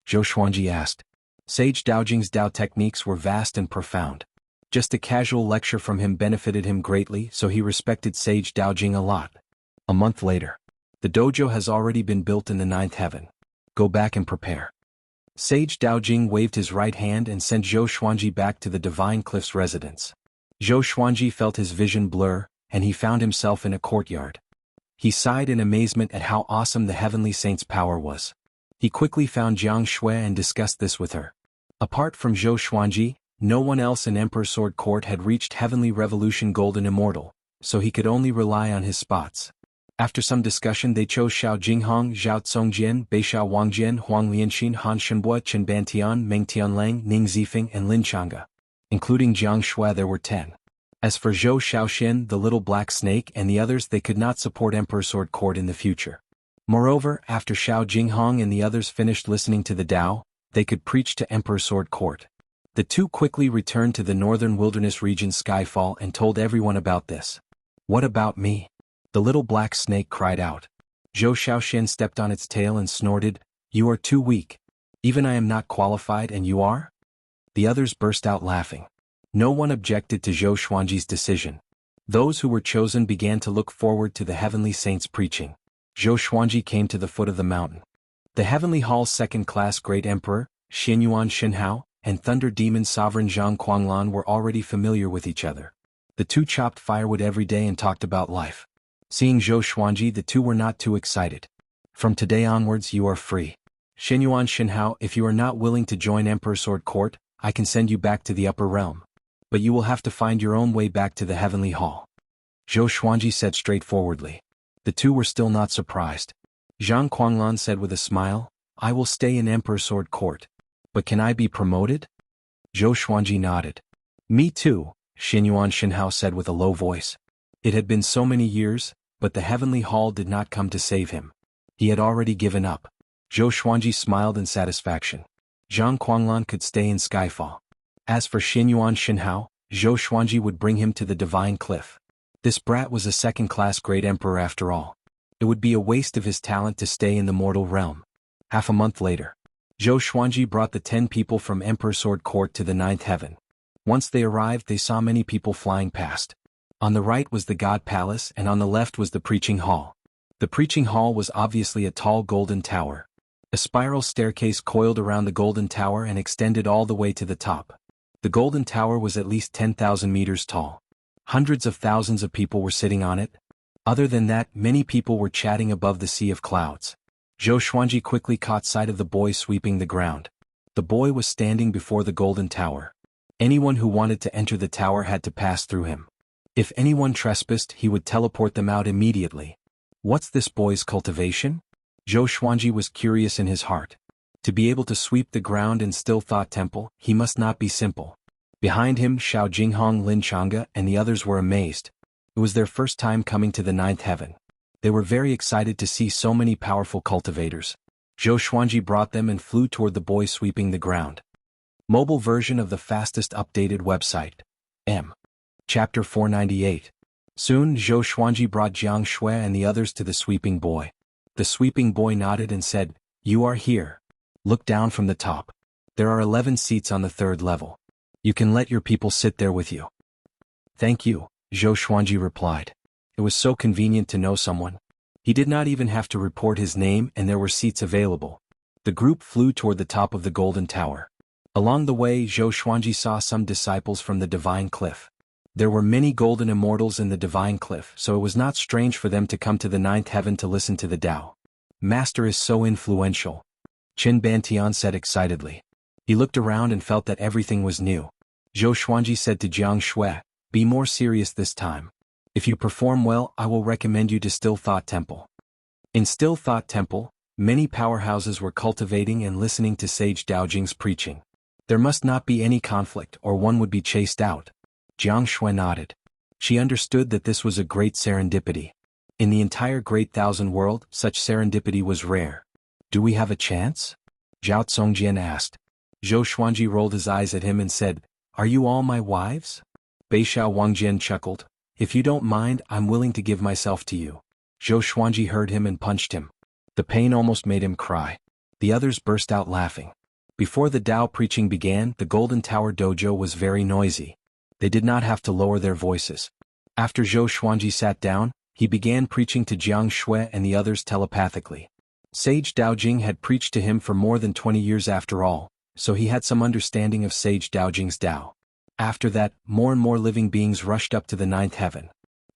Zhou Xuanji asked. Sage Daojing's Dao techniques were vast and profound. Just a casual lecture from him benefited him greatly, so he respected Sage Daojing a lot. A month later. The dojo has already been built in the 9th heaven. Go back and prepare. Sage Daojing waved his right hand and sent Zhou Xuanji back to the Divine Cliff's residence. Zhou Xuanji felt his vision blur, and he found himself in a courtyard. He sighed in amazement at how awesome the Heavenly Saint's power was. He quickly found Jiang Shui and discussed this with her. Apart from Zhou Xuanji, no one else in Emperor Sword Court had reached Heavenly Revolution Golden Immortal, so he could only rely on his spots. After some discussion they chose Xiao Jinghong, Zhao Congjian, Beishao Wangjian, Huang Lianxin, Han Shenbua, Chen Bantian, Meng Tianlang, Ning Zifeng and Lin Changge. Including Jiang Shui there were 10. As for Zhou Shaoxin, the little black snake and the others, they could not support Emperor Sword Court in the future. Moreover, after Xiao Jinghong and the others finished listening to the Tao, they could preach to Emperor Sword Court. The two quickly returned to the northern wilderness region Skyfall and told everyone about this. What about me? The little black snake cried out. Zhou Shaoxin stepped on its tail and snorted, You are too weak. Even I am not qualified and you are? The others burst out laughing. No one objected to Zhou Xuanji's decision. Those who were chosen began to look forward to the Heavenly Saint's preaching. Zhou Xuanji came to the foot of the mountain. The Heavenly Hall's second-class Great Emperor, Xianyuan Shenhao, and Thunder Demon Sovereign Zhang Quanglan were already familiar with each other. The two chopped firewood every day and talked about life. Seeing Zhou Xuanji, the two were not too excited. From today onwards you are free. Xianyuan Shenhao, if you are not willing to join Emperor Sword Court, I can send you back to the upper realm. But you will have to find your own way back to the Heavenly Hall. Zhou Xuanji said straightforwardly. The two were still not surprised. Zhang Quanglan said with a smile, I will stay in Emperor Sword Court. But can I be promoted? Zhou Xuanji nodded. Me too, Xianyuan Shenhao said with a low voice. It had been so many years, but the Heavenly Hall did not come to save him. He had already given up. Zhou Xuanji smiled in satisfaction. Zhang Quanglan could stay in Skyfall. As for Xianyuan Shenhao, Zhou Xuanji would bring him to the Divine Cliff. This brat was a second-class Great Emperor after all. It would be a waste of his talent to stay in the mortal realm. Half a month later, Zhou Xuanji brought the 10 people from Emperor Sword Court to the 9th heaven. Once they arrived they saw many people flying past. On the right was the God Palace and on the left was the Preaching Hall. The Preaching Hall was obviously a tall golden tower. A spiral staircase coiled around the golden tower and extended all the way to the top. The golden tower was at least 10,000 meters tall. Hundreds of thousands of people were sitting on it. Other than that, many people were chatting above the sea of clouds. Zhou Xuanji quickly caught sight of the boy sweeping the ground. The boy was standing before the golden tower. Anyone who wanted to enter the tower had to pass through him. If anyone trespassed, he would teleport them out immediately. What's this boy's cultivation? Zhou Xuanji was curious in his heart. To be able to sweep the ground in Still Thought Temple, he must not be simple. Behind him, Xiao Jinghong, Lin Changge, and the others were amazed. It was their first time coming to the 9th heaven. They were very excited to see so many powerful cultivators. Zhou Xuanji brought them and flew toward the boy sweeping the ground. Mobile version of the fastest updated website. M. Chapter 498. Soon Zhou Xuanji brought Jiang Shui and the others to the sweeping boy. The sweeping boy nodded and said, You are here. Look down from the top. There are 11 seats on the 3rd level. You can let your people sit there with you. Thank you, Zhou Xuanji replied. It was so convenient to know someone. He did not even have to report his name and there were seats available. The group flew toward the top of the golden tower. Along the way, Zhou Xuanji saw some disciples from the Divine Cliff. There were many golden immortals in the Divine Cliff, so it was not strange for them to come to the 9th heaven to listen to the Tao. Master is so influential. Chen Bantian said excitedly. He looked around and felt that everything was new. Zhou Xuanji said to Jiang Shui, "Be more serious this time. If you perform well, I will recommend you to Still Thought Temple." In Still Thought Temple, many powerhouses were cultivating and listening to Sage Daojing's preaching. There must not be any conflict or one would be chased out. Jiang Shui nodded. She understood that this was a great serendipity. In the entire Great Thousand World, such serendipity was rare. "Do we have a chance?" Zhao Tsongjian asked. Zhou Xuanji rolled his eyes at him and said, "Are you all my wives?" Beixiao Wangjian chuckled. "If you don't mind, I'm willing to give myself to you." Zhou Xuanji heard him and punched him. The pain almost made him cry. The others burst out laughing. Before the Tao preaching began, the Golden Tower dojo was very noisy. They did not have to lower their voices. After Zhou Xuanji sat down, he began preaching to Jiang Shui and the others telepathically. Sage Daojing had preached to him for more than 20 years after all, so he had some understanding of Sage Daojing's Tao. After that, more and more living beings rushed up to the ninth heaven.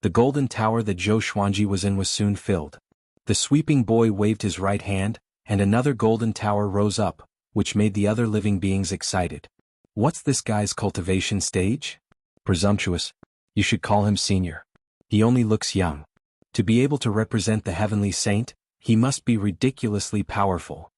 The golden tower that Zhou Xuanji was in was soon filled. The sweeping boy waved his right hand, and another golden tower rose up, which made the other living beings excited. "What's this guy's cultivation stage?" "Presumptuous. You should call him senior. He only looks young. To be able to represent the heavenly saint, he must be ridiculously powerful."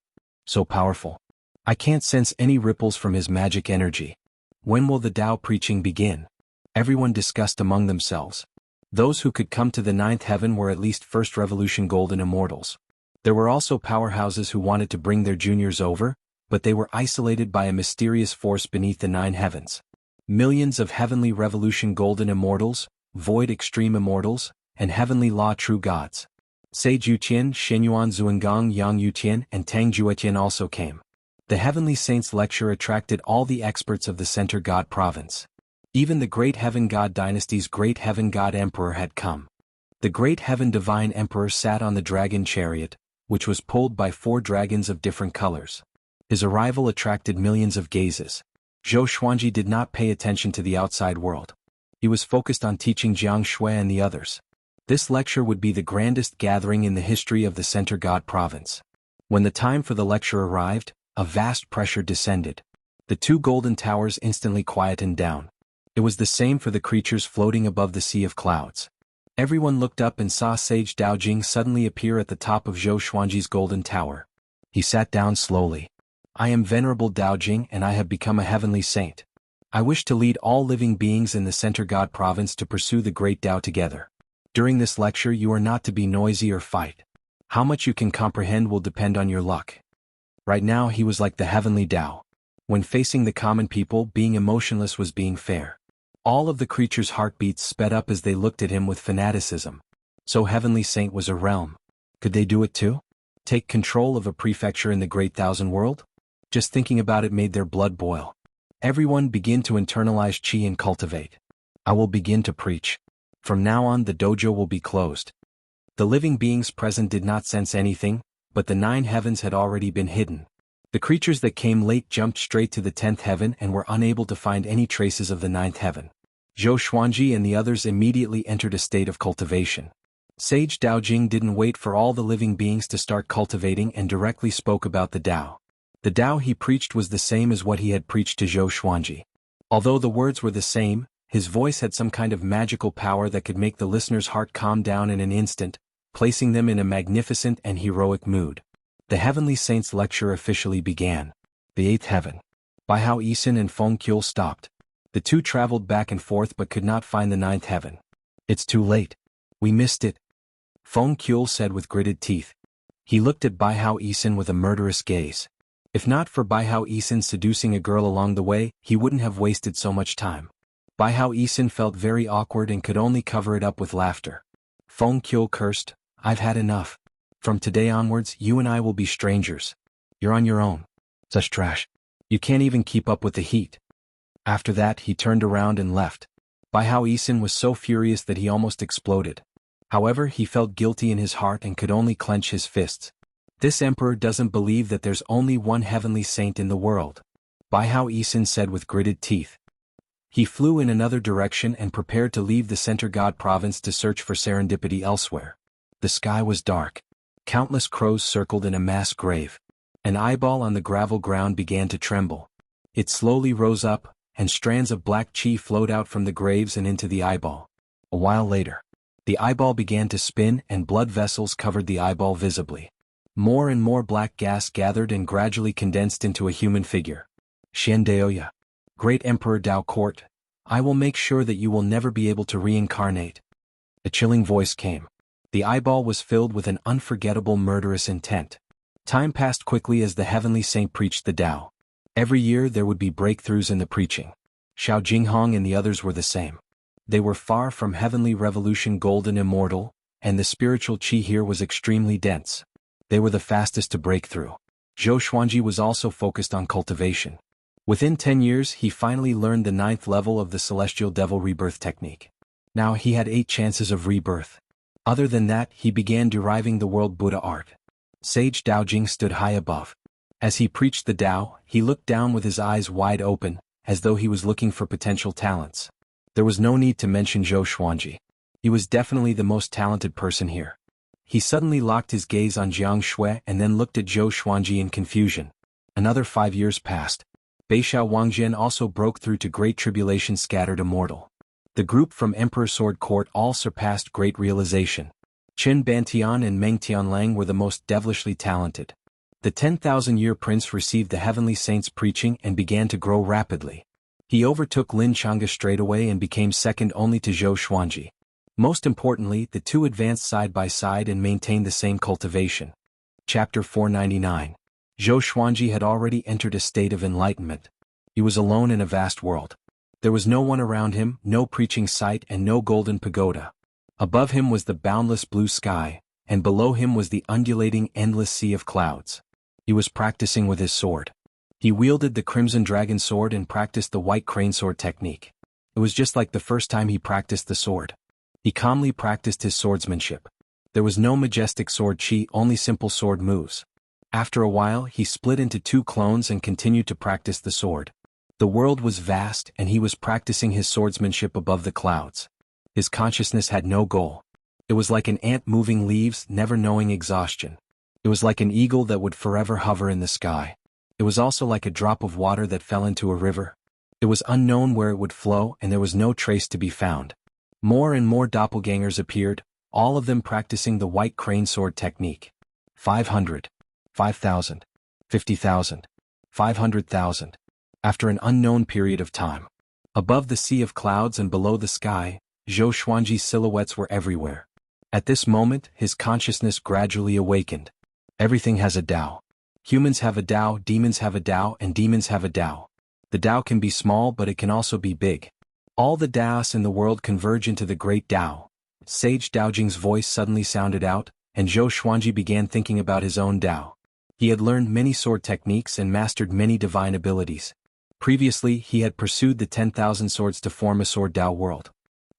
"So powerful. I can't sense any ripples from his magic energy. When will the Tao preaching begin?" Everyone discussed among themselves. Those who could come to the ninth heaven were at least First Revolution Golden Immortals. There were also powerhouses who wanted to bring their juniors over, but they were isolated by a mysterious force beneath the nine heavens. Millions of Heavenly Revolution Golden Immortals, Void Extreme Immortals, and Heavenly Law True Gods. Sage Yuqian, Shenyuan Zuangong Yang Yutian and Tang Juetian also came. The Heavenly Saints lecture attracted all the experts of the Center God Province. Even the Great Heaven God Dynasty's Great Heaven God Emperor had come. The Great Heaven Divine Emperor sat on the dragon chariot, which was pulled by 4 dragons of different colors. His arrival attracted millions of gazes. Zhou Xuanji did not pay attention to the outside world. He was focused on teaching Jiang Shui and the others. This lecture would be the grandest gathering in the history of the Center God Province. When the time for the lecture arrived, a vast pressure descended. The 2 golden towers instantly quietened down. It was the same for the creatures floating above the sea of clouds. Everyone looked up and saw Sage Daojing suddenly appear at the top of Zhou Xuanji's golden tower. He sat down slowly. "I am Venerable Daojing and I have become a heavenly saint. I wish to lead all living beings in the Center God Province to pursue the great Tao together. During this lecture you are not to be noisy or fight. How much you can comprehend will depend on your luck." Right now he was like the heavenly Tao. When facing the common people, being emotionless was being fair. All of the creatures' heartbeats sped up as they looked at him with fanaticism. So Heavenly Saint was a realm. Could they do it too? Take control of a prefecture in the Great Thousand World? Just thinking about it made their blood boil. Everyone begin to internalize chi and cultivate. I will begin to preach. From now on the dojo will be closed. The living beings present did not sense anything, but the 9 heavens had already been hidden. The creatures that came late jumped straight to the 10th heaven and were unable to find any traces of the 9th heaven. Zhou Xuanji and the others immediately entered a state of cultivation. Sage Daojing didn't wait for all the living beings to start cultivating and directly spoke about the Tao. The Tao he preached was the same as what he had preached to Zhou Xuanji. Although the words were the same, his voice had some kind of magical power that could make the listener's heart calm down in an instant, placing them in a magnificent and heroic mood. The Heavenly Saints lecture officially began. The 8th heaven. Baihao Yisin and Feng Qiul stopped. The 2 traveled back and forth but could not find the 9th heaven. "It's too late. We missed it," Feng Qiul said with gritted teeth. He looked at Baihao Yisin with a murderous gaze. If not for Baihao Yisin seducing a girl along the way, he wouldn't have wasted so much time. Baihao Yisin felt very awkward and could only cover it up with laughter. Feng Qiul cursed, "I've had enough. From today onwards you and I will be strangers. You're on your own. Such trash. You can't even keep up with the heat." After that he turned around and left. Baihao Yisin was so furious that he almost exploded. However, he felt guilty in his heart and could only clench his fists. This emperor doesn't believe that there's only one heavenly saint in the world, Baihao Yisin said with gritted teeth. He flew in another direction and prepared to leave the Center God Province to search for serendipity elsewhere. The sky was dark. Countless crows circled in a mass grave. An eyeball on the gravel ground began to tremble. It slowly rose up, and strands of black chi flowed out from the graves and into the eyeball. A while later, the eyeball began to spin and blood vessels covered the eyeball visibly. More and more black gas gathered and gradually condensed into a human figure. Xian Daoya, Great Emperor Dao Court, I will make sure that you will never be able to reincarnate. A chilling voice came. The eyeball was filled with an unforgettable murderous intent. Time passed quickly as the heavenly saint preached the Tao. Every year there would be breakthroughs in the preaching. Xiao Jinghong and the others were the same. They were far from heavenly revolution golden immortal, and the spiritual qi here was extremely dense. They were the fastest to break through. Zhou Xuanji was also focused on cultivation. Within 10 years he finally learned the 9th level of the Celestial Devil Rebirth technique. Now he had 8 chances of rebirth. Other than that, he began deriving the world Buddha art. Sage Daojing stood high above. As he preached the Tao, he looked down with his eyes wide open, as though he was looking for potential talents. There was no need to mention Zhou Xuanji. He was definitely the most talented person here. He suddenly locked his gaze on Jiang Shui and then looked at Zhou Xuanji in confusion. Another 5 years passed. Beixiao Wangjian also broke through to Great Tribulation scattered immortal. The group from Emperor Sword Court all surpassed great realization. Qin Bantian and Meng Tianlang were the most devilishly talented. The 10,000-year prince received the heavenly saint's preaching and began to grow rapidly. He overtook Lin Changa straightaway and became second only to Zhou Xuanji. Most importantly, the two advanced side by side and maintained the same cultivation. Chapter 499. Zhou Xuanji had already entered a state of enlightenment. He was alone in a vast world. There was no one around him, no preaching site and no golden pagoda. Above him was the boundless blue sky, and below him was the undulating endless sea of clouds. He was practicing with his sword. He wielded the Crimson Dragon sword and practiced the White Crane sword technique. It was just like the first time he practiced the sword. He calmly practiced his swordsmanship. There was no majestic sword chi, only simple sword moves. After a while he split into 2 clones and continued to practice the sword. The world was vast and he was practicing his swordsmanship above the clouds. His consciousness had no goal. It was like an ant moving leaves, never knowing exhaustion. It was like an eagle that would forever hover in the sky. It was also like a drop of water that fell into a river. It was unknown where it would flow and there was no trace to be found. More and more doppelgangers appeared, all of them practicing the White Crane sword technique. 500. 5,000. 50,000. 500,000. After an unknown period of time. Above the sea of clouds and below the sky, Zhou Xuanji's silhouettes were everywhere. At this moment, his consciousness gradually awakened. Everything has a Tao. Humans have a Tao, demons have a Tao, and demons have a Tao. The Tao can be small but it can also be big. All the Taos in the world converge into the great Tao. Sage Daojing's voice suddenly sounded out, and Zhou Xuanji began thinking about his own Tao. He had learned many sword techniques and mastered many divine abilities. Previously, he had pursued the 10,000 swords to form a sword Tao world.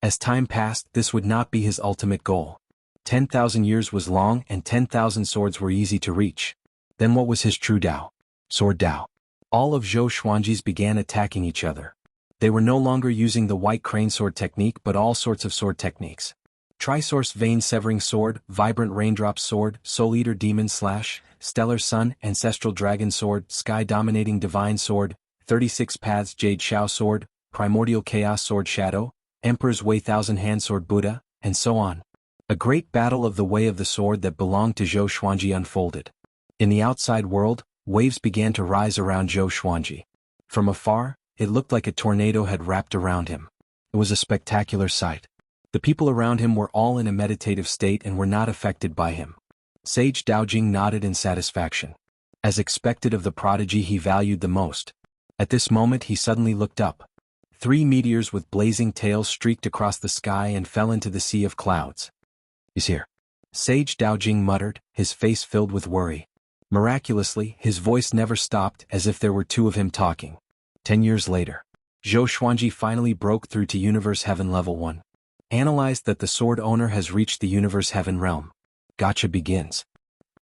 As time passed, this would not be his ultimate goal. 10,000 years was long and 10,000 swords were easy to reach. Then what was his true Tao? Sword Tao. All of Zhou Xuanji's began attacking each other. They were no longer using the White Crane sword technique but all sorts of sword techniques. Trisource Vein Severing Sword, Vibrant Raindrop Sword, Soul Eater Demon Slash, Stellar Sun, Ancestral Dragon Sword, Sky Dominating Divine Sword, 36 Paths Jade Shao Sword, Primordial Chaos Sword Shadow, Emperor's Way Thousand Hand Sword Buddha, and so on. A great battle of the way of the sword that belonged to Zhou Xuanji unfolded. In the outside world, waves began to rise around Zhou Xuanji. From afar, it looked like a tornado had wrapped around him. It was a spectacular sight. The people around him were all in a meditative state and were not affected by him. Sage Daojing nodded in satisfaction. As expected of the prodigy he valued the most. At this moment he suddenly looked up. 3 meteors with blazing tails streaked across the sky and fell into the sea of clouds. "He's here," Sage Daojing muttered, his face filled with worry. Miraculously, his voice never stopped, as if there were 2 of him talking. 10 years later, Zhou Xuanji finally broke through to Universe Heaven Level 1. Analyzed that the sword owner has reached the Universe Heaven realm. Gotcha begins.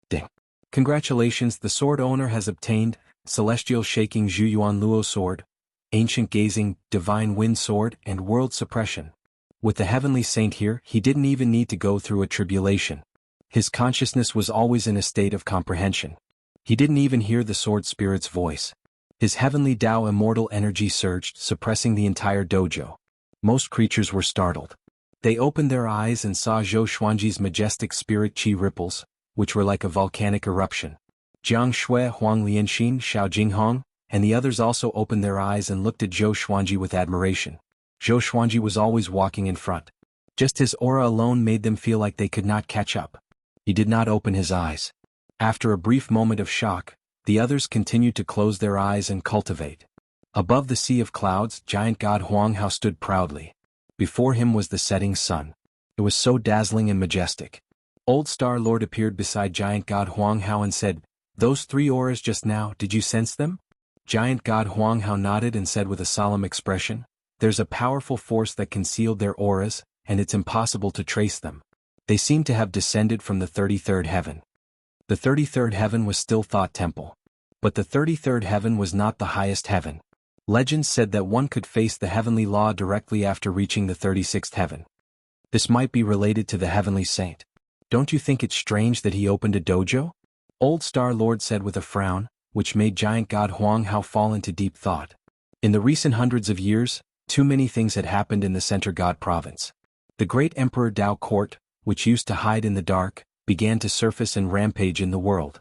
Ding. Congratulations, the sword owner has obtained Celestial Shaking Zhu Yuan Luo Sword, Ancient Gazing, Divine Wind Sword, and World Suppression. With the Heavenly Saint here, he didn't even need to go through a tribulation. His consciousness was always in a state of comprehension. He didn't even hear the sword spirit's voice. His heavenly Tao immortal energy surged, suppressing the entire dojo. Most creatures were startled. They opened their eyes and saw Zhou Xuanji's majestic spirit qi ripples, which were like a volcanic eruption. Jiang Shui, Huang Lianxin, Xiao Jinghong, and the others also opened their eyes and looked at Zhou Xuanji with admiration. Zhou Xuanji was always walking in front. Just his aura alone made them feel like they could not catch up. He did not open his eyes. After a brief moment of shock, the others continued to close their eyes and cultivate. Above the sea of clouds, giant god Huang Hao stood proudly. Before him was the setting sun. It was so dazzling and majestic. Old Star Lord appeared beside giant god Huang Hao and said, "Those three auras just now, did you sense them?" Giant god Huang Hao nodded and said with a solemn expression, "There's a powerful force that concealed their auras, and it's impossible to trace them. They seem to have descended from the 33rd heaven." The 33rd heaven was still Thought Temple. But the 33rd heaven was not the highest heaven. Legends said that one could face the heavenly law directly after reaching the 36th heaven. This might be related to the heavenly saint. "Don't you think it's strange that he opened a dojo?" Old Star Lord said with a frown, which made giant god Huang Hao fall into deep thought. In the recent hundreds of years, too many things had happened in the Center God province. The great Emperor Dao Court, which used to hide in the dark, began to surface and rampage in the world.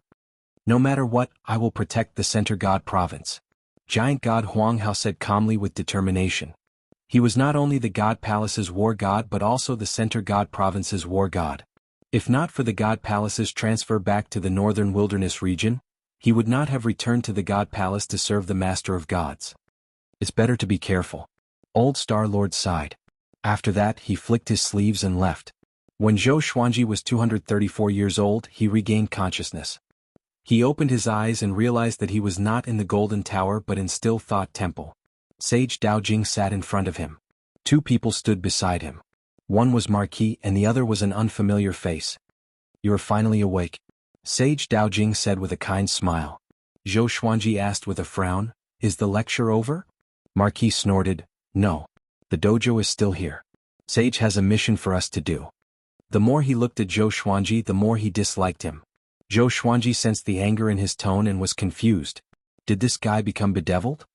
"No matter what, I will protect the Center God province," giant god Huang Hao said calmly with determination. He was not only the God Palace's war god but also the Center God province's war god. If not for the God Palace's transfer back to the northern wilderness region, he would not have returned to the God Palace to serve the Master of Gods. "It's better to be careful." Old Star Lord sighed. After that, he flicked his sleeves and left. When Zhou Xuanji was 234 years old, he regained consciousness. He opened his eyes and realized that he was not in the Golden Tower but in Still Thought Temple. Sage Daojing sat in front of him. Two people stood beside him. One was Marquis and the other was an unfamiliar face. "You are finally awake," Sage Daojing said with a kind smile. Zhou Xuanji asked with a frown, "Is the lecture over?" Marquis snorted, "No. The dojo is still here. Sage has a mission for us to do." The more he looked at Zhou Xuanji, the more he disliked him. Zhou Xuanji sensed the anger in his tone and was confused. Did this guy become bedeviled?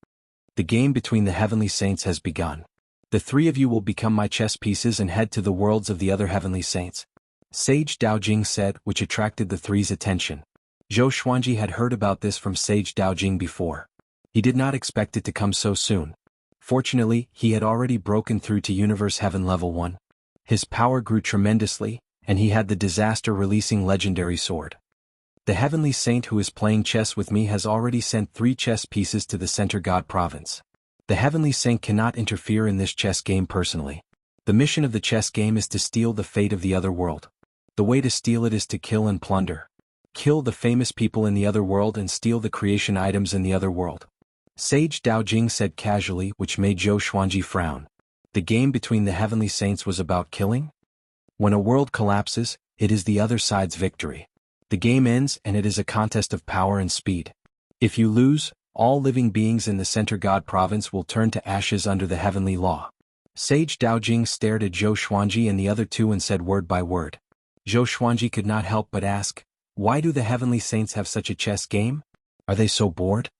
"The game between the heavenly saints has begun. The three of you will become my chess pieces and head to the worlds of the other heavenly saints," Sage Daojing said, which attracted the three's attention. Zhou Xuanji had heard about this from Sage Daojing before. He did not expect it to come so soon. Fortunately, he had already broken through to Universe Heaven Level 1. His power grew tremendously, and he had the disaster-releasing legendary sword. "The heavenly saint who is playing chess with me has already sent 3 chess pieces to the Center God province. The heavenly saint cannot interfere in this chess game personally. The mission of the chess game is to steal the fate of the other world. The way to steal it is to kill and plunder. Kill the famous people in the other world and steal the creation items in the other world," Sage Daojing said casually, which made Zhou Xuanji frown. The game between the heavenly saints was about killing? When a world collapses, it is the other side's victory. The game ends and it is a contest of power and speed. If you lose, all living beings in the Center God province will turn to ashes under the heavenly law. Sage Daojing stared at Zhou Xuanji and the other two and said word by word. Zhou Xuanji could not help but ask, "Why do the heavenly saints have such a chess game? Are they so bored?"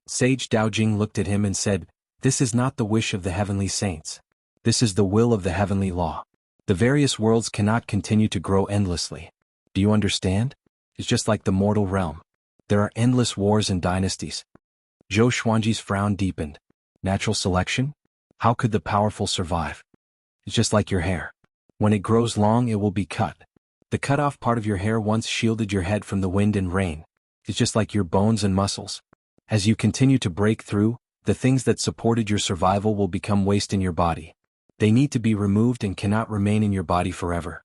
Sage Daojing looked at him and said, "This is not the wish of the heavenly saints. This is the will of the heavenly law. The various worlds cannot continue to grow endlessly. Do you understand? It's just like the mortal realm. There are endless wars and dynasties." Zhou Xuanji's frown deepened. "Natural selection? How could the powerful survive? It's just like your hair. When it grows long, it will be cut. The cut-off part of your hair once shielded your head from the wind and rain. It's just like your bones and muscles. As you continue to break through, the things that supported your survival will become waste in your body. They need to be removed and cannot remain in your body forever."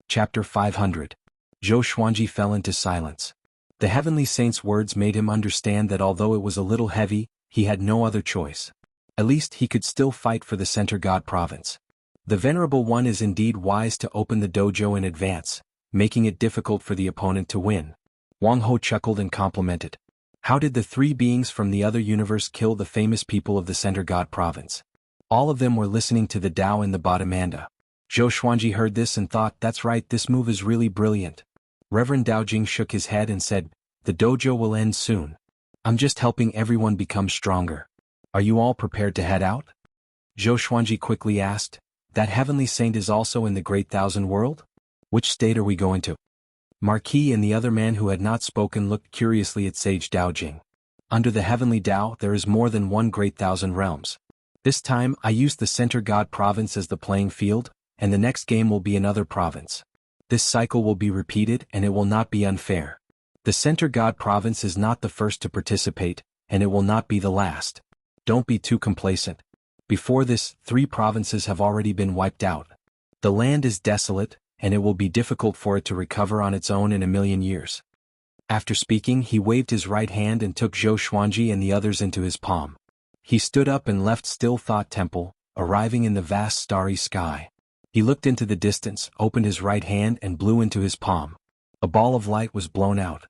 Chapter 500. Zhou Xuanji fell into silence. The heavenly saint's words made him understand that although it was a little heavy, he had no other choice. At least he could still fight for the Center God province. The Venerable One is indeed wise to open the dojo in advance, making it difficult for the opponent to win. Wang Ho chuckled and complimented. How did the 3 beings from the other universe kill the famous people of the Center God province? All of them were listening to the Tao in the Bottomanda. Zhou Xuanji heard this and thought, "That's right, this move is really brilliant." Reverend Daojing shook his head and said, "The dojo will end soon. I'm just helping everyone become stronger. Are you all prepared to head out? Zhou Xuanji quickly asked. That heavenly saint is also in the Great Thousand World? Which state are we going to? Marquis and the other man who had not spoken looked curiously at Sage Daojing. Under the heavenly Tao there is more than one Great Thousand Realms. This time I used the Center God Province as the playing field, and the next game will be another province. This cycle will be repeated and it will not be unfair. The Center God Province is not the first to participate, and it will not be the last. Don't be too complacent. Before this, 3 provinces have already been wiped out. The land is desolate, and it will be difficult for it to recover on its own in a million years. After speaking, he waved his right hand and took Zhou Xuanji and the others into his palm. He stood up and left Still Thought Temple, arriving in the vast starry sky. He looked into the distance, opened his right hand and blew into his palm. A ball of light was blown out.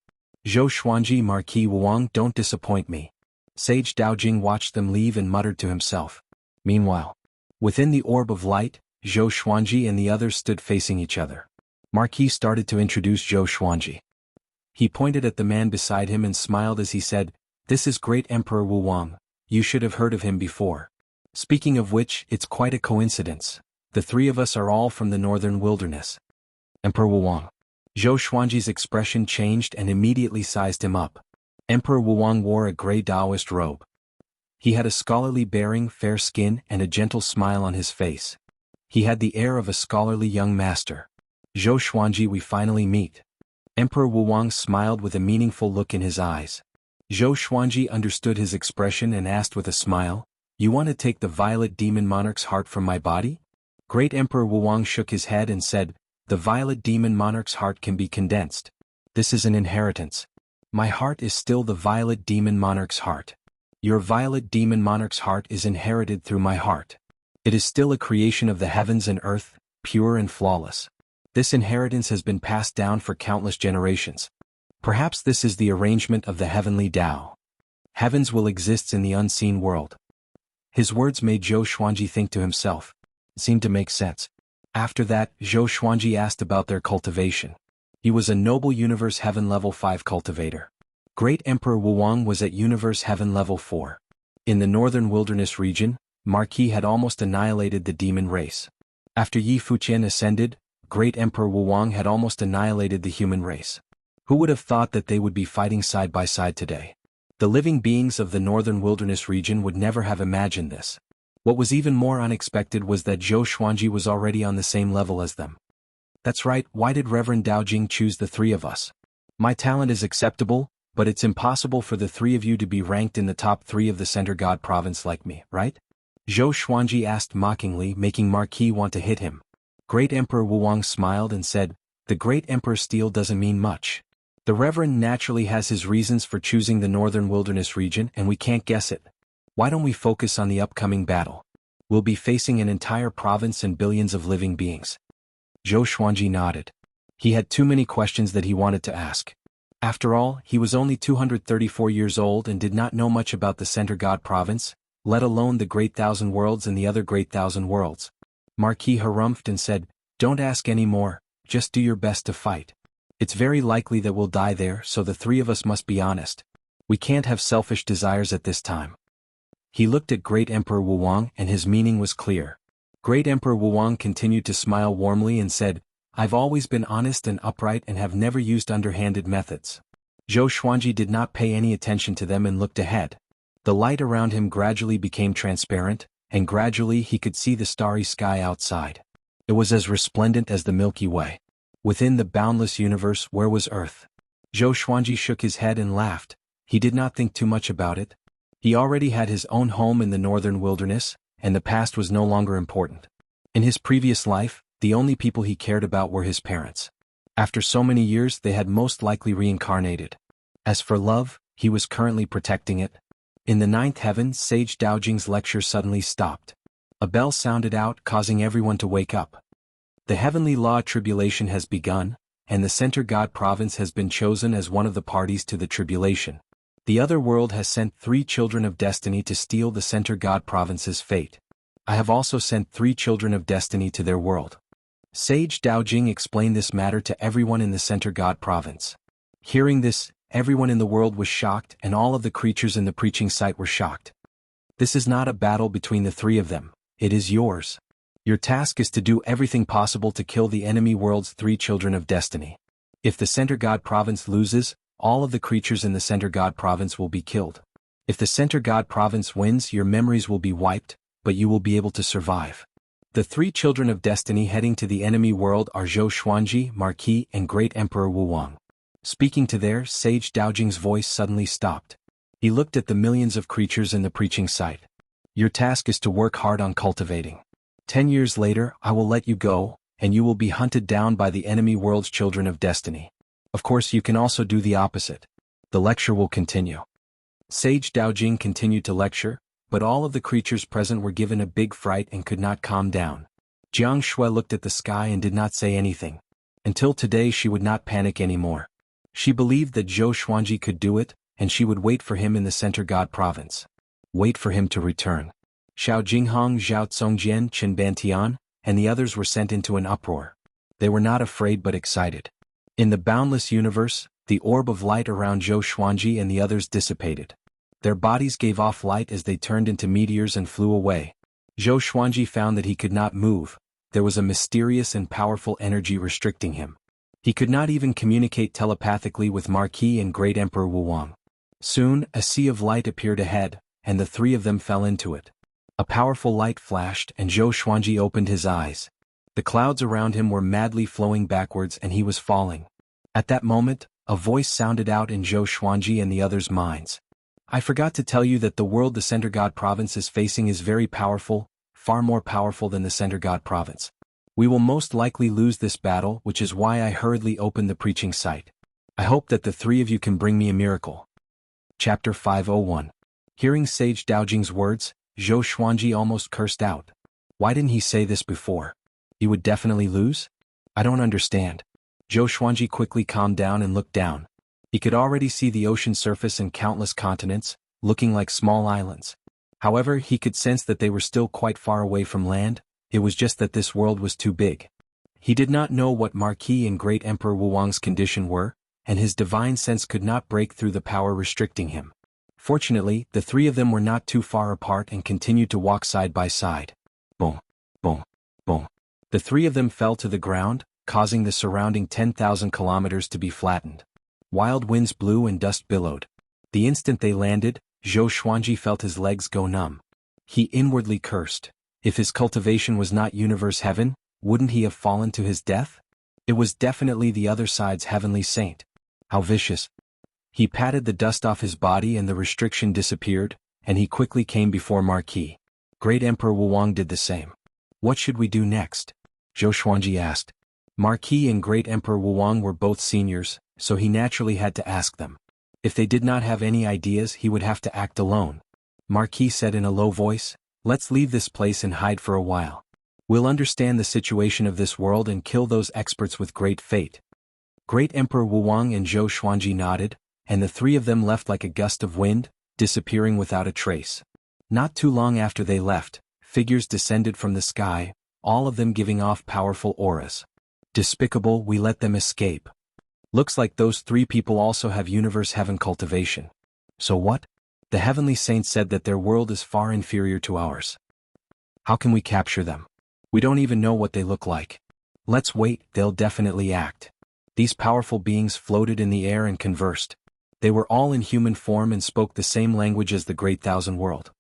Zhou Xuanji, Marquis Wuang, don't disappoint me. Sage Daojing watched them leave and muttered to himself. Meanwhile, within the orb of light, Zhou Xuanji and the others stood facing each other. Marquis started to introduce Zhou Xuanji. He pointed at the man beside him and smiled as he said, "This is Great Emperor Wuang. You should have heard of him before. Speaking of which, it's quite a coincidence. The 3 of us are all from the northern wilderness." Emperor Wuang. Zhou Xuanji's expression changed and immediately sized him up. Emperor Wuang wore a gray Taoist robe. He had a scholarly bearing, fair skin, and a gentle smile on his face. He had the air of a scholarly young master. "Zhou Xuanji, we finally meet." Emperor Wuang smiled with a meaningful look in his eyes. Zhou Xuanji understood his expression and asked with a smile, "You want to take the Violet Demon Monarch's heart from my body?" Great Emperor Wuang shook his head and said, "The Violet Demon Monarch's heart can be condensed. This is an inheritance. My heart is still the Violet Demon Monarch's heart. Your Violet Demon Monarch's heart is inherited through my heart. It is still a creation of the heavens and earth, pure and flawless. This inheritance has been passed down for countless generations. Perhaps this is the arrangement of the heavenly Tao. Heavens will exist in the unseen world." His words made Zhou Xuanji think to himself. It seemed to make sense. After that, Zhou Xuanji asked about their cultivation. He was a noble Universe Heaven Level 5 cultivator. Great Emperor Wuang was at Universe Heaven Level 4. In the northern wilderness region, Marquis had almost annihilated the demon race. After Yi Fuqian ascended, Great Emperor Wuang had almost annihilated the human race. Who would have thought that they would be fighting side by side today? The living beings of the northern wilderness region would never have imagined this. What was even more unexpected was that Zhou Xuanji was already on the same level as them. That's right, why did Reverend Daojing choose the 3 of us? My talent is acceptable, but it's impossible for the 3 of you to be ranked in the top 3 of the Center God Province like me, right? Zhou Xuanji asked mockingly, making Marquis want to hit him. Great Emperor Wuang smiled and said, "The Great Emperor's steel doesn't mean much. The Reverend naturally has his reasons for choosing the northern wilderness region and we can't guess it. Why don't we focus on the upcoming battle? We'll be facing an entire province and billions of living beings." Zhou Xuanji nodded. He had too many questions that he wanted to ask. After all, he was only 234 years old and did not know much about the Center God Province, let alone the Great Thousand Worlds and the other Great Thousand Worlds. Marquis harumphed and said, "Don't ask any more, just do your best to fight. It's very likely that we'll die there, so the 3 of us must be honest. We can't have selfish desires at this time." He looked at Great Emperor Wuang and his meaning was clear. Great Emperor Wuang continued to smile warmly and said, "I've always been honest and upright and have never used underhanded methods." Zhou Xuanji did not pay any attention to them and looked ahead. The light around him gradually became transparent, and gradually he could see the starry sky outside. It was as resplendent as the Milky Way. Within the boundless universe, where was Earth? Zhou Xuanji shook his head and laughed. He did not think too much about it. He already had his own home in the northern wilderness, and the past was no longer important. In his previous life, the only people he cared about were his parents. After so many years, they had most likely reincarnated. As for love, he was currently protecting it. In the 9th heaven, Sage Daojing's lecture suddenly stopped. A bell sounded out, causing everyone to wake up. The heavenly law tribulation has begun, and the Center God Province has been chosen as one of the parties to the tribulation. The other world has sent 3 children of destiny to steal the Center God Province's fate. I have also sent 3 children of destiny to their world. Sage Daojing explained this matter to everyone in the Center God Province. Hearing this, Everyone in the world was shocked, and all of the creatures in the preaching site were shocked. This is not a battle between the three of them, it is yours. Your task is to do everything possible to kill the enemy world's three children of destiny. If the Center God Province loses, all of the creatures in the Center God Province will be killed. If the Center God Province wins, your memories will be wiped, but you will be able to survive. The three children of destiny heading to the enemy world are Zhou Xuanji, Marquis, and Great Emperor Wu Wang. Speaking to there, Sage Daojing's voice suddenly stopped. He looked at the millions of creatures in the preaching site. Your task is to work hard on cultivating. 10 years later, I will let you go, and you will be hunted down by the enemy world's children of destiny. Of course, you can also do the opposite. The lecture will continue. Sage Daojing continued to lecture, but all of the creatures present were given a big fright and could not calm down. Jiang Shui looked at the sky and did not say anything. Until today she would not panic anymore. She believed that Zhou Xuanji could do it, and she would wait for him in the Center God Province. Wait for him to return. Xiao Jinghong, Zhao Tsongjian, Qin Bantian, and the others were sent into an uproar. They were not afraid but excited. In the boundless universe, the orb of light around Zhou Xuanji and the others dissipated. Their bodies gave off light as they turned into meteors and flew away. Zhou Xuanji found that he could not move. There was a mysterious and powerful energy restricting him. He could not even communicate telepathically with Marquis and Great Emperor Wu Wang. Soon, a sea of light appeared ahead, and the three of them fell into it. A powerful light flashed, and Zhou Xuanji opened his eyes. The clouds around him were madly flowing backwards and he was falling. At that moment, a voice sounded out in Zhou Xuanji and the others' minds. I forgot to tell you that the world the Center God Province is facing is very powerful, far more powerful than the Center God Province. We will most likely lose this battle, which is why I hurriedly opened the preaching site. I hope that the three of you can bring me a miracle. Chapter 501. Hearing Sage Daojing's words, Zhou Xuanji almost cursed out. Why didn't he say this before? He would definitely lose? I don't understand. Zhou Xuanji quickly calmed down and looked down. He could already see the ocean surface and countless continents, looking like small islands. However, he could sense that they were still quite far away from land. It was just that this world was too big. He did not know what Marquis and Great Emperor Wu Wang's condition were, and his divine sense could not break through the power restricting him. Fortunately, the three of them were not too far apart and continued to walk side by side. Boom, boom, boom. The three of them fell to the ground, causing the surrounding 10,000 kilometers to be flattened. Wild winds blew and dust billowed. The instant they landed, Zhou Xuanji felt his legs go numb. He inwardly cursed. If his cultivation was not universe heaven, wouldn't he have fallen to his death? It was definitely the other side's heavenly saint. How vicious. He patted the dust off his body and the restriction disappeared, and he quickly came before Marquis. Great Emperor Wu Wang did the same. What should we do next? Zhou Xuanji asked. Marquis and Great Emperor Wu Wang were both seniors, so he naturally had to ask them. If they did not have any ideas, he would have to act alone. Marquis said in a low voice, "Let's leave this place and hide for a while. We'll understand the situation of this world and kill those experts with great fate." Great Emperor Wu Wang and Zhou Xuanji nodded, and the three of them left like a gust of wind, disappearing without a trace. Not too long after they left, figures descended from the sky, all of them giving off powerful auras. Despicable, we let them escape. Looks like those three people also have universe heaven cultivation. So what? The heavenly saints said that their world is far inferior to ours. How can we capture them? We don't even know what they look like. Let's wait, they'll definitely act. These powerful beings floated in the air and conversed. They were all in human form and spoke the same language as the Great Thousand World.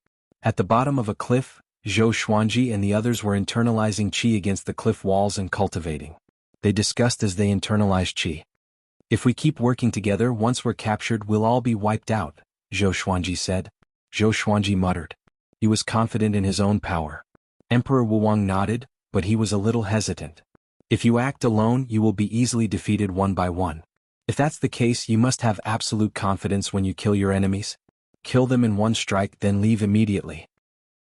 At the bottom of a cliff, Zhou Xuanji and the others were internalizing qi against the cliff walls and cultivating. They discussed as they internalized qi. If we keep working together, once we're captured, we'll all be wiped out, Zhou Xuanji said. Zhou Xuanji muttered. He was confident in his own power. Emperor Wu Wang nodded, but he was a little hesitant. If you act alone, you will be easily defeated one by one. If that's the case, you must have absolute confidence when you kill your enemies. Kill them in one strike, then leave immediately.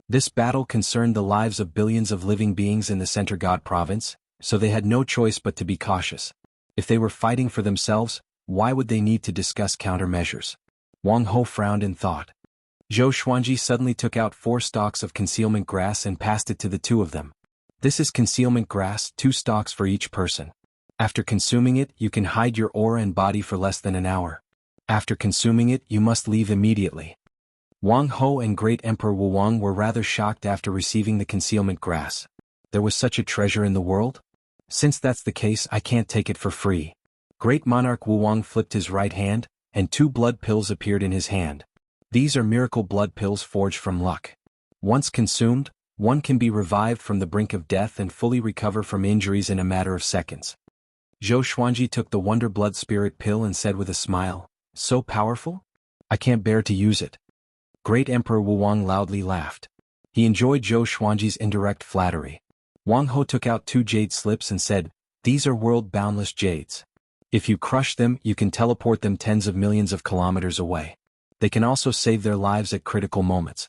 This battle concerned the lives of billions of living beings in the Center God Province, so they had no choice but to be cautious. If they were fighting for themselves, why would they need to discuss countermeasures? Wang Ho frowned in thought. Zhou Xuanji suddenly took out 4 stalks of concealment grass and passed it to the two of them. This is concealment grass, 2 stalks for each person. After consuming it, you can hide your aura and body for less than an hour. After consuming it, you must leave immediately. Wang Ho and Great Emperor Wuwang were rather shocked after receiving the concealment grass. There was such a treasure in the world? Since that's the case, I can't take it for free. Great Monarch Wuwang flipped his right hand, and 2 blood pills appeared in his hand. These are miracle blood pills forged from luck. Once consumed, one can be revived from the brink of death and fully recover from injuries in a matter of seconds. Zhou Xuanji took the Wonder Blood Spirit pill and said with a smile, "So powerful? I can't bear to use it." Great Emperor Wuwang loudly laughed. He enjoyed Zhou Xuanji's indirect flattery. Wang Ho took out 2 jade slips and said, "These are world-boundless jades. If you crush them, you can teleport them tens of millions of kilometers away. They can also save their lives at critical moments."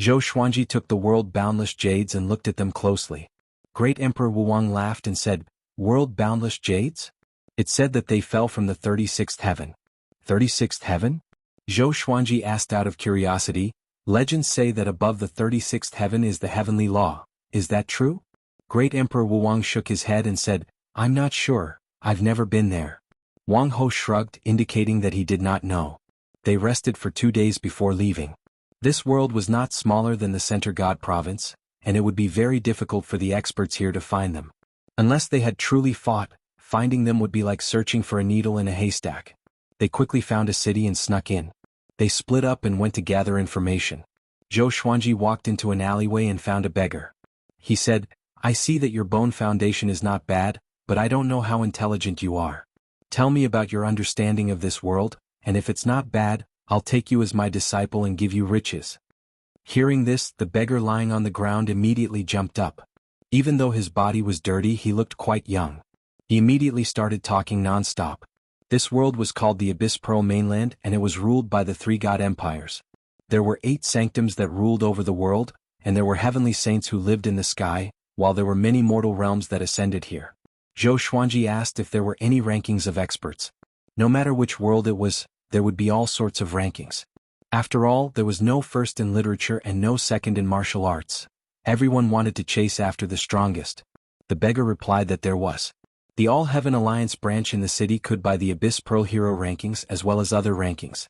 Zhou Xuanji took the world-boundless jades and looked at them closely. Great Emperor Wuwang laughed and said, "World-boundless jades? It said that they fell from the 36th heaven." 36th heaven? Zhou Xuanji asked out of curiosity. Legends say that above the 36th heaven is the heavenly law. Is that true? Great Emperor Wuwang shook his head and said, "I'm not sure, I've never been there." Wang Ho shrugged, indicating that he did not know. They rested for 2 days before leaving. This world was not smaller than the Center God province, and it would be very difficult for the experts here to find them. Unless they had truly fought, finding them would be like searching for a needle in a haystack. They quickly found a city and snuck in. They split up and went to gather information. Zhou Xuanji walked into an alleyway and found a beggar. He said, "I see that your bone foundation is not bad, but I don't know how intelligent you are. Tell me about your understanding of this world, and if it's not bad, I'll take you as my disciple and give you riches." Hearing this, the beggar lying on the ground immediately jumped up. Even though his body was dirty, he looked quite young. He immediately started talking non-stop. This world was called the Abyss Pearl Mainland, and it was ruled by the 3 god empires. There were 8 sanctums that ruled over the world, and there were heavenly saints who lived in the sky, while there were many mortal realms that ascended here. Zhou Xuanji asked if there were any rankings of experts. No matter which world it was, there would be all sorts of rankings. After all, there was no first in literature and no second in martial arts. Everyone wanted to chase after the strongest. The beggar replied that there was. The All Heaven Alliance branch in the city could buy the Abyss Pearl Hero rankings as well as other rankings.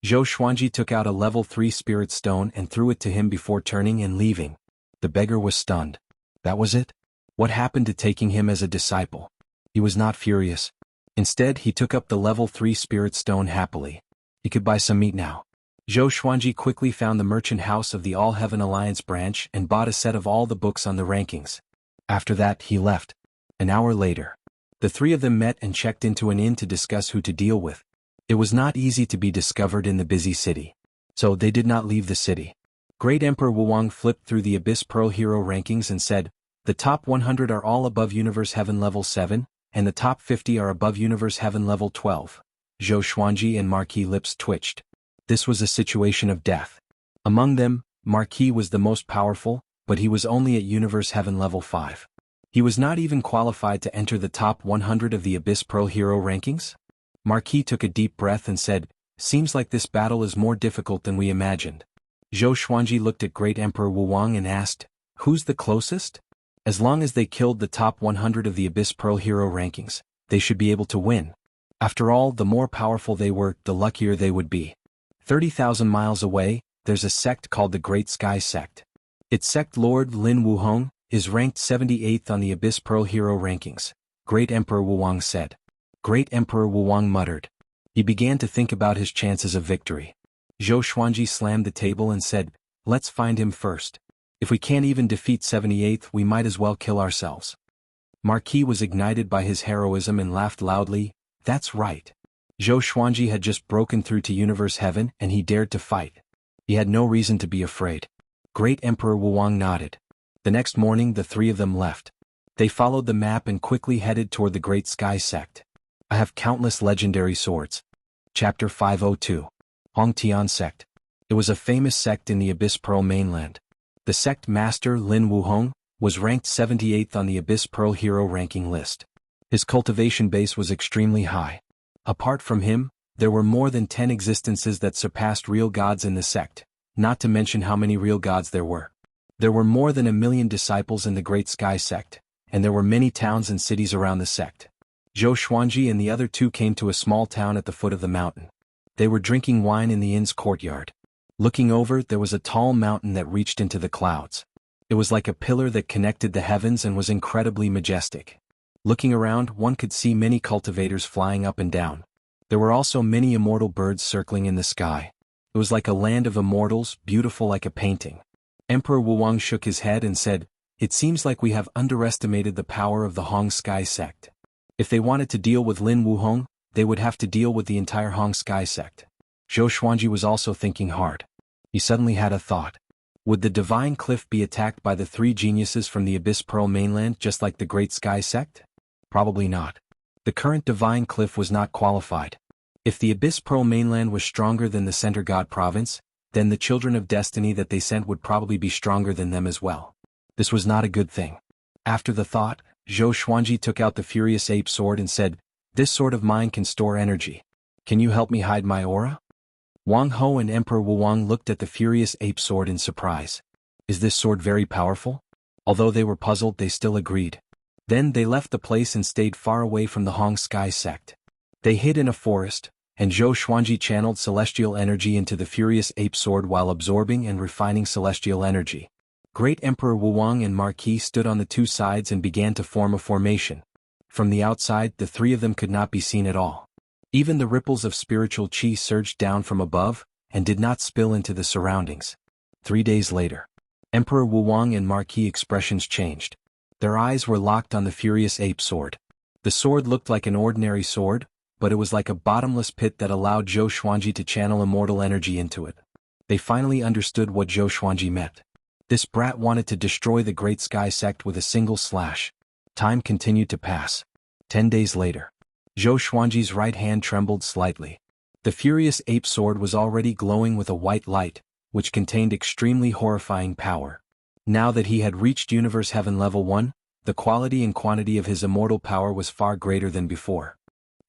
Zhou Xuanji took out a level 3 spirit stone and threw it to him before turning and leaving. The beggar was stunned. That was it? What happened to taking him as a disciple? He was not furious. Instead, he took up the level 3 spirit stone happily. He could buy some meat now. Zhou Xuanji quickly found the merchant house of the All Heaven Alliance branch and bought a set of all the books on the rankings. After that, he left. An hour later, the 3 of them met and checked into an inn to discuss who to deal with. It was not easy to be discovered in the busy city. So they did not leave the city. Great Emperor Wuwang flipped through the Abyss Pearl Hero rankings and said, "The top 100 are all above Universe Heaven level 7, and the top 50 are above Universe Heaven level 12. Zhou Xuanji and Marquis lips twitched. This was a situation of death. Among them, Marquis was the most powerful, but he was only at Universe Heaven level 5. He was not even qualified to enter the top 100 of the Abyss Pearl Hero rankings? Marquis took a deep breath and said, "Seems like this battle is more difficult than we imagined." Zhou Xuanji looked at Great Emperor Wuwang and asked, "Who's the closest?" As long as they killed the top 100 of the Abyss Pearl Hero rankings, they should be able to win. After all, the more powerful they were, the luckier they would be. 30,000 miles away, there's a sect called the Great Sky Sect. Its sect lord Lin Wuhong is ranked 78th on the Abyss Pearl Hero rankings, Great Emperor Wuwang said. Great Emperor Wuwang muttered. He began to think about his chances of victory. Zhou Xuanji slammed the table and said, "Let's find him first. If we can't even defeat 78th, we might as well kill ourselves." Marquis was ignited by his heroism and laughed loudly. "That's right. Zhou Xuanji had just broken through to Universe Heaven and he dared to fight. He had no reason to be afraid." Great Emperor Wuwang nodded. The next morning the 3 of them left. They followed the map and quickly headed toward the Great Sky Sect. I have countless legendary swords. Chapter 502. Hongtian Sect. It was a famous sect in the Abyss Pearl mainland. The sect master Lin Wuhong was ranked 78th on the Abyss Pearl Hero ranking list. His cultivation base was extremely high. Apart from him, there were more than 10 existences that surpassed real gods in the sect, not to mention how many real gods there were. There were more than 1 million disciples in the Great Sky Sect, and there were many towns and cities around the sect. Zhou Xuanji and the other 2 came to a small town at the foot of the mountain. They were drinking wine in the inn's courtyard. Looking over, there was a tall mountain that reached into the clouds. It was like a pillar that connected the heavens and was incredibly majestic. Looking around, one could see many cultivators flying up and down. There were also many immortal birds circling in the sky. It was like a land of immortals, beautiful like a painting. Emperor Wuwang shook his head and said, "It seems like we have underestimated the power of the Hong Sky sect. If they wanted to deal with Lin Wuhong, they would have to deal with the entire Hong Sky sect." Zhou Xuanji was also thinking hard. He suddenly had a thought. Would the Divine Cliff be attacked by the three geniuses from the Abyss Pearl mainland just like the Great Sky sect? Probably not. The current Divine Cliff was not qualified. If the Abyss Pearl mainland was stronger than the Center God province, then the Children of Destiny that they sent would probably be stronger than them as well. This was not a good thing. After the thought, Zhou Xuanji took out the Furious Ape Sword and said, "This sword of mine can store energy. Can you help me hide my aura?" Wang Ho and Emperor Wuwang looked at the Furious Ape Sword in surprise. Is this sword very powerful? Although they were puzzled, they still agreed. Then they left the place and stayed far away from the Hong Sky sect. They hid in a forest, and Zhou Xuanji channeled celestial energy into the Furious Ape Sword while absorbing and refining celestial energy. Great Emperor Wuwang and Marquis stood on the two sides and began to form a formation. From the outside, the three of them could not be seen at all. Even the ripples of spiritual chi surged down from above, and did not spill into the surroundings. 3 days later, Emperor Wuwang and Marquis expressions changed. Their eyes were locked on the Furious Ape Sword. The sword looked like an ordinary sword, but it was like a bottomless pit that allowed Zhou Xuanji to channel immortal energy into it. They finally understood what Zhou Xuanji meant. This brat wanted to destroy the Great Sky sect with a single slash. Time continued to pass. 10 days later, Zhou Xuanji's right hand trembled slightly. The Furious Ape Sword was already glowing with a white light, which contained extremely horrifying power. Now that he had reached Universe Heaven Level 1, the quality and quantity of his immortal power was far greater than before.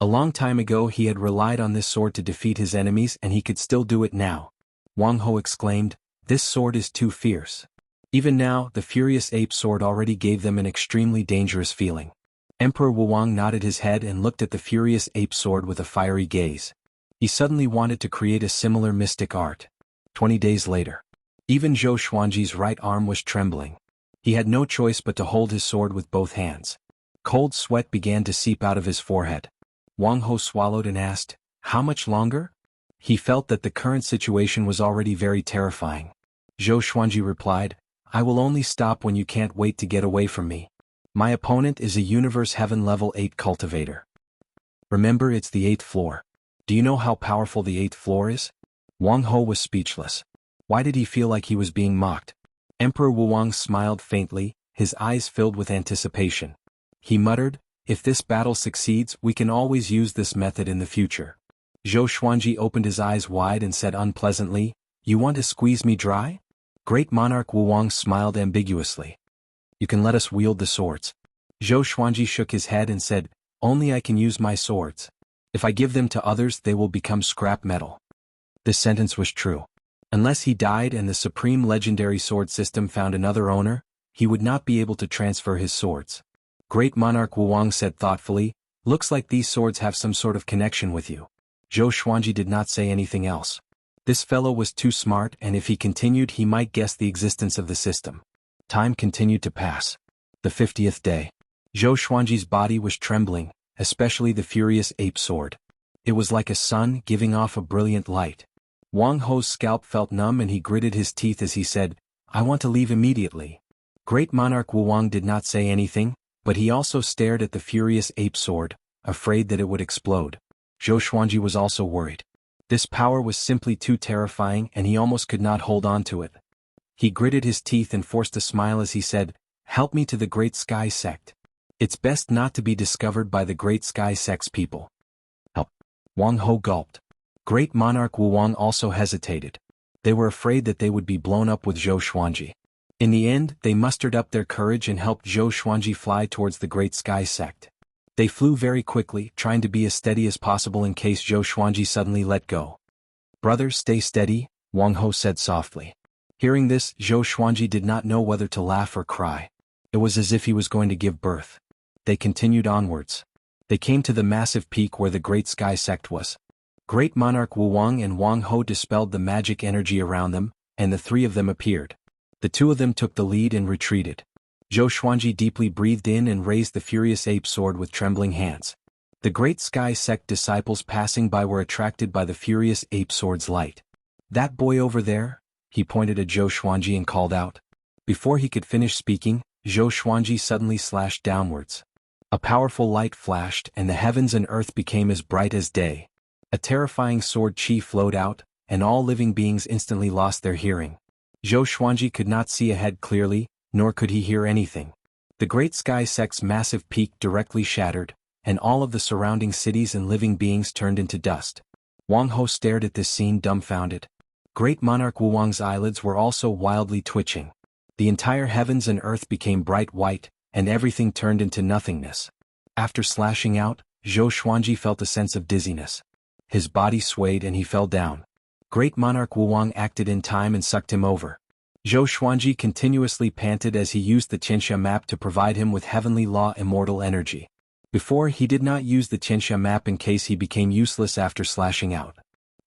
A long time ago he had relied on this sword to defeat his enemies, and he could still do it now. Wang Ho exclaimed, "This sword is too fierce." Even now, the Furious Ape Sword already gave them an extremely dangerous feeling. Emperor Wuwang nodded his head and looked at the Furious Ape Sword with a fiery gaze. He suddenly wanted to create a similar mystic art. 20 days later, even Zhou Xuanji's right arm was trembling. He had no choice but to hold his sword with both hands. Cold sweat began to seep out of his forehead. Wang Ho swallowed and asked, "How much longer?" He felt that the current situation was already very terrifying. Zhou Xuanji replied, "I will only stop when you can't wait to get away from me. My opponent is a Universe Heaven Level 8 cultivator. Remember, it's the 8th floor. Do you know how powerful the 8th floor is?" Wang Ho was speechless. Why did he feel like he was being mocked? Emperor Wuwang smiled faintly, his eyes filled with anticipation. He muttered, "If this battle succeeds, we can always use this method in the future." Zhou Xuanji opened his eyes wide and said unpleasantly, "You want to squeeze me dry?" Great Monarch Wuwang smiled ambiguously. "You can let us wield the swords." Zhou Xuanji shook his head and said, "Only I can use my swords. If I give them to others, they will become scrap metal." This sentence was true. Unless he died and the Supreme Legendary Sword System found another owner, he would not be able to transfer his swords. Great Monarch Wuwang said thoughtfully, "Looks like these swords have some sort of connection with you." Zhou Xuanji did not say anything else. This fellow was too smart, and if he continued he might guess the existence of the system. Time continued to pass. The 50th day. Zhou Xuanji's body was trembling, especially the Furious Ape Sword. It was like a sun giving off a brilliant light. Wang Ho's scalp felt numb and he gritted his teeth as he said, "I want to leave immediately." Great Monarch Wuwang did not say anything, but he also stared at the Furious Ape Sword, afraid that it would explode. Zhou Xuanji was also worried. This power was simply too terrifying and he almost could not hold on to it. He gritted his teeth and forced a smile as he said, "Help me to the Great Sky Sect. It's best not to be discovered by the Great Sky Sect's people." Help. Wang Ho gulped. Great Monarch Wuwang also hesitated. They were afraid that they would be blown up with Zhou Xuanji. In the end, they mustered up their courage and helped Zhou Xuanji fly towards the Great Sky Sect. They flew very quickly, trying to be as steady as possible in case Zhou Xuanji suddenly let go. "Brothers, stay steady," Wang Ho said softly. Hearing this, Zhou Xuanji did not know whether to laugh or cry. It was as if he was going to give birth. They continued onwards. They came to the massive peak where the Great Sky Sect was. Great monarch Wu Wang and Wang Ho dispelled the magic energy around them, and the three of them appeared. The two of them took the lead and retreated. Zhou Xuanji deeply breathed in and raised the furious ape sword with trembling hands. The great sky sect disciples passing by were attracted by the furious ape sword's light. "That boy over there?" He pointed at Zhou Xuanji and called out. Before he could finish speaking, Zhou Xuanji suddenly slashed downwards. A powerful light flashed and the heavens and earth became as bright as day. A terrifying sword chi flowed out, and all living beings instantly lost their hearing. Zhou Xuanji could not see ahead clearly, nor could he hear anything. The great sky sect's massive peak directly shattered, and all of the surrounding cities and living beings turned into dust. Wang Ho stared at this scene dumbfounded. Great monarch Wu Wang's eyelids were also wildly twitching. The entire heavens and earth became bright white, and everything turned into nothingness. After slashing out, Zhou Xuanji felt a sense of dizziness. His body swayed and he fell down. Great monarch Wu Wang acted in time and sucked him over. Zhou Xuanji continuously panted as he used the Qianxia map to provide him with heavenly law immortal energy. Before, he did not use the Qianxia map in case he became useless after slashing out.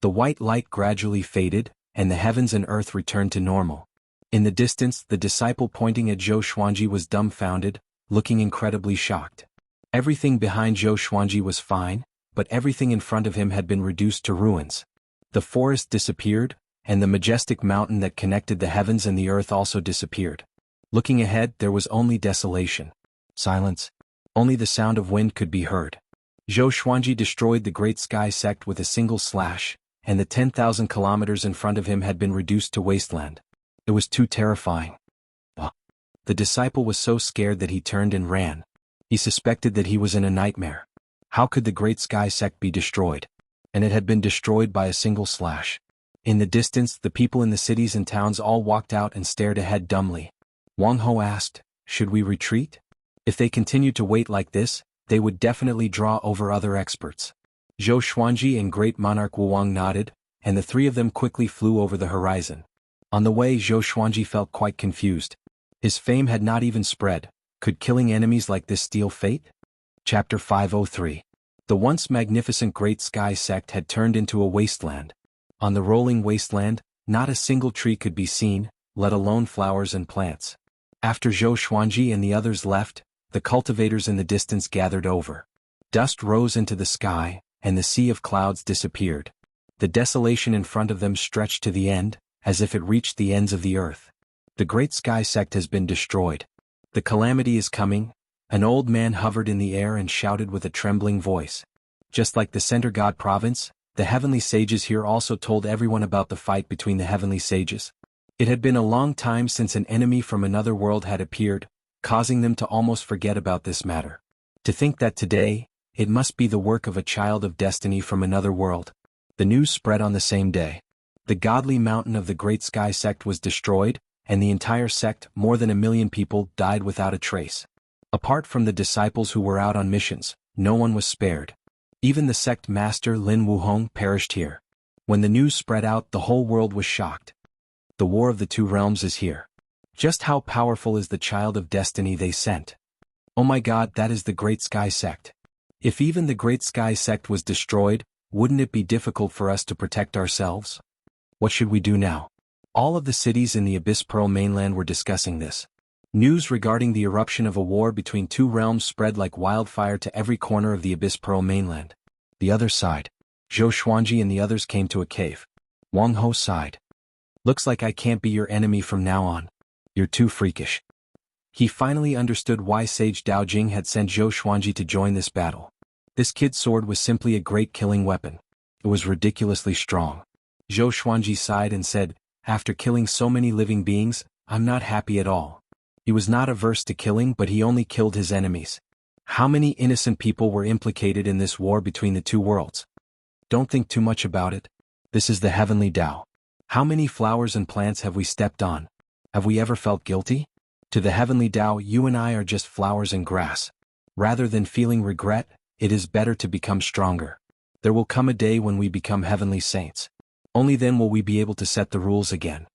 The white light gradually faded, and the heavens and earth returned to normal. In the distance, the disciple pointing at Zhou Xuanji was dumbfounded, looking incredibly shocked. Everything behind Zhou Xuanji was fine, but everything in front of him had been reduced to ruins. The forest disappeared, and the majestic mountain that connected the heavens and the earth also disappeared. Looking ahead, there was only desolation. Silence. Only the sound of wind could be heard. Zhou Xuanji destroyed the great sky sect with a single slash, and the 10,000 kilometers in front of him had been reduced to wasteland. It was too terrifying. The disciple was so scared that he turned and ran. He suspected that he was in a nightmare. How could the great sky sect be destroyed? And it had been destroyed by a single slash. In the distance, the people in the cities and towns all walked out and stared ahead dumbly. Wang Ho asked, "Should we retreat?" If they continued to wait like this, they would definitely draw over other experts. Zhou Xuanji and great monarch Wu Wang nodded, and the three of them quickly flew over the horizon. On the way, Zhou Xuanji felt quite confused. His fame had not even spread. Could killing enemies like this steal fate? Chapter 503. The once magnificent great sky sect had turned into a wasteland. On the rolling wasteland, not a single tree could be seen, let alone flowers and plants. After Zhou Xuanji and the others left, the cultivators in the distance gathered over. Dust rose into the sky, and the sea of clouds disappeared. The desolation in front of them stretched to the end, as if it reached the ends of the earth. The great sky sect has been destroyed. The calamity is coming. An old man hovered in the air and shouted with a trembling voice. Just like the Center God province, the heavenly sages here also told everyone about the fight between the heavenly sages. It had been a long time since an enemy from another world had appeared, causing them to almost forget about this matter. To think that today, it must be the work of a child of destiny from another world. The news spread on the same day. The godly mountain of the great sky sect was destroyed, and the entire sect, more than 1 million people, died without a trace. Apart from the disciples who were out on missions, no one was spared. Even the sect master Lin Wuhong perished here. When the news spread out, the whole world was shocked. The war of the two realms is here. Just how powerful is the child of destiny they sent? Oh my God, that is the great sky sect. If even the great sky sect was destroyed, wouldn't it be difficult for us to protect ourselves? What should we do now? All of the cities in the Abyss Pearl mainland were discussing this. News regarding the eruption of a war between two realms spread like wildfire to every corner of the Abyss Pearl mainland. The other side. Zhou Xuanji and the others came to a cave. Wang Ho sighed. "Looks like I can't be your enemy from now on. You're too freakish." He finally understood why Sage Daojing had sent Zhou Xuanji to join this battle. This kid's sword was simply a great killing weapon. It was ridiculously strong. Zhou Xuanji sighed and said, "After killing so many living beings, I'm not happy at all." He was not averse to killing, but he only killed his enemies. How many innocent people were implicated in this war between the two worlds? Don't think too much about it. This is the heavenly Tao. How many flowers and plants have we stepped on? Have we ever felt guilty? To the heavenly Tao, you and I are just flowers and grass. Rather than feeling regret, it is better to become stronger. There will come a day when we become heavenly saints. Only then will we be able to set the rules again.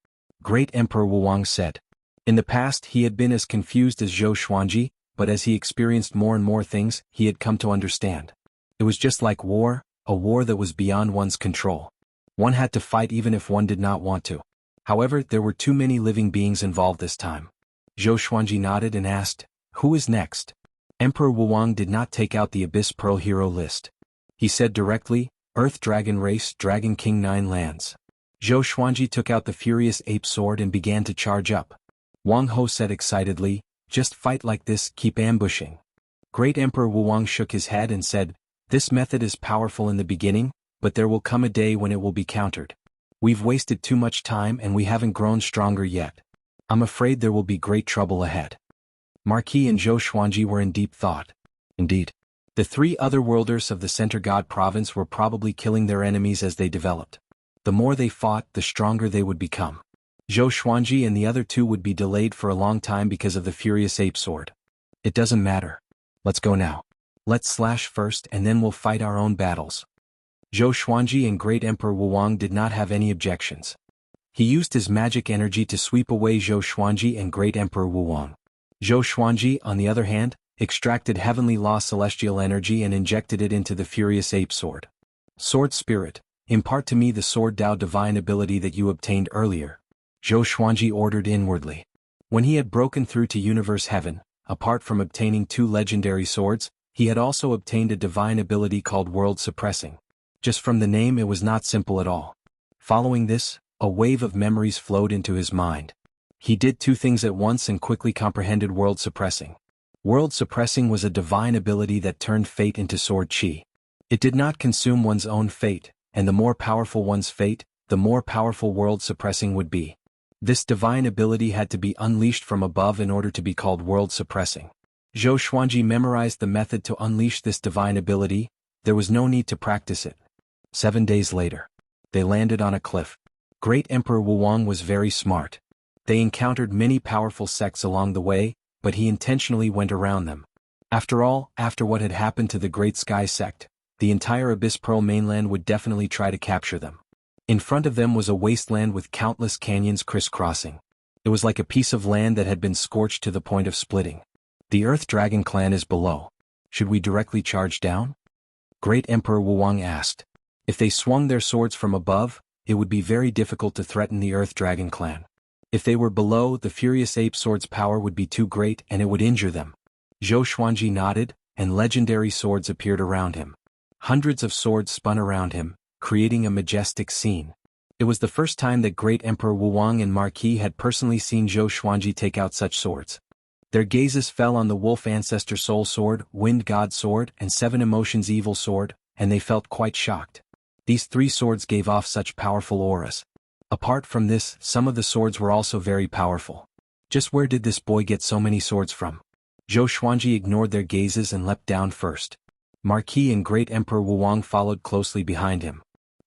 Great Emperor Wu Wang said. In the past, he had been as confused as Zhou Xuanji, but as he experienced more and more things, he had come to understand. It was just like war, a war that was beyond one's control. One had to fight even if one did not want to. However, there were too many living beings involved this time. Zhou Xuanji nodded and asked, "Who is next?" Emperor Wuwang did not take out the Abyss Pearl hero list. He said directly, "Earth Dragon Race, Dragon King 9 lands." Zhou Xuanji took out the Furious Ape Sword and began to charge up. Wang Ho said excitedly, "Just fight like this, keep ambushing." Great Emperor Wuwang shook his head and said, "This method is powerful in the beginning, but there will come a day when it will be countered. We've wasted too much time and we haven't grown stronger yet. I'm afraid there will be great trouble ahead." Marquis and Zhou Xuanji were in deep thought. Indeed, the three otherworlders of the Center God province were probably killing their enemies as they developed. The more they fought, the stronger they would become. Zhou Xuanji and the other two would be delayed for a long time because of the Furious Ape Sword. It doesn't matter. Let's go now. Let's slash first and then we'll fight our own battles. Zhou Xuanji and Great Emperor Wuwang did not have any objections. He used his magic energy to sweep away Zhou Xuanji and Great Emperor Wuwang. Zhou Xuanji, on the other hand, extracted Heavenly Law celestial energy and injected it into the Furious Ape Sword. "Sword Spirit, impart to me the Sword Dao divine ability that you obtained earlier," Zhou Xuanji ordered inwardly. When he had broken through to Universe Heaven, apart from obtaining 2 legendary swords, he had also obtained a divine ability called World Suppressing. Just from the name it was not simple at all. Following this, a wave of memories flowed into his mind. He did 2 things at once and quickly comprehended World Suppressing. World Suppressing was a divine ability that turned fate into sword chi. It did not consume one's own fate, and the more powerful one's fate, the more powerful World Suppressing would be. This divine ability had to be unleashed from above in order to be called World Suppressing. Zhou Xuanji memorized the method to unleash this divine ability. There was no need to practice it. 7 days later, they landed on a cliff. Great Emperor Wuwang was very smart. They encountered many powerful sects along the way, but he intentionally went around them. After all, after what had happened to the Great Sky sect, the entire Abyss Pearl mainland would definitely try to capture them. In front of them was a wasteland with countless canyons crisscrossing. It was like a piece of land that had been scorched to the point of splitting. "The Earth Dragon clan is below. Should we directly charge down?" Great Emperor Wuwang asked. If they swung their swords from above, it would be very difficult to threaten the Earth Dragon clan. If they were below, the Furious Ape Sword's power would be too great and it would injure them. Zhou Xuanji nodded, and legendary swords appeared around him. Hundreds of swords spun around him, creating a majestic scene. It was the first time that Great Emperor Wuwang and Marquis had personally seen Zhou Xuanji take out such swords. Their gazes fell on the Wolf Ancestor Soul Sword, Wind God Sword, and 7 Emotions Evil Sword, and they felt quite shocked. These 3 swords gave off such powerful auras. Apart from this, some of the swords were also very powerful. Just where did this boy get so many swords from? Zhou Xuanji ignored their gazes and leapt down first. Marquis and Great Emperor Wuwang followed closely behind him.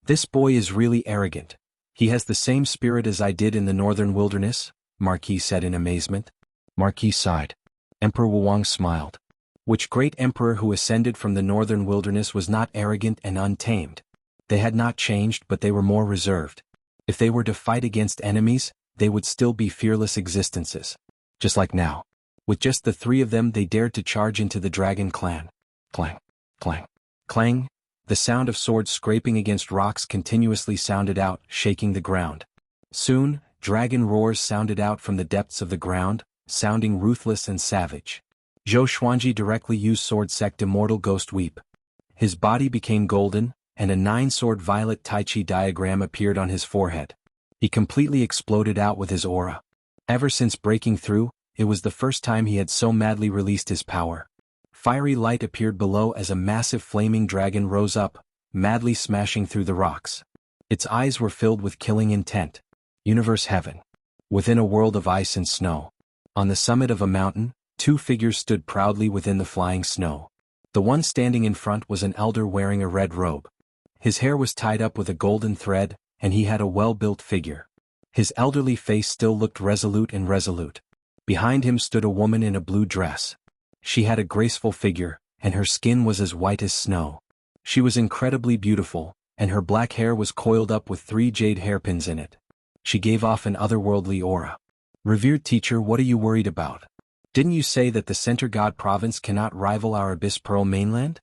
"This boy is really arrogant. He has the same spirit as I did in the northern wilderness," Marquis said in amazement. Marquis sighed. Emperor Wuwang smiled. Which great emperor who ascended from the northern wilderness was not arrogant and untamed? They had not changed, but they were more reserved. If they were to fight against enemies, they would still be fearless existences. Just like now. With just the 3 of them, they dared to charge into the Dragon clan. Clang, clang, clang. The sound of swords scraping against rocks continuously sounded out, shaking the ground. Soon, dragon roars sounded out from the depths of the ground, sounding ruthless and savage. Zhou Xuanji directly used Sword Sect Immortal Ghost Weep. His body became golden, and a 9-sword violet Tai Chi diagram appeared on his forehead. He completely exploded out with his aura. Ever since breaking through, it was the first time he had so madly released his power. Fiery light appeared below as a massive flaming dragon rose up, madly smashing through the rocks. Its eyes were filled with killing intent. Universe Heaven. Within a world of ice and snow. On the summit of a mountain, 2 figures stood proudly within the flying snow. The one standing in front was an elder wearing a red robe. His hair was tied up with a golden thread, and he had a well-built figure. His elderly face still looked resolute. Behind him stood a woman in a blue dress. She had a graceful figure, and her skin was as white as snow. She was incredibly beautiful, and her black hair was coiled up with 3 jade hairpins in it. She gave off an otherworldly aura. "Revered teacher, what are you worried about? Didn't you say that the Center God province cannot rival our Abyss Pearl mainland?"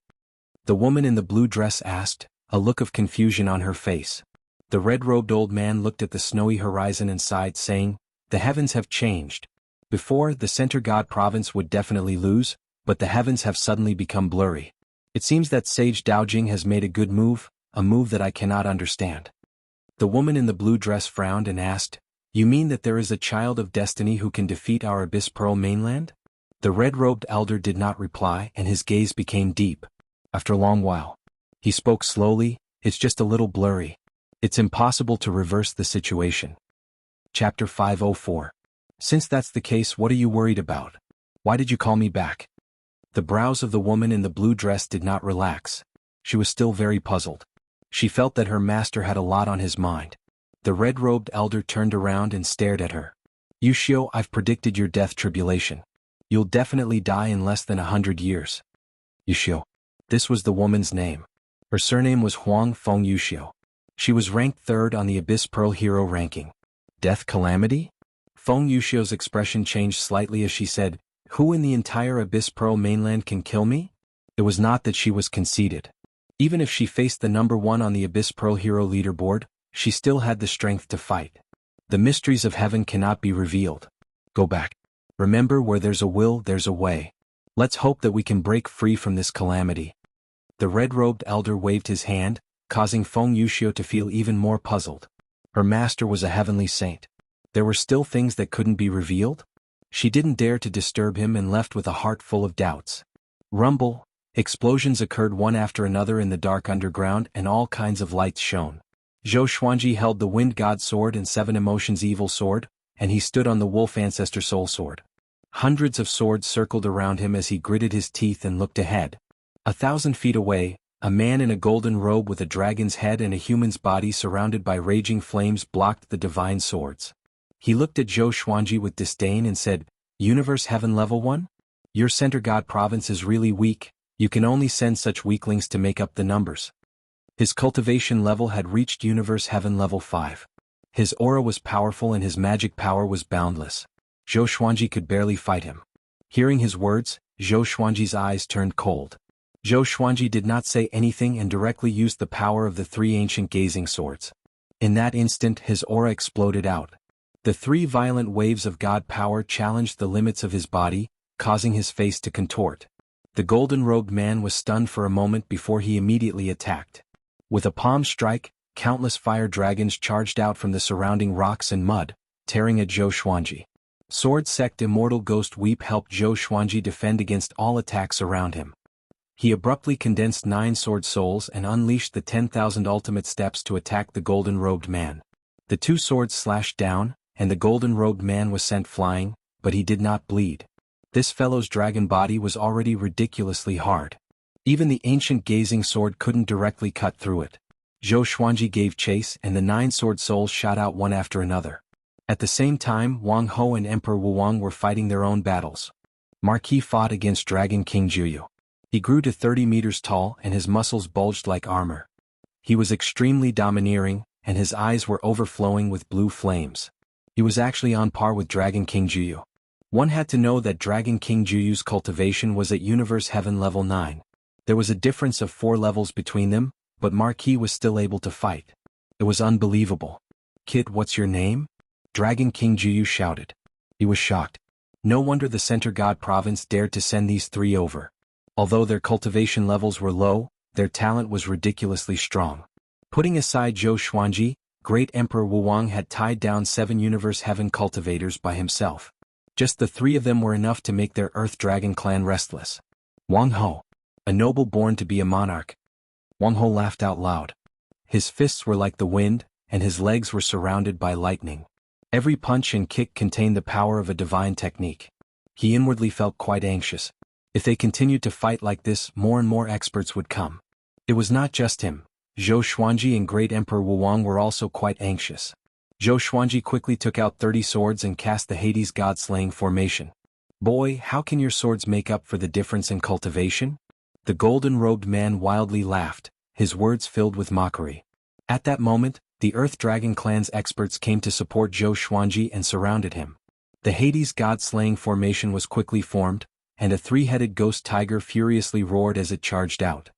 The woman in the blue dress asked, a look of confusion on her face. The red-robed old man looked at the snowy horizon and sighed, saying, "The heavens have changed. Before, the center god province would definitely lose, but the heavens have suddenly become blurry. It seems that Sage Daojing has made a good move, a move that I cannot understand." The woman in the blue dress frowned and asked, "You mean that there is a child of destiny who can defeat our Abyss Pearl mainland?" The red-robed elder did not reply, and his gaze became deep. After a long while, he spoke slowly, "It's just a little blurry. It's impossible to reverse the situation." Chapter 504. "Since that's the case, what are you worried about? Why did you call me back?" The brows of the woman in the blue dress did not relax. She was still very puzzled. She felt that her master had a lot on his mind. The red-robed elder turned around and stared at her. "Yushio, I've predicted your death tribulation. You'll definitely die in less than 100 years. Yushio. This was the woman's name. Her surname was Huang Feng Yushio. She was ranked 3rd on the Abyss Pearl hero ranking. Death calamity? Feng Yushio's expression changed slightly as she said, "Who in the entire Abyss Pearl mainland can kill me?" It was not that she was conceited. Even if she faced the number 1 on the Abyss Pearl hero leaderboard, she still had the strength to fight. The mysteries of heaven cannot be revealed. Go back. Remember, where there's a will, there's a way. Let's hope that we can break free from this calamity. The red-robed elder waved his hand, causing Feng Yushio to feel even more puzzled. Her master was a heavenly saint. There were still things that couldn't be revealed? She didn't dare to disturb him and left with a heart full of doubts. Rumble, explosions occurred one after another in the dark underground and all kinds of lights shone. Zhou Xuanji held the Wind God Sword and 7 Emotions Evil Sword, and he stood on the Wolf Ancestor Soul Sword. Hundreds of swords circled around him as he gritted his teeth and looked ahead. 1,000 feet away, a man in a golden robe with a dragon's head and a human's body surrounded by raging flames blocked the divine swords. He looked at Zhou Xuanji with disdain and said, "Universe Heaven Level 1? Your center god province is really weak, you can only send such weaklings to make up the numbers." His cultivation level had reached Universe Heaven Level 5. His aura was powerful and his magic power was boundless. Zhou Xuanji could barely fight him. Hearing his words, Zhou Xuanji's eyes turned cold. Zhou Xuanji did not say anything and directly used the power of the 3 ancient gazing swords. In that instant, his aura exploded out. The 3 violent waves of god power challenged the limits of his body, causing his face to contort. The golden-robed man was stunned for a moment before he immediately attacked. With a palm strike, countless fire dragons charged out from the surrounding rocks and mud, tearing at Zhou Xuanji. Sword Sect Immortal Ghost Weep helped Zhou Xuanji defend against all attacks around him. He abruptly condensed 9 sword souls and unleashed the 10,000 ultimate steps to attack the golden-robed man. The 2 swords slashed down, and the golden-robed man was sent flying, but he did not bleed. This fellow's dragon body was already ridiculously hard. Even the ancient gazing sword couldn't directly cut through it. Zhou Xuanji gave chase and the 9 sword souls shot out one after another. At the same time, Wang Ho and Emperor Wuwang were fighting their own battles. Marquis fought against Dragon King Juyu. He grew to 30 meters tall and his muscles bulged like armor. He was extremely domineering, and his eyes were overflowing with blue flames. He was actually on par with Dragon King Juyu. One had to know that Dragon King Juyu's cultivation was at Universe Heaven Level 9. There was a difference of 4 levels between them, but Marquis was still able to fight. It was unbelievable. "Kid, what's your name?" Dragon King Juyu shouted. He was shocked. No wonder the Center God Province dared to send these 3 over. Although their cultivation levels were low, their talent was ridiculously strong. Putting aside Zhou Xuanji, Great Emperor Wuwang had tied down 7 Universe Heaven cultivators by himself. Just the 3 of them were enough to make their Earth Dragon clan restless. Wang Ho, a noble born to be a monarch. Wang Ho laughed out loud. His fists were like the wind, and his legs were surrounded by lightning. Every punch and kick contained the power of a divine technique. He inwardly felt quite anxious. If they continued to fight like this, more and more experts would come. It was not just him. Zhou Xuanji and Great Emperor Wuwang were also quite anxious. Zhou Xuanji quickly took out 30 swords and cast the Hades God-slaying formation. "Boy, how can your swords make up for the difference in cultivation?" The golden-robed man wildly laughed, his words filled with mockery. At that moment, the Earth Dragon clan's experts came to support Zhou Xuanji and surrounded him. The Hades God-slaying formation was quickly formed, and a 3-headed ghost tiger furiously roared as it charged out.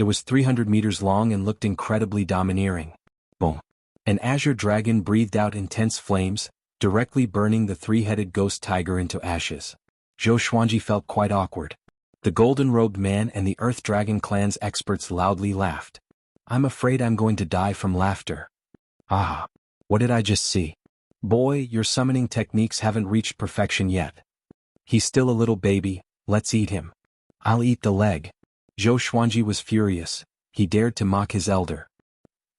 It was 300 meters long and looked incredibly domineering. Boom. An azure dragon breathed out intense flames, directly burning the three-headed ghost tiger into ashes. Zhou Xuanji felt quite awkward. The golden-robed man and the Earth Dragon clan's experts loudly laughed. I'm afraid I'm going to die from laughter. Ah, what did I just see? Boy, your summoning techniques haven't reached perfection yet. He's still a little baby, let's eat him. I'll eat the leg. Zhou Xuanji was furious. He dared to mock his elder.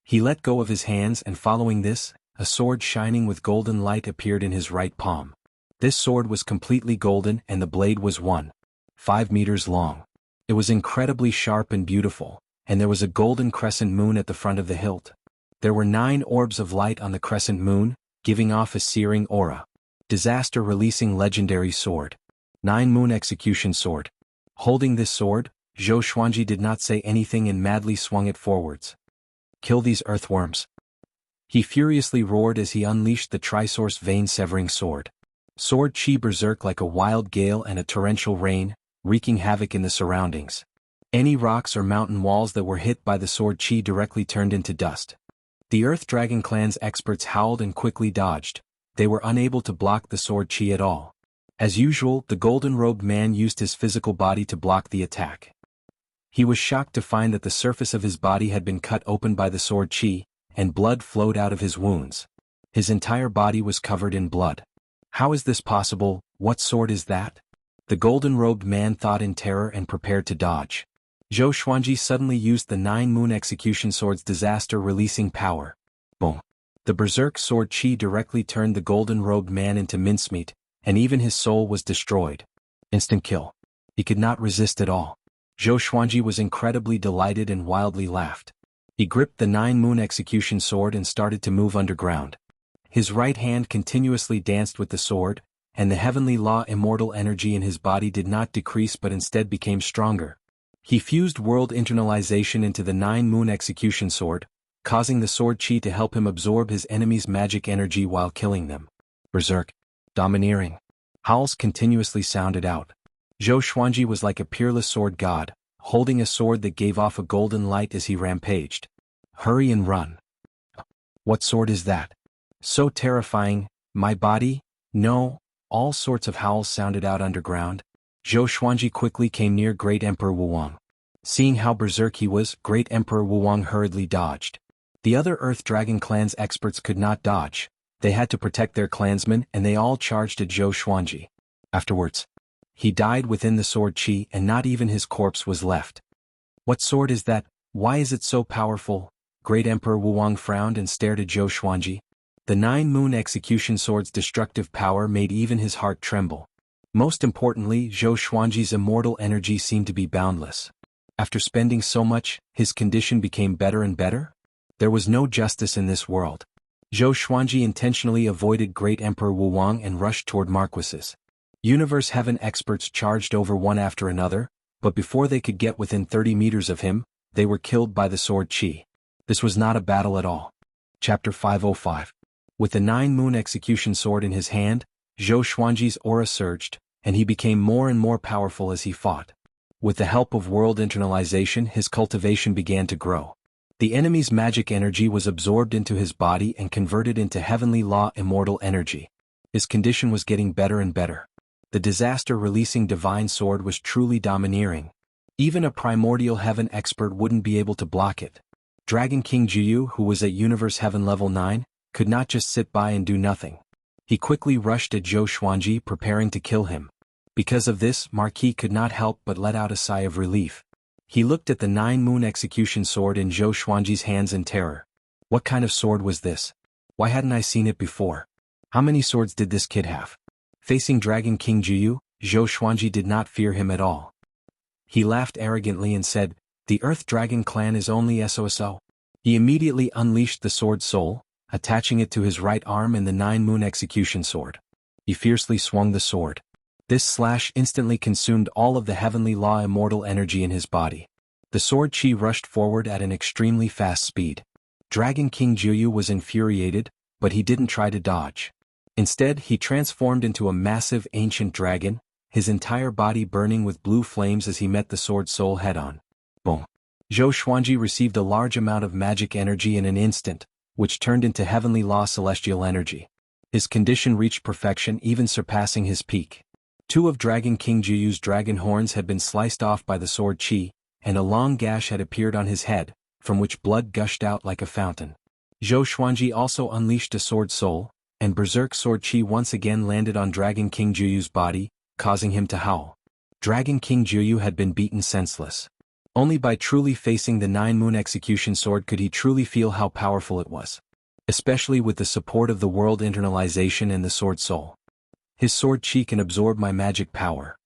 He let go of his hands and following this, a sword shining with golden light appeared in his right palm. This sword was completely golden and the blade was 1.5 meters long. It was incredibly sharp and beautiful, and there was a golden crescent moon at the front of the hilt. There were 9 orbs of light on the crescent moon, giving off a searing aura. Disaster-releasing legendary sword. 9 moon execution sword. Holding this sword, Zhou Xuanji did not say anything and madly swung it forwards. Kill these earthworms. He furiously roared as he unleashed the Trisource vein-severing sword. Sword chi berserk like a wild gale and a torrential rain, wreaking havoc in the surroundings. Any rocks or mountain walls that were hit by the sword chi directly turned into dust. The Earth Dragon clan's experts howled and quickly dodged. They were unable to block the sword chi at all. As usual, the golden-robed man used his physical body to block the attack. He was shocked to find that the surface of his body had been cut open by the sword chi, and blood flowed out of his wounds. His entire body was covered in blood. How is this possible? What sword is that? The golden-robed man thought in terror and prepared to dodge. Zhou Xuanji suddenly used the 9 moon execution sword's disaster-releasing power. Boom. The berserk sword chi directly turned the golden-robed man into mincemeat, and even his soul was destroyed. Instant kill. He could not resist at all. Zhou Xuanji was incredibly delighted and wildly laughed. He gripped the 9 moon execution sword and started to move underground. His right hand continuously danced with the sword, and the heavenly law immortal energy in his body did not decrease but instead became stronger. He fused world internalization into the 9 moon execution sword, causing the sword chi to help him absorb his enemy's magic energy while killing them. Berserk. Domineering. Howls continuously sounded out. Zhou Xuanji was like a peerless sword god, holding a sword that gave off a golden light as he rampaged. Hurry and run. What sword is that? So terrifying, my body? No. All sorts of howls sounded out underground. Zhou Xuanji quickly came near Great Emperor Wuwang. Seeing how berserk he was, Great Emperor Wuwang hurriedly dodged. The other Earth Dragon clan's experts could not dodge. They had to protect their clansmen and they all charged at Zhou Xuanji. Afterwards, he died within the sword chi and not even his corpse was left. What sword is that? Why is it so powerful? Great Emperor Wuwang frowned and stared at Zhou Xuanji. The 9 moon execution sword's destructive power made even his heart tremble. Most importantly, Zhou Xuanji's immortal energy seemed to be boundless. After spending so much, his condition became better and better? There was no justice in this world. Zhou Xuanji intentionally avoided Great Emperor Wuwang and rushed toward Marquis's. Universe Heaven experts charged over one after another, but before they could get within 30 meters of him, they were killed by the sword chi. This was not a battle at all. Chapter 505. With the 9 moon execution sword in his hand, Zhou Xuanji's aura surged, and he became more and more powerful as he fought. With the help of world internalization, his cultivation began to grow. The enemy's magic energy was absorbed into his body and converted into heavenly law immortal energy. His condition was getting better and better. The disaster-releasing divine sword was truly domineering. Even a primordial heaven expert wouldn't be able to block it. Dragon King Jiyu, who was at Universe Heaven level 9, could not just sit by and do nothing. He quickly rushed at Zhou Xuanji preparing to kill him. Because of this, Marquis could not help but let out a sigh of relief. He looked at the 9 moon execution sword in Zhou Xuanji's hands in terror. What kind of sword was this? Why hadn't I seen it before? How many swords did this kid have? Facing Dragon King Jiyu, Zhou Xuanji did not fear him at all. He laughed arrogantly and said, "The Earth Dragon clan is only SOSO." He immediately unleashed the sword soul, attaching it to his right arm and the 9 moon execution sword. He fiercely swung the sword. This slash instantly consumed all of the heavenly law immortal energy in his body. The sword chi rushed forward at an extremely fast speed. Dragon King Jiyu was infuriated, but he didn't try to dodge. Instead, he transformed into a massive ancient dragon, his entire body burning with blue flames as he met the sword soul head-on. Boom. Zhou Xuanji received a large amount of magic energy in an instant, which turned into heavenly law celestial energy. His condition reached perfection, even surpassing his peak. Two of Dragon King Juyu's dragon horns had been sliced off by the sword Qi, and a long gash had appeared on his head, from which blood gushed out like a fountain. Zhou Xuanji also unleashed a sword soul, and berserk sword Qi once again landed on Dragon King Juyu's body, causing him to howl. Dragon King Juyu had been beaten senseless. Only by truly facing the Nine-Moon Execution Sword could he truly feel how powerful it was. Especially with the support of the world internalization and the sword soul. His sword Qi can absorb my magic power.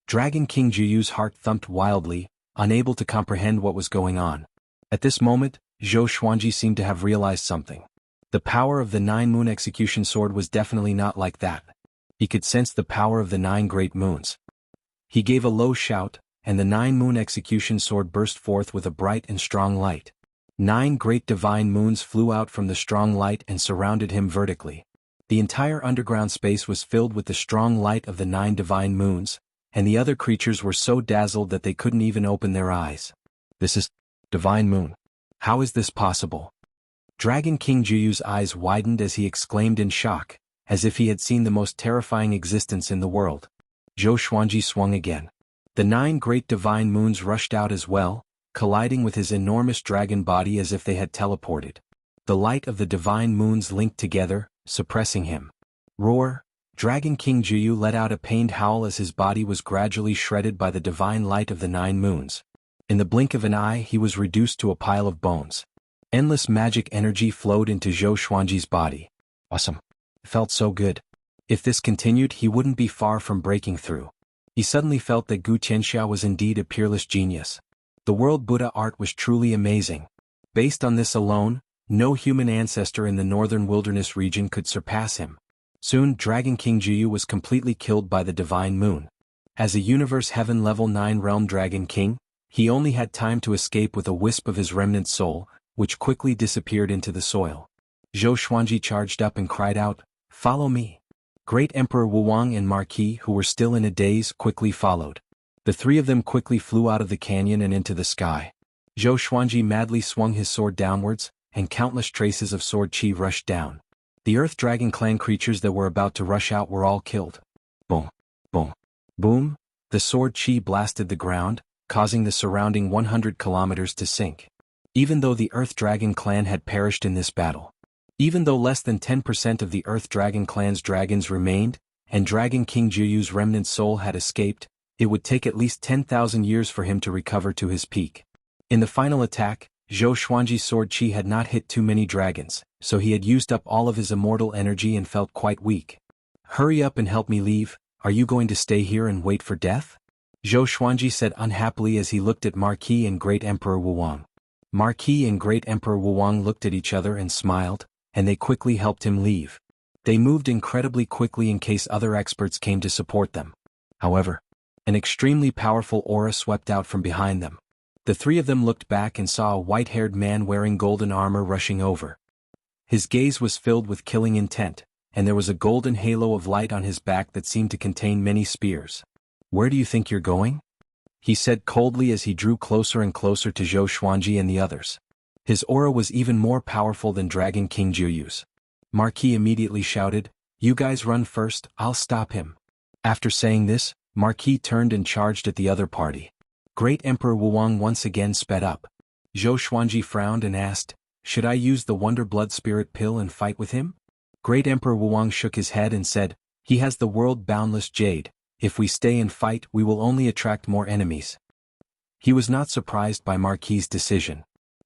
Dragon King Juyu's heart thumped wildly, unable to comprehend what was going on. At this moment, Zhou Xuanji seemed to have realized something. The power of the Nine-Moon Execution Sword was definitely not like that. He could sense the power of the 9 great moons. He gave a low shout, and the Nine-Moon Execution Sword burst forth with a bright and strong light. 9 great divine moons flew out from the strong light and surrounded him vertically. The entire underground space was filled with the strong light of the 9 divine moons, and the other creatures were so dazzled that they couldn't even open their eyes. This is divine moon. How is this possible? Dragon King Juyu's eyes widened as he exclaimed in shock, as if he had seen the most terrifying existence in the world. Zhou Xuanji swung again. The 9 great divine moons rushed out as well, colliding with his enormous dragon body as if they had teleported. The light of the divine moons linked together, suppressing him. Roar! Dragon King Juyu let out a pained howl as his body was gradually shredded by the divine light of the 9 moons. In the blink of an eye he was reduced to a pile of bones. Endless magic energy flowed into Zhou Xuanji's body. Awesome. It felt so good. If this continued he wouldn't be far from breaking through. He suddenly felt that Gu Tianxia was indeed a peerless genius. The world Buddha art was truly amazing. Based on this alone, no human ancestor in the northern wilderness region could surpass him. Soon Dragon King Juyu was completely killed by the divine moon. As a universe heaven level 9 realm dragon king, he only had time to escape with a wisp of his remnant soul, which quickly disappeared into the soil. Zhou Xuanji charged up and cried out, "Follow me." Great Emperor Wuwang and Marquis, who were still in a daze, quickly followed. The 3 of them quickly flew out of the canyon and into the sky. Zhou Xuanji madly swung his sword downwards, and countless traces of sword Qi rushed down. The Earth Dragon clan creatures that were about to rush out were all killed. Boom, boom, boom, the sword Qi blasted the ground, causing the surrounding 100 kilometers to sink. Even though the Earth Dragon clan had perished in this battle. Even though less than 10% of the Earth Dragon clan's dragons remained, and Dragon King Juyu's remnant soul had escaped, it would take at least 10,000 years for him to recover to his peak. In the final attack, Zhou Xuanji's sword Qi had not hit too many dragons, so he had used up all of his immortal energy and felt quite weak. "Hurry up and help me leave, are you going to stay here and wait for death?" Zhou Xuanji said unhappily as he looked at Marquis and Great Emperor Wuwang. Marquis and Great Emperor Wuwang looked at each other and smiled, and they quickly helped him leave. They moved incredibly quickly in case other experts came to support them. However, an extremely powerful aura swept out from behind them. The 3 of them looked back and saw a white-haired man wearing golden armor rushing over. His gaze was filled with killing intent, and there was a golden halo of light on his back that seemed to contain many spears. "Where do you think you're going?" he said coldly as he drew closer and closer to Zhou Xuanji and the others. His aura was even more powerful than Dragon King Juyu's. Marquis immediately shouted, "You guys run first, I'll stop him." After saying this, Marquis turned and charged at the other party. Great Emperor Wuwang once again sped up. Zhou Xuanji frowned and asked, "Should I use the Wonder Blood Spirit Pill and fight with him?" Great Emperor Wuwang shook his head and said, "He has the world-boundless jade. If we stay and fight we will only attract more enemies." He was not surprised by Marquis' decision.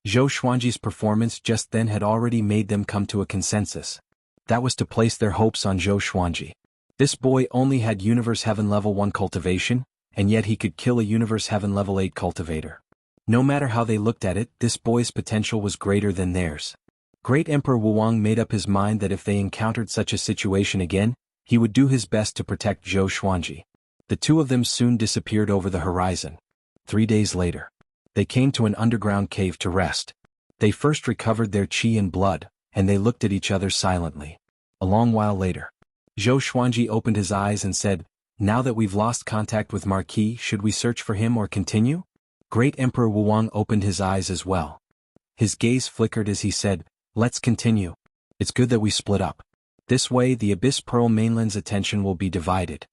Zhou Xuanji's performance just then had already made them come to a consensus. That was to place their hopes on Zhou Xuanji. This boy only had Universe Heaven Level 1 cultivation, and yet he could kill a Universe Heaven Level 8 cultivator. No matter how they looked at it, this boy's potential was greater than theirs. Great Emperor Wuwang made up his mind that if they encountered such a situation again, he would do his best to protect Zhou Xuanji. The 2 of them soon disappeared over the horizon. 3 days later, they came to an underground cave to rest. They first recovered their qi and blood, and they looked at each other silently. A long while later, Zhou Xuanji opened his eyes and said, "Now that we've lost contact with Marquis, should we search for him or continue?" Great Emperor Wuwang opened his eyes as well. His gaze flickered as he said, "Let's continue. It's good that we split up. This way the Abyss Pearl mainland's attention will be divided."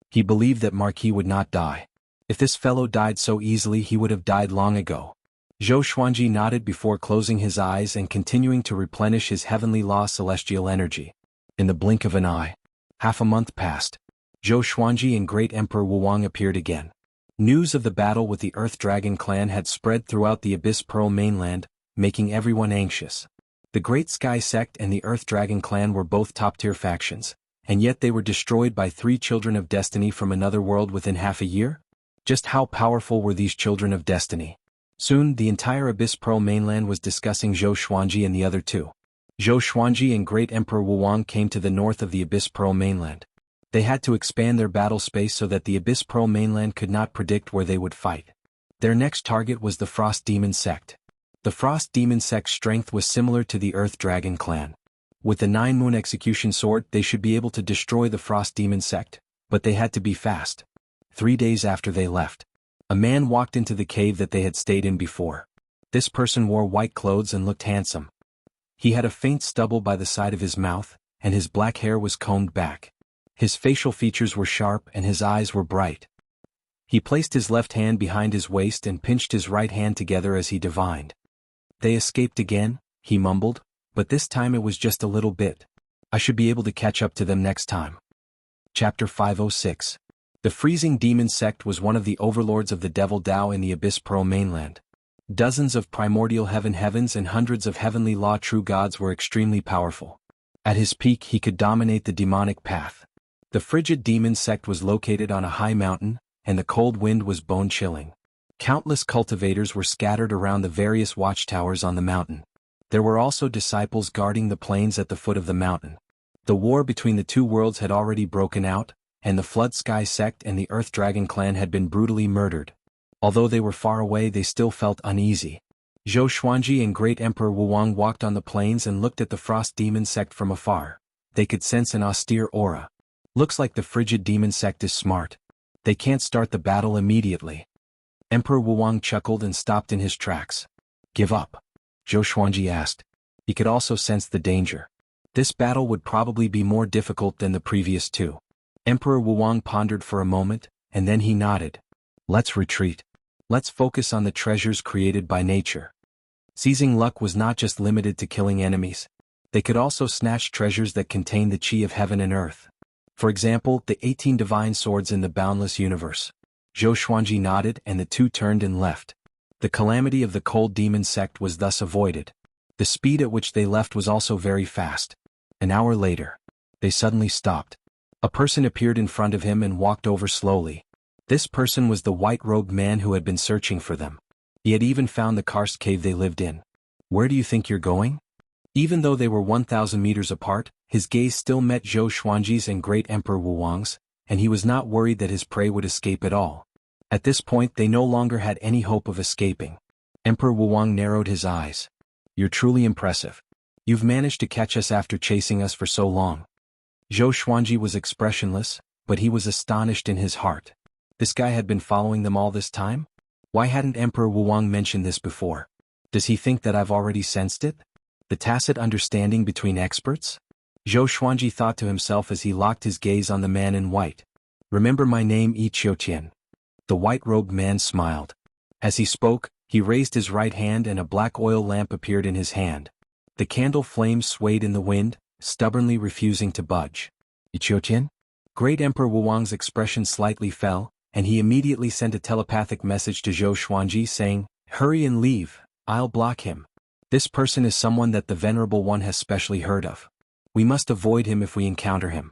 He believed that Marquis would not die. If this fellow died so easily he would have died long ago. Zhou Xuanji nodded before closing his eyes and continuing to replenish his heavenly law celestial energy. In the blink of an eye, half a month passed. Zhou Xuanji and Great Emperor Wuwang appeared again. News of the battle with the Earth Dragon clan had spread throughout the Abyss Pearl mainland, making everyone anxious. The Great Sky Sect and the Earth Dragon clan were both top-tier factions, and yet they were destroyed by 3 children of destiny from another world within half a year? Just how powerful were these children of destiny? Soon, the entire Abyss Pearl mainland was discussing Zhou Xuanji and the other two. Zhou Xuanji and Great Emperor Wuwang came to the north of the Abyss Pearl mainland. They had to expand their battle space so that the Abyss Pearl mainland could not predict where they would fight. Their next target was the Frost Demon Sect. The Frost Demon Sect's strength was similar to the Earth Dragon clan. With the 9 Moon Execution Sword they should be able to destroy the Frost Demon Sect, but they had to be fast. 3 days after they left, a man walked into the cave that they had stayed in before. This person wore white clothes and looked handsome. He had a faint stubble by the side of his mouth, and his black hair was combed back. His facial features were sharp and his eyes were bright. He placed his left hand behind his waist and pinched his right hand together as he divined. "They escaped again," he mumbled, "but this time it was just a little bit. I should be able to catch up to them next time." Chapter 506. The Freezing Demon Sect was one of the overlords of the Devil Dao in the Abyss Pearl mainland. Dozens of primordial heavens and hundreds of heavenly law true gods were extremely powerful. At his peak he could dominate the demonic path. The Frigid Demon Sect was located on a high mountain, and the cold wind was bone-chilling. Countless cultivators were scattered around the various watchtowers on the mountain. There were also disciples guarding the plains at the foot of the mountain. The war between the two worlds had already broken out, and the Flood Sky Sect and the Earth Dragon clan had been brutally murdered. Although they were far away they still felt uneasy. Zhou Xuanji and Great Emperor Wuwang walked on the plains and looked at the Frost Demon Sect from afar. They could sense an austere aura. Looks like the Frigid Demon Sect is smart. They can't start the battle immediately. Emperor Wuwang chuckled and stopped in his tracks. "Give up?" Zhou Xuanji asked. He could also sense the danger. This battle would probably be more difficult than the previous two. Emperor Wuwang pondered for a moment, and then he nodded. "Let's retreat. Let's focus on the treasures created by nature." Seizing luck was not just limited to killing enemies. They could also snatch treasures that contain the chi of heaven and earth. For example, the 18 divine swords in the boundless universe. Zhou Xuanji nodded and the two turned and left. The calamity of the Cold Demon Sect was thus avoided. The speed at which they left was also very fast. An hour later, they suddenly stopped. A person appeared in front of him and walked over slowly. This person was the white-robed man who had been searching for them. He had even found the karst cave they lived in. "Where do you think you're going?" Even though they were 1,000 meters apart, his gaze still met Zhou Xuanji's and Great Emperor Wuwang's, and he was not worried that his prey would escape at all. At this point they no longer had any hope of escaping. Emperor Wuwang narrowed his eyes. "You're truly impressive. You've managed to catch us after chasing us for so long." Zhou Xuanji was expressionless, but he was astonished in his heart. This guy had been following them all this time? Why hadn't Emperor Wuwang mentioned this before? Does he think that I've already sensed it? The tacit understanding between experts? Zhou Xuanji thought to himself as he locked his gaze on the man in white. "Remember my name, Yi Qiuqian." The white-robed man smiled. As he spoke, he raised his right hand and a black oil lamp appeared in his hand. The candle flame swayed in the wind, stubbornly refusing to budge. "Yi Qiuqian?" Great Emperor Wuwang's expression slightly fell, and he immediately sent a telepathic message to Zhou Xuanji saying, "Hurry and leave, I'll block him. This person is someone that the Venerable One has specially heard of. We must avoid him if we encounter him."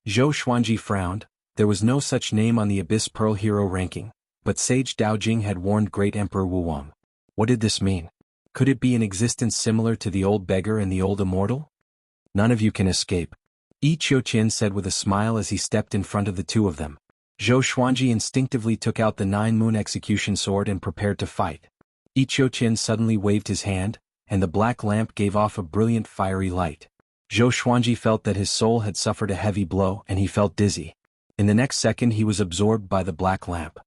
Zhou Xuanji frowned. There was no such name on the Abyss Pearl hero ranking, but Sage Daojing had warned Great Emperor Wuwang. What did this mean? Could it be an existence similar to the old beggar and the old immortal? "None of you can escape," Yi Qiuqian said with a smile as he stepped in front of the two of them. Zhou Xuanji instinctively took out the 9 Moon Execution Sword and prepared to fight. Yi Qiuqian suddenly waved his hand, and the black lamp gave off a brilliant fiery light. Zhou Xuanji felt that his soul had suffered a heavy blow and he felt dizzy. In the next second he was absorbed by the black lamp.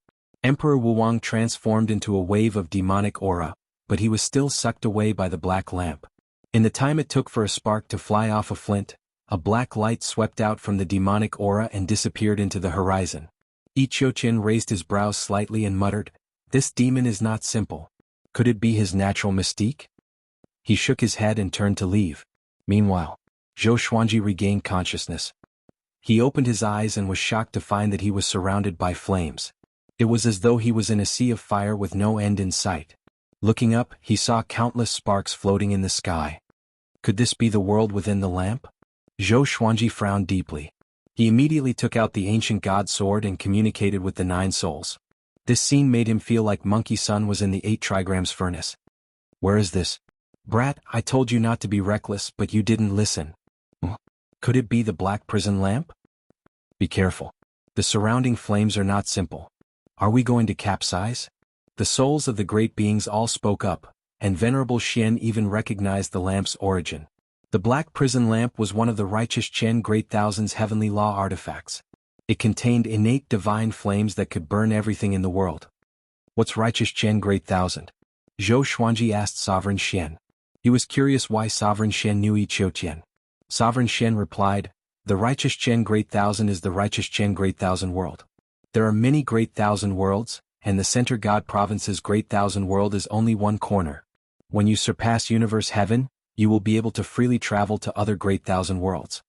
Emperor Wuwang transformed into a wave of demonic aura, but he was still sucked away by the black lamp. In the time it took for a spark to fly off a flint, a black light swept out from the demonic aura and disappeared into the horizon. Yi Qiuqian raised his brows slightly and muttered, "This demon is not simple. Could it be his natural mystique?" He shook his head and turned to leave. Meanwhile, Zhou Xuanji regained consciousness. He opened his eyes and was shocked to find that he was surrounded by flames. It was as though he was in a sea of fire with no end in sight. Looking up, he saw countless sparks floating in the sky. Could this be the world within the lamp? Zhou Xuanji frowned deeply. He immediately took out the ancient god sword and communicated with the 9 souls. This scene made him feel like Monkey Sun was in the 8 trigrams furnace. "Where is this? Brat, I told you not to be reckless, but you didn't listen. Could it be the black prison lamp? Be careful. The surrounding flames are not simple. Are we going to capsize?" The souls of the great beings all spoke up, and Venerable Xian even recognized the lamp's origin. The black prison lamp was one of the righteous Chen Great Thousand's heavenly law artifacts. It contained innate divine flames that could burn everything in the world. "What's righteous Chen Great Thousand?" Zhou Xuanji asked Sovereign Xian. He was curious why Sovereign Xian knew Yi Qiuqian. Sovereign Xian replied, "The righteous Chen Great Thousand is the righteous Chen Great Thousand world. There are many Great Thousand worlds, and the Center God Province's Great Thousand world is only one corner. When you surpass Universe Heaven, you will be able to freely travel to other Great Thousand worlds."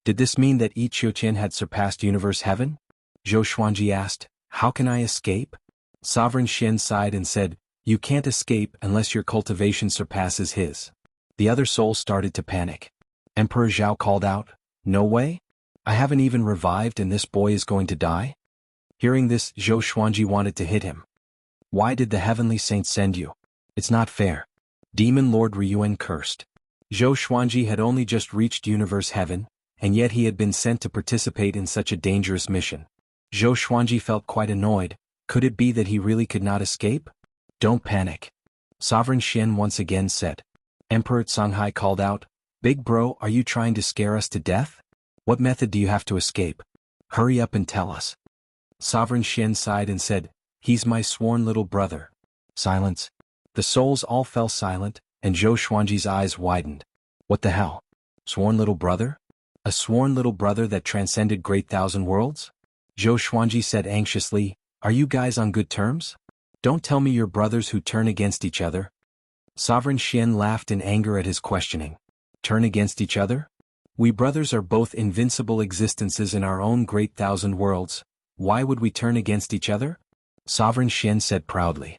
Did this mean that Yi Qiuqian had surpassed Universe Heaven? Zhou Xuanji asked, "How can I escape?" Sovereign Xian sighed and said, "You can't escape unless your cultivation surpasses his." The other souls started to panic. Emperor Zhao called out, "No way? I haven't even revived and this boy is going to die?" Hearing this, Zhou Xuanji wanted to hit him. "Why did the heavenly saints send you? It's not fair." Demon Lord Ryuan cursed. Zhou Xuanji had only just reached Universe Heaven, and yet he had been sent to participate in such a dangerous mission. Zhou Xuanji felt quite annoyed. Could it be that he really could not escape? "Don't panic." Sovereign Xian once again said. Emperor Songhai called out, "Big bro, are you trying to scare us to death? What method do you have to escape? Hurry up and tell us." Sovereign Xian sighed and said, "He's my sworn little brother." Silence. The souls all fell silent, and Zhou Xuanji's eyes widened. What the hell? Sworn little brother? A sworn little brother that transcended Great Thousand worlds? Zhou Xuanji said anxiously, "Are you guys on good terms? Don't tell me you're brothers who turn against each other." Sovereign Xian laughed in anger at his questioning. "Turn against each other? We brothers are both invincible existences in our own Great Thousand worlds. Why would we turn against each other?" Sovereign Xian said proudly.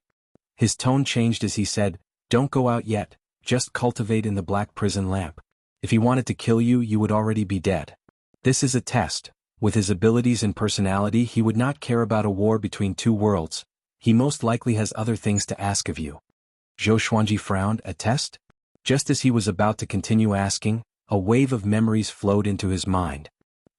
His tone changed as he said, "Don't go out yet, just cultivate in the black prison lamp. If he wanted to kill you, you would already be dead. This is a test. With his abilities and personality, he would not care about a war between 2 worlds. He most likely has other things to ask of you." Zhou Xuanji frowned. "A test?" Just as he was about to continue asking, a wave of memories flowed into his mind.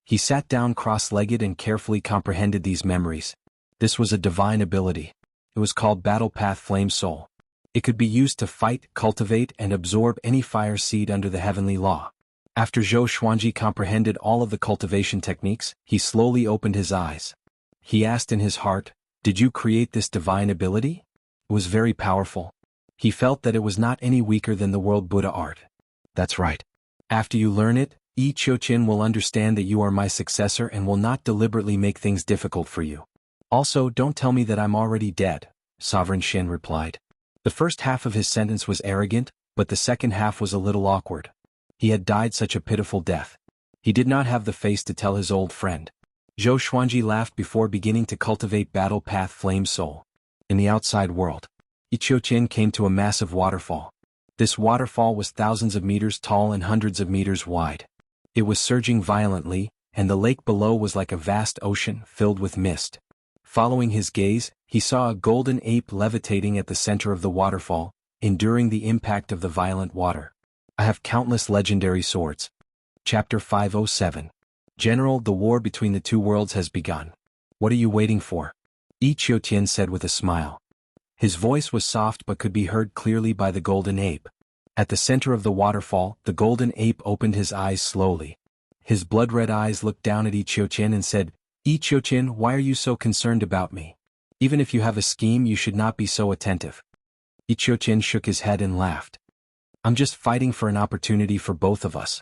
He sat down cross-legged and carefully comprehended these memories. This was a divine ability. It was called Battle Path Flame Soul. It could be used to fight, cultivate, and absorb any fire seed under the heavenly law. After Zhou Xuanji comprehended all of the cultivation techniques, he slowly opened his eyes. He asked in his heart, "Did you create this divine ability?" It was very powerful. He felt that it was not any weaker than the World Buddha art. "That's right. After you learn it, Yi Qiuqian will understand that you are my successor and will not deliberately make things difficult for you. Also, don't tell me that I'm already dead," Sovereign Xian replied. The first half of his sentence was arrogant, but the second half was a little awkward. He had died such a pitiful death. He did not have the face to tell his old friend. Zhou Xuanji laughed before beginning to cultivate Battle Path Flame Soul. In the outside world, Yi Qiuqian came to a massive waterfall. This waterfall was thousands of meters tall and hundreds of meters wide. It was surging violently, and the lake below was like a vast ocean filled with mist. Following his gaze, he saw a golden ape levitating at the center of the waterfall, enduring the impact of the violent water. "I have countless legendary swords." Chapter 507. General, the war between the 2 worlds has begun. What are you waiting for? Yi Qiuqian said with a smile. His voice was soft but could be heard clearly by the golden ape. At the center of the waterfall, the golden ape opened his eyes slowly. His blood-red eyes looked down at Yi Qiuqian and said, "Yi Qiuqian, why are you so concerned about me?" Even if you have a scheme, you should not be so attentive. Ichiochen shook his head and laughed. I'm just fighting for an opportunity for both of us.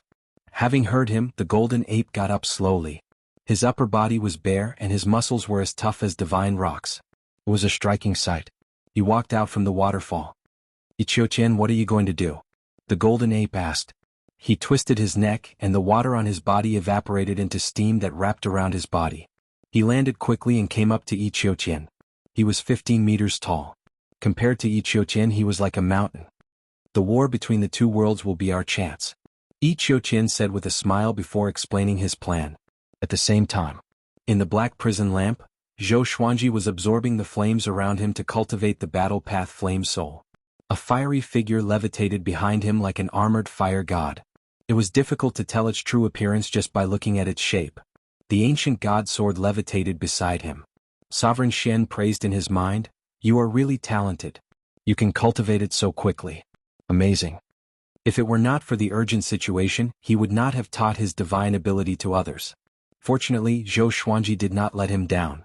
Having heard him, the golden ape got up slowly. His upper body was bare and his muscles were as tough as divine rocks. It was a striking sight. He walked out from the waterfall. Ichiochen, what are you going to do? The golden ape asked. He twisted his neck and the water on his body evaporated into steam that wrapped around his body. He landed quickly and came up to Ichiochen. He was 15 meters tall. Compared to Ichiochen, he was like a mountain. The war between the two worlds will be our chance, Ichiochen said with a smile before explaining his plan. At the same time, in the black prison lamp, Zhou Xuanji was absorbing the flames around him to cultivate the battle path flame soul. A fiery figure levitated behind him like an armored fire god. It was difficult to tell its true appearance just by looking at its shape. The ancient god sword levitated beside him. Sovereign Xian praised in his mind, "You are really talented. You can cultivate it so quickly. Amazing." If it were not for the urgent situation, he would not have taught his divine ability to others. Fortunately, Zhou Xuanji did not let him down.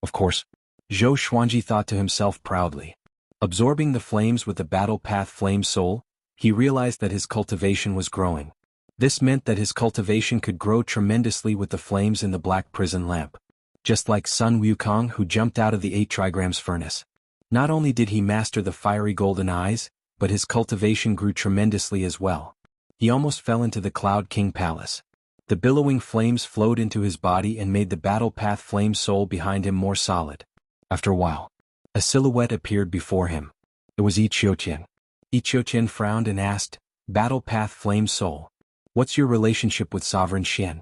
Of course, Zhou Xuanji thought to himself proudly. Absorbing the flames with the battle path flame soul, he realized that his cultivation was growing. This meant that his cultivation could grow tremendously with the flames in the black prison lamp. Just like Sun Wukong who jumped out of the 8 trigrams furnace. Not only did he master the fiery golden eyes, but his cultivation grew tremendously as well. He almost fell into the Cloud King Palace. The billowing flames flowed into his body and made the battle path flame soul behind him more solid. After a while, a silhouette appeared before him. It was Ichiochen. Ichiochen frowned and asked, "Battle path flame soul, what's your relationship with Sovereign Xian?"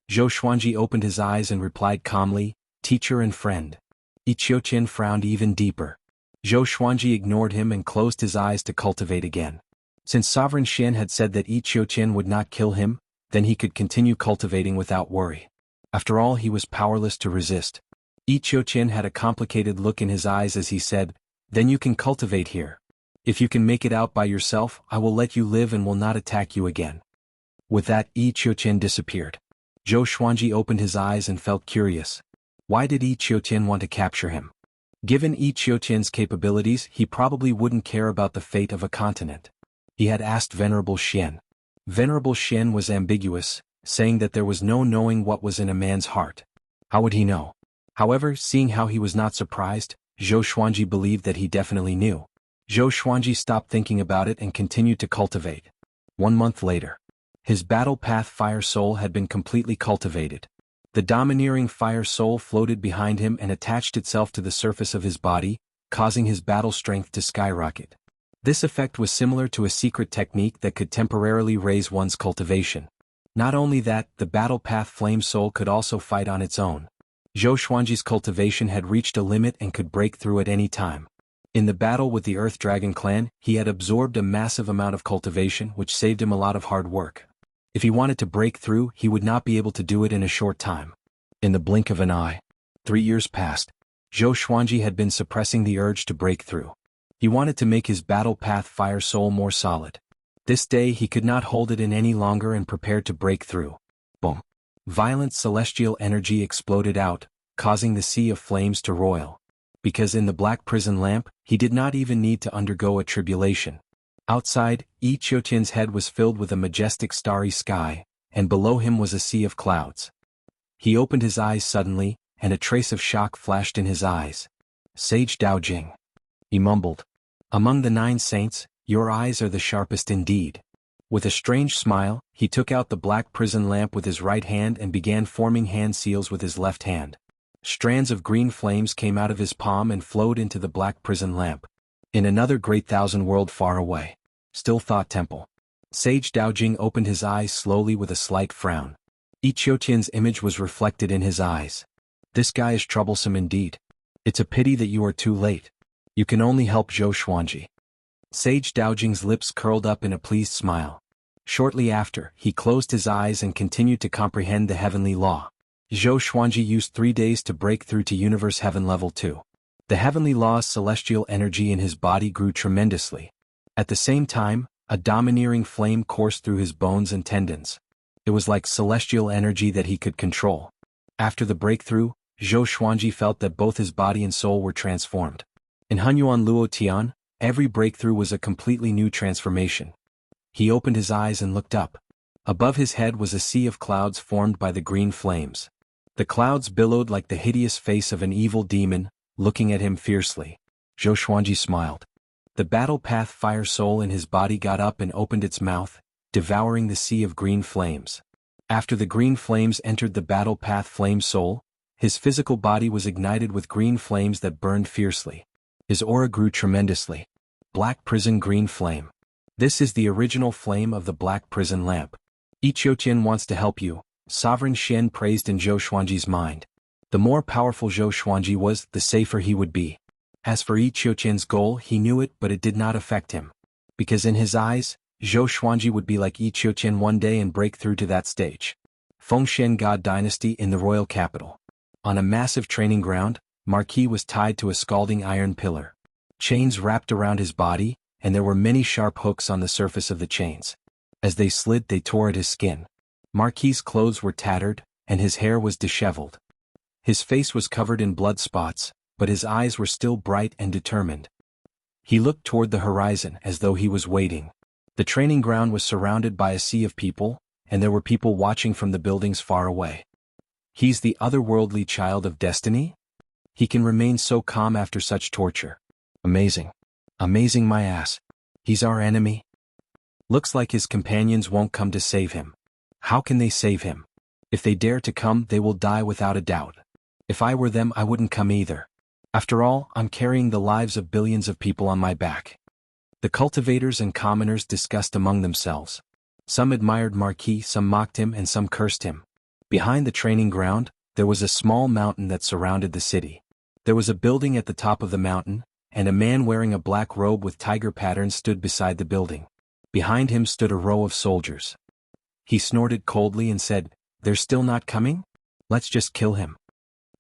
Zhou Xuanji opened his eyes and replied calmly, "Teacher and friend." Ichiochen frowned even deeper. Zhou Xuanji ignored him and closed his eyes to cultivate again. Since Sovereign Xian had said that Ichiochen would not kill him, then he could continue cultivating without worry. After all, he was powerless to resist. Ichiochen had a complicated look in his eyes as he said, "Then you can cultivate here. If you can make it out by yourself, I will let you live and will not attack you again." With that, Ichiochen disappeared. Zhou Xuanji opened his eyes and felt curious. Why did Ichiochen want to capture him? Given Ichiochen's capabilities, he probably wouldn't care about the fate of a continent. He had asked Venerable Xian. Venerable Xian was ambiguous, saying that there was no knowing what was in a man's heart. How would he know? However, seeing how he was not surprised, Zhou Xuanji believed that he definitely knew. Zhou Xuanji stopped thinking about it and continued to cultivate. 1 month later, his battle path fire soul had been completely cultivated. The domineering fire soul floated behind him and attached itself to the surface of his body, causing his battle strength to skyrocket. This effect was similar to a secret technique that could temporarily raise one's cultivation. Not only that, the battle path flame soul could also fight on its own. Zhou Xuanji's cultivation had reached a limit and could break through at any time. In the battle with the Earth Dragon clan, he had absorbed a massive amount of cultivation which saved him a lot of hard work. If he wanted to break through, he would not be able to do it in a short time. In the blink of an eye, 3 years passed. Zhou Xuanji had been suppressing the urge to break through. He wanted to make his battle path fire soul more solid. This day he could not hold it in any longer and prepared to break through. Boom! Violent celestial energy exploded out, causing the sea of flames to roil. Because in the black prison lamp, he did not even need to undergo a tribulation. Outside, Ichiochen's head was filled with a majestic starry sky, and below him was a sea of clouds. He opened his eyes suddenly, and a trace of shock flashed in his eyes. "Sage Daojing," he mumbled. "Among the 9 saints, your eyes are the sharpest indeed." With a strange smile, he took out the black prison lamp with his right hand and began forming hand seals with his left hand. Strands of green flames came out of his palm and flowed into the black prison lamp. In another great thousand world far away, Still Thought Temple. Sage Daojing opened his eyes slowly with a slight frown. Ichiochen's image was reflected in his eyes. "This guy is troublesome indeed. It's a pity that you are too late. You can only help Zhou Xuanji." Sage Daojing's lips curled up in a pleased smile. Shortly after, he closed his eyes and continued to comprehend the heavenly law. Zhou Xuanji used 3 days to break through to Universe Heaven Level 2. The heavenly law's celestial energy in his body grew tremendously. At the same time, a domineering flame coursed through his bones and tendons. It was like celestial energy that he could control. After the breakthrough, Zhou Xuanji felt that both his body and soul were transformed. In Hunyuan Luo Tian, every breakthrough was a completely new transformation. He opened his eyes and looked up. Above his head was a sea of clouds formed by the green flames. The clouds billowed like the hideous face of an evil demon, looking at him fiercely. Zhou Xuanji smiled. The battle path fire soul in his body got up and opened its mouth, devouring the sea of green flames. After the green flames entered the battle path flame soul, his physical body was ignited with green flames that burned fiercely. His aura grew tremendously. Black prison green flame. This is the original flame of the black prison lamp. Yi Qiuqian wants to help you, Sovereign Xian praised in Zhou Xuanji's mind. The more powerful Zhou Xuanji was, the safer he would be. As for Yi Qiuqian's goal, he knew it, but it did not affect him. Because in his eyes, Zhou Xuanji would be like Yi Qiuqian one day and break through to that stage. Fengshen God Dynasty in the royal capital. On a massive training ground, Marquis was tied to a scalding iron pillar. Chains wrapped around his body, and there were many sharp hooks on the surface of the chains. As they slid, they tore at his skin. Marquis's clothes were tattered, and his hair was disheveled. His face was covered in blood spots, but his eyes were still bright and determined. He looked toward the horizon as though he was waiting. The training ground was surrounded by a sea of people, and there were people watching from the buildings far away. He's the otherworldly child of destiny? He can remain so calm after such torture. Amazing. Amazing my ass. He's our enemy? Looks like his companions won't come to save him. How can they save him? If they dare to come, they will die without a doubt. If I were them, I wouldn't come either. After all, I'm carrying the lives of billions of people on my back. The cultivators and commoners discussed among themselves. Some admired Marquis, some mocked him, and some cursed him. Behind the training ground, there was a small mountain that surrounded the city. There was a building at the top of the mountain, and a man wearing a black robe with tiger patterns stood beside the building. Behind him stood a row of soldiers. He snorted coldly and said, "They're still not coming? Let's just kill him."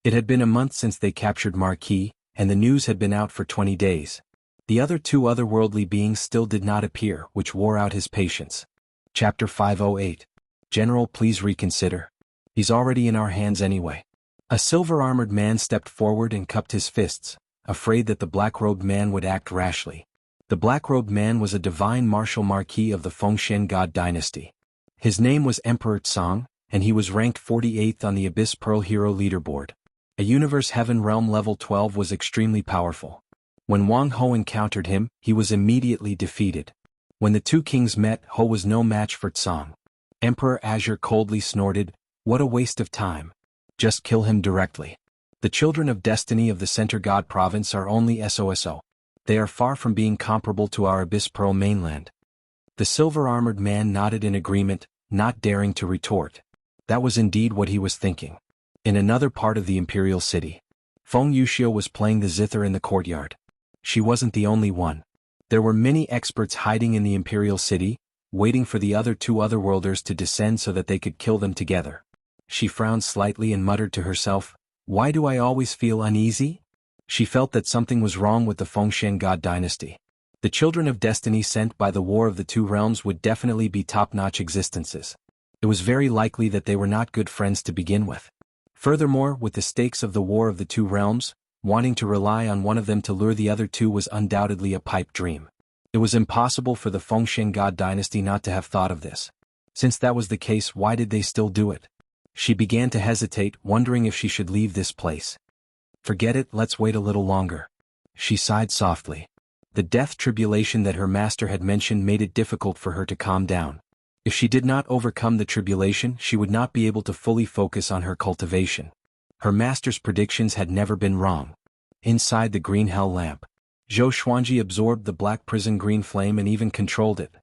It had been a month since they captured Marquis, and the news had been out for 20 days. The other two otherworldly beings still did not appear, which wore out his patience. Chapter 508. General, please reconsider. He's already in our hands anyway. A silver-armored man stepped forward and cupped his fists, afraid that the black-robed man would act rashly. The black-robed man was a divine martial marquis of the Fengshen God Dynasty. His name was Emperor Tsang, and he was ranked 48th on the Abyss Pearl Hero leaderboard. A Universe Heaven Realm level 12 was extremely powerful. When Wang Ho encountered him, he was immediately defeated. When the two kings met, Ho was no match for Tsang. Emperor Azure coldly snorted, "What a waste of time. Just kill him directly. The children of destiny of the Center God Province are only SOSO. They are far from being comparable to our Abyss Pearl mainland." The silver-armored man nodded in agreement, not daring to retort. That was indeed what he was thinking. In another part of the imperial city, Feng Yuxiu was playing the zither in the courtyard. She wasn't the only one. There were many experts hiding in the imperial city, waiting for the other two otherworlders to descend so that they could kill them together. She frowned slightly and muttered to herself, "Why do I always feel uneasy?" She felt that something was wrong with the Fengshen God Dynasty. The children of destiny sent by the War of the Two Realms would definitely be top-notch existences. It was very likely that they were not good friends to begin with. Furthermore, with the stakes of the War of the Two Realms, wanting to rely on one of them to lure the other two was undoubtedly a pipe dream. It was impossible for the Fengshen God Dynasty not to have thought of this. Since that was the case, why did they still do it? She began to hesitate, wondering if she should leave this place. Forget it, let's wait a little longer. She sighed softly. The death tribulation that her master had mentioned made it difficult for her to calm down. If she did not overcome the tribulation, she would not be able to fully focus on her cultivation. Her master's predictions had never been wrong. Inside the green hell lamp, Zhou Xuanji absorbed the black prison green flame and even controlled it.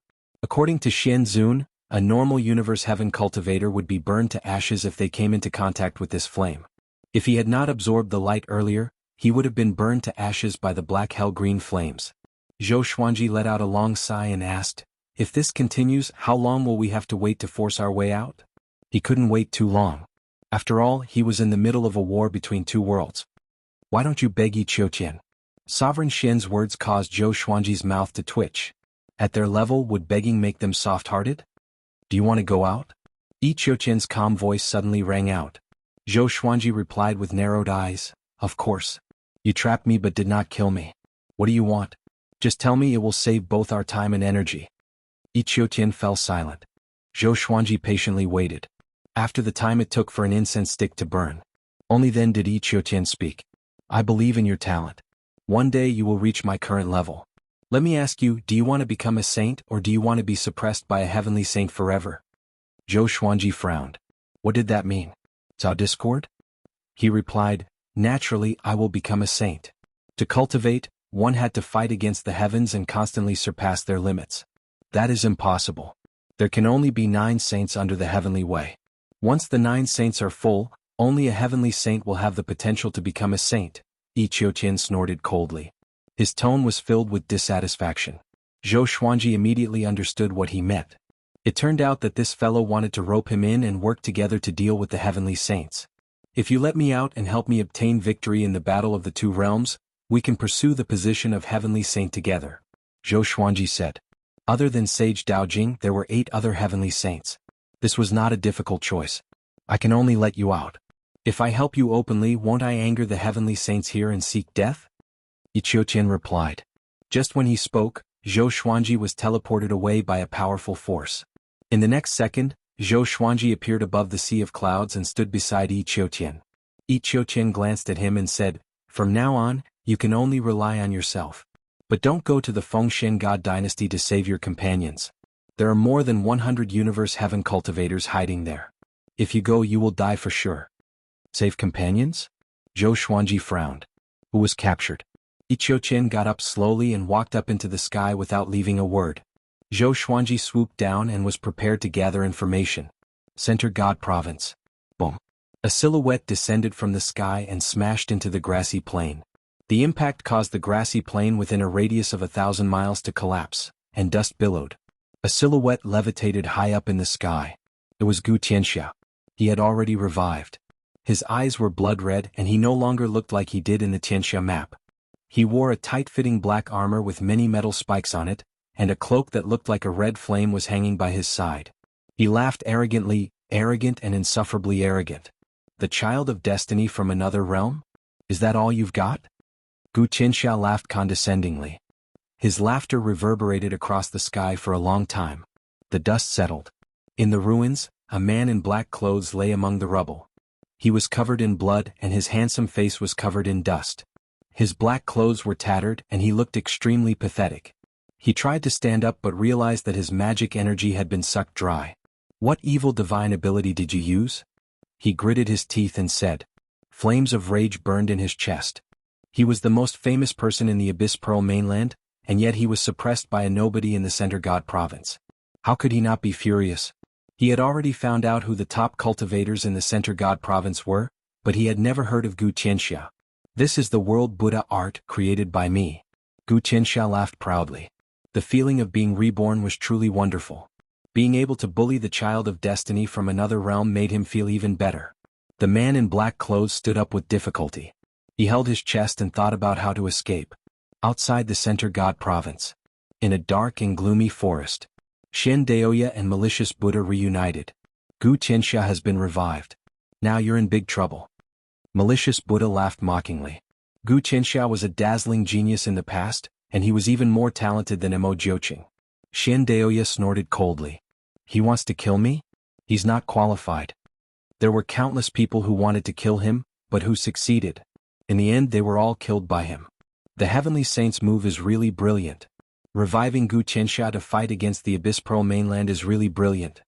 According to Xian Zun, a normal universe heaven cultivator would be burned to ashes if they came into contact with this flame. If he had not absorbed the light earlier, he would have been burned to ashes by the black hell green flames. Zhou Xuanji let out a long sigh and asked, "If this continues, how long will we have to wait to force our way out?" He couldn't wait too long. After all, he was in the middle of a war between two worlds. "Why don't you beg Yi Qiuqian?" Sovereign Xian's words caused Zhou Xuanji's mouth to twitch. At their level, would begging make them soft-hearted? "Do you want to go out?" Yi Qiuqian's calm voice suddenly rang out. Zhou Xuanji replied with narrowed eyes, "Of course. You trapped me but did not kill me. What do you want? Just tell me, it will save both our time and energy." Yi Qiuqian fell silent. Zhou Xuanji patiently waited. After the time it took for an incense stick to burn, only then did Yi Qiuqian speak. "I believe in your talent. One day you will reach my current level. Let me ask you, do you want to become a saint or do you want to be suppressed by a heavenly saint forever?" Zhou Xuanji frowned. What did that mean? Zhao discord? He replied, "Naturally I will become a saint. To cultivate, one had to fight against the heavens and constantly surpass their limits. That is impossible. There can only be 9 saints under the heavenly way. Once the 9 saints are full, only a heavenly saint will have the potential to become a saint." Yi Qiuqian snorted coldly. His tone was filled with dissatisfaction. Zhou Xuanji immediately understood what he meant. It turned out that this fellow wanted to rope him in and work together to deal with the heavenly saints. "If you let me out and help me obtain victory in the battle of the 2 realms, we can pursue the position of heavenly saint together," Zhou Xuanji said. Other than Sage Daojing, there were 8 other heavenly saints. This was not a difficult choice. "I can only let you out. If I help you openly, won't I anger the heavenly saints here and seek death?" Yi Qiuqian replied. Just when he spoke, Zhou Xuanji was teleported away by a powerful force. In the next second, Zhou Xuanji appeared above the sea of clouds and stood beside Yi Qiuqian. Yi Qiuqian glanced at him and said, "From now on, you can only rely on yourself. But don't go to the Fengshen God Dynasty to save your companions. There are more than 100 universe heaven cultivators hiding there. If you go, you will die for sure." "Save companions?" Zhou Xuanji frowned. "Who was captured?" Yi Qiuqian got up slowly and walked up into the sky without leaving a word. Zhou Xuanji swooped down and was prepared to gather information. Center God Province. Boom. A silhouette descended from the sky and smashed into the grassy plain. The impact caused the grassy plain within a radius of 1,000 miles to collapse, and dust billowed. A silhouette levitated high up in the sky. It was Gu Tianxia. He had already revived. His eyes were blood red and he no longer looked like he did in the Tianxia map. He wore a tight-fitting black armor with many metal spikes on it, and a cloak that looked like a red flame was hanging by his side. He laughed arrogantly, arrogant and insufferably arrogant. "The child of destiny from another realm? Is that all you've got?" Gu Tianxia laughed condescendingly. His laughter reverberated across the sky for a long time. The dust settled. In the ruins, a man in black clothes lay among the rubble. He was covered in blood and his handsome face was covered in dust. His black clothes were tattered and he looked extremely pathetic. He tried to stand up but realized that his magic energy had been sucked dry. "What evil divine ability did you use?" He gritted his teeth and said. Flames of rage burned in his chest. He was the most famous person in the Abyss Pearl mainland, and yet he was suppressed by a nobody in the Center God Province. How could he not be furious? He had already found out who the top cultivators in the Center God Province were, but he had never heard of Gu Tianxia. "This is the world Buddha art created by me." Gu Tianxia laughed proudly. The feeling of being reborn was truly wonderful. Being able to bully the child of destiny from another realm made him feel even better. The man in black clothes stood up with difficulty. He held his chest and thought about how to escape. Outside the Center God Province, in a dark and gloomy forest, Shen Daoya and Malicious Buddha reunited. "Gu Tianxia has been revived. Now you're in big trouble." Malicious Buddha laughed mockingly. Gu Tianxia was a dazzling genius in the past, and he was even more talented than Mo Jiuqing. Shen Daoya snorted coldly. "He wants to kill me? He's not qualified." There were countless people who wanted to kill him, but who succeeded. In the end they were all killed by him. The Heavenly Saint's move is really brilliant. Reviving Gu Tianxia to fight against the Abyss Pearl mainland is really brilliant.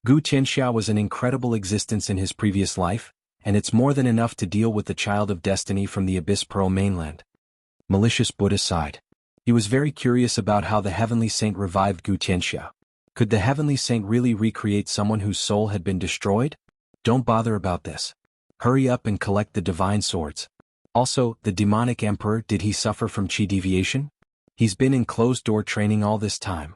Gu Tianxia was an incredible existence in his previous life, and it's more than enough to deal with the child of destiny from the Abyss Pearl mainland. Malicious Buddha sighed. He was very curious about how the Heavenly Saint revived Gu Tianxia. Could the Heavenly Saint really recreate someone whose soul had been destroyed? Don't bother about this. Hurry up and collect the divine swords. Also, the demonic emperor, did he suffer from chi deviation? He's been in closed-door training all this time.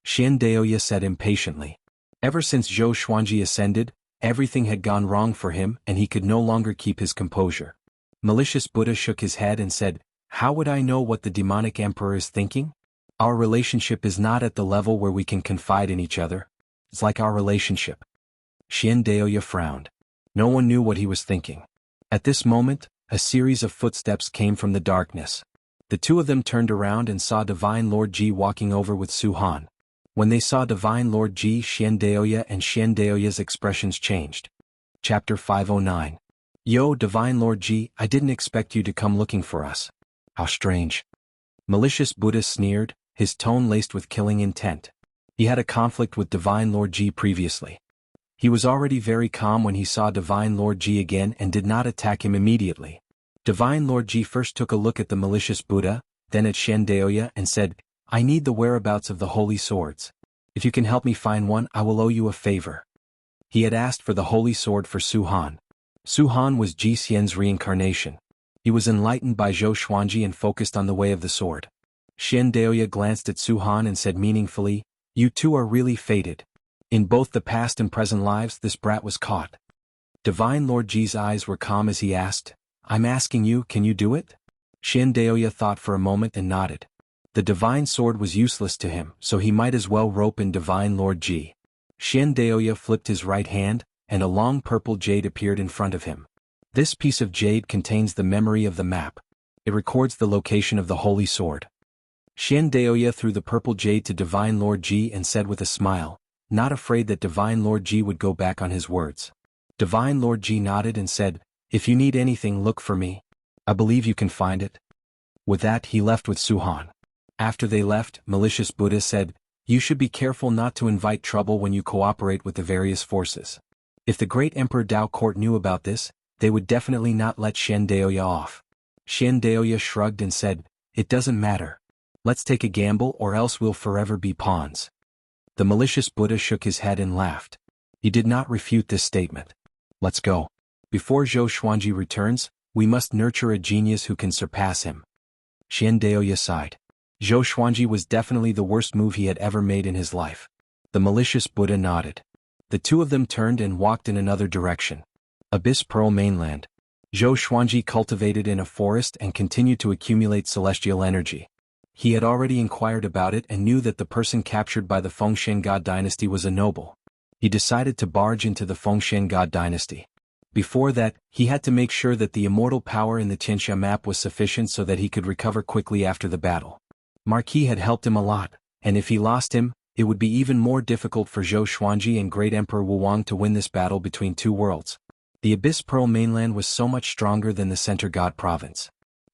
Shen Daoya said impatiently. Ever since Zhou Xuanji ascended, everything had gone wrong for him and he could no longer keep his composure. Malicious Buddha shook his head and said, "How would I know what the demonic emperor is thinking? Our relationship is not at the level where we can confide in each other. It's like our relationship." Shen Daoya frowned. No one knew what he was thinking. At this moment, a series of footsteps came from the darkness. The two of them turned around and saw Divine Lord Ji walking over with Su Han. When they saw Divine Lord Ji, Xiandaoya and Xiandaoya's expressions changed. Chapter 509. Yo, Divine Lord Ji, I didn't expect you to come looking for us. How strange. Malicious Buddha sneered, his tone laced with killing intent. He had a conflict with Divine Lord Ji previously. He was already very calm when he saw Divine Lord Ji again and did not attack him immediately. Divine Lord Ji first took a look at the malicious Buddha, then at Xiandaoya and said, I need the whereabouts of the holy swords. If you can help me find one, I will owe you a favor. He had asked for the holy sword for Su Han. Su Han was Ji Xian's reincarnation. He was enlightened by Zhou Xuanji and focused on the way of the sword. Xiandaoya glanced at Su Han and said meaningfully, You two are really fated. In both the past and present lives this brat was caught. Divine Lord Ji's eyes were calm as he asked, I'm asking you, can you do it? Xiandaoya thought for a moment and nodded. The divine sword was useless to him, so he might as well rope in Divine Lord Ji. Xiandaoya flipped his right hand, and a long purple jade appeared in front of him. This piece of jade contains the memory of the map. It records the location of the holy sword. Xiandaoya threw the purple jade to Divine Lord Ji and said with a smile, not afraid that Divine Lord Ji would go back on his words. Divine Lord Ji nodded and said, If you need anything, look for me. I believe you can find it. With that he left with Su Han. After they left, Malicious Buddha said, You should be careful not to invite trouble when you cooperate with the various forces. If the great Emperor Dao Court knew about this, they would definitely not let Xiandaoya off. Xiandaoya shrugged and said, It doesn't matter. Let's take a gamble or else we'll forever be pawns. The malicious Buddha shook his head and laughed. He did not refute this statement. Let's go. Before Zhou Xuanji returns, we must nurture a genius who can surpass him. Xiandaoya sighed. Zhou Xuanji was definitely the worst move he had ever made in his life. The malicious Buddha nodded. The two of them turned and walked in another direction. Abyss Pearl Mainland. Zhou Xuanji cultivated in a forest and continued to accumulate celestial energy. He had already inquired about it and knew that the person captured by the Fengshen God dynasty was a noble. He decided to barge into the Fengshen God dynasty. Before that, he had to make sure that the immortal power in the Tianxia map was sufficient so that he could recover quickly after the battle. Marquis had helped him a lot, and if he lost him, it would be even more difficult for Zhou Xuanji and Great Emperor Wuwang to win this battle between two worlds. The Abyss Pearl Mainland was so much stronger than the Center God Province.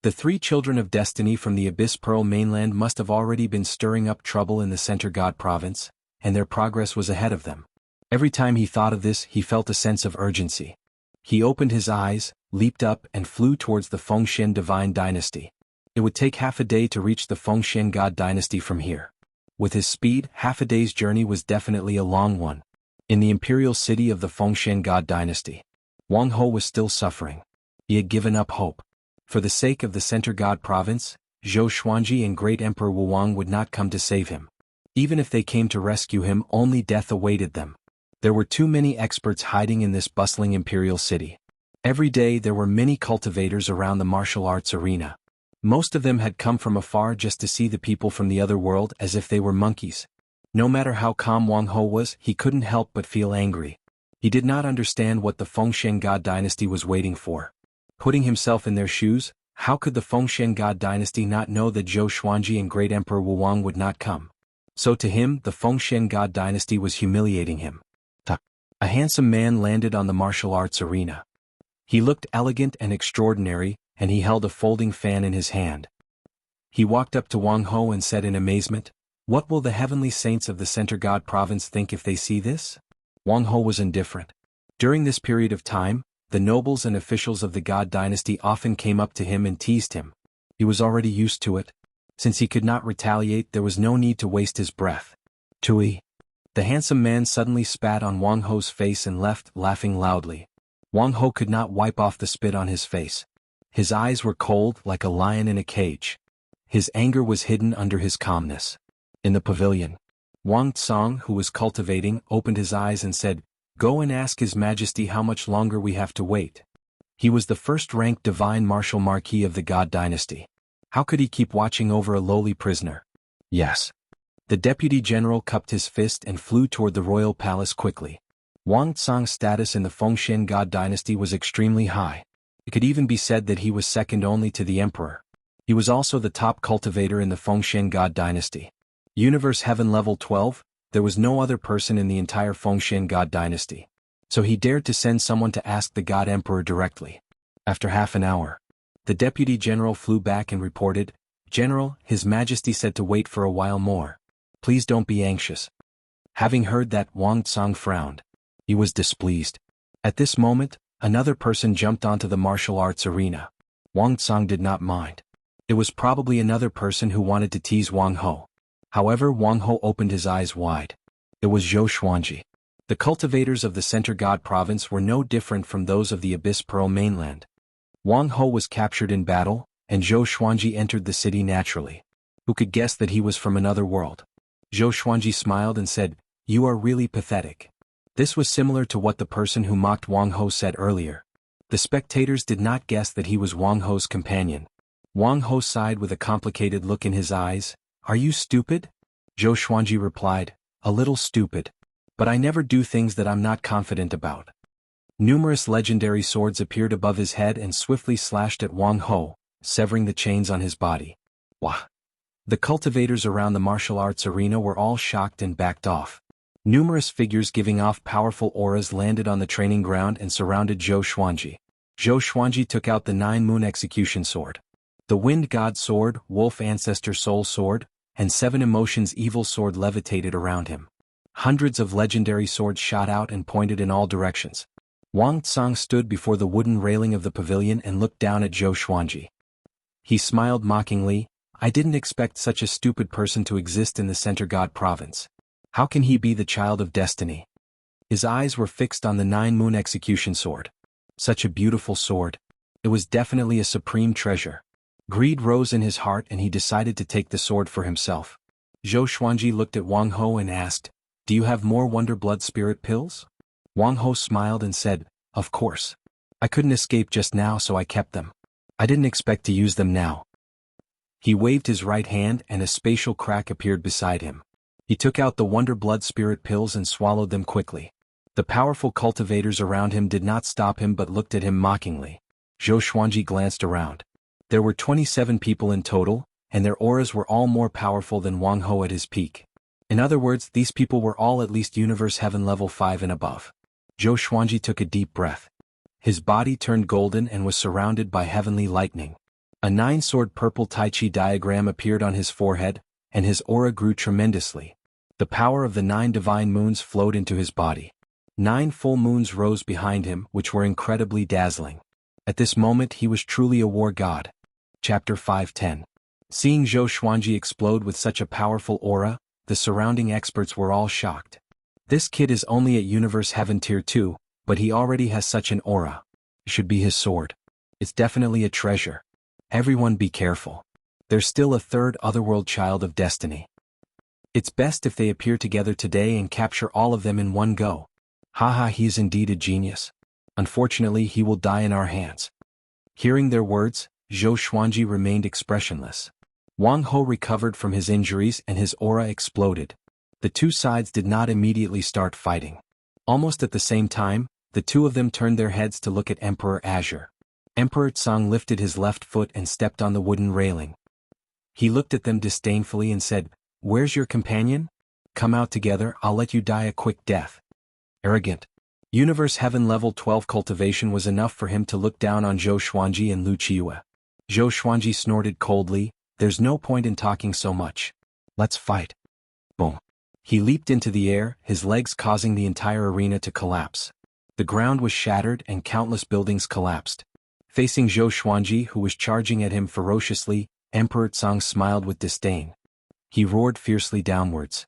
The three children of destiny from the Abyss Pearl Mainland must have already been stirring up trouble in the Center God Province, and their progress was ahead of them. Every time he thought of this, he felt a sense of urgency. He opened his eyes, leaped up and flew towards the Fengshen Divine Dynasty. It would take half a day to reach the Fengshen God Dynasty from here. With his speed, half a day's journey was definitely a long one. In the imperial city of the Fengshen God Dynasty, Wang Ho was still suffering. He had given up hope. For the sake of the Center God Province, Zhou Xuanji and Great Emperor Wuwang would not come to save him. Even if they came to rescue him, only death awaited them. There were too many experts hiding in this bustling imperial city. Every day there were many cultivators around the martial arts arena. Most of them had come from afar just to see the people from the other world as if they were monkeys. No matter how calm Wang Ho was, he couldn't help but feel angry. He did not understand what the Fengshen God Dynasty was waiting for. Putting himself in their shoes, how could the Fengshen God Dynasty not know that Zhou Xuanji and Great Emperor Wuwang would not come? So to him, the Fengshen God Dynasty was humiliating him. A handsome man landed on the martial arts arena. He looked elegant and extraordinary, and he held a folding fan in his hand. He walked up to Wang Ho and said in amazement, What will the heavenly saints of the Center God Province think if they see this? Wang Ho was indifferent. During this period of time, the nobles and officials of the God Dynasty often came up to him and teased him. He was already used to it. Since he could not retaliate, there was no need to waste his breath. Tui. The handsome man suddenly spat on Wang Ho's face and left, laughing loudly. Wang Ho could not wipe off the spit on his face. His eyes were cold like a lion in a cage. His anger was hidden under his calmness. In the pavilion, Wang Tsang, who was cultivating, opened his eyes and said, Go and ask His Majesty how much longer we have to wait. He was the first-ranked divine martial marquis of the God Dynasty. How could he keep watching over a lowly prisoner? Yes. The deputy general cupped his fist and flew toward the royal palace quickly. Wang Tsang's status in the Fengshan God dynasty was extremely high. It could even be said that he was second only to the emperor. He was also the top cultivator in the Fengshan God dynasty. Universe Heaven Level 12, there was no other person in the entire Fengshan God dynasty. So he dared to send someone to ask the God Emperor directly. After half an hour, the Deputy General flew back and reported, "General, His Majesty said to wait for a while more. Please don't be anxious." Having heard that, Wang Tsang frowned. He was displeased. At this moment, another person jumped onto the martial arts arena. Wang Tsang did not mind. It was probably another person who wanted to tease Wang Ho. However, Wang Ho opened his eyes wide. It was Zhou Xuanji. The cultivators of the Center God province were no different from those of the Abyss Pearl mainland. Wang Ho was captured in battle, and Zhou Xuanji entered the city naturally. Who could guess that he was from another world? Zhou Xuanji smiled and said, "You are really pathetic." This was similar to what the person who mocked Wang Ho said earlier. The spectators did not guess that he was Wang Ho's companion. Wang Ho sighed with a complicated look in his eyes. "Are you stupid?" Zhou Xuanji replied, "A little stupid. But I never do things that I'm not confident about." Numerous legendary swords appeared above his head and swiftly slashed at Wang Ho, severing the chains on his body. Wah! The cultivators around the martial arts arena were all shocked and backed off. Numerous figures giving off powerful auras landed on the training ground and surrounded Zhou Xuanji. Zhou Xuanji took out the 9-moon execution sword. The Wind God sword, Wolf Ancestor Soul sword, and 7 Emotions Evil sword levitated around him. Hundreds of legendary swords shot out and pointed in all directions. Wang Tsang stood before the wooden railing of the pavilion and looked down at Zhou Xuanji. He smiled mockingly. "I didn't expect such a stupid person to exist in the Center God province. How can he be the child of destiny?" His eyes were fixed on the 9-moon execution sword. Such a beautiful sword. It was definitely a supreme treasure. Greed rose in his heart and he decided to take the sword for himself. Zhou Xuanji looked at Wang Ho and asked, "Do you have more Wonder Blood Spirit pills?" Wang Ho smiled and said, "Of course. I couldn't escape just now, so I kept them. I didn't expect to use them now." He waved his right hand and a spatial crack appeared beside him. He took out the Wonder Blood Spirit pills and swallowed them quickly. The powerful cultivators around him did not stop him but looked at him mockingly. Zhou Xuanji glanced around. There were 27 people in total, and their auras were all more powerful than Wang Ho at his peak. In other words, these people were all at least Universe Heaven Level 5 and above. Zhou Xuanji took a deep breath. His body turned golden and was surrounded by heavenly lightning. A 9-sword purple Tai Chi diagram appeared on his forehead, and his aura grew tremendously. The power of the 9 divine moons flowed into his body. 9 full moons rose behind him, which were incredibly dazzling. At this moment he was truly a war god. Chapter 510. Seeing Zhou Xuanji explode with such a powerful aura, the surrounding experts were all shocked. This kid is only at Universe Heaven Tier 2, but he already has such an aura. It should be his sword. It's definitely a treasure. Everyone be careful. There's still a third otherworld child of destiny. It's best if they appear together today and capture all of them in one go. Haha, he's indeed a genius. Unfortunately, he will die in our hands. Hearing their words, Zhou Xuanji remained expressionless. Wang Ho recovered from his injuries and his aura exploded. The two sides did not immediately start fighting. Almost at the same time, the two of them turned their heads to look at Emperor Azure. Emperor Tsang lifted his left foot and stepped on the wooden railing. He looked at them disdainfully and said, "Where's your companion? Come out together, I'll let you die a quick death." Arrogant. Universe Heaven Level 12 cultivation was enough for him to look down on Zhou Xuanji and Lu Qiue. Zhou Xuanji snorted coldly, "There's no point in talking so much. Let's fight." Boom. He leaped into the air, his legs causing the entire arena to collapse. The ground was shattered and countless buildings collapsed. Facing Zhou Xuanji, who was charging at him ferociously, Emperor Tsang smiled with disdain. He roared fiercely downwards.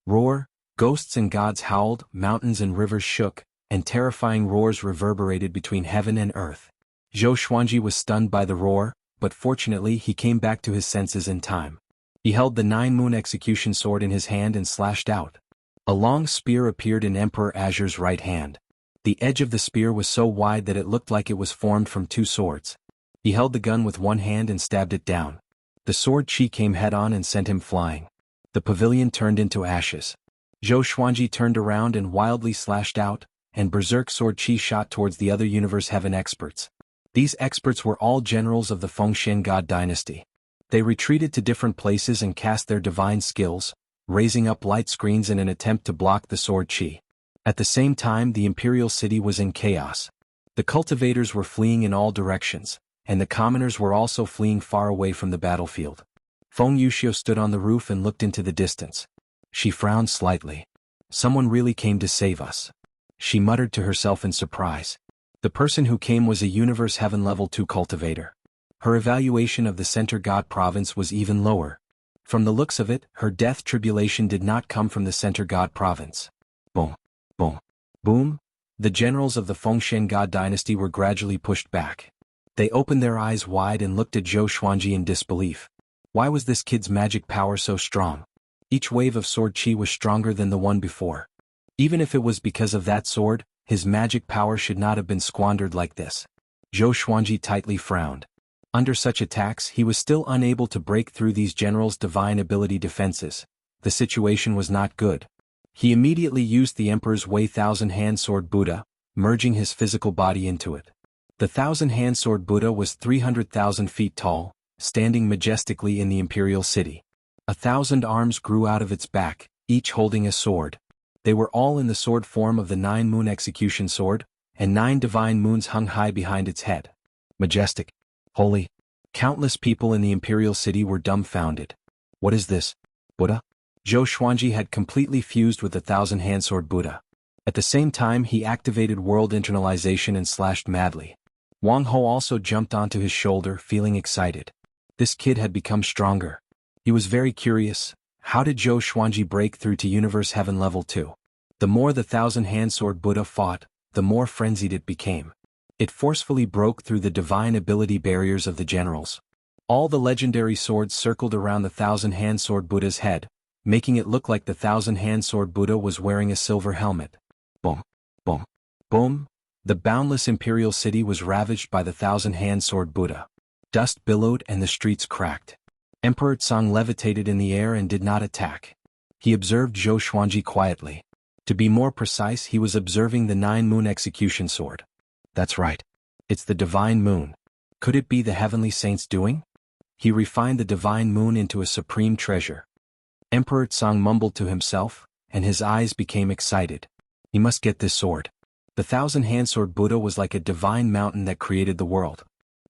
Roar, ghosts and gods howled, mountains and rivers shook, and terrifying roars reverberated between heaven and earth. Zhou Xuanji was stunned by the roar, but fortunately he came back to his senses in time. He held the 9-moon execution sword in his hand and slashed out. A long spear appeared in Emperor Azure's right hand. The edge of the spear was so wide that it looked like it was formed from 2 swords. He held the gun with one hand and stabbed it down. The sword chi came head-on and sent him flying. The pavilion turned into ashes. Zhou Xuanji turned around and wildly slashed out, and berserk sword chi shot towards the other universe heaven experts. These experts were all generals of the Fengshen God dynasty. They retreated to different places and cast their divine skills, raising up light screens in an attempt to block the sword chi. At the same time, the imperial city was in chaos. The cultivators were fleeing in all directions, and the commoners were also fleeing far away from the battlefield. Feng Yuxiu stood on the roof and looked into the distance. She frowned slightly. Someone really came to save us. She muttered to herself in surprise. The person who came was a Universe Heaven Level 2 cultivator. Her evaluation of the Center God Province was even lower. From the looks of it, her death tribulation did not come from the Center God Province. Boom. Boom. Boom. The generals of the Fengshen God dynasty were gradually pushed back. They opened their eyes wide and looked at Zhou Xuanji in disbelief. Why was this kid's magic power so strong? Each wave of sword chi was stronger than the one before. Even if it was because of that sword, his magic power should not have been squandered like this. Zhou Xuanji tightly frowned. Under such attacks, he was still unable to break through these generals' divine ability defenses. The situation was not good. He immediately used the Emperor's Way Thousand-Hand Sword Buddha, merging his physical body into it. The Thousand-Hand Sword Buddha was 300,000 feet tall, standing majestically in the imperial city. 1,000 arms grew out of its back, each holding a sword. They were all in the sword form of the 9-moon execution sword, and 9 divine moons hung high behind its head. Majestic. Holy. Countless people in the imperial city were dumbfounded. What is this? Buddha? Zhou Xuanji had completely fused with the Thousand-Hand Sword Buddha. At the same time, he activated world internalization and slashed madly. Wang Ho also jumped onto his shoulder, feeling excited. This kid had become stronger. He was very curious. How did Zhou Xuanji break through to Universe Heaven Level 2? The more the Thousand-Hand Sword Buddha fought, the more frenzied it became. It forcefully broke through the divine ability barriers of the generals. All the legendary swords circled around the Thousand-Hand Sword Buddha's head, making it look like the Thousand-Hand Sword Buddha was wearing a silver helmet. Boom. Boom. Boom. The boundless imperial city was ravaged by the Thousand-Hand Sword Buddha. Dust billowed and the streets cracked. Emperor Tsang levitated in the air and did not attack. He observed Zhou Xuanji quietly. To be more precise, he was observing the 9-moon execution sword. That's right. It's the divine moon. Could it be the heavenly saint's doing? He refined the divine moon into a supreme treasure. Emperor Tsang mumbled to himself, and his eyes became excited. He must get this sword. The Thousand-Hand Sword Buddha was like a divine mountain that created the world.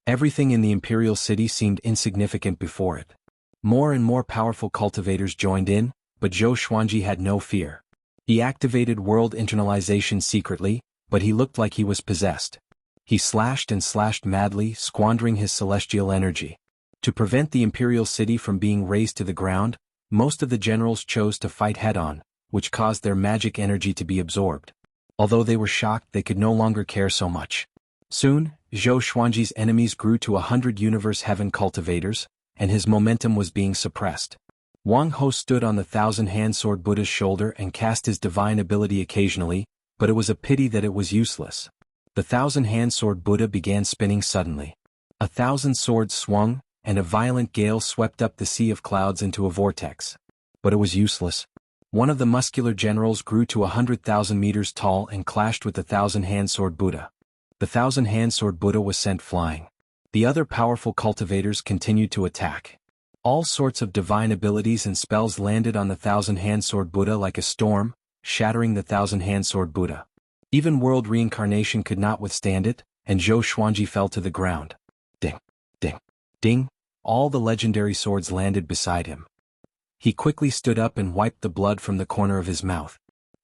Everything in the imperial city seemed insignificant before it. More and more powerful cultivators joined in, but Zhou Xuanji had no fear. He activated world internalization secretly, but he looked like he was possessed. He slashed and slashed madly, squandering his celestial energy. To prevent the imperial city from being razed to the ground, most of the generals chose to fight head-on, which caused their magic energy to be absorbed. Although they were shocked, they could no longer care so much. Soon, Zhou Xuanji's enemies grew to 100 Universe Heaven cultivators, and his momentum was being suppressed. Wang Ho stood on the Thousand-Hand Sword Buddha's shoulder and cast his divine ability occasionally, but it was a pity that it was useless. The Thousand-Hand Sword Buddha began spinning suddenly. 1,000 swords swung, and a violent gale swept up the sea of clouds into a vortex. But it was useless. One of the muscular generals grew to 100,000 meters tall and clashed with the Thousand-Hand Sword Buddha. The Thousand-Hand Sword Buddha was sent flying. The other powerful cultivators continued to attack. All sorts of divine abilities and spells landed on the Thousand-Hand Sword Buddha like a storm, shattering the Thousand-Hand Sword Buddha. Even world reincarnation could not withstand it, and Zhou Xuanji fell to the ground. Ding, ding, ding, all the legendary swords landed beside him. He quickly stood up and wiped the blood from the corner of his mouth.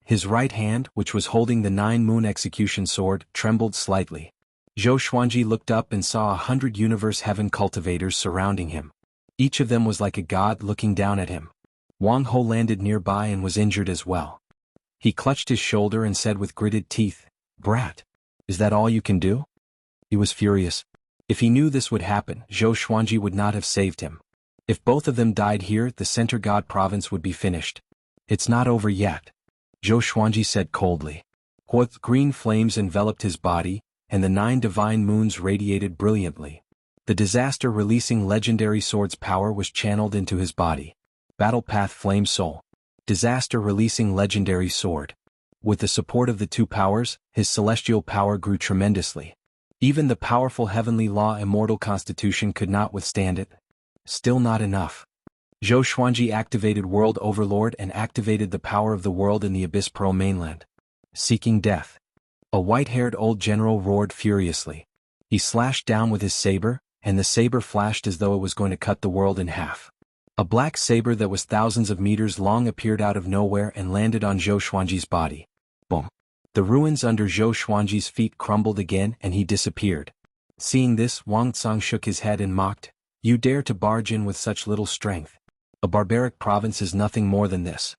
His right hand, which was holding the 9-moon execution sword, trembled slightly. Zhou Xuanji looked up and saw 100 Universe Heaven cultivators surrounding him. Each of them was like a god looking down at him. Wang Ho landed nearby and was injured as well. He clutched his shoulder and said with gritted teeth, "Brat, is that all you can do?" He was furious. If he knew this would happen, Zhou Xuanji would not have saved him. If both of them died here, the Center God Province would be finished. It's not over yet, Zhou Xuanji said coldly. What green flames enveloped his body, and the 9 divine moons radiated brilliantly. The disaster-releasing legendary sword's power was channeled into his body. Battle Path Flame Soul. Disaster releasing legendary sword. With the support of the two powers, his celestial power grew tremendously. Even the powerful heavenly law immortal constitution could not withstand it. Still not enough. Zhou Xuanji activated World Overlord and activated the power of the world in the Abyss Pearl mainland. Seeking death. A white-haired old general roared furiously. He slashed down with his saber, and the saber flashed as though it was going to cut the world in half. A black saber that was thousands of meters long appeared out of nowhere and landed on Zhou Xuanji's body. Boom. The ruins under Zhou Xuanji's feet crumbled again and he disappeared. Seeing this, Wang Tsang shook his head and mocked, "You dare to barge in with such little strength. A barbaric province is nothing more than this."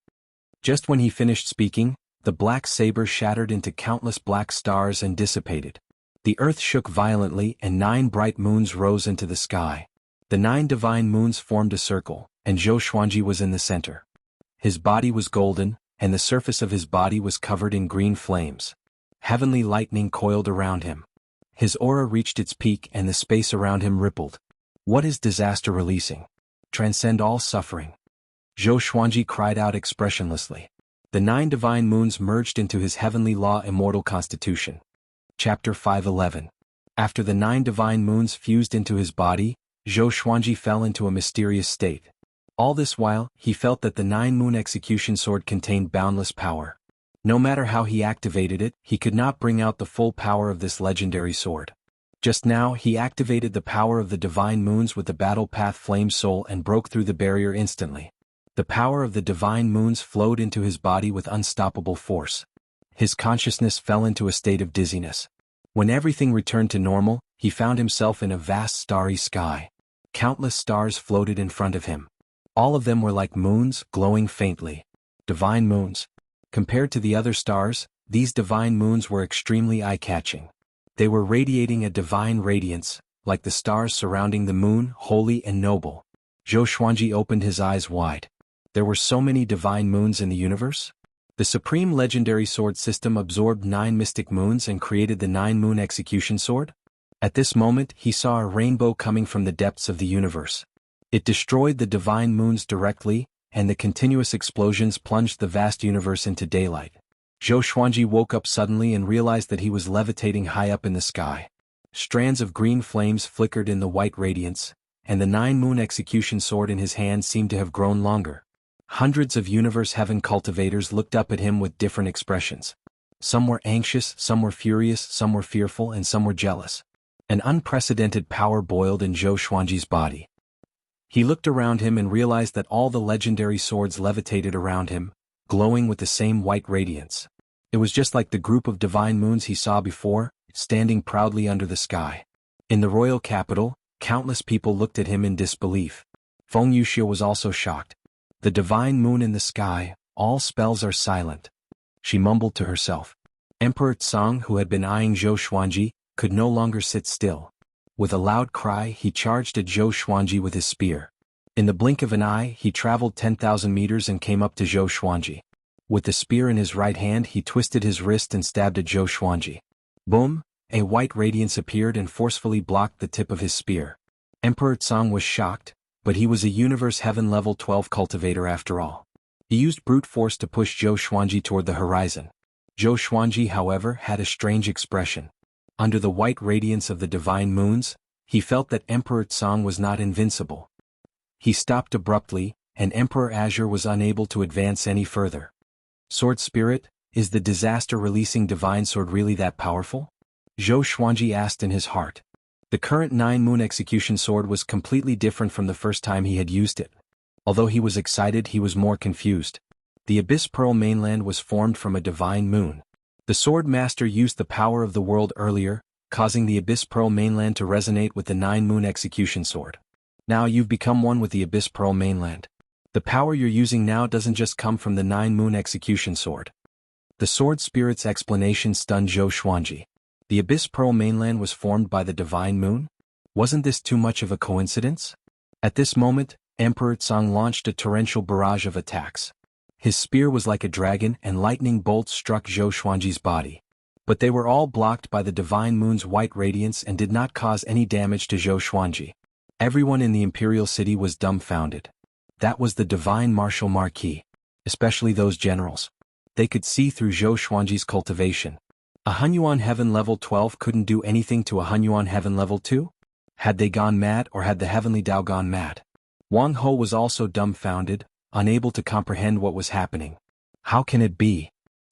Just when he finished speaking, the black saber shattered into countless black stars and dissipated. The earth shook violently and 9 bright moons rose into the sky. The 9 divine moons formed a circle, and Zhou Xuanji was in the center. His body was golden, and the surface of his body was covered in green flames. Heavenly lightning coiled around him. His aura reached its peak and the space around him rippled. What is disaster releasing? Transcend all suffering. Zhou Xuanji cried out expressionlessly. The 9 divine moons merged into his heavenly law immortal constitution. Chapter 5:11. After the 9 divine moons fused into his body, Zhou Xuanji fell into a mysterious state. All this while, he felt that the 9-moon execution sword contained boundless power. No matter how he activated it, he could not bring out the full power of this legendary sword. Just now, he activated the power of the divine moons with the battle path flame soul and broke through the barrier instantly. The power of the divine moons flowed into his body with unstoppable force. His consciousness fell into a state of dizziness. When everything returned to normal, he found himself in a vast starry sky. Countless stars floated in front of him. All of them were like moons, glowing faintly. Divine moons. Compared to the other stars, these divine moons were extremely eye-catching. They were radiating a divine radiance, like the stars surrounding the moon, holy and noble. Zhou Xuanji opened his eyes wide. There were so many divine moons in the universe? The supreme legendary sword system absorbed 9 mystic moons and created the 9-moon execution sword? At this moment, he saw a rainbow coming from the depths of the universe. It destroyed the divine moons directly, and the continuous explosions plunged the vast universe into daylight. Zhou Xuanji woke up suddenly and realized that he was levitating high up in the sky. Strands of green flames flickered in the white radiance, and the 9-moon execution sword in his hand seemed to have grown longer. Hundreds of universe heaven cultivators looked up at him with different expressions. Some were anxious, some were furious, some were fearful, and some were jealous. An unprecedented power boiled in Zhou Xuanji's body. He looked around him and realized that all the legendary swords levitated around him, glowing with the same white radiance. It was just like the group of divine moons he saw before, standing proudly under the sky. In the royal capital, countless people looked at him in disbelief. Feng Yuxia was also shocked. The divine moon in the sky, all spells are silent. She mumbled to herself. Emperor Tsang, who had been eyeing Zhou Xuanji, could no longer sit still. With a loud cry, he charged at Zhou Xuanji with his spear. In the blink of an eye, he traveled 10,000 meters and came up to Zhou Xuanji. With the spear in his right hand, he twisted his wrist and stabbed at Zhou Xuanji. Boom! A white radiance appeared and forcefully blocked the tip of his spear. Emperor Tsang was shocked, but he was a Universe Heaven Level 12 cultivator after all. He used brute force to push Zhou Xuanji toward the horizon. Zhou Xuanji, however, had a strange expression. Under the white radiance of the divine moons, he felt that Emperor Tsang was not invincible. He stopped abruptly, and Emperor Azure was unable to advance any further. Sword Spirit, is the disaster-releasing divine sword really that powerful? Zhou Xuanji asked in his heart. The current 9-moon execution sword was completely different from the first time he had used it. Although he was excited, he was more confused. The Abyss Pearl mainland was formed from a divine moon. The sword master used the power of the world earlier, causing the Abyss Pearl mainland to resonate with the 9-moon execution sword. Now you've become one with the Abyss Pearl mainland. The power you're using now doesn't just come from the 9-moon execution sword. The sword spirit's explanation stunned Zhou Xuanji. The Abyss Pearl mainland was formed by the divine moon? Wasn't this too much of a coincidence? At this moment, Emperor Tsang launched a torrential barrage of attacks. His spear was like a dragon and lightning bolts struck Zhou Xuanji's body. But they were all blocked by the divine moon's white radiance and did not cause any damage to Zhou Xuanji. Everyone in the imperial city was dumbfounded. That was the divine martial marquis. especially those generals. They could see through Zhou Xuanji's cultivation. A Hunyuan Heaven level 12 couldn't do anything to a Hunyuan Heaven level 2? Had they gone mad, or had the Heavenly Tao gone mad? Wang Ho was also dumbfounded, unable to comprehend what was happening. How can it be?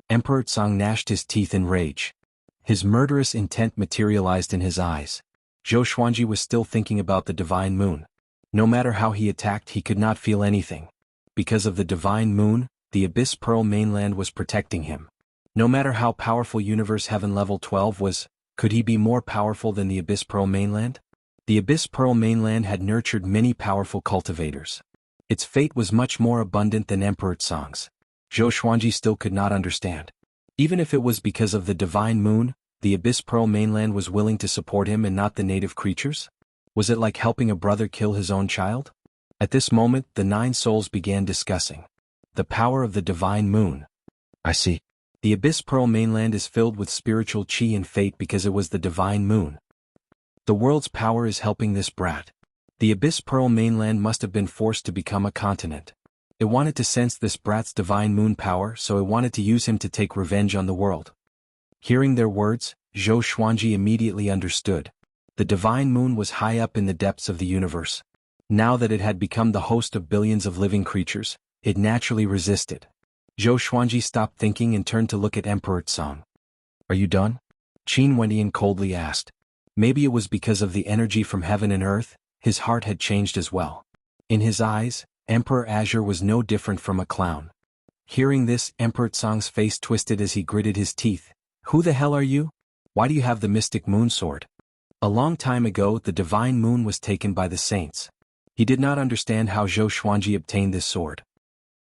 Emperor Tsang gnashed his teeth in rage. His murderous intent materialized in his eyes. Zhou Xuanji was still thinking about the divine moon. No matter how he attacked, he could not feel anything. Because of the divine moon, the Abyss Pearl mainland was protecting him. No matter how powerful Universe Heaven level 12 was, could he be more powerful than the Abyss Pearl mainland? The Abyss Pearl mainland had nurtured many powerful cultivators. Its fate was much more abundant than Emperor Tsang's. Zhou Xuanji still could not understand. Even if it was because of the divine moon, the Abyss Pearl mainland was willing to support him and not the native creatures? Was it like helping a brother kill his own child? At this moment, the 9 souls began discussing. The power of the divine moon. I see. The Abyss Pearl mainland is filled with spiritual chi and fate because it was the divine moon. The world's power is helping this brat. The Abyss Pearl mainland must have been forced to become a continent. It wanted to sense this brat's divine moon power, so it wanted to use him to take revenge on the world. Hearing their words, Zhou Xuanji immediately understood. The divine moon was high up in the depths of the universe. Now that it had become the host of billions of living creatures, it naturally resisted. Zhou Xuanji stopped thinking and turned to look at Emperor Tsang. Are you done? Qin Wendian coldly asked. Maybe it was because of the energy from heaven and earth, his heart had changed as well. In his eyes, Emperor Azure was no different from a clown. Hearing this, Emperor Tsang's face twisted as he gritted his teeth. Who the hell are you? Why do you have the mystic moon sword? A long time ago, the divine moon was taken by the saints. He did not understand how Zhou Xuanji obtained this sword.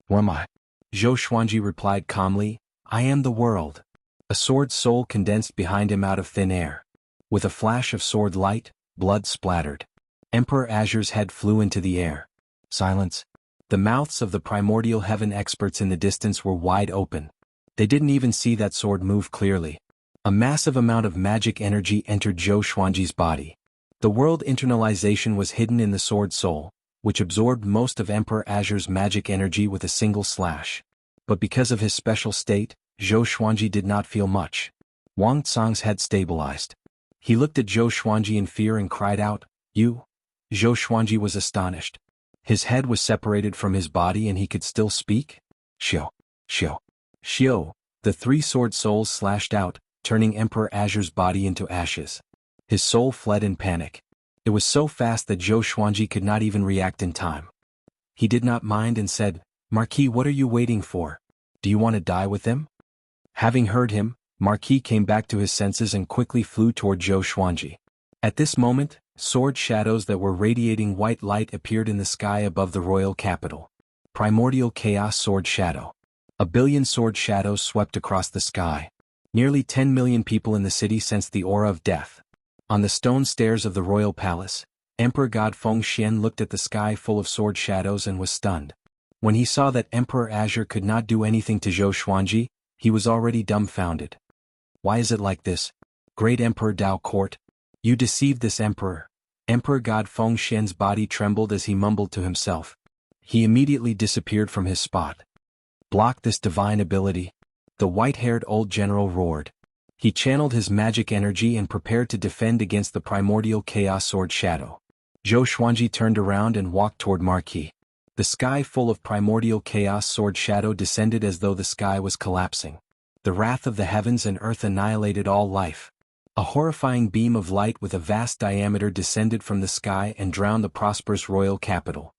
Who am I? Zhou Xuanji replied calmly, I am the world. A sword soul condensed behind him out of thin air. With a flash of sword light, blood splattered. Emperor Azure's head flew into the air. Silence. The mouths of the primordial heaven experts in the distance were wide open. They didn't even see that sword move clearly. A massive amount of magic energy entered Zhou Xuanji's body. The world internalization was hidden in the sword soul, which absorbed most of Emperor Azure's magic energy with a single slash. But because of his special state, Zhou Xuanji did not feel much. Wang Tsang's head stabilized. He looked at Zhou Xuanji in fear and cried out, You? Zhou Xuanji was astonished. His head was separated from his body and he could still speak? Xiao. Xiao. Xiao. The 3 sword souls slashed out, turning Emperor Azure's body into ashes. His soul fled in panic. It was so fast that Zhou Xuanji could not even react in time. He did not mind and said, Marquis, what are you waiting for? Do you want to die with them? Having heard him, Marquis came back to his senses and quickly flew toward Zhou Xuanji. At this moment, sword shadows that were radiating white light appeared in the sky above the royal capital. Primordial Chaos Sword Shadow. A billion sword shadows swept across the sky. Nearly 10 million people in the city sensed the aura of death. On the stone stairs of the royal palace, Emperor God Fengxian looked at the sky full of sword shadows and was stunned. When he saw that Emperor Azure could not do anything to Zhou Xuanji, he was already dumbfounded. Why is it like this? Great Emperor Dao Court, you deceived this emperor. Emperor God Fengxian's body trembled as he mumbled to himself. He immediately disappeared from his spot. Block this divine ability. The white-haired old general roared. He channeled his magic energy and prepared to defend against the primordial chaos sword shadow. Zhou Xuanji turned around and walked toward Marquis. The sky full of primordial chaos sword shadow descended as though the sky was collapsing. The wrath of the heavens and earth annihilated all life. A horrifying beam of light with a vast diameter descended from the sky and drowned the prosperous royal capital.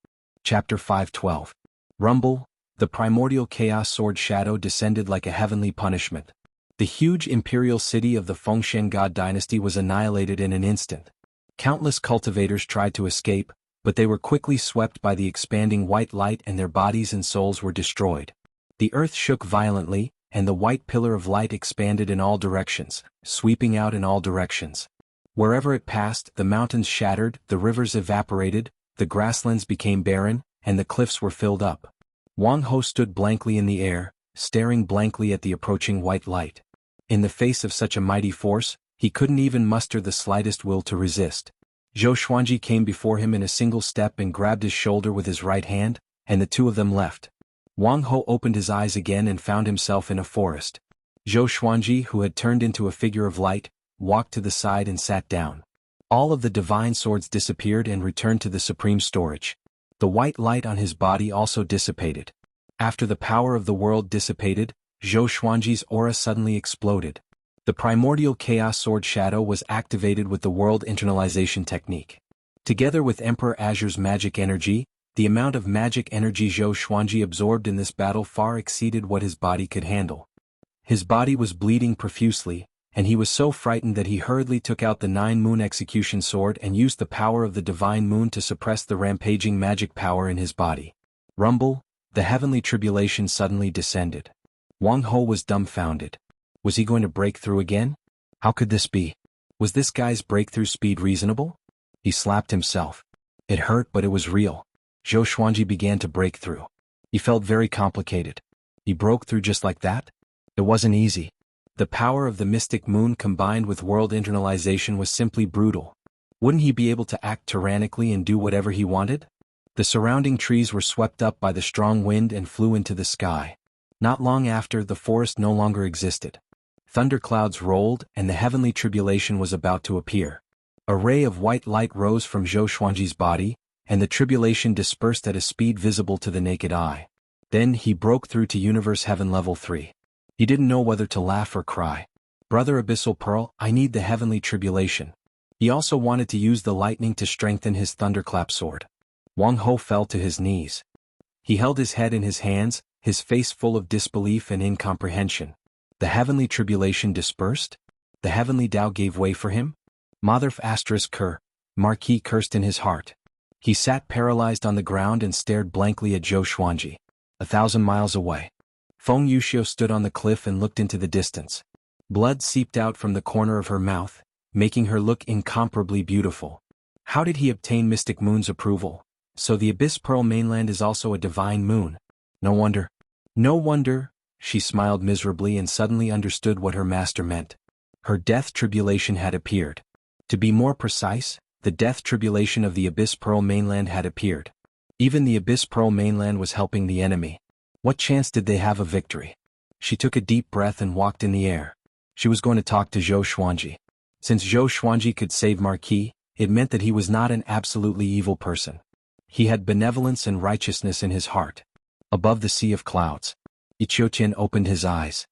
Chapter 5:12. Rumble. The primordial chaos sword shadow descended like a heavenly punishment. The huge imperial city of the Fengxian God dynasty was annihilated in an instant. Countless cultivators tried to escape, but they were quickly swept by the expanding white light and their bodies and souls were destroyed. The earth shook violently, and the white pillar of light expanded in all directions, sweeping out in all directions. Wherever it passed, the mountains shattered, the rivers evaporated, the grasslands became barren, and the cliffs were filled up. Wang Ho stood blankly in the air, staring blankly at the approaching white light. In the face of such a mighty force, he couldn't even muster the slightest will to resist. Zhou Xuanji came before him in a single step and grabbed his shoulder with his right hand, and the two of them left. Wang Ho opened his eyes again and found himself in a forest. Zhou Xuanji, who had turned into a figure of light, walked to the side and sat down. All of the divine swords disappeared and returned to the supreme storage. The white light on his body also dissipated. After the power of the world dissipated, Zhou Xuanji's aura suddenly exploded. The primordial chaos sword shadow was activated with the world internalization technique. Together with Emperor Azure's magic energy, the amount of magic energy Zhou Xuanji absorbed in this battle far exceeded what his body could handle. His body was bleeding profusely, and he was so frightened that he hurriedly took out the 9-moon execution sword and used the power of the divine moon to suppress the rampaging magic power in his body. Rumble, the heavenly tribulation suddenly descended. Wang Ho was dumbfounded. Was he going to break through again? How could this be? Was this guy's breakthrough speed reasonable? He slapped himself. It hurt, but it was real. Zhou Xuanji began to break through. He felt very complicated. He broke through just like that? It wasn't easy. The power of the mystic moon combined with world internalization was simply brutal. Wouldn't he be able to act tyrannically and do whatever he wanted? The surrounding trees were swept up by the strong wind and flew into the sky. Not long after, the forest no longer existed. Thunderclouds rolled, and the heavenly tribulation was about to appear. A ray of white light rose from Zhou Xuanji's body, and the tribulation dispersed at a speed visible to the naked eye. Then he broke through to Universe Heaven Level 3. He didn't know whether to laugh or cry. Brother Abyssal Pearl, I need the heavenly tribulation. He also wanted to use the lightning to strengthen his thunderclap sword. Wang Ho fell to his knees. He held his head in his hands, his face full of disbelief and incomprehension. The heavenly tribulation dispersed? The heavenly Tao gave way for him? Motherf asterisk Ker, Marquis cursed in his heart. He sat paralyzed on the ground and stared blankly at Zhou Xuanji. 1,000 miles away. Feng Yuxiu stood on the cliff and looked into the distance. Blood seeped out from the corner of her mouth, making her look incomparably beautiful. How did he obtain Mystic Moon's approval? So the Abyss Pearl mainland is also a divine moon. No wonder. No wonder, she smiled miserably and suddenly understood what her master meant. Her death tribulation had appeared. To be more precise, the death tribulation of the Abyss Pearl mainland had appeared. Even the Abyss Pearl mainland was helping the enemy. What chance did they have of victory? She took a deep breath and walked in the air. She was going to talk to Zhou Xuanji. Since Zhou Xuanji could save Marquis, it meant that he was not an absolutely evil person. He had benevolence and righteousness in his heart. Above the sea of clouds, Ichiotian opened his eyes.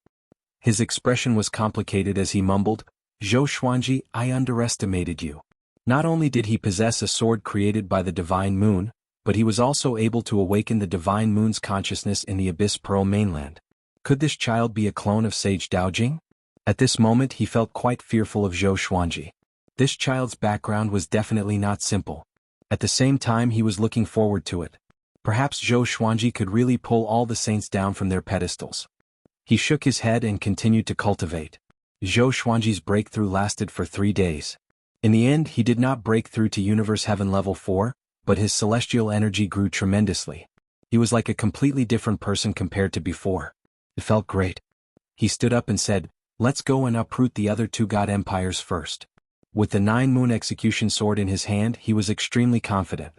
His expression was complicated as he mumbled, Zhou Xuanji, I underestimated you. Not only did he possess a sword created by the divine moon, but he was also able to awaken the divine moon's consciousness in the Abyss Pearl mainland. Could this child be a clone of Sage Daojing? At this moment he felt quite fearful of Zhou Xuanji. This child's background was definitely not simple. At the same time he was looking forward to it. Perhaps Zhou Xuanji could really pull all the saints down from their pedestals. He shook his head and continued to cultivate. Zhou Xuanji's breakthrough lasted for 3 days. In the end he did not break through to Universe Heaven Level 4, but his celestial energy grew tremendously. He was like a completely different person compared to before. It felt great. He stood up and said, let's go and uproot the other 2 god empires first. With the 9-moon execution sword in his hand he was extremely confident.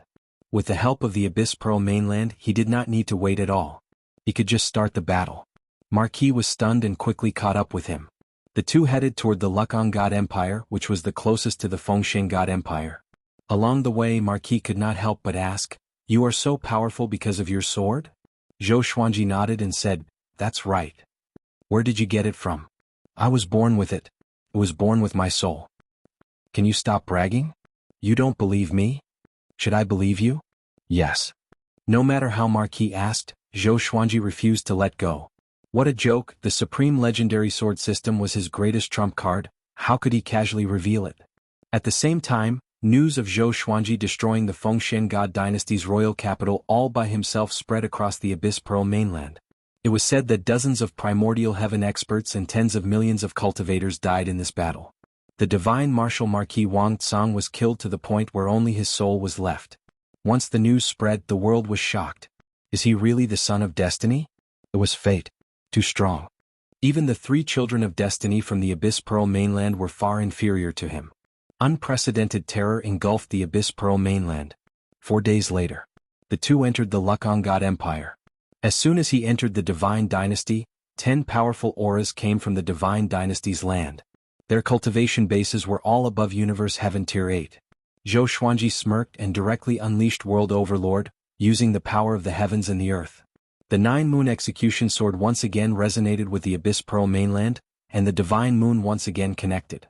With the help of the Abyss Pearl mainland he did not need to wait at all. He could just start the battle. Marquis was stunned and quickly caught up with him. The two headed toward the Lukang God Empire, which was the closest to the Fengshen God Empire. Along the way Marquis could not help but ask, you are so powerful because of your sword? Zhou Xuanji nodded and said, that's right. Where did you get it from? I was born with it. It was born with my soul. Can you stop bragging? You don't believe me? Should I believe you? Yes. No matter how Marquis asked, Zhou Xuanji refused to let go. What a joke, the supreme legendary sword system was his greatest trump card, how could he casually reveal it? At the same time, news of Zhou Xuanji destroying the Fengshen God dynasty's royal capital all by himself spread across the Abyss Pearl mainland. It was said that dozens of primordial heaven experts and tens of millions of cultivators died in this battle. The divine martial Marquis Wang Tsang was killed to the point where only his soul was left. Once the news spread, the world was shocked. Is he really the son of destiny? It was fate. Too strong. Even the 3 children of destiny from the Abyss Pearl mainland were far inferior to him. Unprecedented terror engulfed the Abyss Pearl mainland. 4 days later, the two entered the Lukang God Empire. As soon as he entered the Divine Dynasty, 10 powerful auras came from the Divine Dynasty's land. Their cultivation bases were all above Universe Heaven Tier 8. Zhou Xuanji smirked and directly unleashed World Overlord, using the power of the heavens and the earth. The 9-moon execution sword once again resonated with the Abyss Pearl mainland, and the Divine Moon once again connected.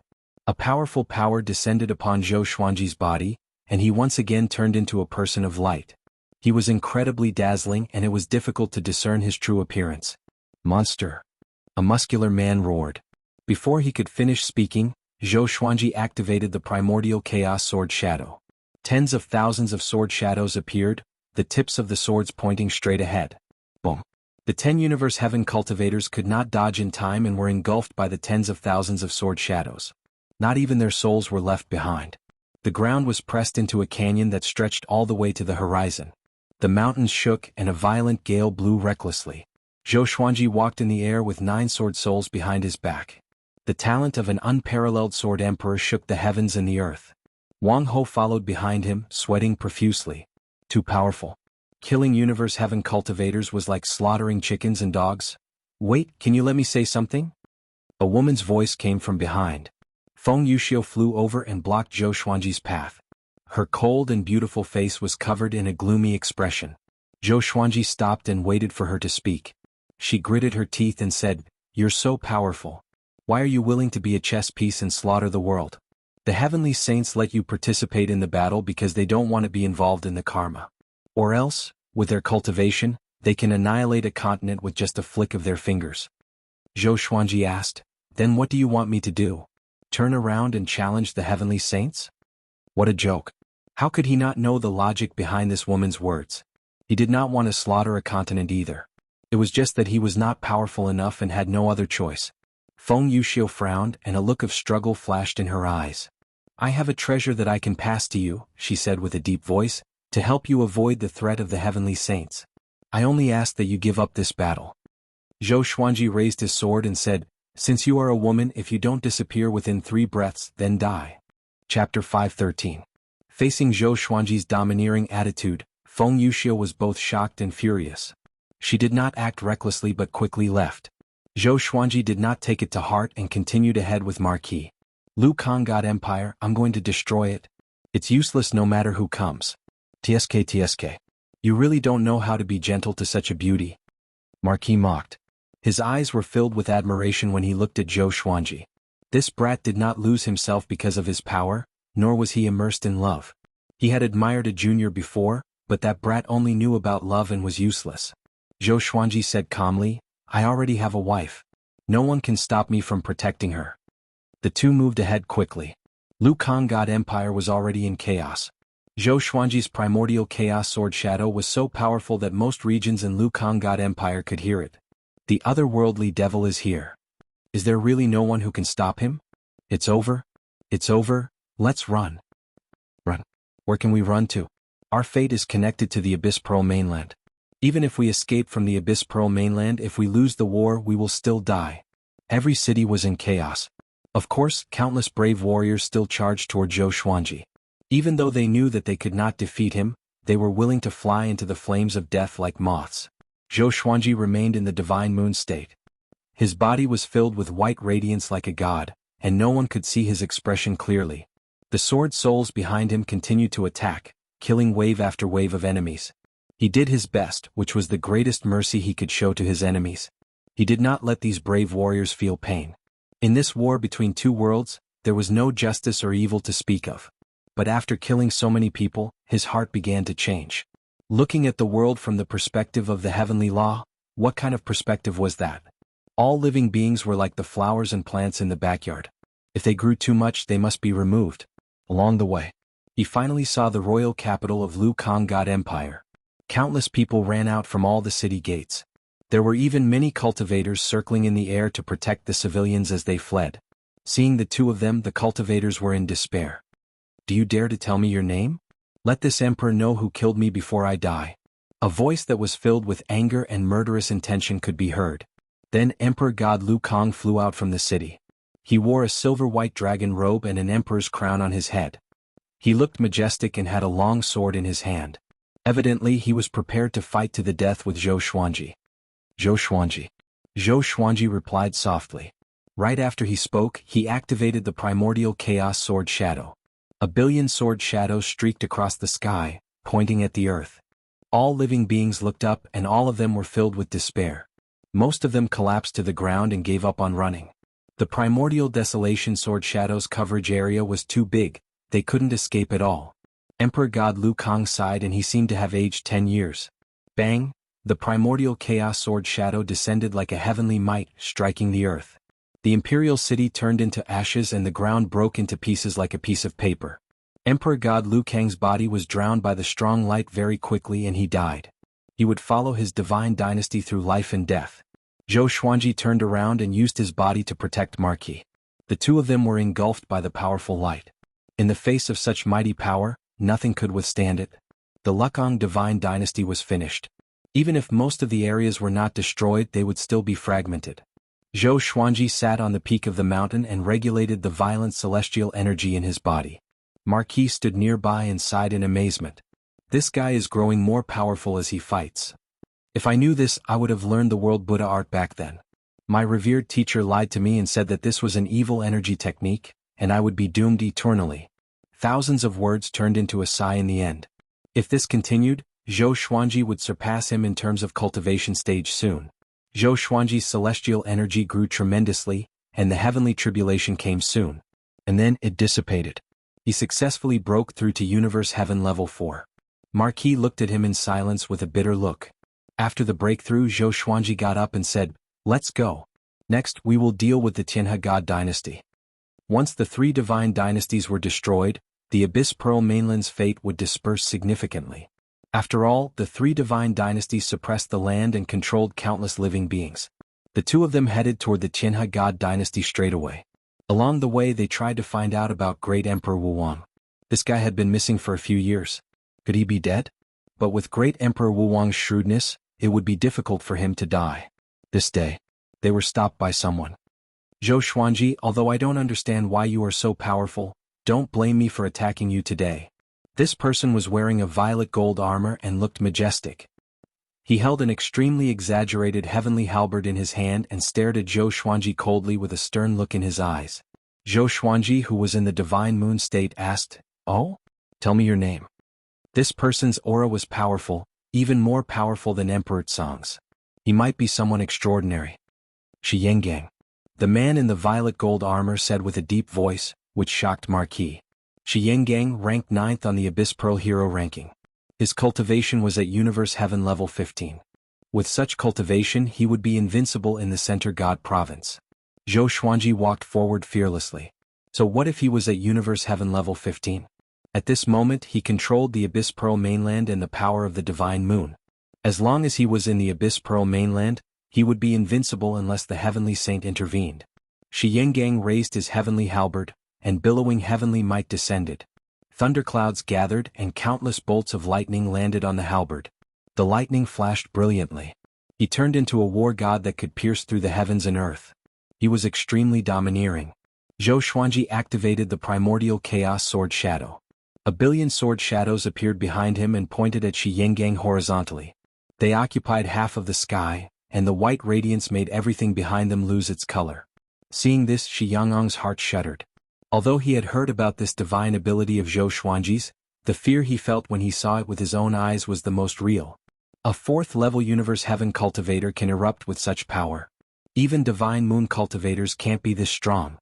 A powerful power descended upon Zhou Xuanji's body, and he once again turned into a person of light. He was incredibly dazzling and it was difficult to discern his true appearance. Monster! A muscular man roared. Before he could finish speaking, Zhou Xuanji activated the primordial chaos sword shadow. Tens of thousands of sword shadows appeared, the tips of the swords pointing straight ahead. Boom! The 10 Universe Heaven cultivators could not dodge in time and were engulfed by the tens of thousands of sword shadows. Not even their souls were left behind. The ground was pressed into a canyon that stretched all the way to the horizon. The mountains shook and a violent gale blew recklessly. Zhou Xuanji walked in the air with 9 sword souls behind his back. The talent of an unparalleled sword emperor shook the heavens and the earth. Wang Ho followed behind him, sweating profusely. Too powerful. Killing Universe Heaven cultivators was like slaughtering chickens and dogs. Wait, can you let me say something? A woman's voice came from behind. Feng Yuxiu flew over and blocked Zhou Xuanji's path. Her cold and beautiful face was covered in a gloomy expression. Zhou Xuanji stopped and waited for her to speak. She gritted her teeth and said, "You're so powerful. Why are you willing to be a chess piece and slaughter the world? The heavenly saints let you participate in the battle because they don't want to be involved in the karma. Or else, with their cultivation, they can annihilate a continent with just a flick of their fingers." Zhou Xuanji asked, "Then what do you want me to do? Turn around and challenge the heavenly saints?" What a joke. How could he not know the logic behind this woman's words? He did not want to slaughter a continent either. It was just that he was not powerful enough and had no other choice. Feng Yuxiu frowned and a look of struggle flashed in her eyes. "I have a treasure that I can pass to you," she said with a deep voice, "to help you avoid the threat of the heavenly saints. I only ask that you give up this battle." Zhou Xuanji raised his sword and said, "Since you are a woman, if you don't disappear within 3 breaths, then die." Chapter 513. Facing Zhou Xuanji's domineering attitude, Feng Yuxiu was both shocked and furious. She did not act recklessly but quickly left. Zhou Xuanji did not take it to heart and continued ahead with Marquis. "Lu Kang God Empire, I'm going to destroy it. It's useless no matter who comes. TSK. You really don't know how to be gentle to such a beauty." Marquis mocked. His eyes were filled with admiration when he looked at Zhou Xuanji. This brat did not lose himself because of his power, nor was he immersed in love. He had admired a junior before, but that brat only knew about love and was useless. Zhou Xuanji said calmly, "I already have a wife. No one can stop me from protecting her." The two moved ahead quickly. Lu Kang God Empire was already in chaos. Zhou Xuanji's primordial chaos sword shadow was so powerful that most regions in Lu Kang God Empire could hear it. The otherworldly devil is here. Is there really no one who can stop him? It's over. It's over. Let's run. Run. Where can we run to? Our fate is connected to the Abyss Pearl mainland. Even if we escape from the Abyss Pearl mainland, if we lose the war, we will still die. Every city was in chaos. Of course, countless brave warriors still charged toward Zhou Xuanji. Even though they knew that they could not defeat him, they were willing to fly into the flames of death like moths. Zhou Xuanji remained in the divine moon state. His body was filled with white radiance like a god, and no one could see his expression clearly. The sword souls behind him continued to attack, killing wave after wave of enemies. He did his best, which was the greatest mercy he could show to his enemies. He did not let these brave warriors feel pain. In this war between two worlds, there was no justice or evil to speak of. But after killing so many people, his heart began to change. Looking at the world from the perspective of the heavenly law, what kind of perspective was that? All living beings were like the flowers and plants in the backyard. If they grew too much, they must be removed. Along the way, he finally saw the royal capital of Lu Kang God Empire. Countless people ran out from all the city gates. There were even many cultivators circling in the air to protect the civilians as they fled. Seeing the two of them, the cultivators were in despair. "Do you dare to tell me your name? Let this emperor know who killed me before I die." A voice that was filled with anger and murderous intention could be heard. Then Emperor God Lu Kang flew out from the city. He wore a silver-white dragon robe and an emperor's crown on his head. He looked majestic and had a long sword in his hand. Evidently he was prepared to fight to the death with Zhou Xuanji. Zhou Xuanji. Zhou Xuanji replied softly. Right after he spoke, he activated the primordial chaos sword shadow. A billion sword shadows streaked across the sky, pointing at the earth. All living beings looked up and all of them were filled with despair. Most of them collapsed to the ground and gave up on running. The primordial desolation sword shadow's coverage area was too big, they couldn't escape at all. Emperor God Lu Kang sighed and he seemed to have aged 10 years. Bang! The primordial chaos sword shadow descended like a heavenly might, striking the earth. The imperial city turned into ashes and the ground broke into pieces like a piece of paper. Emperor God Lu Kang's body was drowned by the strong light very quickly and he died. He would follow his divine dynasty through life and death. Zhou Xuanji turned around and used his body to protect Marquis. The two of them were engulfed by the powerful light. In the face of such mighty power, nothing could withstand it. The Lukang divine dynasty was finished. Even if most of the areas were not destroyed, they would still be fragmented. Zhou Xuanji sat on the peak of the mountain and regulated the violent celestial energy in his body. Marquis stood nearby and sighed in amazement. This guy is growing more powerful as he fights. If I knew this, I would have learned the world Buddha art back then. My revered teacher lied to me and said that this was an evil energy technique, and I would be doomed eternally. Thousands of words turned into a sigh in the end. If this continued, Zhou Xuanji would surpass him in terms of cultivation stage soon. Zhou Xuanji's celestial energy grew tremendously, and the heavenly tribulation came soon. And then it dissipated. He successfully broke through to Universe Heaven Level 4. Marquis looked at him in silence with a bitter look. After the breakthrough, Zhou Xuanji got up and said, "Let's go. Next, we will deal with the Tianhe God dynasty." Once the three divine dynasties were destroyed, the Abyss Pearl mainland's fate would disperse significantly. After all, the three divine dynasties suppressed the land and controlled countless living beings. The two of them headed toward the Tianhe God dynasty straight away. Along the way they tried to find out about Great Emperor Wuwang. This guy had been missing for a few years. Could he be dead? But with Great Emperor Wuwang's shrewdness, it would be difficult for him to die. This day, they were stopped by someone. Zhou Xuanji, although I don't understand why you are so powerful, don't blame me for attacking you today. This person was wearing a violet gold armor and looked majestic. He held an extremely exaggerated heavenly halberd in his hand and stared at Zhou Xuanji coldly with a stern look in his eyes. Zhou Xuanji, who was in the divine moon state, asked, "Oh? Tell me your name." This person's aura was powerful, even more powerful than Emperor Tsang's. He might be someone extraordinary. Shi Yanggang. The man in the violet gold armor said with a deep voice, which shocked Marquis. Shi Yanggang ranked 9th on the Abyss Pearl hero ranking. His cultivation was at Universe Heaven level 15. With such cultivation he would be invincible in the Center God province. Zhou Xuanji walked forward fearlessly. So what if he was at Universe Heaven level 15? At this moment he controlled the Abyss Pearl mainland and the power of the Divine Moon. As long as he was in the Abyss Pearl mainland, he would be invincible unless the Heavenly Saint intervened. Shi Yanggang raised his heavenly halberd, and billowing heavenly might descended. Thunderclouds gathered and countless bolts of lightning landed on the halberd. The lightning flashed brilliantly. He turned into a war god that could pierce through the heavens and earth. He was extremely domineering. Zhou Xuanji activated the primordial chaos sword shadow. A billion sword shadows appeared behind him and pointed at Shi Yanggang horizontally. They occupied half of the sky, and the white radiance made everything behind them lose its color. Seeing this, Shi Yanggang's heart shuddered. Although he had heard about this divine ability of Zhou Xuanji's, the fear he felt when he saw it with his own eyes was the most real. A 4th-level Universe Heaven cultivator can erupt with such power. Even Divine Moon cultivators can't be this strong.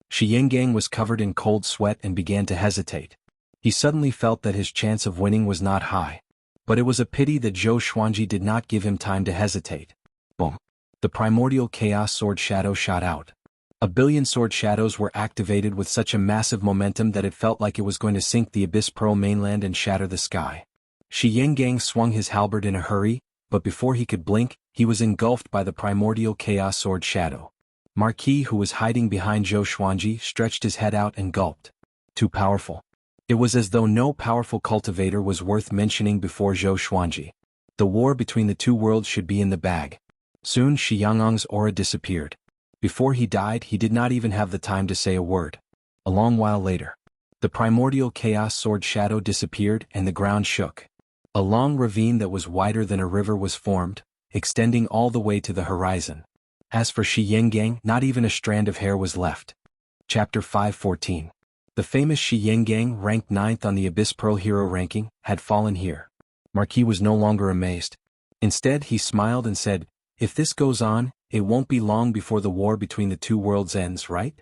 Shi Yanggang was covered in cold sweat and began to hesitate. He suddenly felt that his chance of winning was not high. But it was a pity that Zhou Xuanji did not give him time to hesitate. Boom! The primordial chaos sword shadow shot out. A billion sword shadows were activated with such a massive momentum that it felt like it was going to sink the Abyss Pearl mainland and shatter the sky. Shi Yanggang swung his halberd in a hurry, but before he could blink, he was engulfed by the primordial chaos sword shadow. Marquis, who was hiding behind Zhou Xuanji, stretched his head out and gulped. Too powerful. It was as though no powerful cultivator was worth mentioning before Zhou Xuanji. The war between the two worlds should be in the bag. Soon Shi Yanggang's aura disappeared. Before he died, he did not even have the time to say a word. A long while later, the primordial chaos sword shadow disappeared and the ground shook. A long ravine that was wider than a river was formed, extending all the way to the horizon. As for Shi Yangang, not even a strand of hair was left. Chapter 5:14. The famous Shi Yangang, ranked 9th on the Abyss Pearl Hero ranking, had fallen here. Marquis was no longer amazed. Instead, he smiled and said, "If this goes on, it won't be long before the war between the two worlds ends, right?"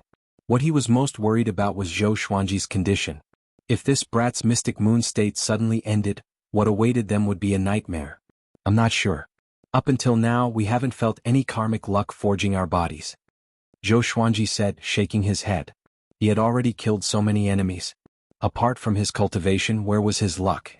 What he was most worried about was Zhou Xuanji's condition. If this brat's mystic moon state suddenly ended, what awaited them would be a nightmare. "I'm not sure. Up until now we haven't felt any karmic luck forging our bodies," Zhou Xuanji said, shaking his head. He had already killed so many enemies. Apart from his cultivation, where was his luck?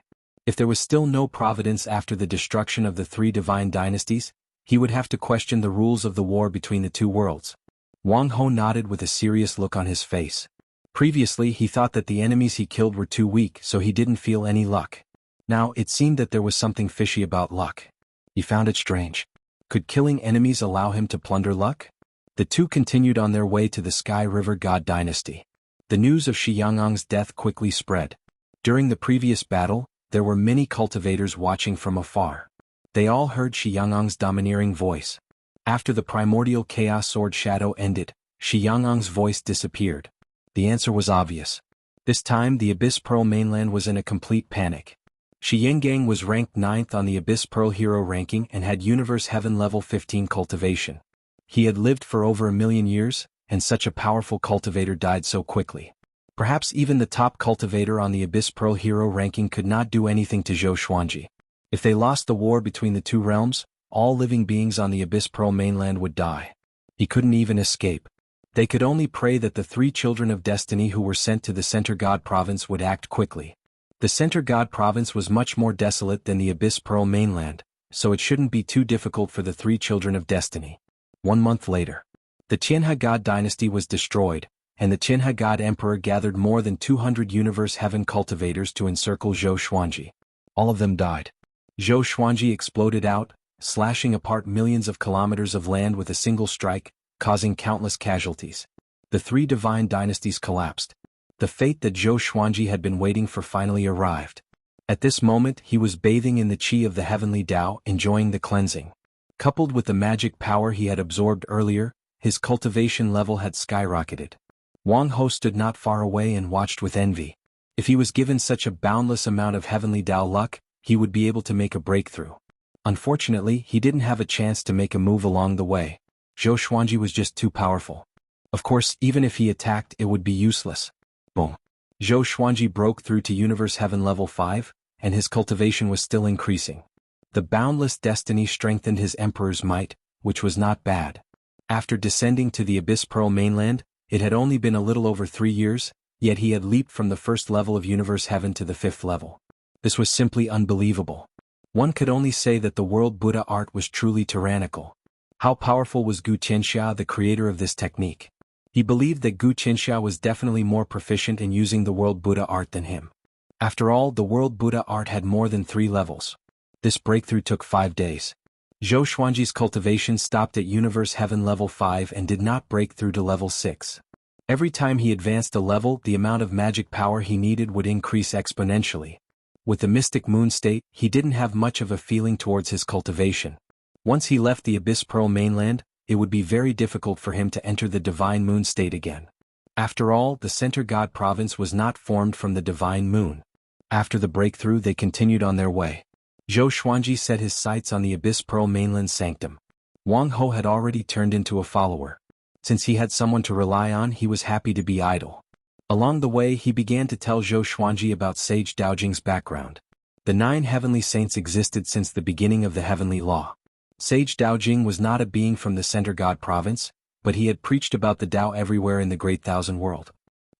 If there was still no providence after the destruction of the 3 divine dynasties, he would have to question the rules of the war between the two worlds. Wang Ho nodded with a serious look on his face. Previously he thought that the enemies he killed were too weak, so he didn't feel any luck. Now it seemed that there was something fishy about luck. He found it strange. Could killing enemies allow him to plunder luck? The two continued on their way to the Sky River God Dynasty. The news of Shi Yanggang's death quickly spread. During the previous battle, there were many cultivators watching from afar. They all heard Shi Yanggang's domineering voice. After the primordial chaos sword shadow ended, Shi Yanggang's voice disappeared. The answer was obvious. This time the Abyss Pearl mainland was in a complete panic. Shi Yangang was ranked 9th on the Abyss Pearl Hero ranking and had Universe Heaven level 15 cultivation. He had lived for over 1,000,000 years, and such a powerful cultivator died so quickly. Perhaps even the top cultivator on the Abyss Pearl Hero ranking could not do anything to Zhou Xuanji. If they lost the war between the two realms, all living beings on the Abyss Pearl mainland would die. He couldn't even escape. They could only pray that the 3 children of destiny who were sent to the Center God Province would act quickly. The Center God Province was much more desolate than the Abyss Pearl mainland, so it shouldn't be too difficult for the 3 children of destiny. 1 month later, the Qianhe God dynasty was destroyed, and the Qianhe God Emperor gathered more than 200 Universe Heaven cultivators to encircle Zhou Xuanji. All of them died. Zhou Xuanji exploded out, slashing apart millions of kilometers of land with a single strike, causing countless casualties. The 3 divine dynasties collapsed. The fate that Zhou Xuanji had been waiting for finally arrived. At this moment he was bathing in the qi of the heavenly Tao, enjoying the cleansing. Coupled with the magic power he had absorbed earlier, his cultivation level had skyrocketed. Wang Ho stood not far away and watched with envy. If he was given such a boundless amount of heavenly Tao luck, he would be able to make a breakthrough. Unfortunately, he didn't have a chance to make a move along the way. Zhou Xuanji was just too powerful. Of course, even if he attacked, it would be useless. Boom. Zhou Xuanji broke through to Universe Heaven level 5, and his cultivation was still increasing. The boundless destiny strengthened his emperor's might, which was not bad. After descending to the Abyss Pearl mainland, it had only been a little over 3 years, yet he had leaped from the 1st level of Universe Heaven to the 5th level. This was simply unbelievable. One could only say that the world Buddha art was truly tyrannical. How powerful was Gu Qianxia, the creator of this technique? He believed that Gu Qianxia was definitely more proficient in using the world Buddha art than him. After all, the world Buddha art had more than 3 levels. This breakthrough took 5 days. Zhou Xuanji's cultivation stopped at Universe Heaven level 5 and did not break through to level 6. Every time he advanced a level, the amount of magic power he needed would increase exponentially. With the mystic moon state, he didn't have much of a feeling towards his cultivation. Once he left the Abyss Pearl mainland, it would be very difficult for him to enter the divine moon state again. After all, the Center God Province was not formed from the divine moon. After the breakthrough, they continued on their way. Zhou Xuanji set his sights on the Abyss Pearl mainland sanctum. Wang Ho had already turned into a follower. Since he had someone to rely on, he was happy to be idle. Along the way, he began to tell Zhou Xuanji about Sage Daojing's background. The 9 heavenly saints existed since the beginning of the heavenly law. Sage Daojing was not a being from the Center God Province, but he had preached about the Tao everywhere in the Great Thousand World.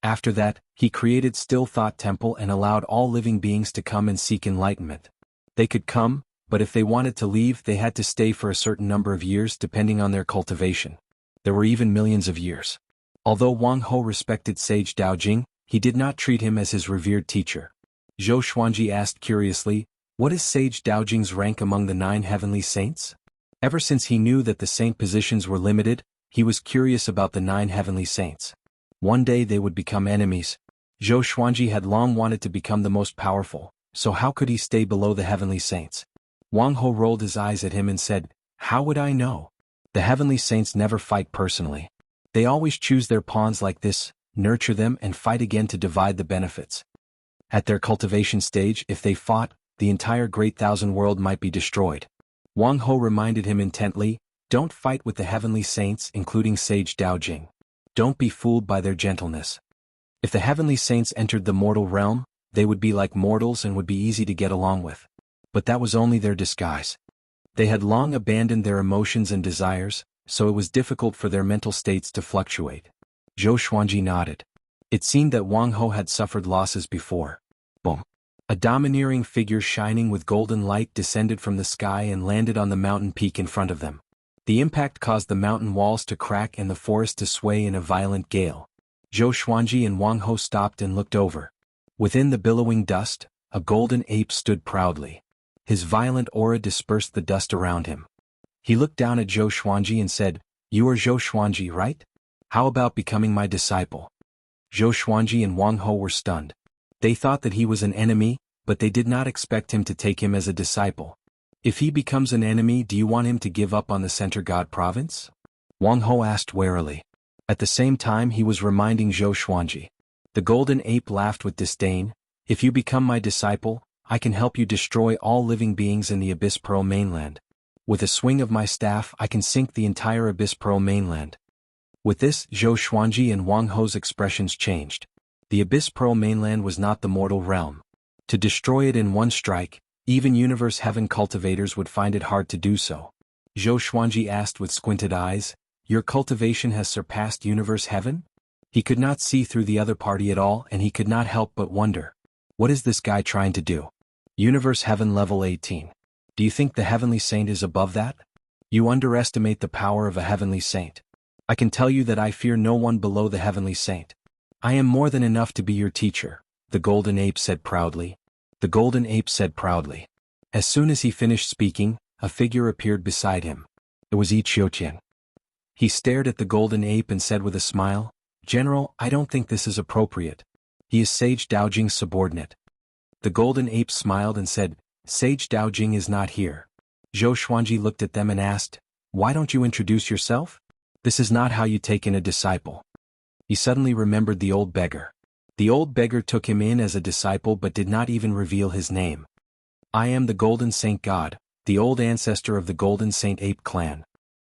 After that, he created Still Thought Temple and allowed all living beings to come and seek enlightenment. They could come, but if they wanted to leave, they had to stay for a certain number of years depending on their cultivation. There were even millions of years. Although Wang Ho respected Sage Daojing, he did not treat him as his revered teacher. Zhou Xuanji asked curiously, "What is Sage Daojing's rank among the 9 heavenly saints?" Ever since he knew that the saint positions were limited, he was curious about the 9 heavenly saints. One day they would become enemies. Zhou Xuanji had long wanted to become the most powerful, so how could he stay below the heavenly saints? Wang Ho rolled his eyes at him and said, "How would I know? The heavenly saints never fight personally. They always choose their pawns like this, nurture them and fight again to divide the benefits. At their cultivation stage, if they fought, the entire great thousand world might be destroyed." Wang Ho reminded him intently, "Don't fight with the heavenly saints, including sage Dao Jing. Don't be fooled by their gentleness. If the heavenly saints entered the mortal realm, they would be like mortals and would be easy to get along with. But that was only their disguise. They had long abandoned their emotions and desires, so it was difficult for their mental states to fluctuate." Zhou Xuanji nodded. It seemed that Wang Ho had suffered losses before. Boom. A domineering figure shining with golden light descended from the sky and landed on the mountain peak in front of them. The impact caused the mountain walls to crack and the forest to sway in a violent gale. Zhou Xuanji and Wang Ho stopped and looked over. Within the billowing dust, a golden ape stood proudly. His violent aura dispersed the dust around him. He looked down at Zhou Xuanji and said, "You are Zhou Xuanji, right? How about becoming my disciple?" Zhou Xuanji and Wang Ho were stunned. They thought that he was an enemy, but they did not expect him to take him as a disciple. "If he becomes an enemy, do you want him to give up on the Center God province?" Wang Ho asked warily. At the same time he was reminding Zhou Xuanji. The golden ape laughed with disdain, "If you become my disciple, I can help you destroy all living beings in the Abyss Pearl mainland. With a swing of my staff I can sink the entire Abyss Pearl mainland." With this, Zhou Xuanji and Wang Ho's expressions changed. The Abyss Pearl mainland was not the mortal realm. To destroy it in one strike, even Universe Heaven cultivators would find it hard to do so. Zhou Xuanji asked with squinted eyes, "Your cultivation has surpassed Universe Heaven?" He could not see through the other party at all and he could not help but wonder. What is this guy trying to do? Universe Heaven level 18. Do you think the Heavenly Saint is above that? You underestimate the power of a Heavenly Saint. I can tell you that I fear no one below the Heavenly Saint. I am more than enough to be your teacher, the Golden Ape said proudly. The Golden Ape said proudly. As soon as he finished speaking, a figure appeared beside him. It was Yi Qiuqian. He stared at the Golden Ape and said with a smile, "General, I don't think this is appropriate. He is Sage Daojing's subordinate." The Golden Ape smiled and said, "Sage Daojing is not here." Zhou Xuanji looked at them and asked, "Why don't you introduce yourself? This is not how you take in a disciple." He suddenly remembered the old beggar. The old beggar took him in as a disciple but did not even reveal his name. "I am the Golden Saint God, the old ancestor of the Golden Saint Ape clan."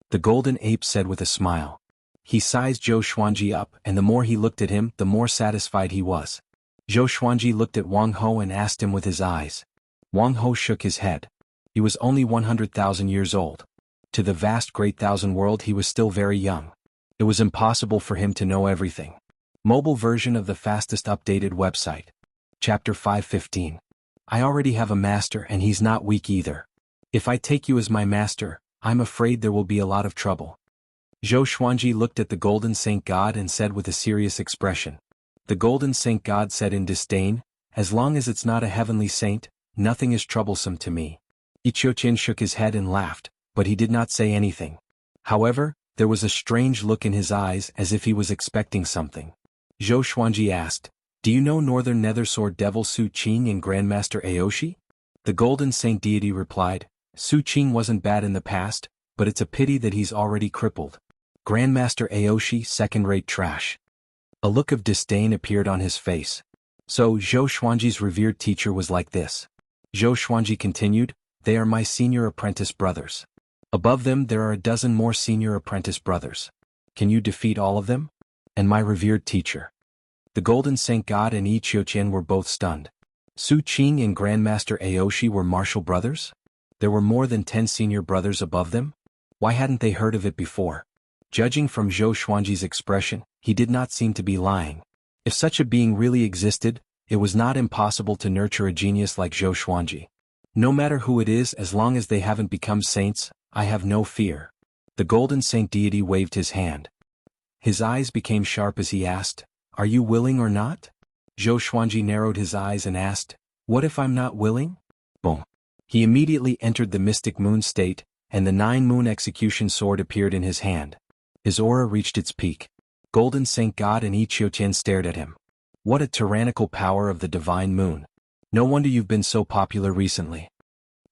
The Golden Ape said with a smile. He sized Zhou Xuanji up and the more he looked at him, the more satisfied he was. Zhou Xuanji looked at Wang Ho and asked him with his eyes. Wang Ho shook his head. He was only 100,000 years old. To the vast great thousand world he was still very young. It was impossible for him to know everything. Mobile version of the fastest updated website. Chapter 515. I already have a master and he's not weak either. If I take you as my master, I'm afraid there will be a lot of trouble. Zhou Xuanji looked at the Golden Saint God and said with a serious expression. The Golden Saint God said in disdain, "As long as it's not a heavenly saint, nothing is troublesome to me." Yi Qiuqian shook his head and laughed, but he did not say anything. However, there was a strange look in his eyes as if he was expecting something. Zhou Xuanji asked, "Do you know Northern Nether Sword Devil Su Qing and Grandmaster Aoshi?" The Golden Saint Deity replied, "Su Qing wasn't bad in the past, but it's a pity that he's already crippled. Grandmaster Aoshi, second-rate trash." A look of disdain appeared on his face. So Zhou Xuanji's revered teacher was like this. Zhou Xuanji continued, "They are my senior apprentice brothers. Above them there are a dozen more senior apprentice brothers. Can you defeat all of them? And my revered teacher." The Golden Saint God and Yi Qiuqian were both stunned. Su Qing and Grandmaster Aoshi were martial brothers? There were more than 10 senior brothers above them? Why hadn't they heard of it before? Judging from Zhou Xuanji's expression, he did not seem to be lying. If such a being really existed, it was not impossible to nurture a genius like Zhou Xuanji. No matter who it is, as long as they haven't become saints, I have no fear. The Golden Saint Deity waved his hand. His eyes became sharp as he asked, "Are you willing or not?" Zhou Xuanji narrowed his eyes and asked, "What if I'm not willing?" Boom. He immediately entered the mystic moon state, and the 9-moon execution sword appeared in his hand. His aura reached its peak. Golden Saint God and Yi Qiuqian stared at him. What a tyrannical power of the divine moon. No wonder you've been so popular recently.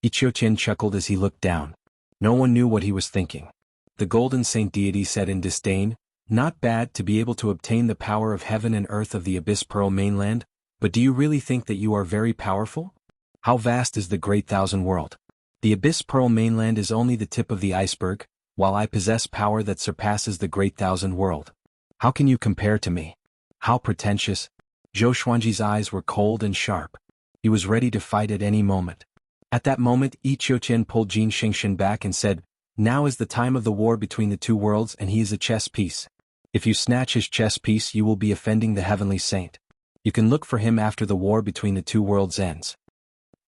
Ichiotian chuckled as he looked down. No one knew what he was thinking. The golden saint deity said in disdain, "Not bad to be able to obtain the power of heaven and earth of the Abyss Pearl mainland, but do you really think that you are very powerful? How vast is the great thousand world? The Abyss Pearl mainland is only the tip of the iceberg, while I possess power that surpasses the great thousand world. How can you compare to me? How pretentious." Zhou Xuanji's eyes were cold and sharp. He was ready to fight at any moment. At that moment, Yi Qiuqian pulled Jin Xingshan back and said, "Now is the time of the war between the two worlds, and he is a chess piece. If you snatch his chess piece, you will be offending the heavenly saint. You can look for him after the war between the two worlds ends."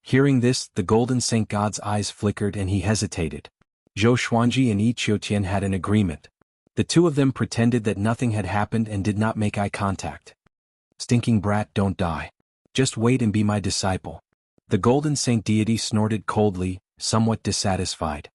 Hearing this, the golden saint god's eyes flickered and he hesitated. Zhou Xuanji and Yi Qiuqian had an agreement. The two of them pretended that nothing had happened and did not make eye contact. "Stinking brat, don't die. Just wait and be my disciple." The golden saint deity snorted coldly, somewhat dissatisfied.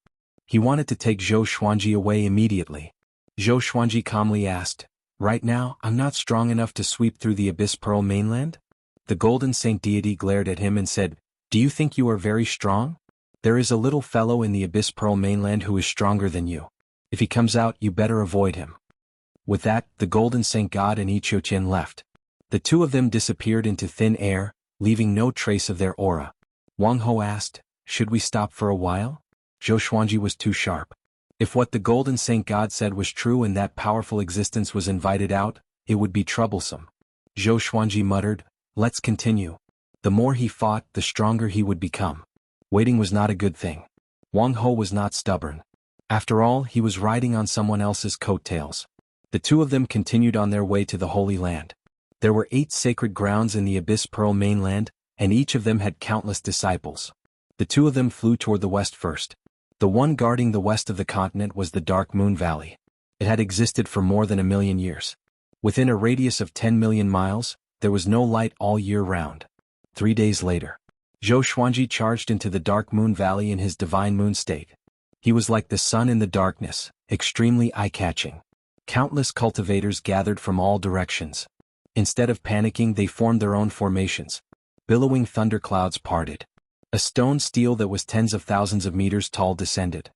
He wanted to take Zhou Xuanji away immediately. Zhou Xuanji calmly asked, "Right now, I'm not strong enough to sweep through the Abyss Pearl mainland?" The golden saint deity glared at him and said, "Do you think you are very strong? There is a little fellow in the Abyss Pearl mainland who is stronger than you. If he comes out, you better avoid him." With that, the golden saint god and Yi Qiuqian left. The two of them disappeared into thin air, leaving no trace of their aura. Wang Ho asked, "Should we stop for a while?" Zhou Xuanji was too sharp. If what the golden saint god said was true and that powerful existence was invited out, it would be troublesome. Zhou Xuanji muttered, "Let's continue." The more he fought, the stronger he would become. Waiting was not a good thing. Wang Ho was not stubborn. After all, he was riding on someone else's coattails. The two of them continued on their way to the Holy Land. There were 8 sacred grounds in the Abyss Pearl mainland, and each of them had countless disciples. The two of them flew toward the west first. The one guarding the west of the continent was the Dark Moon Valley. It had existed for more than 1,000,000 years. Within a radius of 10 million miles, there was no light all year round. 3 days later, Zhou Xuanji charged into the Dark Moon Valley in his divine moon state. He was like the sun in the darkness, extremely eye-catching. Countless cultivators gathered from all directions. Instead of panicking, they formed their own formations. Billowing thunderclouds parted. A stone stele that was tens of thousands of meters tall descended.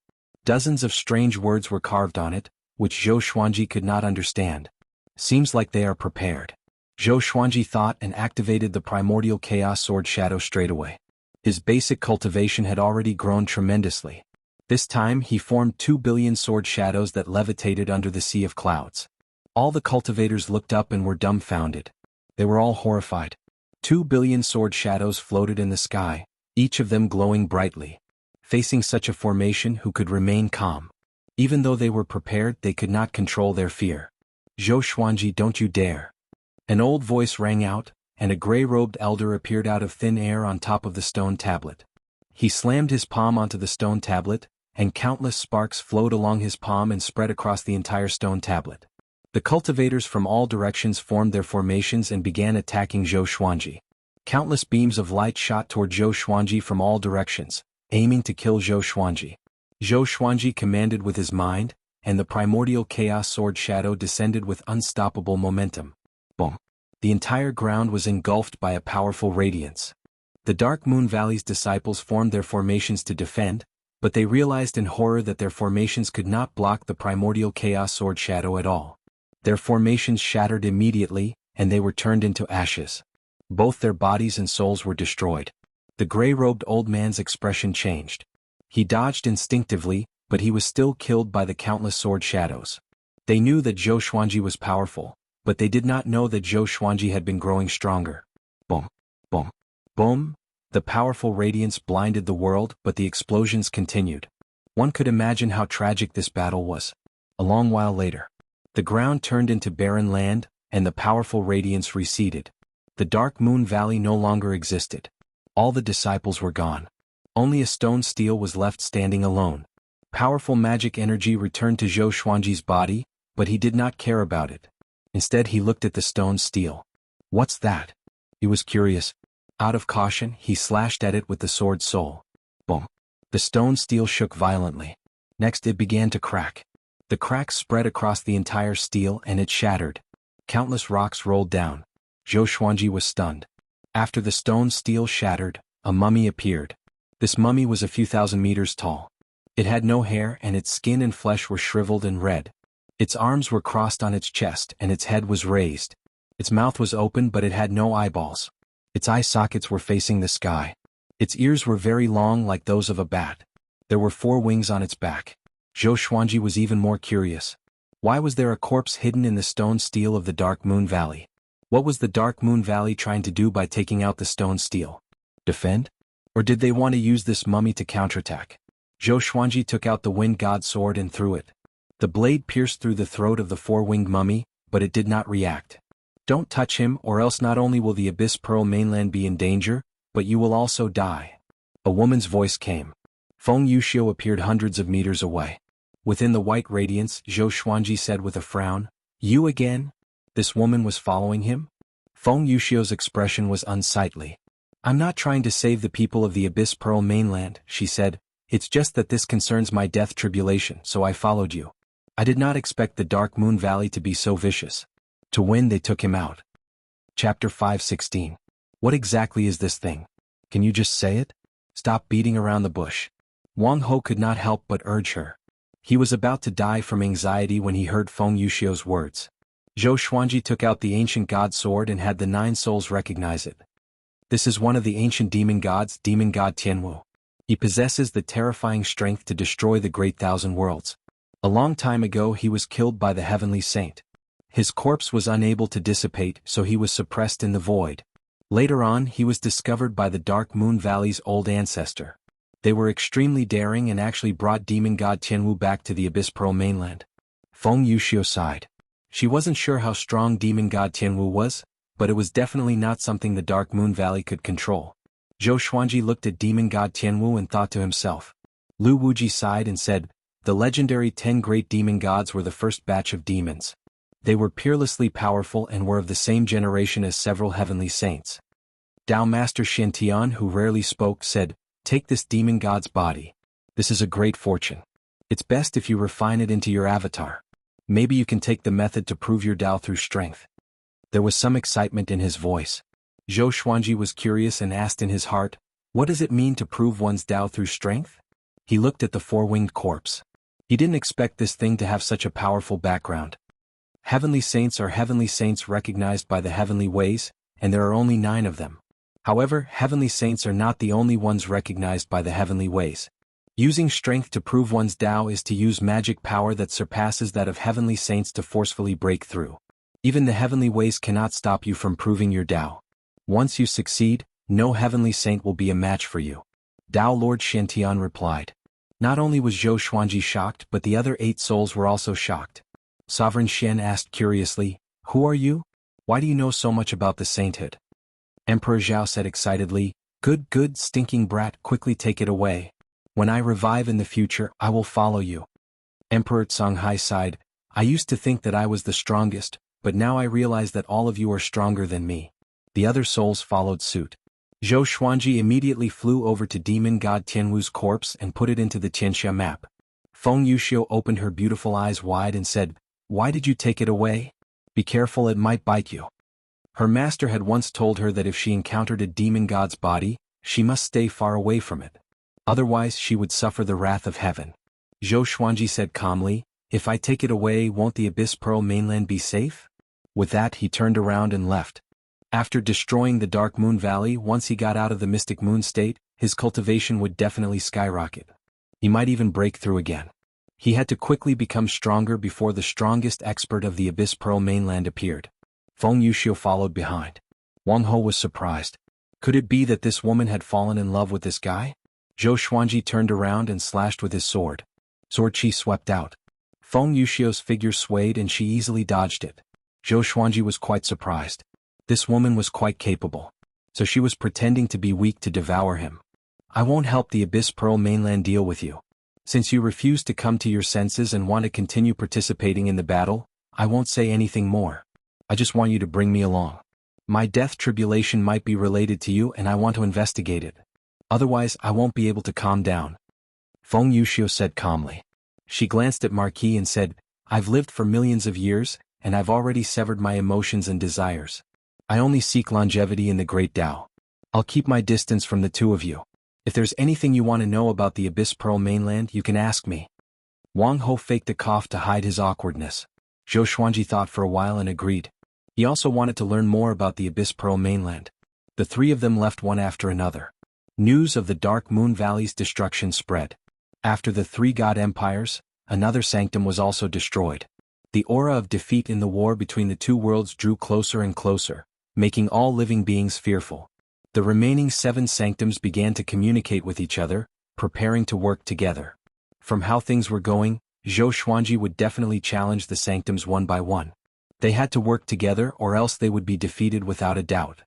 Dozens of strange words were carved on it, which Zhou Xuanji could not understand. "Seems like they are prepared." Zhou Xuanji thought and activated the primordial chaos sword shadow straightaway. His basic cultivation had already grown tremendously. This time he formed 2 billion sword shadows that levitated under the sea of clouds. All the cultivators looked up and were dumbfounded. They were all horrified. 2 billion sword shadows floated in the sky, each of them glowing brightly. Facing such a formation, who could remain calm? Even though they were prepared, they could not control their fear. "Zhou Xuanji, don't you dare." An old voice rang out, and a gray-robed elder appeared out of thin air on top of the stone tablet. He slammed his palm onto the stone tablet, and countless sparks flowed along his palm and spread across the entire stone tablet. The cultivators from all directions formed their formations and began attacking Zhou Xuanji. Countless beams of light shot toward Zhou Xuanji from all directions, aiming to kill Zhou Xuanji. Zhou Xuanji commanded with his mind, and the primordial chaos sword shadow descended with unstoppable momentum. Boom! The entire ground was engulfed by a powerful radiance. The Dark Moon Valley's disciples formed their formations to defend, but they realized in horror that their formations could not block the primordial chaos sword shadow at all. Their formations shattered immediately, and they were turned into ashes. Both their bodies and souls were destroyed. The gray-robed old man's expression changed. He dodged instinctively, but he was still killed by the countless sword shadows. They knew that Zhou Xuanji was powerful, but they did not know that Zhou Xuanji had been growing stronger. Boom! Boom! Boom! The powerful radiance blinded the world, but the explosions continued. One could imagine how tragic this battle was. A long while later, the ground turned into barren land, and the powerful radiance receded. The Dark Moon Valley no longer existed. All the disciples were gone. Only a stone stele was left standing alone. Powerful magic energy returned to Zhou Xuanji's body, but he did not care about it. Instead, he looked at the stone stele. "What's that?" He was curious. Out of caution, he slashed at it with the sword soul. Boom! The stone stele shook violently. Next, it began to crack. The cracks spread across the entire stele and it shattered. Countless rocks rolled down. Zhou Xuanji was stunned. After the stone steel shattered, a mummy appeared. This mummy was a few thousand meters tall. It had no hair and its skin and flesh were shriveled and red. Its arms were crossed on its chest and its head was raised. Its mouth was open but it had no eyeballs. Its eye sockets were facing the sky. Its ears were very long like those of a bat. There were 4 wings on its back. Zhou Xuanji was even more curious. Why was there a corpse hidden in the stone steel of the Dark Moon Valley? What was the Dark Moon Valley trying to do by taking out the stone steel? Defend? Or did they want to use this mummy to counterattack? Zhou Xuanji took out the Wind God sword and threw it. The blade pierced through the throat of the 4-winged mummy, but it did not react. Don't touch him or else not only will the Abyss Pearl mainland be in danger, but you will also die. A woman's voice came. Feng Yuxiu appeared hundreds of meters away. Within the white radiance, Zhou Xuanji said with a frown, "You again?" This woman was following him? Feng Yuxiu's expression was unsightly. "I'm not trying to save the people of the Abyss Pearl mainland," she said. "It's just that this concerns my death tribulation, so I followed you. I did not expect the Dark Moon Valley to be so vicious." To win, they took him out. Chapter 5:16. What exactly is this thing? Can you just say it? Stop beating around the bush. Wang Ho could not help but urge her. He was about to die from anxiety when he heard Feng Yuxiu's words. Zhou Xuanji took out the ancient god sword and had the 9 souls recognize it. This is one of the ancient demon gods, demon god Tianwu. He possesses the terrifying strength to destroy the great 1,000 worlds. A long time ago he was killed by the heavenly saint. His corpse was unable to dissipate, so he was suppressed in the void. Later on he was discovered by the Dark Moon Valley's old ancestor. They were extremely daring and actually brought demon god Tianwu back to the Abyss Pearl mainland. Feng Yuxiu sighed. She wasn't sure how strong demon god Tianwu was, but it was definitely not something the Dark Moon Valley could control. Zhou Xuanji looked at demon god Tianwu and thought to himself. Lu Wuji sighed and said, "The legendary 10 great demon gods were the first batch of demons. They were peerlessly powerful and were of the same generation as several heavenly saints." Dao Master Shintian, who rarely spoke, said, "Take this demon god's body. This is a great fortune. It's best if you refine it into your avatar. Maybe you can take the method to prove your Dao through strength." There was some excitement in his voice. Zhou Xuanji was curious and asked in his heart, "What does it mean to prove one's Dao through strength?" He looked at the 4-winged corpse. He didn't expect this thing to have such a powerful background. Heavenly saints are heavenly saints recognized by the heavenly ways, and there are only 9 of them. However, heavenly saints are not the only ones recognized by the heavenly ways. Using strength to prove one's Dao is to use magic power that surpasses that of heavenly saints to forcefully break through. Even the heavenly ways cannot stop you from proving your Dao. Once you succeed, no heavenly saint will be a match for you. Dao Lord Shintian replied. Not only was Zhou Xuanji shocked, but the other 8 souls were also shocked. Sovereign Shen asked curiously, "Who are you? Why do you know so much about the sainthood?" Emperor Zhao said excitedly, Good, stinking brat, quickly take it away. When I revive in the future, I will follow you." Emperor Songhai sighed, "I used to think that I was the strongest, but now I realize that all of you are stronger than me." The other souls followed suit. Zhou Xuanji immediately flew over to demon god Tianwu's corpse and put it into the Tianxia map. Feng Yuxiu opened her beautiful eyes wide and said, "Why did you take it away? Be careful, it might bite you." Her master had once told her that if she encountered a demon god's body, she must stay far away from it. Otherwise she would suffer the wrath of heaven. Zhou Xuanji said calmly, "If I take it away, won't the Abyss Pearl mainland be safe?" With that he turned around and left. After destroying the Dark Moon Valley, once he got out of the Mystic Moon state, his cultivation would definitely skyrocket. He might even break through again. He had to quickly become stronger before the strongest expert of the Abyss Pearl mainland appeared. Feng Yuxiu followed behind. Wang Ho was surprised. Could it be that this woman had fallen in love with this guy? Zhou Xuanji turned around and slashed with his sword. Sword chi swept out. Feng Yuxiu's figure swayed and she easily dodged it. Zhou Xuanji was quite surprised. This woman was quite capable. So she was pretending to be weak to devour him. "I won't help the Abyss Pearl mainland deal with you. Since you refuse to come to your senses and want to continue participating in the battle, I won't say anything more. I just want you to bring me along. My death tribulation might be related to you and I want to investigate it. Otherwise I won't be able to calm down." Feng Yuxiu said calmly. She glanced at Marquis and said, "I've lived for millions of years, and I've already severed my emotions and desires. I only seek longevity in the great Tao. I'll keep my distance from the two of you. If there's anything you want to know about the Abyss Pearl mainland, you can ask me. Wang Ho faked a cough to hide his awkwardness. Zhou Xuanji thought for a while and agreed. He also wanted to learn more about the Abyss Pearl mainland. The three of them left one after another. News of the Dark Moon Valley's destruction spread. After the three god empires, another sanctum was also destroyed. The aura of defeat in the war between the two worlds drew closer and closer, making all living beings fearful. The remaining 7 sanctums began to communicate with each other, preparing to work together. From how things were going, Zhou Xuanji would definitely challenge the sanctums one by one. They had to work together or else they would be defeated without a doubt.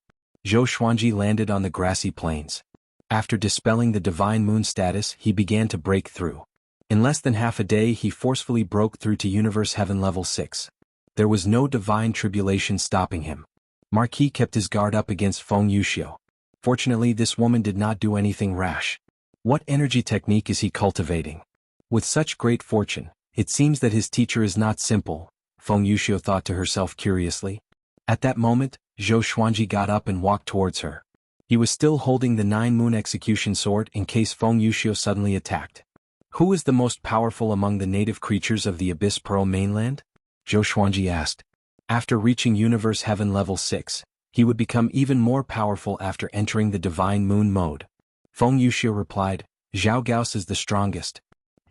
Zhou Xuanji landed on the grassy plains. After dispelling the divine moon status, he began to break through. In less than half a day he forcefully broke through to Universe Heaven Level 6. There was no divine tribulation stopping him. Marquis kept his guard up against Feng Yuxiu. Fortunately, this woman did not do anything rash. What energy technique is he cultivating? With such great fortune, it seems that his teacher is not simple, Feng Yuxiu thought to herself curiously. At that moment, Zhou Xuanji got up and walked towards her. He was still holding the 9-moon execution sword in case Feng Yuxiu suddenly attacked. Who is the most powerful among the native creatures of the Abyss Pearl mainland? Zhou Xuanji asked. After reaching Universe Heaven Level 6, he would become even more powerful after entering the Divine Moon mode. Feng Yuxiu replied, Zhao Gaos is the strongest.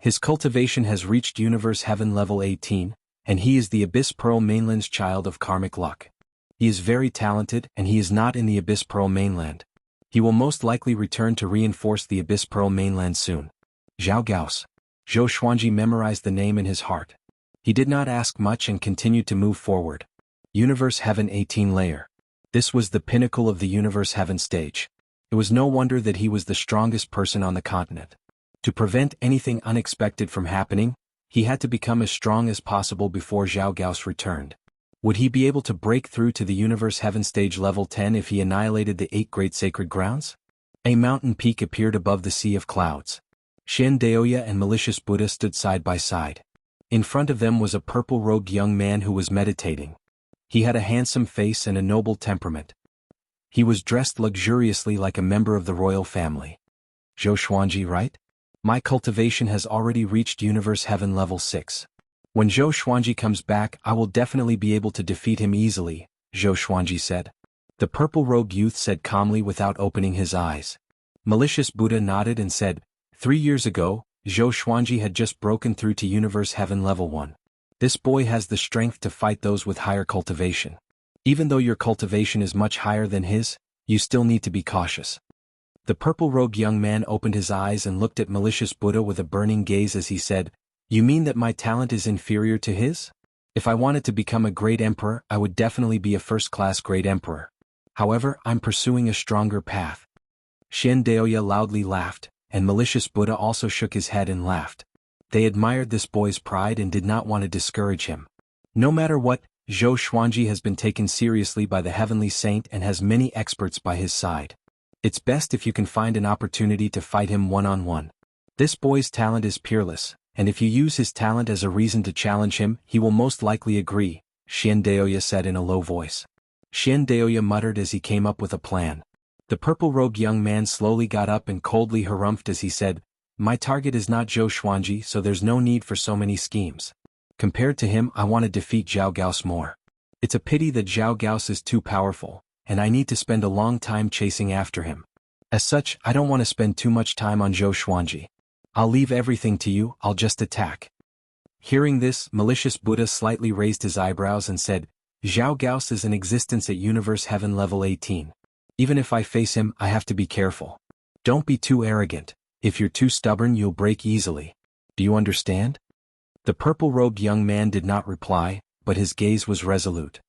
His cultivation has reached Universe Heaven Level 18, and he is the Abyss Pearl mainland's child of karmic luck. He is very talented and he is not in the Abyss Pearl mainland. He will most likely return to reinforce the Abyss Pearl mainland soon. Zhao Gaos. Zhou Xuanji memorized the name in his heart. He did not ask much and continued to move forward. Universe Heaven 18 layer. This was the pinnacle of the Universe Heaven stage. It was no wonder that he was the strongest person on the continent. To prevent anything unexpected from happening, he had to become as strong as possible before Zhao Gaos returned. Would he be able to break through to the Universe Heaven stage level 10 if he annihilated the 8 great sacred grounds? A mountain peak appeared above the sea of clouds. Shen Daoya and Malicious Buddha stood side by side. In front of them was a purple-robed young man who was meditating. He had a handsome face and a noble temperament. He was dressed luxuriously like a member of the royal family. Zhou Xuanji, right? My cultivation has already reached Universe Heaven Level 6. When Zhou Xuanji comes back, I will definitely be able to defeat him easily, Zhou Xuanji said. The purple-robed youth said calmly without opening his eyes. Malicious Buddha nodded and said, 3 years ago, Zhou Xuanji had just broken through to Universe Heaven Level 1. This boy has the strength to fight those with higher cultivation. Even though your cultivation is much higher than his, you still need to be cautious. The purple-robed young man opened his eyes and looked at Malicious Buddha with a burning gaze as he said, You mean that my talent is inferior to his? If I wanted to become a great emperor, I would definitely be a first-class great emperor. However, I'm pursuing a stronger path. Shen Daoya loudly laughed, and Malicious Buddha also shook his head and laughed. They admired this boy's pride and did not want to discourage him. No matter what, Zhou Xuanji has been taken seriously by the Heavenly Saint and has many experts by his side. It's best if you can find an opportunity to fight him one-on-one. This boy's talent is peerless, and if you use his talent as a reason to challenge him, he will most likely agree, Shen Daoya said in a low voice. Shen Daoya muttered as he came up with a plan. The purple-robed young man slowly got up and coldly harumphed as he said, My target is not Zhou Xuanji, so there's no need for so many schemes. Compared to him, I want to defeat Zhao Gaos more. It's a pity that Zhao Gaos is too powerful, and I need to spend a long time chasing after him. As such, I don't want to spend too much time on Zhou Xuanji. I'll leave everything to you, I'll just attack. Hearing this, Malicious Buddha slightly raised his eyebrows and said, Zhao Gaos is in existence at Universe Heaven Level 18. Even if I face him, I have to be careful. Don't be too arrogant. If you're too stubborn, you'll break easily. Do you understand? The purple-robed young man did not reply, but his gaze was resolute.